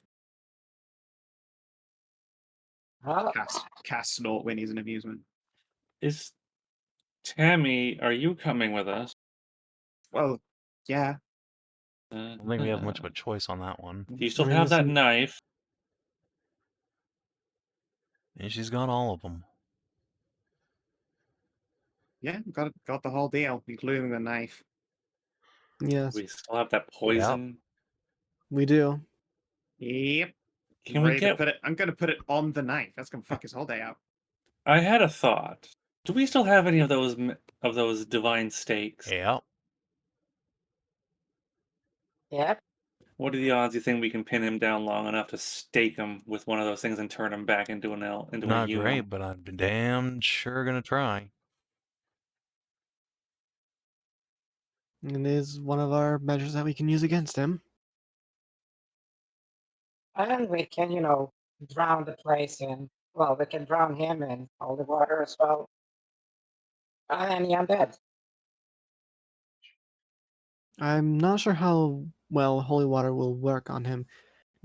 S6: Huh?
S1: Cast snort when he's an amusement.
S5: Is Tammy, are you coming with us?
S1: Well, yeah.
S3: I don't think we have much of a choice on that one.
S5: Do you still
S2: I mean,
S5: have that
S2: listen-
S5: knife?
S3: And she's got all of them.
S1: Yeah, got the whole deal, including the knife.
S2: Yes,
S5: We still have that poison.
S2: we do.
S1: Yep.
S5: Can we get?
S1: I'm gonna put it on the knife. That's gonna fuck his whole day out.
S5: I had a thought. Do we still have any of those divine stakes?
S3: Yeah.
S6: Yep.
S5: What are the odds you think we can pin him down long enough to stake him with one of those things and turn him back into a
S3: Not
S5: human?
S3: great, but I'd be damn sure gonna try.
S2: It is one of our measures that we can use against him.
S6: And we can, drown the place in, well, we can drown him in holy water as well. And any undead.
S2: I'm not sure how well holy water will work on him,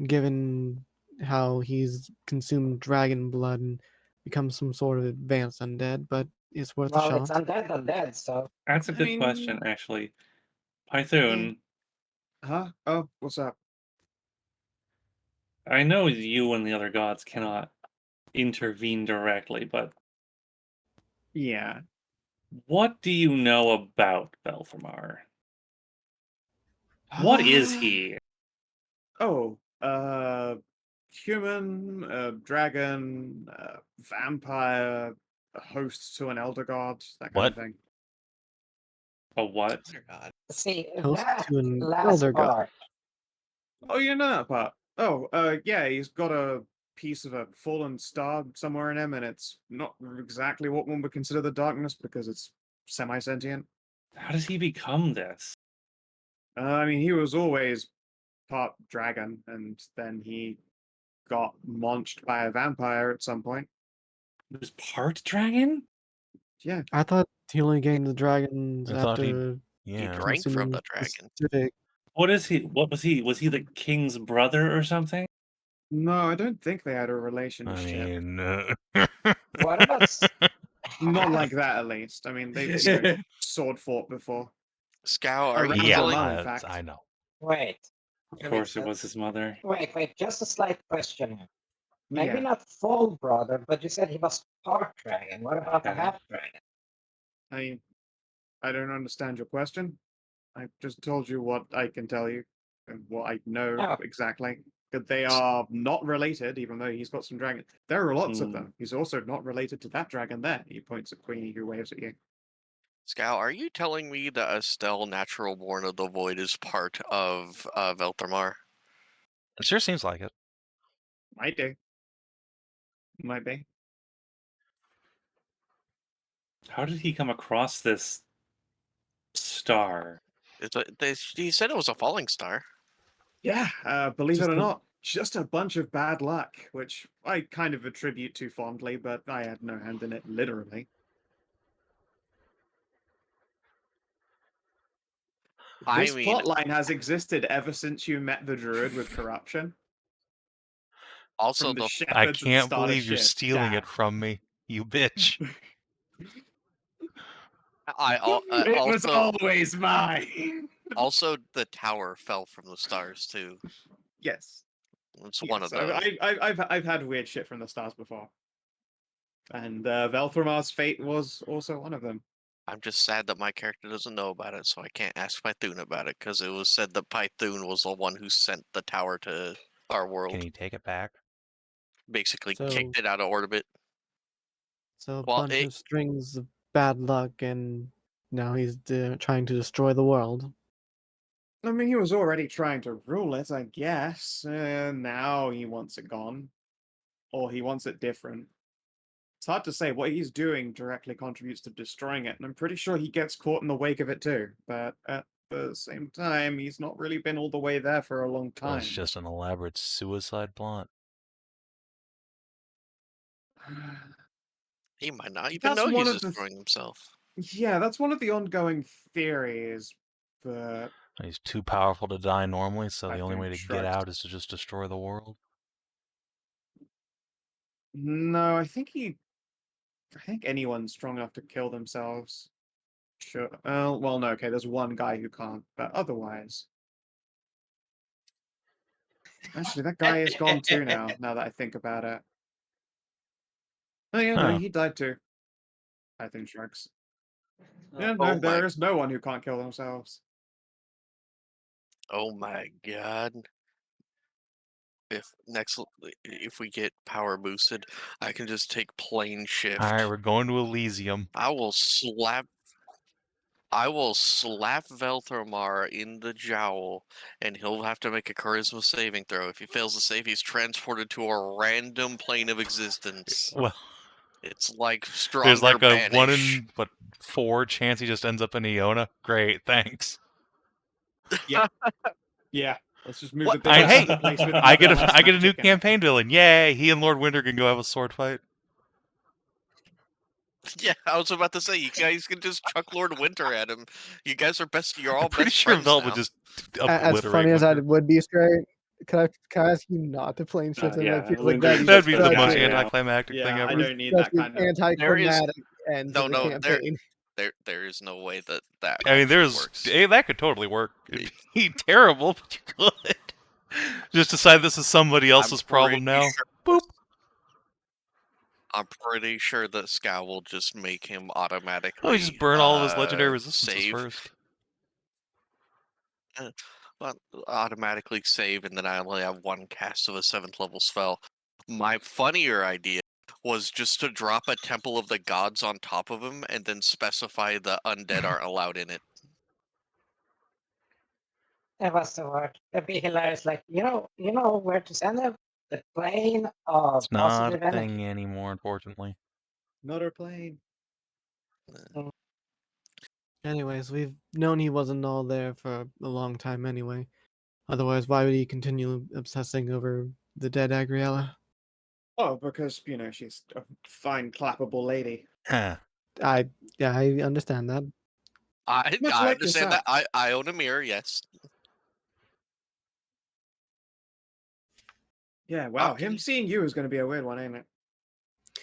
S2: given how he's consumed dragon blood and become some sort of advanced undead, but it's worth a
S6: Well,
S2: shot.
S6: it's undead, so.
S5: That's a good question, actually. Python,
S8: Huh? Oh, what's up?
S5: I know you and the other gods cannot intervene directly, but
S8: Yeah.
S5: what do you know about Belthamar? What is he?
S8: Oh, human, dragon, vampire, a host to an elder god, that kind
S3: What?
S8: of thing.
S5: A what?
S7: Dear God.
S6: See,
S2: Host
S6: that
S2: to an
S6: last
S2: elder god.
S6: part.
S8: Oh, you know that part. Oh, yeah, he's got a piece of a fallen star somewhere in him, and it's not exactly what one would consider the darkness because it's semi-sentient.
S5: How does he become this?
S8: I mean, he was always part dragon, and then he got munched by a vampire at some point.
S5: He was part dragon?
S8: Yeah.
S2: I thought he only gained the dragons
S3: I thought
S2: after
S4: He
S3: Yeah.
S4: drank from
S2: consuming
S4: the dragon.
S2: specific.
S5: What is he? What was he? Was he the king's brother or something?
S8: No, I don't think they had a
S3: I
S8: relationship.
S3: mean,
S6: What about
S8: Not
S6: half?
S8: like that, at least. I mean, they sword fought before.
S4: Scow, are you
S8: Around
S3: yeah,
S4: telling?
S8: Vermont, in fact.
S3: I know.
S6: Wait,
S5: Of course, it was his mother.
S6: wait, just a slight question here. Maybe
S8: Yeah.
S6: not full brother, but you said he was part dragon. What about the
S5: Yeah.
S6: half dragon?
S8: I don't understand your question. I just told you what I can tell you and what I know
S6: Oh.
S8: exactly. That they are not related, even though he's got some dragon. There are lots of
S5: Hmm.
S8: them. He's also not related to that dragon there. He points at Queenie, who waves at you.
S4: Scow, are you telling me that Estelle, natural born of the void, is part of Velthamar?
S3: It sure seems like it.
S8: Might do. Might be.
S5: How did he come across this star?
S4: He said it was a falling star.
S8: Yeah, believe
S2: Just
S8: it or
S2: a-
S8: not, just a bunch of bad luck, which I kind of attribute to fondly, but I had no hand in it, literally.
S4: I
S8: This
S4: mean,
S8: plotline has existed ever since you met the druid with corruption.
S4: also
S8: From the
S4: the
S8: shepherds
S3: I
S8: at the
S3: can't
S8: start of
S3: believe you're
S8: shit.
S3: stealing
S8: Damn.
S3: it from me, you bitch.
S8: It was
S4: also
S8: always mine.
S4: also the tower fell from the stars too.
S8: Yes.
S4: It's one of those.
S8: I've had weird shit from the stars before, and Velthramar's fate was also one of them.
S4: I'm just sad that my character doesn't know about it, so I can't ask Python about it because it was said that Python was the one who sent the tower to our world.
S3: Can you take it back?
S4: Basically,
S2: So-
S4: kicked it out of orbit.
S2: So a
S4: Well,
S2: bunch of strings of bad luck, and now he's trying to destroy the world.
S8: I mean, he was already trying to rule it, I guess. Now he wants it gone, or he wants it different. It's hard to say. What he's doing directly contributes to destroying it, and I'm pretty sure he gets caught in the wake of it too. But at the same time, he's not really been all the way there for a long
S3: So
S8: time.
S3: it's just an elaborate suicide plot.
S4: He might not even
S8: That's
S4: know
S8: one
S4: he's
S8: of the
S4: destroying himself.
S8: Yeah, that's one of the ongoing theories. But
S3: He's too powerful to die normally, so the only
S8: Python
S3: way to get
S8: shrugs.
S3: out is to just destroy the world.
S8: no, I think anyone strong enough to kill themselves. Sure. Well, no. Okay, there's one guy who can't, but otherwise, actually, that guy is gone too now. Now that I think about it. Oh yeah, no,
S3: Huh.
S8: he died too. Python shrugs. Yeah,
S4: Oh
S8: no,
S4: my-
S8: there is no one who can't kill themselves.
S4: Oh my god. If we get power boosted, I can just take plane shift.
S3: Alright, we're going to Elysium.
S4: I will slap Velthamar in the jowl, and he'll have to make a charisma saving throw. If he fails to save, he's transported to a random plane of existence.
S3: Well,
S4: It's like stronger
S3: there's like a
S4: banish.
S3: 1 in 4 chance he just ends up in Iona. Great, thanks.
S8: Yeah, let's just move
S4: What?
S8: the
S3: I
S8: base
S3: hate-
S8: into place with
S3: I get
S8: another
S3: a new
S8: magic in it.
S3: campaign villain. Yay! He and Lord Winter can go have a sword fight.
S4: Yeah, I was about to say you guys can just chuck Lord Winter at him. You guys are best. You're all
S3: I'm pretty
S4: best
S3: sure
S4: friends
S3: Vel
S4: now.
S3: would just
S2: As
S3: obliterate
S2: funny as I
S3: Winter.
S2: would be, Stray, can I ask you not to plane shift him?
S5: Yeah,
S2: It feels like
S5: Winter's
S2: that.
S3: That'd be
S5: just
S3: the
S5: a
S3: most
S5: guy now.
S3: anticlimactic thing
S8: Yeah, I
S3: ever.
S8: don't need that kind of.
S2: anticlimactic end
S4: No,
S2: to the
S4: no, there-
S2: campaign.
S4: There is no way that that
S3: I mean,
S4: actually works.
S3: that could totally work. It'd be terrible, but you could. Just decide this is somebody else's problem now. Boop.
S4: I'm pretty sure that Skow will just make him automatically.
S3: Oh, he just burn all of his legendary resistances
S4: save.
S3: first.
S4: Well, automatically save, and then I only have one cast of a 7th level spell. My funnier idea was just to drop a Temple of the Gods on top of him, and then specify the undead aren't allowed in it.
S6: That was the word. That'd be hilarious. Like, you know where to send them? The plane of
S3: It's not a
S6: positive energy.
S3: thing anymore, unfortunately.
S8: Not our plane.
S2: Anyways, we've known he wasn't all there for a long time anyway. Otherwise, why would he continue obsessing over the dead Agriella?
S8: Oh, because, she's a fine, clappable lady.
S2: I understand that.
S4: I
S8: Much like
S4: understand
S8: yourself.
S4: that. I own a mirror, yes.
S8: Yeah, wow.
S4: can
S8: Him
S4: you-
S8: seeing you is going to be a weird one, ain't it?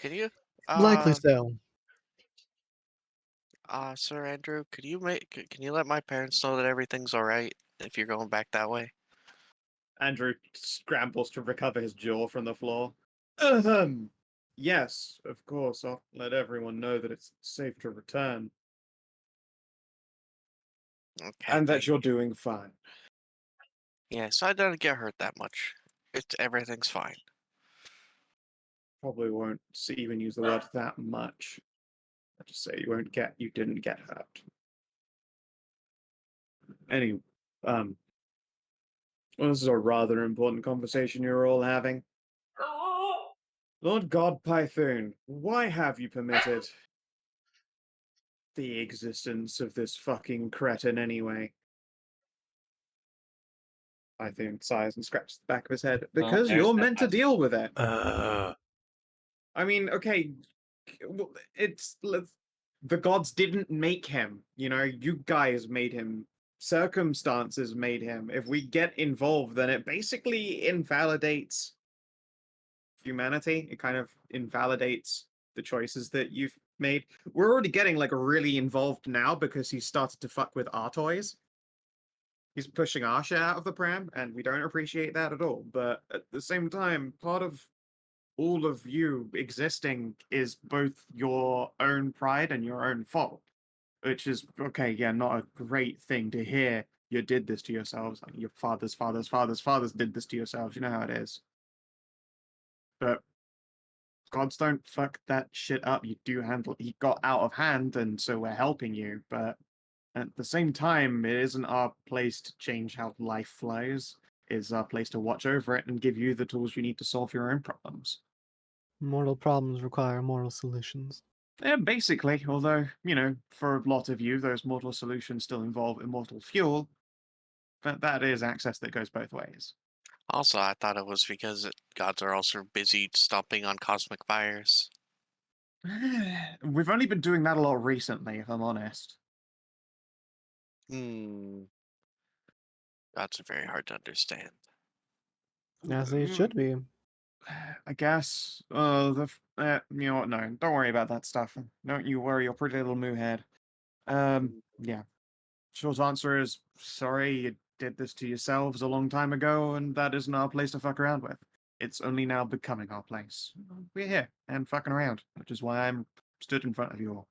S4: Can you?
S2: Likely so.
S4: Sir Andrew, can you let my parents know that everything's alright if you're going back that way?
S8: Andrew scrambles to recover his jaw from the floor. Yes, of course. I'll let everyone know that it's safe to return.
S4: Okay.
S8: And that
S4: thank
S8: you're
S4: you.
S8: doing fine.
S4: Yeah, so I don't get hurt that much. Everything's fine.
S8: Probably won't even use the word that much. I just say you didn't get hurt. Well, this is a rather important conversation you're all having. Lord God Python, why have you permitted the existence of this fucking cretin anyway? Python sighs and scratches the back of his head. Because
S5: there's
S8: you're
S5: that
S8: meant to deal with it.
S3: Uh,
S8: I mean, okay, the gods didn't make him. You guys made him. Circumstances made him. If we get involved, then it basically invalidates humanity. It kind of invalidates the choices that you've made. We're already getting really involved now because he started to fuck with our toys. He's pushing our shit out of the pram, and we don't appreciate that at all. But at the same time, part of all of you existing is both your own pride and your own fault. Which is, okay, yeah, not a great thing to hear. You did this to yourselves. Your fathers did this to yourselves. You know how it is. But gods don't fuck that shit up. You do handle it. He got out of hand, and so we're helping you. But at the same time, it isn't our place to change how life flows. It's our place to watch over it and give you the tools you need to solve your own problems.
S2: Mortal problems require moral solutions.
S8: Yeah, basically, although, for a lot of you, those mortal solutions still involve immortal fuel, but that is access that goes both ways.
S4: Also, I thought it was because gods are also busy stomping on cosmic fires.
S8: We've only been doing that a lot recently, if I'm honest.
S4: Gods are very hard to understand.
S2: As they should be.
S8: I guess. You know what? No, don't worry about that stuff. Don't you worry your pretty little moo head. Yeah. Short answer is sorry you did this to yourselves a long time ago, and that isn't our place to fuck around with. It's only now becoming our place. We're here and fucking around, which is why I'm stood in front of you all.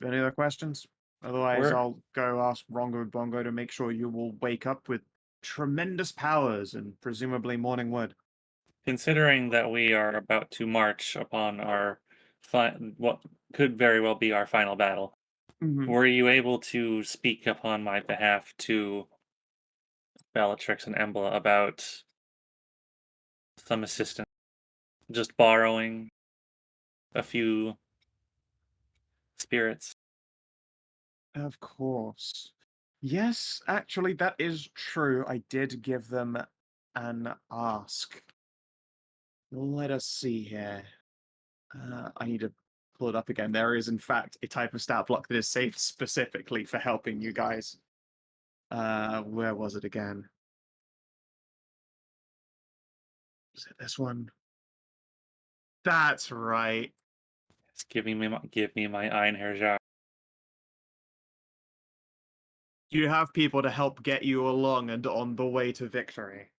S8: Any other questions? Otherwise, I'll go ask Rongo Bongo to make sure you will wake up with tremendous powers and presumably morning wood.
S5: Considering that we are about to march upon our what could very well be our final battle, were you able to speak upon my behalf to Bellatrix and Embla about some assistance? Just borrowing a few spirits?
S8: Of course. Yes, actually, that is true. I did give them an ask. Let us see here. I need to pull it up again. There is, in fact, a type of stat block that is saved specifically for helping you guys. Where was it again? Is it this one?
S1: That's right.
S5: It's give me my Einherjar.
S1: You have people to help get you along and on the way to victory.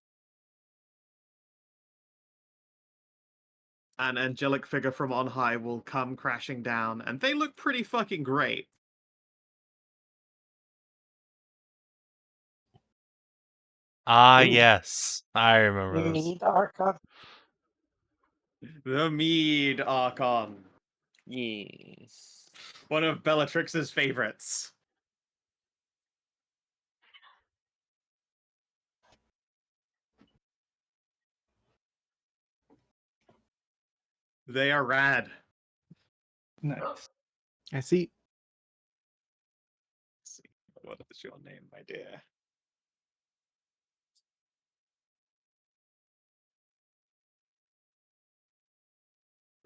S1: An angelic figure from on high will come crashing down, and they look pretty fucking great.
S3: Ah,
S6: Ooh.
S3: yes. I remember those.
S6: Mead Archon.
S1: The Mead Archon.
S5: Yes.
S1: One of Bellatrix's favorites. They are rad.
S5: Nice.
S2: I see.
S1: Let's see. What is your name, my dear?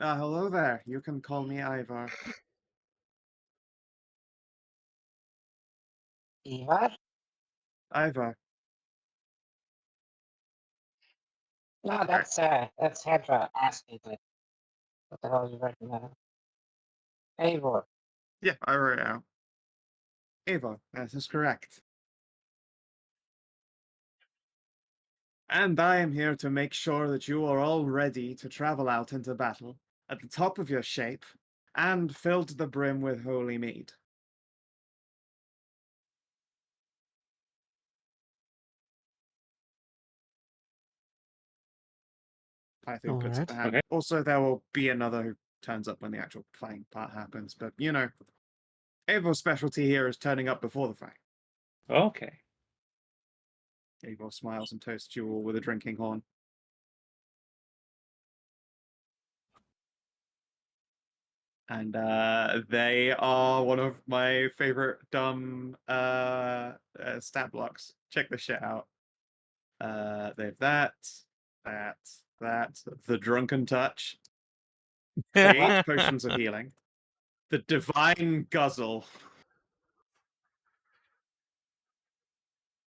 S1: Hello there. You can call me Ivar.
S6: Ivar?
S1: Ivar.
S6: No, that's Hedrah asking like, what the hell is you recommending? Eivor.
S1: Yeah, I wrote it out. Ava, that is correct. And I am here to make sure that you are all ready to travel out into battle at the top of your shape and filled to the brim with holy mead. Python puts up
S2: Alright.
S1: the hand.
S5: Okay.
S1: Also, there will be another who turns up when the actual fighting part happens, but you know, Ava's specialty here is turning up before the fight.
S5: Okay.
S1: Ava smiles and toasts you all with a drinking horn. And they are one of my favorite dumb stat blocks. Check this shit out. They have that, the Drunken Touch, the 8 potions of healing, the Divine Guzzle,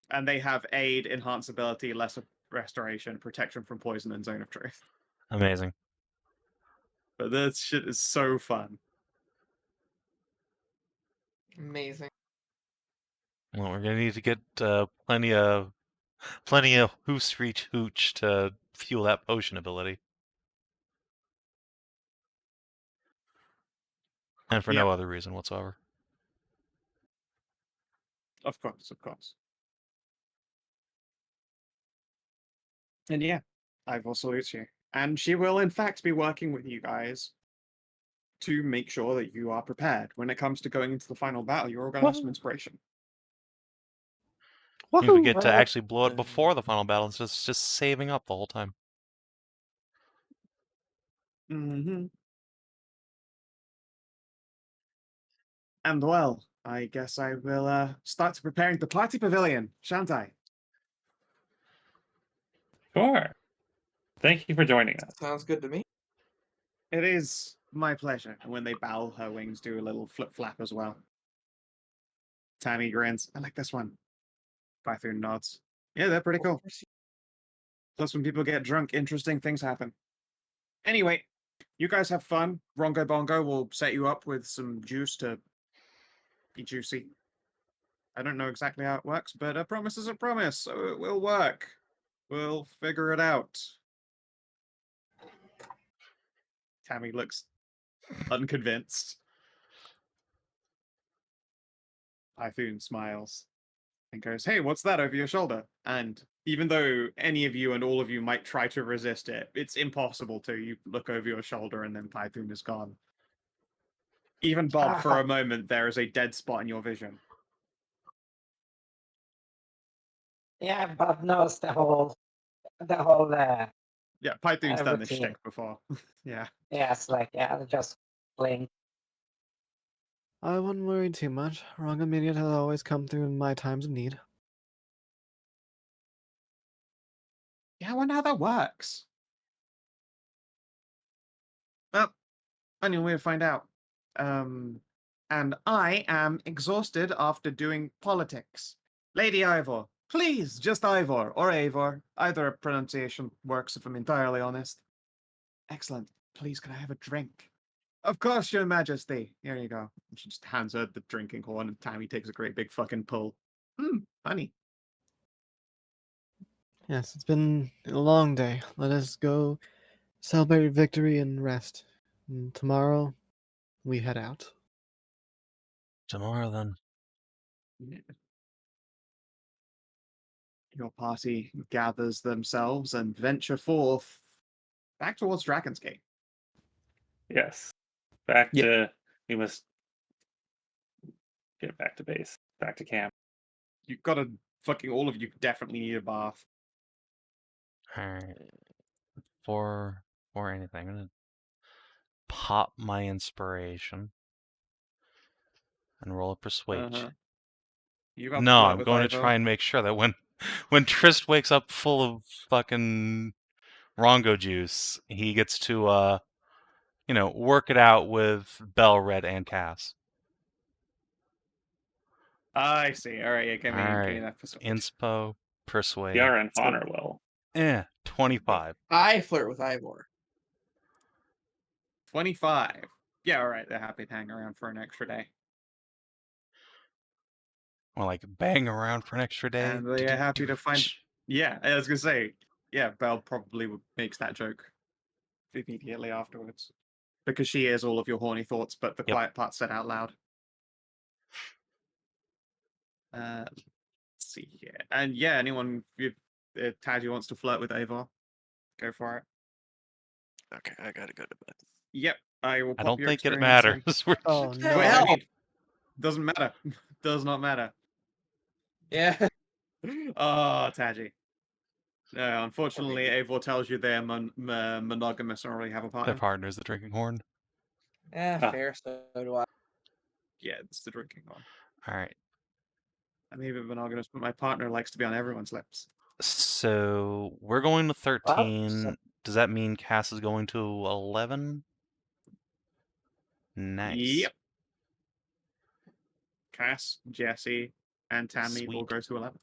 S1: and they have aid, enhance ability, lesser restoration, protection from poison, and zone of truth.
S3: Amazing.
S1: But this shit is so fun.
S7: Amazing.
S3: Well, we're gonna need to get plenty of Hoost Reach Hooch to fuel that potion ability. And for
S1: Yep.
S3: no other reason whatsoever.
S1: Of course, of course. And yeah, Ivor salutes you. And she will, in fact, be working with you guys to make sure that you are prepared when it comes to going into the final battle. You're all going to have some inspiration.
S3: Means we
S2: Woohoo!
S3: get to
S6: Well,
S3: actually blow it before the final battle instead of just saving up the whole time.
S1: Mm-hmm. And well, I guess I will start preparing the party pavilion, shan't I?
S5: Sure. Thank you for joining us.
S7: Sounds good to me.
S1: It is my pleasure. And when they bow, her wings do a little flip flap as well. Tammy grins. I like this one. Python nods. Yeah, they're pretty cool. Plus, when people get drunk, interesting things happen. Anyway, you guys have fun. Rongo Bongo will set you up with some juice to be juicy. I don't know exactly how it works, but a promise is a promise, so it will work. We'll figure it out. Tammy looks unconvinced. Typhoon smiles and goes, "Hey, what's that over your shoulder?" And even though any of you and all of you might try to resist it, it's impossible to. You look over your shoulder and then Typhoon is gone. Even Bob, for a moment, there is a dead spot in your vision.
S6: yeah, Bob knows the whole
S1: Yeah, Python's done this
S6: routine.
S1: shtick before. Yeah.
S6: Yeah, it's like, yeah, just blink.
S2: I wouldn't worry too much. Wrong Immediate has always come through in my times of need.
S1: Yeah, I wonder how that works. Well, only way to find out. And I am exhausted after doing politics. Lady Ivor, please, just Ivor or Eivor. Either pronunciation works if I'm entirely honest. Excellent. Please, can I have a drink? Of course, Your Majesty. Here you go. And she just hands her the drinking horn, and Tammy takes a great big fucking pull. Honey.
S2: Yes, it's been a long day. Let us go celebrate victory and rest. And tomorrow, we head out.
S3: Tomorrow, then.
S1: Your party gathers themselves and venture forth back towards Dragon's Gate.
S5: Yes. Back
S2: Yeah.
S5: to we must get back to base. Back to camp.
S1: You've got to fucking all of you definitely need a bath.
S3: Alright. For anything, I'm gonna pop my inspiration and roll a persuasion.
S1: You got
S3: No,
S1: flirt
S3: I'm
S1: with
S3: going to
S1: Ivo.
S3: try and make sure that when Trist wakes up full of fucking Rongo juice, he gets to work it out with Bell, Red, and Cass.
S1: I see. All right, yeah, give me
S3: Alright.
S1: that persuasion.
S3: Inspo, persuade.
S5: Yara and Faunra will.
S3: 25.
S7: I flirt with Ivor.
S1: 25. Yeah, all right. They're happy to hang around for an extra day.
S3: Or like bang around for an extra day.
S1: And they're happy to find. Yeah, I was gonna say. Yeah, Belle probably makes that joke immediately afterwards because she hears all of your horny thoughts, but the quiet part said out loud. Let's see here, and yeah, anyone if Taji wants to flirt with Ava, go for it.
S4: Okay, I gotta go to bed.
S1: Yep, I will.
S3: I
S1: Pop
S3: don't
S1: your
S3: think it
S1: experience in.
S3: matters.
S2: Oh,
S7: What the
S2: no.
S1: Wait, I
S7: hell?
S1: mean, doesn't matter. Does not matter.
S7: Yeah.
S1: Oh, Taji. No, unfortunately, Eivor tells you they're monogamous and already have a
S3: Their
S1: partner.
S3: partner's the drinking horn.
S7: Fair. So do I.
S1: Yeah, it's the drinking one.
S3: Alright.
S1: I'm even monogamous, but my partner likes to be on everyone's lips.
S3: So we're going to 13.
S6: Well,
S3: Does that mean Cass is going to 11? Nice.
S1: Yep. Cass, Jesse, and Tammy will
S3: Sweet.
S1: go to 11.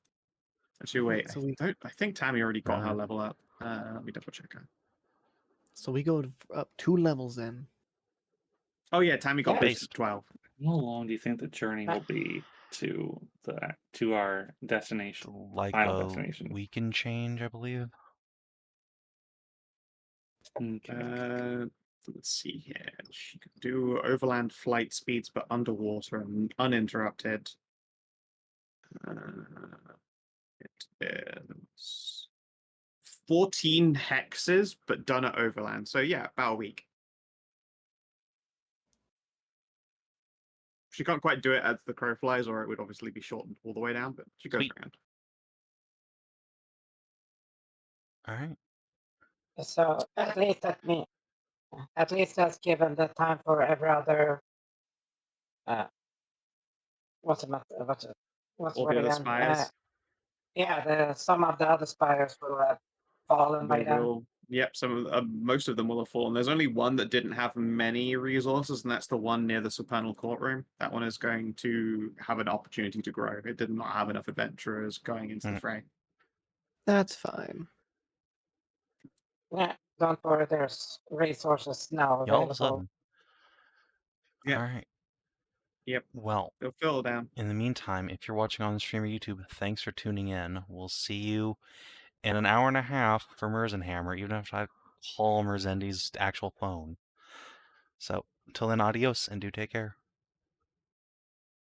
S1: Actually, wait.
S2: So
S1: I think Tammy already got her
S3: Right.
S1: level up. Let me double check her.
S2: So we go up 2 levels then.
S1: Oh yeah, Tammy got
S6: Yeah.
S1: boosted to 12.
S5: How long do you think the journey will be to our destination?
S3: Like
S5: Final
S3: a
S5: destination.
S3: week and change, I believe.
S5: Okay.
S1: Let's see here. She can do overland flight speeds, but underwater and uninterrupted. It is 14 hexes, but done at overland. So yeah, about a week. She can't quite do it as the crow flies, or it would obviously be shortened all the way down, but she goes
S3: Sweet.
S1: around.
S3: Alright.
S6: So at least that's given the time for every other. What's the
S1: All
S6: word
S1: the other
S6: again?
S1: spires.
S6: Yeah, some of the other spires will have fallen by
S1: They
S6: then.
S1: will. Yep, most of them will have fallen. There's only one that didn't have many resources, and that's the one near the Supernal Courtroom. That one is going to have an opportunity to grow. It did not have enough adventurers going into the fray.
S2: That's fine.
S6: Yeah, don't worry. There's resources now
S3: Yeah, all of a
S6: available.
S3: sudden.
S1: Yeah.
S3: Alright.
S1: Yep.
S3: Well,
S1: They'll fill down.
S3: in the meantime, if you're watching on the stream or YouTube, thanks for tuning in. We'll see you in an hour and a half for Merzenhammer, even if I call Merzendi's actual phone. So, until then, adios, and do take care.